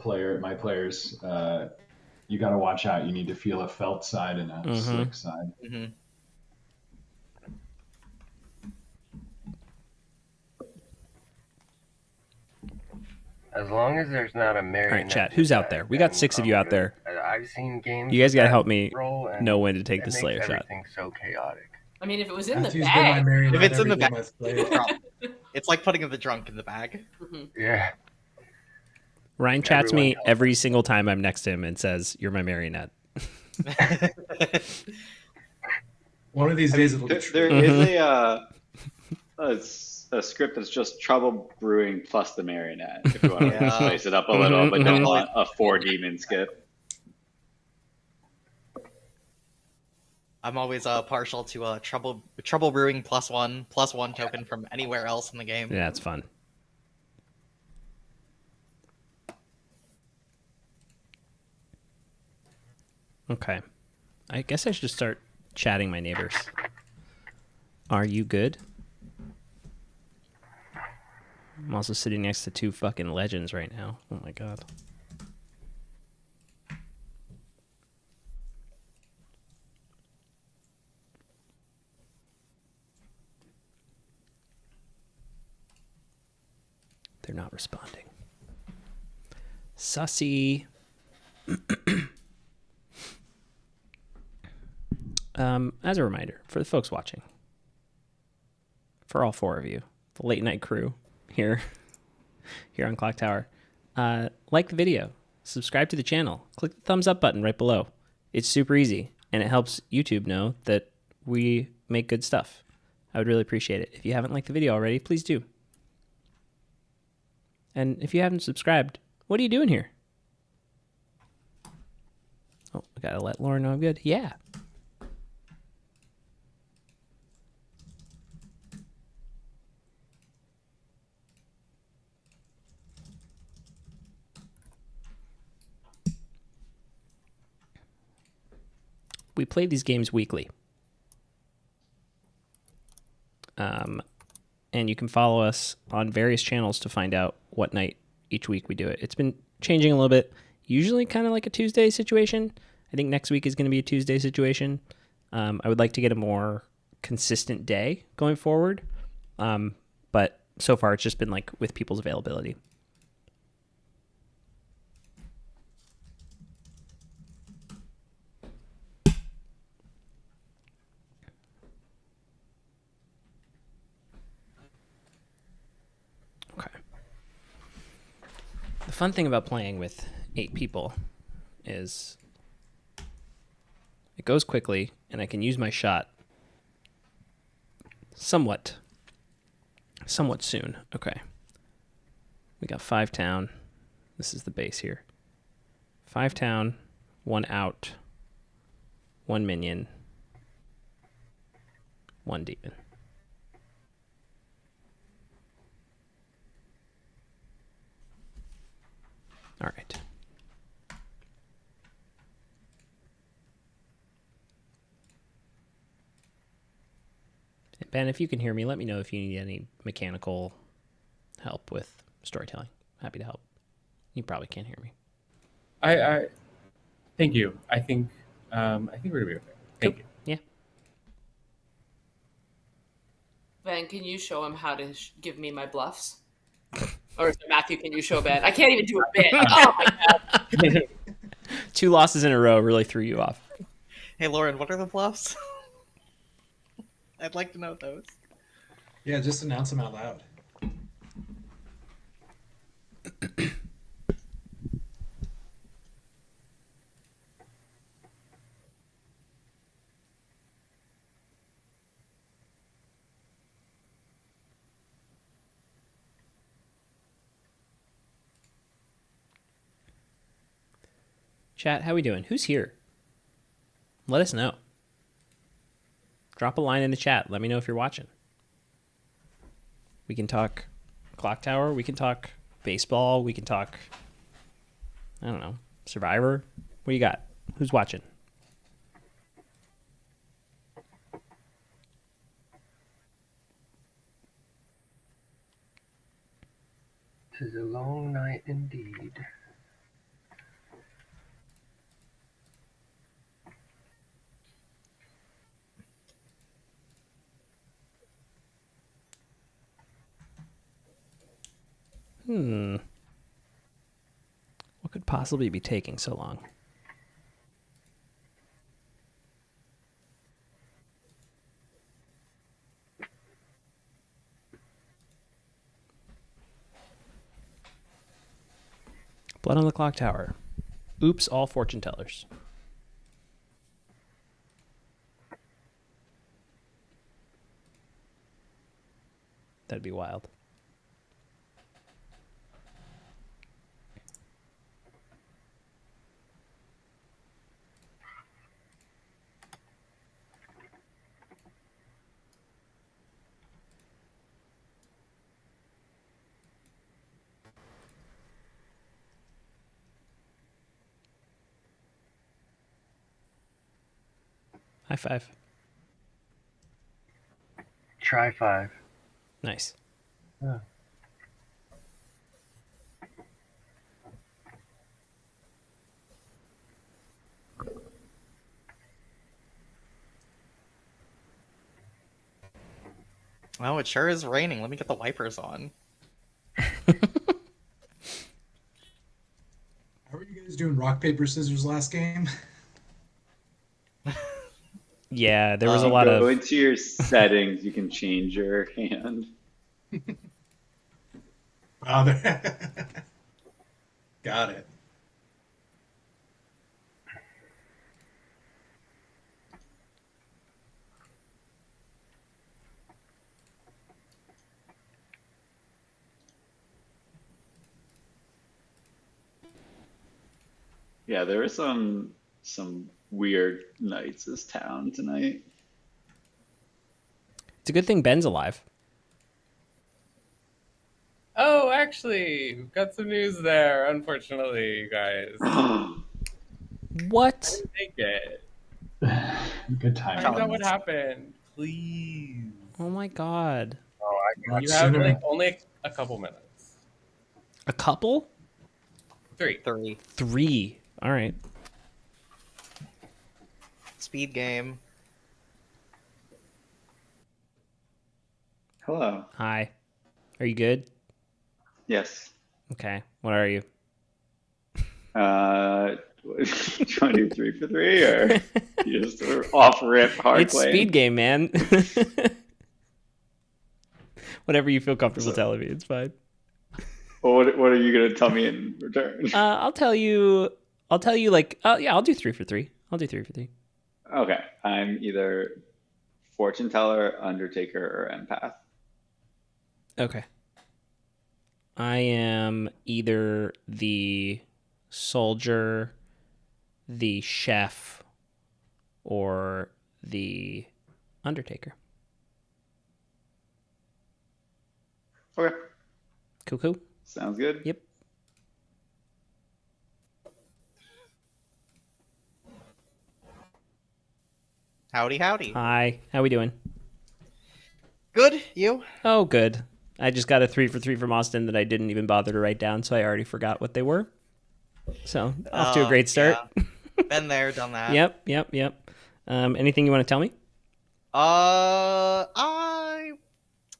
S18: my players, you got to watch out. You need to feel a felt side and a slick side.
S8: Mm-hmm.
S14: As long as there's not a marionette.
S1: All right, chat. Who's out there? We got 6 of you out there.
S14: I've seen games.
S1: You guys got to help me know when to take the Slayer shot.
S14: Everything's so chaotic.
S12: I mean, if it was in the bag.
S8: If it's in the bag, it's like putting the drunk in the bag.
S12: Mm-hmm.
S14: Yeah.
S1: Ryan chats me every single time I'm next to him and says, "You're my marionette."
S11: One of these days it'll be true.
S17: There is a script that's just trouble brewing plus the marionette. If you want to spice it up a little, but don't want a 4 demon skip.
S8: I'm always partial to trouble brewing +1 token from anywhere else in the game.
S1: Yeah, it's fun. Okay. I guess I should start chatting my neighbors. Are you good? I'm also sitting next to 2 fucking legends right now. Oh my god. They're not responding. Sussy. As a reminder, for the folks watching, for all 4 of you, the late night crew here on Clocktower, like the video, subscribe to the channel, click the thumbs up button right below. It's super easy. and it helps YouTube know that we make good stuff. I would really appreciate it. If you haven't liked the video already, please do. And if you haven't subscribed, what are you doing here? Oh, I gotta let Lauren know I'm good. Yeah. We play these games weekly. And you can follow us on various channels to find out what night each week we do it. It's been changing a little bit, usually kind of like a Tuesday situation. I think next week is going to be a Tuesday situation. I would like to get a more consistent day going forward. But so far it's just been like with people's availability. The fun thing about playing with 8 people is it goes quickly and I can use my shot somewhat soon. Okay. We got 5 town. This is the base here. 5 town, 1 out, 1 minion, 1 demon. All right. Ben, if you can hear me, let me know if you need any mechanical help with storytelling. Happy to help. You probably can't hear me.
S9: I thank you. I think we're gonna be okay. Thank you.
S1: Yeah.
S12: Ben, can you show him how to give me my bluffs? Or Matthew, can you show Ben? I can't even do a bit. Oh my god.
S1: 2 losses in a row really threw you off.
S8: Hey, Lauren, what are the bluffs? I'd like to know those.
S11: Yeah, just announce them out loud.
S1: Chat, how we doing? Who's here? Let us know. Drop a line in the chat. Let me know if you're watching. We can talk Clocktower. We can talk baseball. We can talk, I don't know, Survivor. What do you got? Who's watching?
S14: "'Tis a long night indeed."
S1: What could possibly be taking so long? Blood on the Clocktower. Oops, all fortune tellers. That'd be wild. High five.
S14: Try 5.
S1: Nice.
S14: Yeah.
S8: Oh, it sure is raining. Let me get the wipers on.
S11: How are you guys doing rock, paper, scissors last game?
S1: Yeah, there was a lot of...
S17: Go into your settings. You can change your hand.
S11: Oh, got it.
S17: Yeah, there were some weird nights this town tonight.
S1: It's a good thing Ben's alive.
S9: Oh, actually, we've got some news there, unfortunately, you guys.
S1: What?
S9: I didn't take it.
S18: Good time.
S9: Find out what happened, please.
S1: Oh my god.
S9: You have like only a couple minutes.
S1: A couple?
S9: 3.
S1: 3. All right.
S8: Speed game.
S17: Hello.
S1: Hi. Are you good?
S17: Yes.
S1: Okay. What are you?
S17: Do you want to do 3 for 3, or you just off rip hard
S1: It's
S17: claim?
S1: speed game, man. Whatever you feel comfortable telling me, it's fine.
S17: Well, what are you gonna tell me in return?
S1: I'll tell you like, yeah, I'll do 3 for 3. I'll do 3 for 3.
S17: Okay, I'm either fortune teller, undertaker, or empath.
S1: Okay. I am either the soldier, the chef, or the undertaker.
S17: Okay.
S1: Cool.
S17: Sounds good.
S1: Yep.
S8: Howdy, howdy.
S1: Hi. How we doing?
S8: Good. You?
S1: Oh, good. I just got a 3 for 3 from Austin that I didn't even bother to write down, so I already forgot what they were. So off to a great start.
S8: Yeah. Been there, done that.
S1: Yep. Anything you want to tell me?
S8: I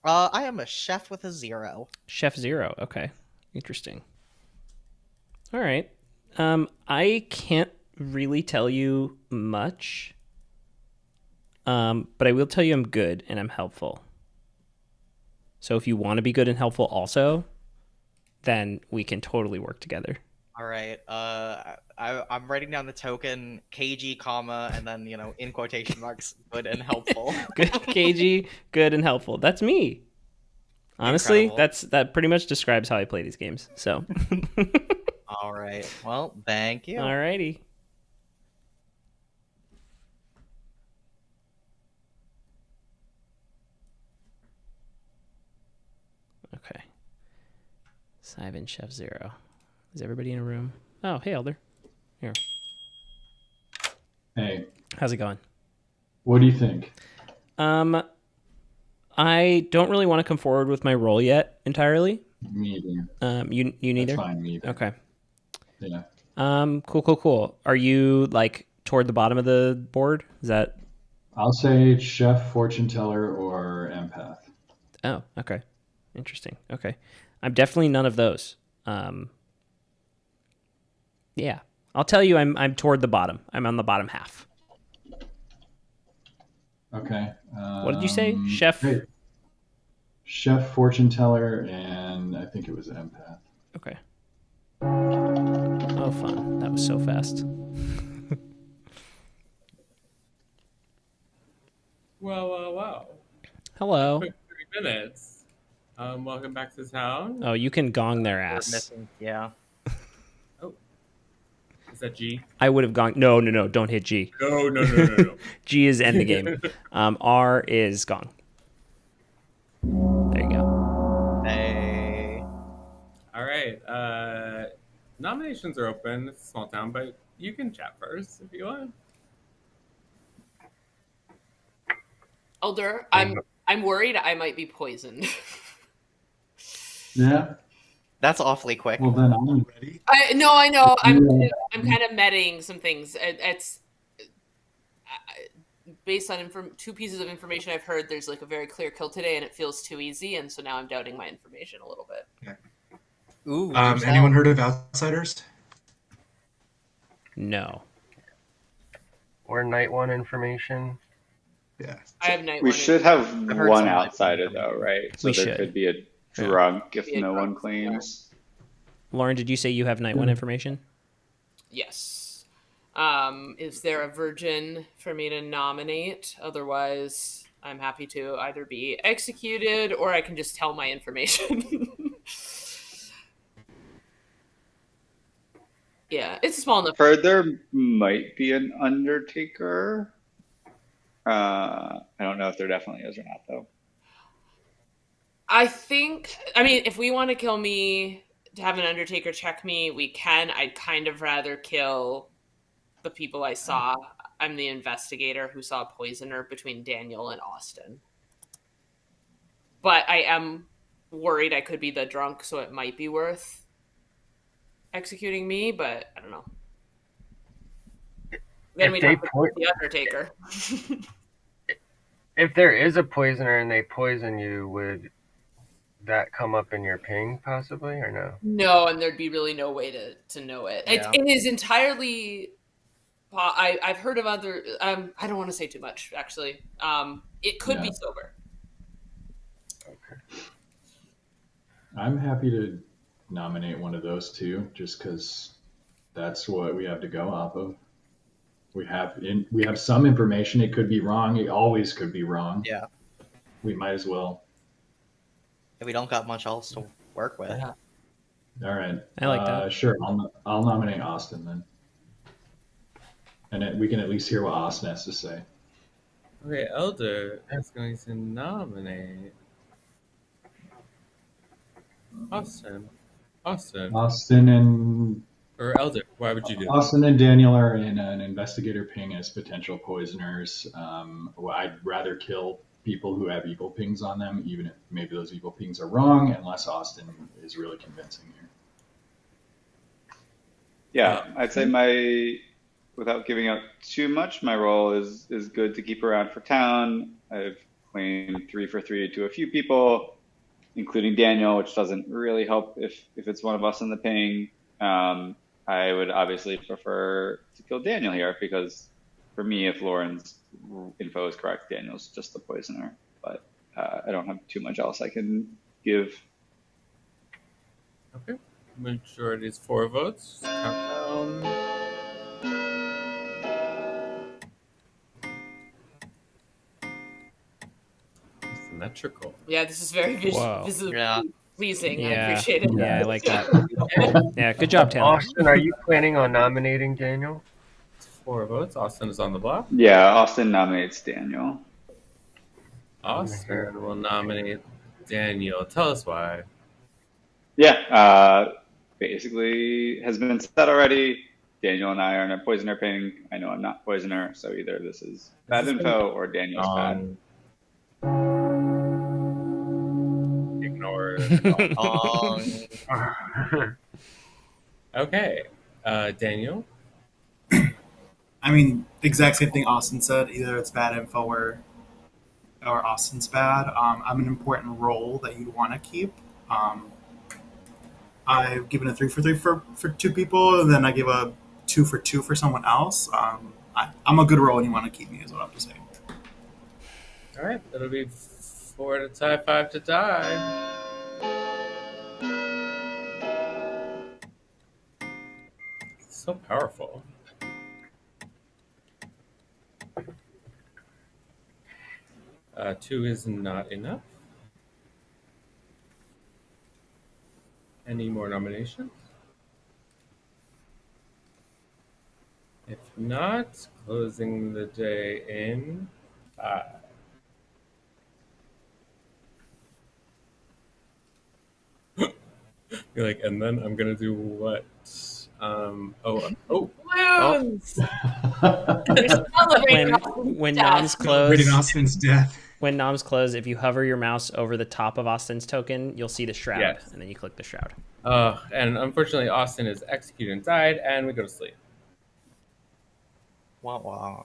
S8: am a chef with a 0.
S1: Chef 0. Okay. Interesting. All right. I can't really tell you much. But I will tell you I'm good and I'm helpful. So if you want to be good and helpful also, then we can totally work together.
S8: All right. I'm writing down the token KG, comma, and then in quotation marks, good and helpful.
S1: Good, KG, good and helpful. That's me. Honestly,
S8: Incredible.
S1: that pretty much describes how I play these games. So.
S8: All right. Well, thank you.
S1: All righty. Okay. Simon Chef 0. Is everybody in a room? Oh, hey, Elder. Here.
S18: Hey.
S1: How's it going?
S18: What do you think?
S1: I don't really want to come forward with my role yet entirely.
S18: Me either.
S1: You neither?
S18: That's fine, me either.
S1: Okay.
S18: Yeah.
S1: Cool. Are you like toward the bottom of the board? Is that?
S18: I'll say chef, fortune teller, or empath.
S1: Oh, okay. Interesting. Okay. I'm definitely none of those. Yeah. I'll tell you I'm toward the bottom. I'm on the bottom half.
S18: Okay.
S1: What did you say? Chef?
S18: Great. Chef, fortune teller, and I think it was empath.
S1: Okay. Oh, fun. That was so fast.
S9: Wow.
S1: Hello.
S9: Quick 3 minutes. Welcome back to town.
S1: Oh, you can gong their ass.
S8: Yeah.
S9: Oh. Is that G?
S1: I would have gone. No. Don't hit G.
S9: No.
S1: G is end the game. R is gong. There you go.
S8: Hey.
S9: All right. Nominations are open. It's a small town, but you can chat first if you want.
S12: Elder, I'm worried I might be poisoned.
S18: Yeah.
S8: That's awfully quick.
S18: Well, then I'm ready.
S12: I know. I'm kind of meting some things. It's based on 2 pieces of information I've heard. There's like a very clear kill today, and it feels too easy, and so now I'm doubting my information a little bit.
S11: Okay.
S8: Ooh.
S11: Anyone heard of Outsiders?
S1: No.
S14: Or night 1 information.
S11: Yeah.
S12: I have night
S17: We
S12: 1.
S17: should have
S8: I've heard
S17: one
S8: some
S17: outsider though, right? So
S1: We
S17: there
S1: should.
S17: could be a drunk if no one claims.
S1: Lauren, did you say you have night 1 information?
S12: Yes. Is there a virgin for me to nominate? Otherwise, I'm happy to either be executed or I can just tell my information. Yeah, it's small enough.
S17: Heard there might be an Undertaker. I don't know if there definitely is or not, though.
S12: I mean, if we want to kill me to have an Undertaker check me, we can. I'd kind of rather kill the people I saw. I'm the investigator who saw a poisoner between Daniel and Austin. But I am worried I could be the drunk, so it might be worth executing me, but I don't know. Then we'd have to kill the Undertaker.
S14: If there is a poisoner and they poison you, would that come up in your ping possibly, or no?
S12: No, and there'd be really no way to know it.
S14: Yeah.
S12: It is entirely... I've heard of other... I don't want to say too much, actually. It could be sober.
S18: Okay. I'm happy to nominate one of those two, just because that's what we have to go off of. We have some information. It could be wrong. It always could be wrong.
S8: Yeah.
S18: We might as well.
S8: We don't got much else to work with.
S18: All right.
S1: I like that.
S18: Sure. I'll nominate Austin then. And then we can at least hear what Austin has to say.
S9: Okay, Elder is going to nominate Austin.
S18: Austin and...
S9: Or Elder, why would you do that?
S18: Austin and Daniel are in an investigator ping as potential poisoners. I'd rather kill people who have evil pings on them, even if maybe those evil pings are wrong, unless Austin is really convincing here.
S17: Yeah, I'd say without giving out too much, my role is good to keep around for town. I've claimed 3 for 3 to a few people, including Daniel, which doesn't really help if it's one of us in the ping. I would obviously prefer to kill Daniel here because for me, if Lauren's info is correct, Daniel's just the poisoner. But I don't have too much else I can give.
S9: Okay. Majority is 4 votes. Countdown. Symmetrical.
S12: Yeah, this is very visually pleasing.
S1: Yeah.
S12: I appreciate it.
S1: Yeah, I like that. Yeah, good job, Taylor.
S14: Austin, are you planning on nominating Daniel?
S9: 4 votes. Austin is on the block.
S17: Yeah, Austin nominates Daniel.
S9: Austin will nominate Daniel. Tell us why.
S17: Yeah, basically has been said already. Daniel and I are in a poisoner ping. I know I'm not poisoner, so either this is bad info or Daniel's bad.
S9: Ignore. Okay, Daniel.
S16: I mean, the exact same thing Austin said. Either it's bad info or Austin's bad. I'm an important role that you'd want to keep. I've given a 3 for 3 for 2 people, and then I give a 2 for 2 for someone else. I'm a good role, and you want to keep me, is what I have to say.
S9: All right, that'll be 4 to tie, 5 to die. So powerful. Two is not enough. Any more nominations? If not, closing the day in 5. You're like, and then I'm gonna do what?
S12: Balloons! You're celebrating
S1: when
S12: death.
S1: noms close,
S16: Celebrating Austin's death.
S1: When noms close, if you hover your mouse over the top of Austin's token, you'll see the shroud,
S9: Yes.
S1: and then you click the shroud.
S9: And unfortunately, Austin is executed and died, and we go to sleep.
S8: Wah wah.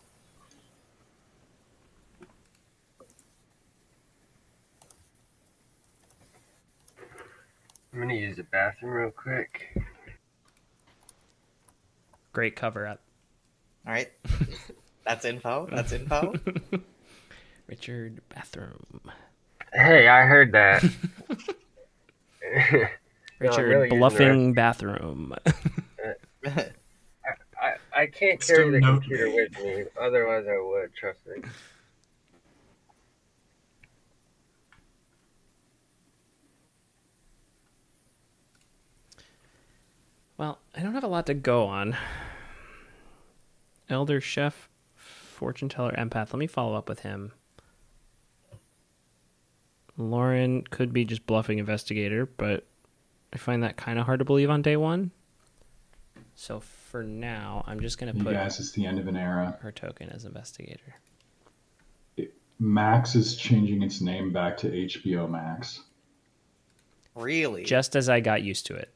S14: I'm gonna use the bathroom real quick.
S1: Great cover up.
S8: All right. That's info. That's info.
S1: Richard, bathroom.
S14: Hey, I heard that.
S1: Richard,
S14: really
S1: bluffing bathroom.
S14: I can't carry the computer with me, otherwise I would, trust me.
S1: Well, I don't have a lot to go on. Elder, chef, fortune teller, empath. Let me follow up with him. Lauren could be just bluffing investigator, but I find that kind of hard to believe on day one. So for now, I'm just going to put...
S18: You guys, it's the end of an era.
S1: Her token as investigator.
S18: Max is changing its name back to HBO Max.
S8: Really?
S1: Just as I got used to it.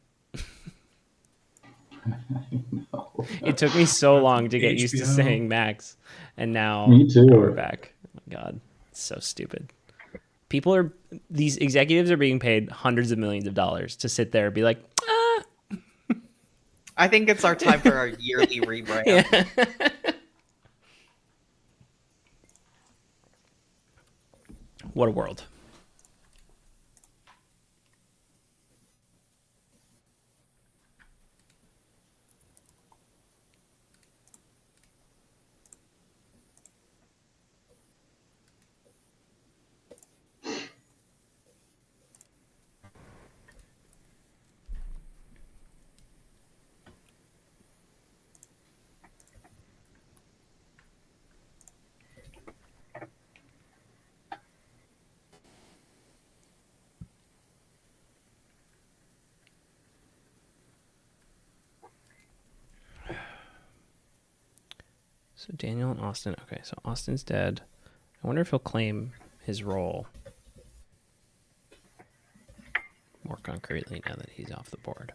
S18: No.
S1: It took me so long to get used to saying Max, and now
S18: Me too.
S1: We're back. Oh my God, it's so stupid. These executives are being paid hundreds of millions of dollars to sit there and be like,
S8: I think it's our time for our yearly rebrand.
S1: Yeah. What a world. So Daniel and Austin. Okay, so Austin's dead. I wonder if he'll claim his role more concretely now that he's off the board.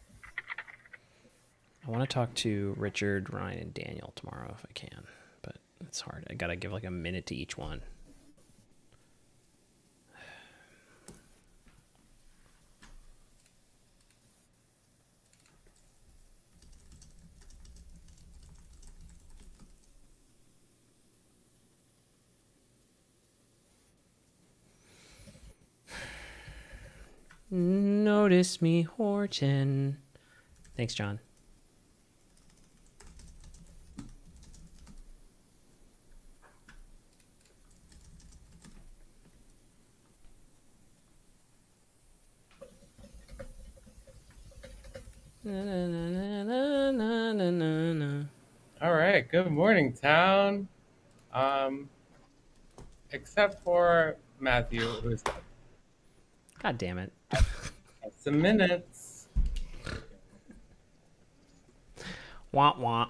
S1: I want to talk to Richard, Ryan, and Daniel tomorrow if I can, but it's hard. I gotta give like a minute to each one. Notice me, Horton. Thanks, John.
S9: All right. Good morning, town. Except for Matthew, who's dead.
S1: God damn it.
S9: Some minutes.
S1: Wah wah.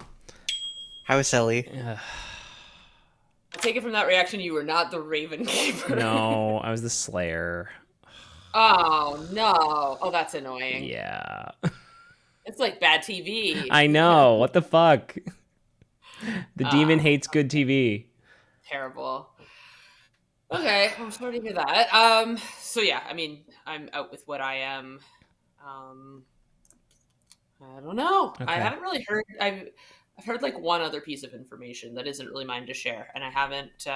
S8: How is Ellie?
S12: I take it from that reaction you were not the Raven Keeper.
S1: No, I was the Slayer.
S12: Oh, no. Oh, that's annoying.
S1: Yeah.
S12: It's like bad TV.
S1: I know. What the fuck? The demon hates good TV.
S12: Terrible. Okay, I'm sorry to hear that. So yeah, I mean, I'm out with what I am. I don't know.
S1: Okay.
S12: I haven't really heard. I've heard like one other piece of information that isn't really mine to share, and I haven't.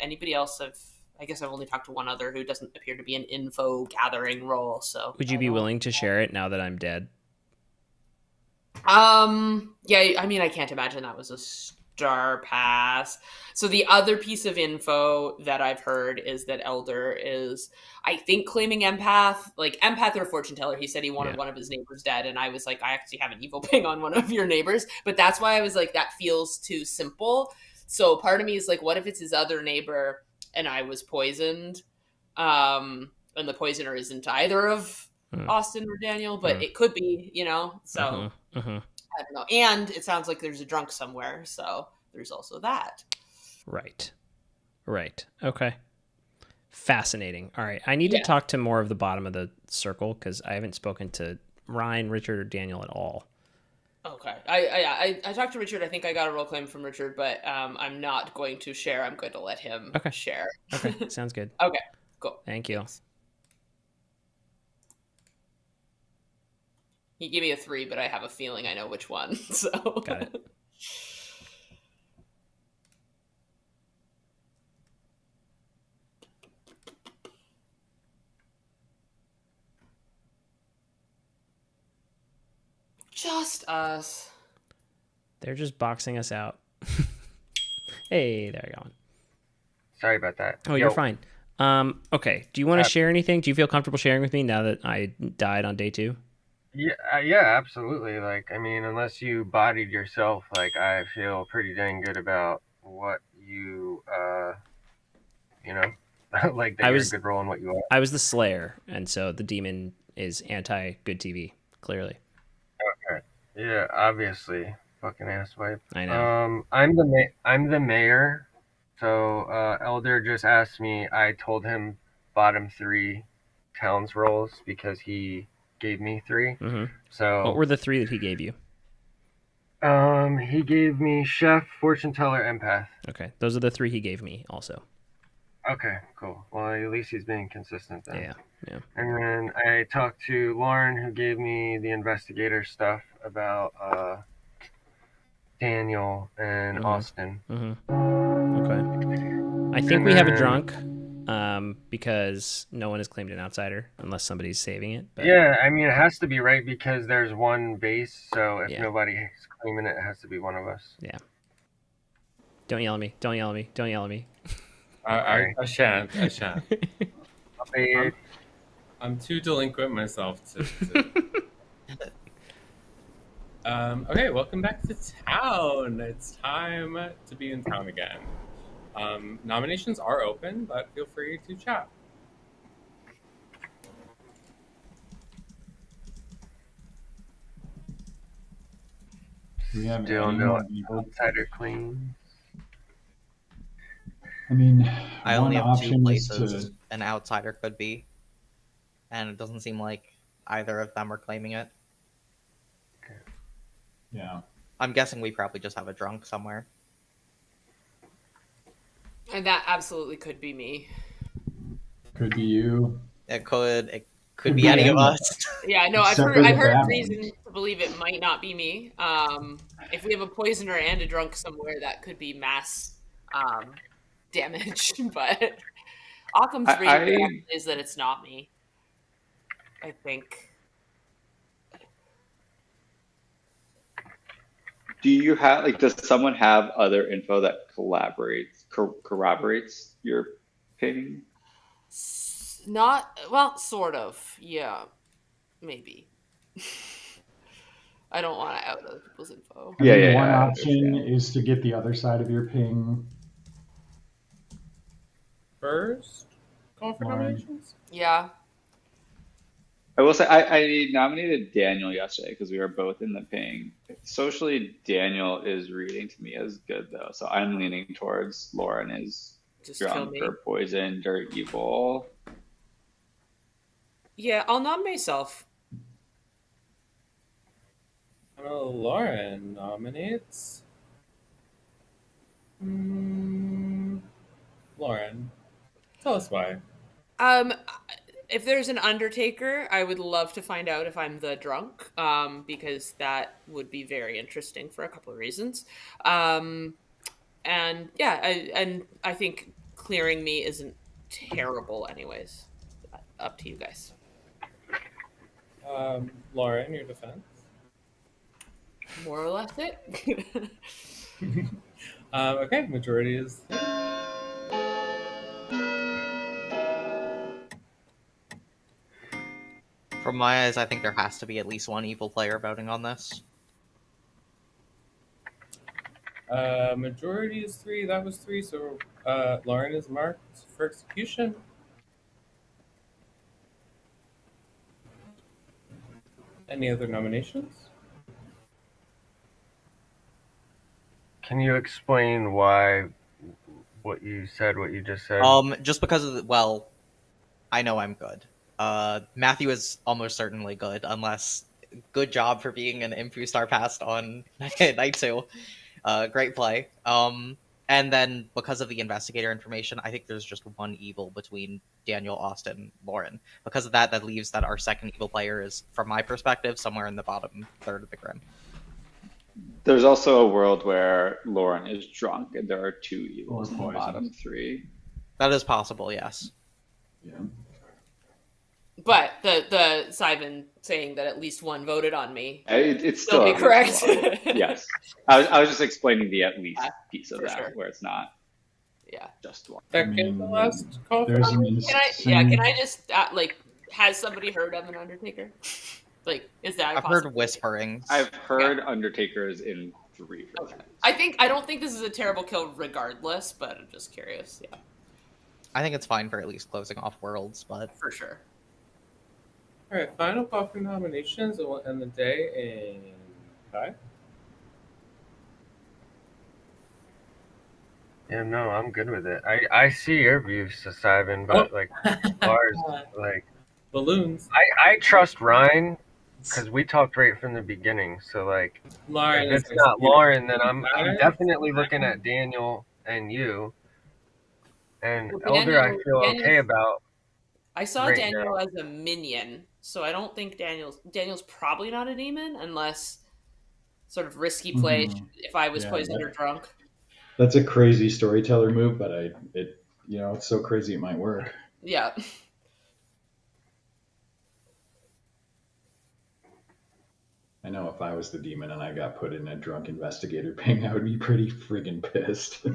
S12: Anybody else? I guess I've only talked to one other who doesn't appear to be an info gathering role. So
S1: would you be willing to share it now that I'm dead?
S12: Yeah. I mean, I can't imagine that was a star pass. So the other piece of info that I've heard is that Elder is, I think, claiming empath, like empath or fortune teller. He said he wanted one of his neighbors dead, and I was like, I actually have an evil ping on one of your neighbors, but that's why I was like, that feels too simple. So part of me is like, what if it's his other neighbor and I was poisoned, and the poisoner isn't either of Austin or Daniel, but it could be, so I don't know. And it sounds like there's a drunk somewhere, so there's also that.
S1: Right. Okay. Fascinating. All right. I need to talk to more of the bottom of the circle because I haven't spoken to Ryan, Richard, or Daniel at all.
S12: Okay. I talked to Richard. I think I got a role claim from Richard, but I'm not going to share. I'm going to let him share.
S1: Okay. Sounds good.
S12: Okay. Cool.
S1: Thank you.
S12: Thanks. He gave me a 3, but I have a feeling I know which one. So
S1: got it.
S12: Just us.
S1: They're just boxing us out. Hey, there you go.
S14: Sorry about that.
S1: Oh, you're fine. Okay. Do you want to share anything? Do you feel comfortable sharing with me now that I died on day 2?
S14: Yeah, absolutely. Like, I mean, unless you bodied yourself, like, I feel pretty dang good about what you, you know, like that you're a good role in what you are.
S1: I was the Slayer, and so the demon is anti-good TV, clearly.
S14: Okay. Yeah, obviously. Fucking asswipe.
S1: I know.
S14: I'm the mayor. So Elder just asked me. I told him bottom 3 towns roles because he gave me 3.
S1: Mm-hmm.
S14: So
S1: what were the 3 that he gave you?
S14: He gave me chef, fortune teller, empath.
S1: Okay, those are the 3 he gave me also.
S14: Okay, cool. Well, at least he's being consistent then.
S1: Yeah.
S14: And then I talked to Lauren, who gave me the investigator stuff about Daniel and Austin.
S1: Okay. I think we have a drunk because no one has claimed an outsider unless somebody's saving it. But...
S14: Yeah, I mean, it has to be right because there's one base, so if nobody is claiming it, it has to be one of us.
S1: Yeah. Don't yell at me. Don't yell at me. Don't yell at me.
S9: I shan't. I'm too delinquent myself to... Okay, welcome back to town. It's time to be in town again. Nominations are open, but feel free to chat.
S18: We have
S14: still no outsider claims.
S18: I mean,
S8: I only have 2
S18: option is
S8: places an outsider could be, and it doesn't seem like either of them are claiming it.
S18: Yeah.
S8: I'm guessing we probably just have a drunk somewhere.
S12: And that absolutely could be me.
S18: Could be you.
S8: It could be any of us.
S12: Yeah, no, I've heard reason to believe it might not be me. If we have a poisoner and a drunk somewhere, that could be mass damage. But Occam's reason is that it's not me, I think.
S17: Do you have, like, does someone have other info that corroborates your painting?
S12: Not, well, sort of. Yeah, maybe. I don't want to out other people's info.
S18: One option is to get the other side of your ping
S9: first. Call for nominations?
S12: Yeah.
S17: I will say I nominated Daniel yesterday because we were both in the ping. Socially, Daniel is reading to me as good, though, so I'm leaning towards Lauren is drunk or poisoned or evil.
S12: Yeah, I'll nominate myself.
S9: Lauren nominates. Lauren, tell us why.
S12: If there's an undertaker, I would love to find out if I'm the drunk, because that would be very interesting for a couple of reasons. And yeah, I think clearing me isn't terrible anyways. Up to you guys.
S9: Lauren, your defense?
S12: More or less it.
S9: Okay, majority is...
S8: From my eyes, I think there has to be at least one evil player voting on this.
S9: Majority is 3. That was 3. So Lauren is marked for execution. Any other nominations?
S14: Can you explain why what you just said?
S8: Just because of I know I'm good. Matthew is almost certainly good, unless good job for being an imp who star passed on night 2. Great play. And then because of the investigator information, I think there's just one evil between Daniel, Austin, Lauren. Because of that leaves that our second evil player is, from my perspective, somewhere in the bottom third of the grim.
S17: There's also a world where Lauren is drunk and there are 2 evils in the bottom 3.
S8: That is possible, yes.
S18: Yeah.
S12: But the Simon saying that at least one voted on me.
S17: It's still
S12: be correct.
S17: Yes. I was just explaining the at least piece of that,
S12: sure.
S17: where it's not
S12: Yeah.
S17: just one.
S9: Second to last call for
S12: Can I just has somebody heard of an undertaker? Like, is that
S8: I've heard whisperings.
S17: I've heard Undertakers in 3 for 3.
S12: I don't think this is a terrible kill regardless, but I'm just curious. Yeah.
S8: I think it's fine for at least closing off worlds, but
S12: for sure.
S9: All right, final call for nominations, and we'll end the day in 5.
S14: Yeah, no, I'm good with it. I see your views, Simon, but like ours, like
S9: balloons.
S14: I trust Ryan because we talked right from the beginning. So like,
S9: Lauren,
S14: if it's not Lauren, then I'm definitely looking at Daniel and you. And
S12: Well,
S14: Elder, I feel
S12: Daniel-
S14: okay about.
S12: I saw
S14: right
S12: Daniel
S14: now.
S12: as a minion, so I don't think Daniel's probably not a demon unless sort of risky play if I was poisoned or drunk.
S18: That's a crazy storyteller move, but it's so crazy it might work.
S12: Yeah.
S18: I know if I was the demon and I got put in a drunk investigator ping, I would be pretty friggin' pissed.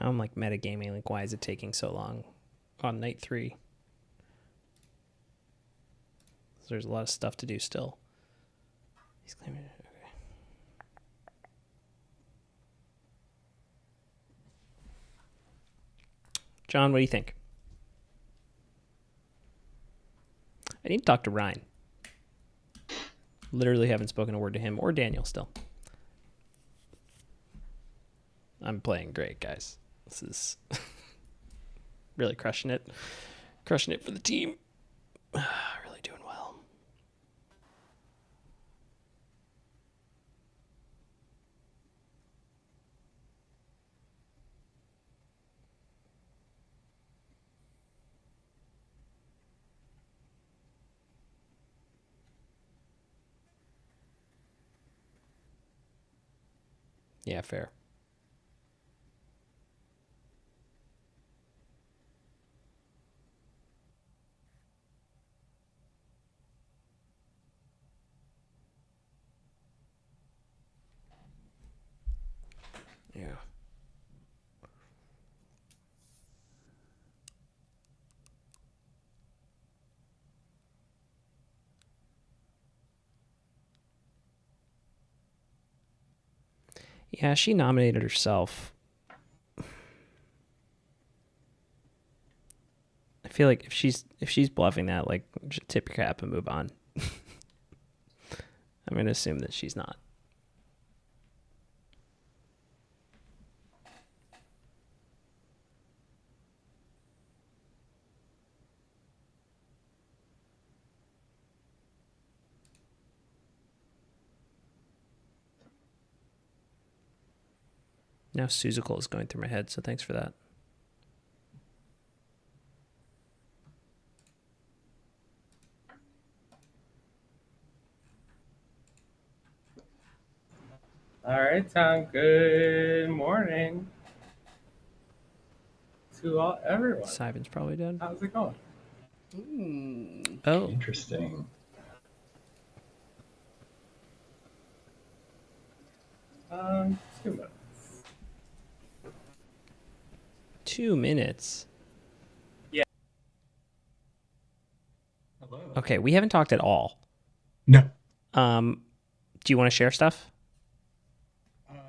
S1: Now I'm like metagaming, like why is it taking so long on night 3? There's a lot of stuff to do still. He's claiming it. Okay. John, what do you think? I need to talk to Ryan. Literally haven't spoken a word to him or Daniel still. I'm playing great, guys. This is really crushing it. Crushing it for the team. Really doing well. Yeah, fair. Yeah. Yeah, she nominated herself. I feel like if she's bluffing that, like just tip your cap and move on. I'm going to assume that she's not. Now Suzical is going through my head, so thanks for that.
S9: All right, Tom. Good morning to everyone.
S1: Simon's probably dead.
S9: How's it going?
S1: Oh,
S18: interesting.
S9: 2 minutes.
S1: 2 minutes.
S9: Yeah.
S11: Hello.
S1: Okay, we haven't talked at all.
S11: No.
S1: Do you want to share stuff?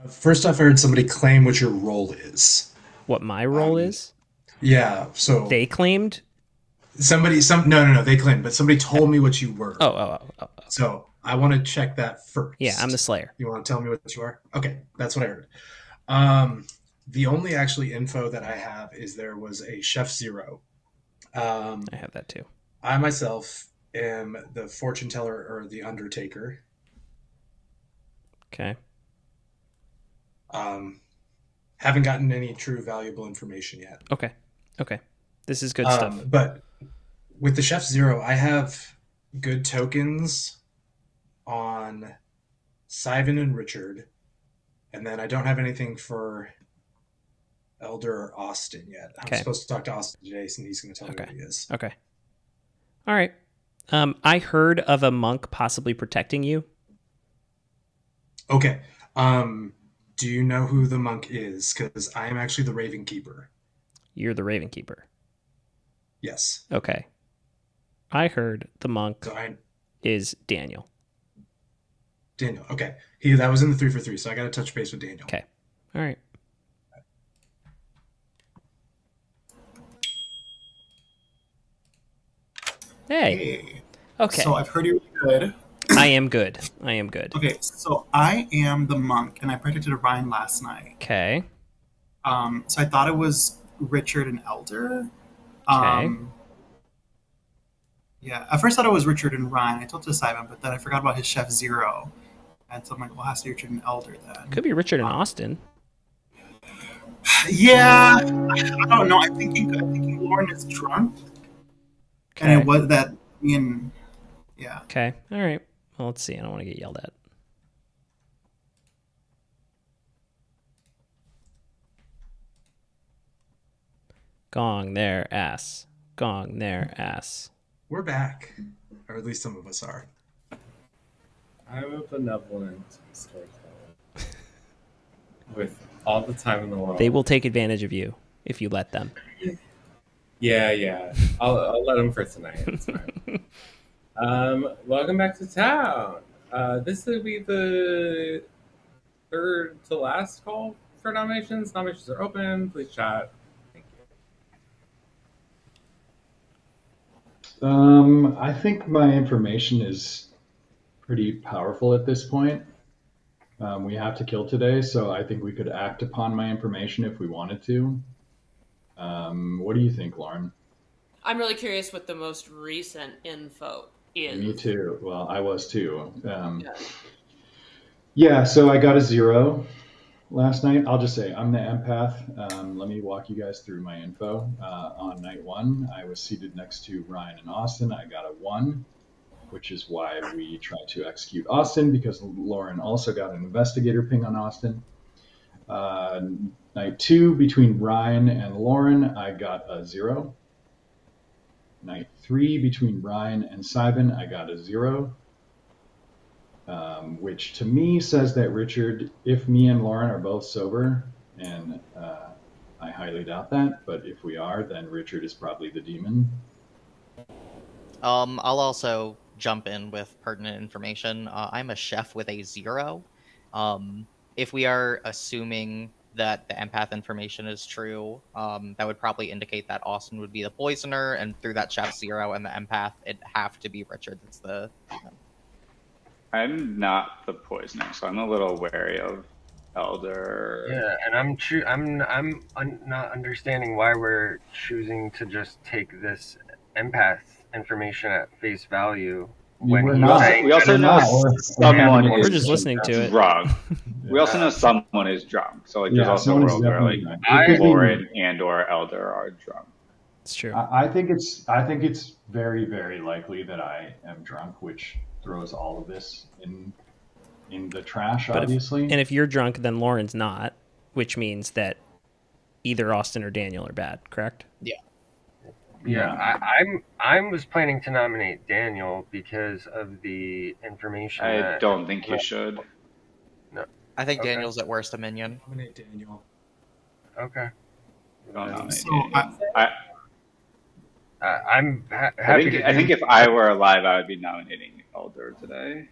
S11: First off, I heard somebody claim what your role is.
S1: What my role is?
S11: Yeah, so
S1: they claimed.
S11: No, they claimed, but somebody told me what you were.
S1: Oh.
S11: So I want to check that first.
S1: Yeah, I'm the Slayer.
S11: You want to tell me what you are? Okay, that's what I heard. The only actually info that I have is there was a Chef Zero.
S1: I have that too.
S11: I myself am the fortune teller or the undertaker.
S1: Okay.
S11: Haven't gotten any true valuable information yet.
S1: Okay. This is good stuff.
S11: But with the Chef Zero, I have good tokens on Sivan and Richard, and then I don't have anything for Elder or Austin yet. I'm supposed to talk to Austin today, and he's going to tell me what he is.
S1: Okay. All right. I heard of a monk possibly protecting you.
S11: Okay. Do you know who the monk is? Because I am actually the Raven Keeper.
S1: You're the Raven Keeper.
S11: Yes.
S1: Okay. I heard the monk is Daniel.
S11: Daniel. Okay. That was in the 3 for 3, so I got to touch base with Daniel.
S1: Okay. All right. Hey. Okay.
S16: So I've heard you're good.
S1: I am good.
S16: Okay, so I am the monk, and I protected Ryan last night.
S1: Okay.
S16: So I thought it was Richard and Elder.
S1: Okay.
S16: Yeah, at first I thought it was Richard and Ryan. I told it to Simon, but then I forgot about his Chef Zero. And so I'm like, well, it has to be Richard and Elder then.
S1: Could be Richard and Austin.
S16: Yeah, I don't know. I'm thinking Lauren is drunk.
S1: Okay.
S16: And it was that, yeah.
S1: Okay. All right. Well, let's see. I don't want to get yelled at. Gong their ass. Gong their ass.
S11: We're back. Or at least some of us are.
S9: I'm a benevolent storyteller with all the time in the world.
S1: They will take advantage of you if you let them.
S9: Yeah. I'll let them for tonight. It's fine. Welcome back to town. This will be the third to last call for nominations. Nominations are open. Please chat. Thank
S18: you. I think my information is pretty powerful at this point. We have to kill today, so I think we could act upon my information if we wanted to. What do you think, Lauren?
S12: I'm really curious what the most recent info is.
S18: Me too. Well, I was too. Yeah, so I got a 0 last night. I'll just say I'm the empath. Let me walk you guys through my info. On night 1, I was seated next to Ryan and Austin. I got a 1, which is why we tried to execute Austin, because Lauren also got an investigator ping on Austin. Night 2, between Ryan and Lauren, I got a 0. Night 3, between Ryan and Simon, I got a 0. Which to me says that Richard, if me and Lauren are both sober, and I highly doubt that, but if we are, then Richard is probably the demon.
S8: I'll also jump in with pertinent information. I'm a chef with a 0. If we are assuming that the empath information is true, that would probably indicate that Austin would be the poisoner, and through that Chef Zero and the empath, it'd have to be Richard that's the demon.
S17: I'm not the poisoner, so I'm a little wary of Elder.
S14: Yeah, and I'm not understanding why we're choosing to just take this empath information at face value. When
S17: we also know someone is
S1: We're just listening to it.
S17: drunk. We also know someone is drunk. So like, there's also a world where like Lauren and or Elder are drunk.
S1: It's true.
S18: I think it's very, very likely that I am drunk, which throws all of this in the trash, obviously.
S1: If you're drunk, then Lauren's not, which means that either Austin or Daniel are bad, correct?
S8: Yeah.
S14: Yeah, I was planning to nominate Daniel because of the information.
S17: I don't think you should.
S14: No,
S8: I think Daniel's at worst a minion.
S11: Nominate Daniel.
S14: Okay.
S17: I'm
S14: happy.
S17: I think if I were alive, I would be nominating Elder today.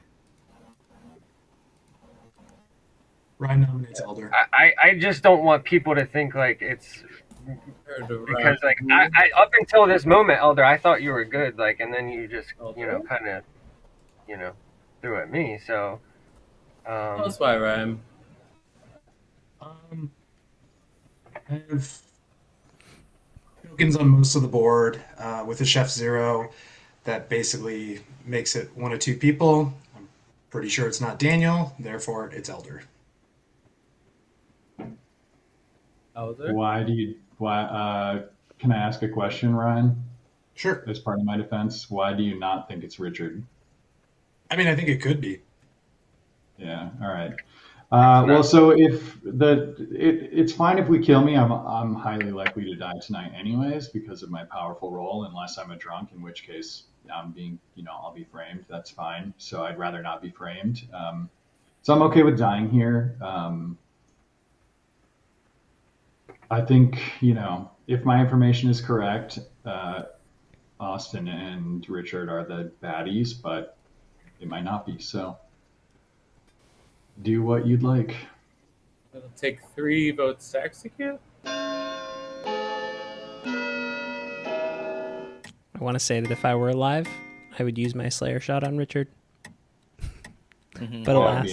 S11: Ryan nominates Elder.
S14: I just don't want people to think like it's because like I up until this moment, Elder, I thought you were good, like, and then you just kind of threw at me. So
S9: that's why, Ryan.
S11: I have tokens on most of the board with a Chef Zero that basically makes it one of two people. I'm pretty sure it's not Daniel, therefore it's Elder.
S9: Elder?
S18: Can I ask a question, Ryan?
S11: Sure.
S18: As part of my defense, why do you not think it's Richard?
S11: I mean, I think it could be.
S18: Yeah. All right. Well, so if it's fine if we kill me. I'm highly likely to die tonight, anyways, because of my powerful role. Unless I'm a drunk, in which case I'm being, I'll be framed. That's fine. So I'd rather not be framed. So I'm okay with dying here. I think, if my information is correct, Austin and Richard are the baddies, but it might not be. So do what you'd like.
S9: It'll take 3 votes to execute.
S1: I want to say that if I were alive, I would use my Slayer shot on Richard. But alas.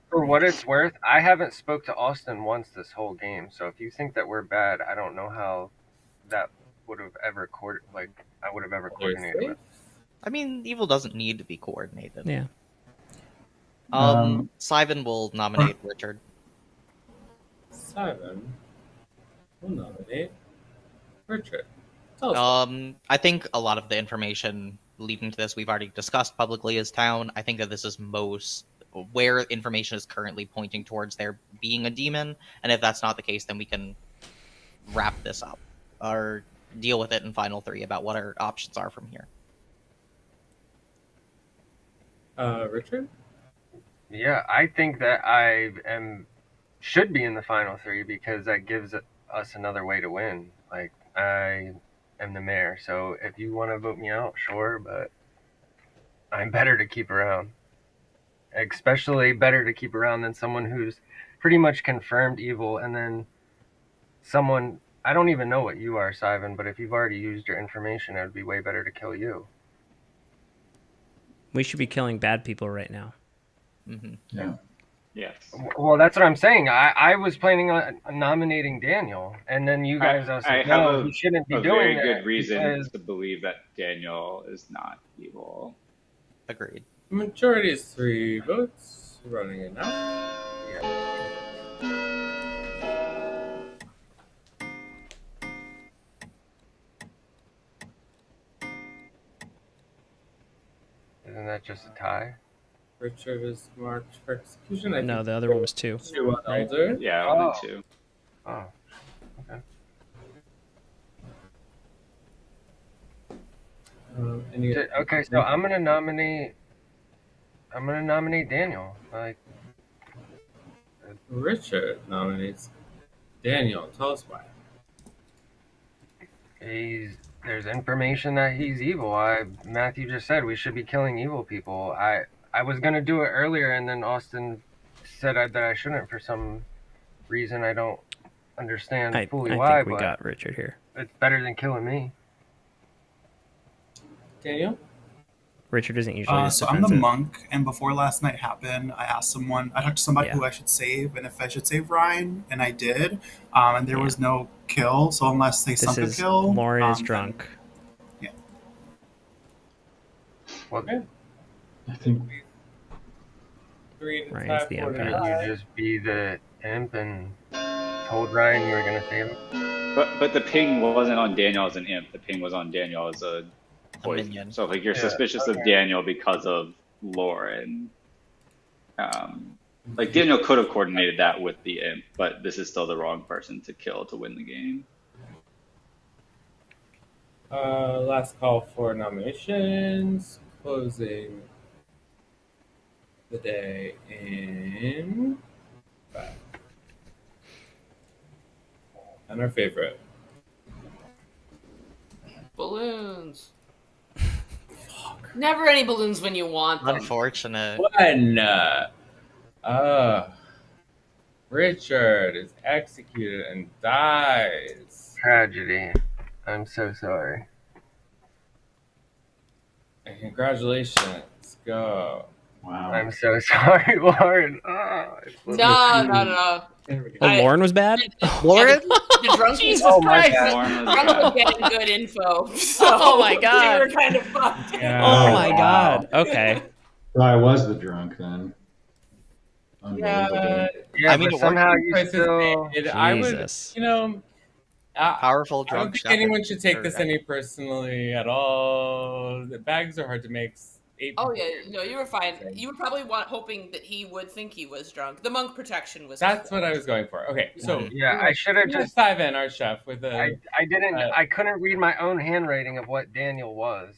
S14: For what it's worth, I haven't spoke to Austin once this whole game. So if you think that we're bad, I don't know how that would have ever I would have ever coordinated with.
S8: I mean, evil doesn't need to be coordinated.
S1: Yeah.
S8: Simon will nominate Richard.
S9: Simon will nominate Richard.
S8: I think a lot of the information leading to this we've already discussed publicly as town. I think that this is where information is currently pointing towards there being a demon, and if that's not the case, then we can wrap this up or deal with it in final 3 about what our options are from here.
S9: Richard?
S14: Yeah, I think that I should be in the final 3 because that gives us another way to win. Like, I am the mayor, so if you want to vote me out, sure, but I'm better to keep around. Especially better to keep around than someone who's pretty much confirmed evil, and then someone, I don't even know what you are, Simon, but if you've already used your information, it would be way better to kill you.
S1: We should be killing bad people right now.
S8: Mm-hmm.
S18: Yeah.
S17: Yes.
S14: Well, that's what I'm saying. I was planning on nominating Daniel, and then you guys said, no, you shouldn't be doing that.
S17: A very good reason to believe that Daniel is not evil.
S8: Agreed.
S9: Majority is 3 votes. Running it now.
S14: Isn't that just a tie?
S9: Richard is marked for execution.
S1: No, the other one was 2.
S9: 2 on Elder.
S17: Yeah, only 2.
S14: Oh, okay. Okay, so I'm gonna nominate Daniel. Like,
S9: Richard nominates Daniel. Tell us why.
S14: There's information that he's evil. Matthew just said we should be killing evil people. I was gonna do it earlier, and then Austin said that I shouldn't for some reason I don't understand fully
S1: I
S14: why.
S1: think we
S14: but
S1: got Richard here.
S14: It's better than killing me.
S9: Daniel?
S1: Richard isn't usually
S16: So I'm the monk, and before last night happened, I asked someone, I talked to somebody who I should save, and if I should save Ryan, and I did, and there was no kill, so unless they sunk a kill...
S1: Lauren is drunk.
S16: Yeah.
S14: Okay.
S18: I think...
S1: Ryan's the imp.
S14: Could you just be the imp and told Ryan you were going to save him?
S17: But the ping wasn't on Daniel as an imp. The ping was on Daniel as a poison. So like you're suspicious of Daniel because of Lauren. Like Daniel could have coordinated that with the imp, but this is still the wrong person to kill to win the game.
S9: Last call for nominations. Closing the day in 5. And our favorite.
S12: Balloons. Never any balloons when you want them.
S8: Unfortunate.
S9: Richard is executed and dies.
S14: Tragedy. I'm so sorry.
S9: And congratulations. Go.
S18: Wow.
S14: I'm so sorry, Lauren.
S12: No.
S1: Lauren was bad?
S12: Lauren? The drunk
S1: Jesus
S12: Christ.
S1: Christ.
S12: The drunk was getting good info. So
S1: Oh my God.
S12: We were kind of fucked.
S9: Yeah.
S1: Oh my God. Okay.
S18: So I was the drunk then. Unbelievable.
S14: Yeah, but somehow you still...
S9: I would,
S8: powerful
S9: I don't
S8: drunk
S9: think
S8: shepherd.
S9: anyone should take this any personally at all. The bags are hard to make.
S12: Oh yeah, no, you were fine. You were probably hoping that he would think he was drunk. The monk protection was.
S9: That's what I was going for. Okay, so
S14: yeah, I should have just
S9: dive in our chef with a.
S14: I didn't. I couldn't read my own handwriting of what Daniel was.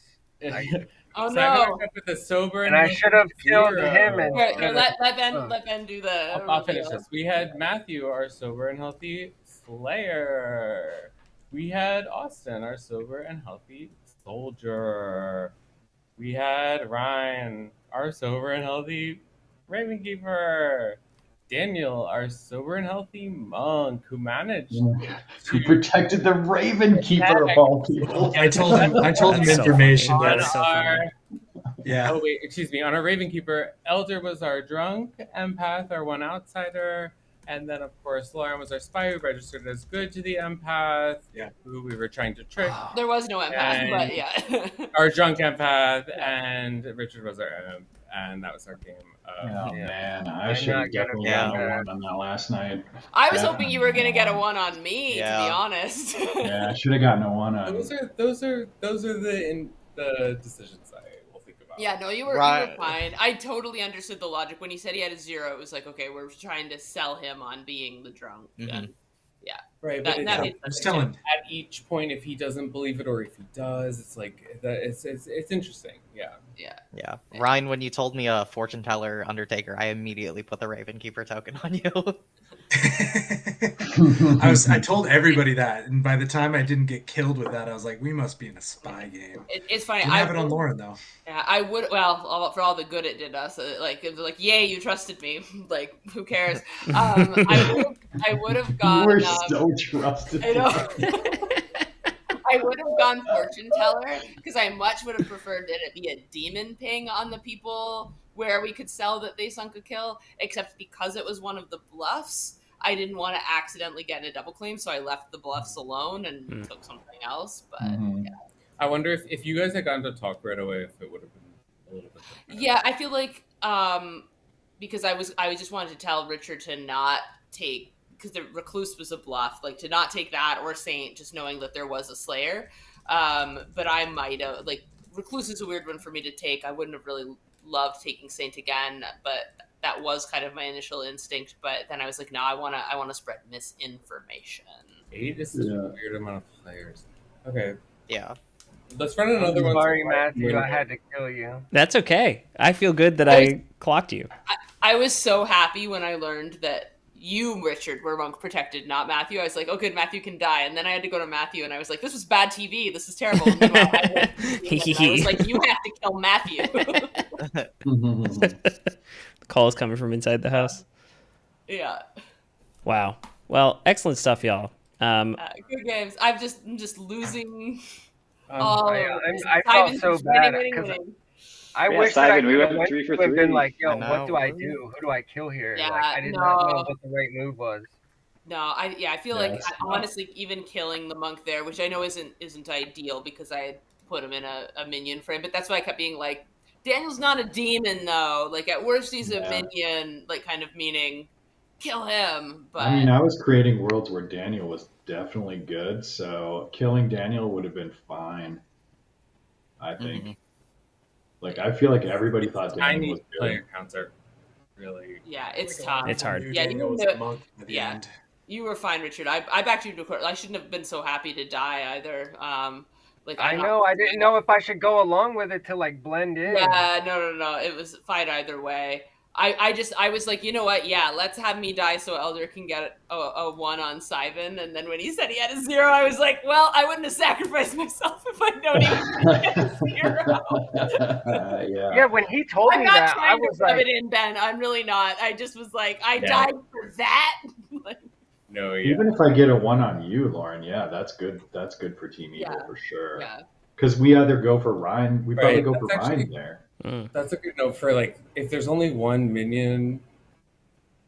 S12: Oh
S9: so
S12: no!
S9: With a sober
S14: and I should have killed him. And
S12: let Ben do the.
S9: I'll finish this. We had Matthew, our sober and healthy Slayer. We had Austin, our sober and healthy soldier. We had Ryan, our sober and healthy Ravenkeeper. Daniel, our sober and healthy monk, who managed
S18: who protected the Ravenkeeper of all people.
S11: I told him information
S9: that
S11: yeah.
S9: Oh wait, excuse me. On our Ravenkeeper, Elder was our drunk empath, our one outsider, and then of course Lauren was our spy who registered as good to the empath, who we were trying to trick.
S12: There was no empath, but yeah.
S9: Our drunk empath, and Richard was our imp, and that was our game.
S18: Man, I should have definitely gotten a 1 on that last night.
S12: I was hoping you were gonna get a 1 on me, to be honest.
S18: Yeah, I should have gotten a 1 on.
S9: Those are the decisions I will think about.
S12: Yeah, no, you were fine. I totally understood the logic when he said he had a 0. It was like, okay, we're trying to sell him on being the drunk. And, yeah,
S9: right.
S12: That
S9: But
S12: makes sense.
S9: at each point, if he doesn't believe it or if he does, it's like it's interesting.
S8: Yeah. Ryan, when you told me a fortune teller Undertaker, I immediately put the Ravenkeeper token on you.
S11: I told everybody that, and by the time I didn't get killed with that, I was like, we must be in a spy game.
S12: It's funny.
S11: I have it on Lauren though.
S12: Yeah, I would. Well, for all the good it did us, it was like, yay, you trusted me. Like, who cares? I would have gone.
S18: You were so trusted.
S12: I know. I would have gone fortune teller because I much would have preferred that it be a demon ping on the people where we could sell that they sunk a kill. Except because it was one of the bluffs, I didn't want to accidentally get in a double claim, so I left the bluffs alone and took something else. But yeah.
S9: I wonder if you guys had gotten to talk right away, if it would have been a little bit different.
S12: Yeah, I feel like because I just wanted to tell Richard to not take, because the recluse was a bluff, like to not take that or Saint, just knowing that there was a Slayer. But I might have, like, recluse is a weird one for me to take. I wouldn't have really loved taking Saint again, but that was kind of my initial instinct. But then I was like, no, I want to spread misinformation.
S9: 8 is such a weird amount of players. Okay.
S8: Yeah.
S9: Let's run another one.
S14: Sorry, Matthew, I had to kill you.
S1: That's okay. I feel good that I clocked you.
S12: I was so happy when I learned that you, Richard, were monk protected, not Matthew. I was like, oh, good, Matthew can die. And then I had to go to Matthew, and I was like, this was bad TV. This is terrible. And meanwhile, I was like, you have to kill Matthew.
S1: The call is coming from inside the house.
S12: Yeah.
S1: Wow. Well, excellent stuff, y'all.
S12: Good games. I'm just losing.
S14: I felt so bad because I wish that I could have went to and been like, "Yo, what do I do? Who do I kill here?"
S12: Yeah,
S14: like I did not know what the right move was.
S12: No, I feel like honestly, even killing the monk there, which I know isn't ideal because I had put him in a minion frame, but that's why I kept being like, Daniel's not a demon though. Like at worst, he's a minion, like kind of meaning kill him. But
S18: I mean, I was creating worlds where Daniel was definitely good, so killing Daniel would have been fine. I think. Like, I feel like everybody thought Daniel was good.
S9: Player counts are really.
S12: Yeah, it's tough.
S1: It's hard.
S12: Yeah,
S11: yeah.
S12: You were fine, Richard. I backed you to court. I shouldn't have been so happy to die either.
S14: I know. I didn't know if I should go along with it to like blend in.
S12: Yeah, no. It was fine either way. I was like, you know what? Yeah, let's have me die so Elder can get a 1 on Sivan. And then when he said he had a 0, I was like, well, I wouldn't have sacrificed myself if I'd known he was a 0.
S14: Yeah, when he told me that, I was
S12: like,
S14: like,
S12: it in, Ben. I'm really not. I just was like, I died for that.
S9: No, yeah.
S18: Even if I get a 1 on you, Lauren, that's good. That's good for Team Evil for sure.
S12: Yeah.
S18: Because we either go for Ryan, we probably go for Ryan there.
S9: That's a good note for like if there's only one minion,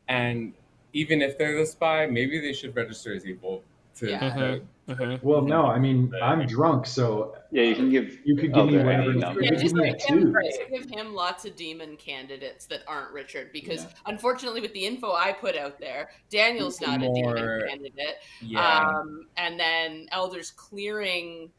S9: and even if they're the spy, maybe they should register as evil.
S18: Well, no, I mean I'm drunk, so
S17: you can give.
S18: You could give me whatever. You could give me a 2.
S12: Give him lots of demon candidates that aren't Richard, because unfortunately, with the info I put out there, Daniel's not a demon candidate. And then Elder's clearing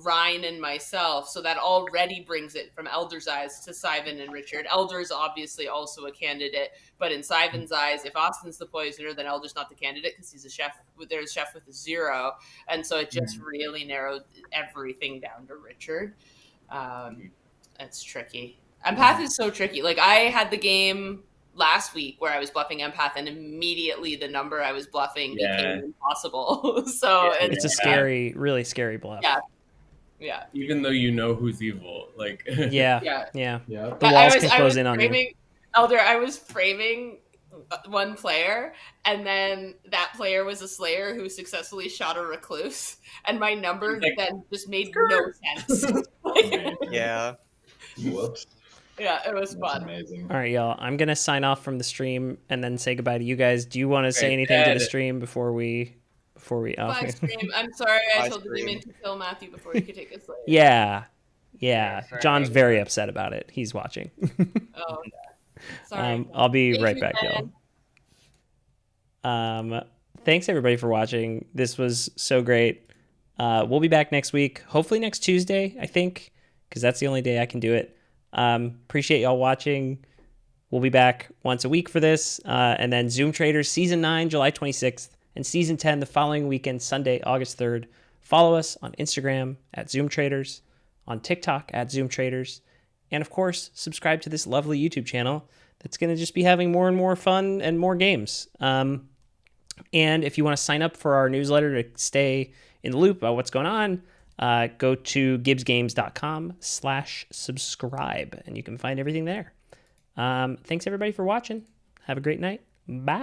S12: Ryan and myself, so that already brings it from Elder's eyes to Sivan and Richard. Elder is obviously also a candidate, but in Sivan's eyes, if Austin's the poisoner, then Elder's not the candidate because he's a chef. There's a chef with a 0, and so it just really narrowed everything down to Richard. It's tricky. Empath is so tricky. Like I had the game last week where I was bluffing Empath, and immediately the number I was bluffing became impossible. So
S1: it's a scary, really scary bluff.
S12: Yeah.
S9: Even though you know who's evil, like
S1: The walls can close in on you.
S12: Elder, I was framing one player, and then that player was a Slayer who successfully shot a Recluse, and my number then just made no sense.
S8: Yeah.
S18: Whoops.
S12: Yeah, it was fun.
S18: Amazing.
S1: All right, y'all. I'm gonna sign off from the stream and then say goodbye to you guys. Do you want to say anything to the stream before we?
S12: Bye, stream. I'm sorry I told the demon to kill Matthew before he could take his Slayer.
S1: Yeah. John's very upset about it. He's watching.
S12: Oh, okay. Sorry.
S1: I'll be right back, y'all. Thanks everybody for watching. This was so great. We'll be back next week. Hopefully next Tuesday, I think, because that's the only day I can do it. Appreciate y'all watching. We'll be back once a week for this. And then Zoom Traitors Season 9, July 26th. And Season 10 the following weekend, Sunday, August 3rd. Follow us on Instagram at Zoom Traitors, on TikTok at Zoom Traitors, and of course, subscribe to this lovely YouTube channel that's going to just be having more and more fun and more games. And if you want to sign up for our newsletter to stay in the loop about what's going on, go to gibbsgames.com/subscribe, and you can find everything there. Thanks everybody for watching. Have a great night. Bye.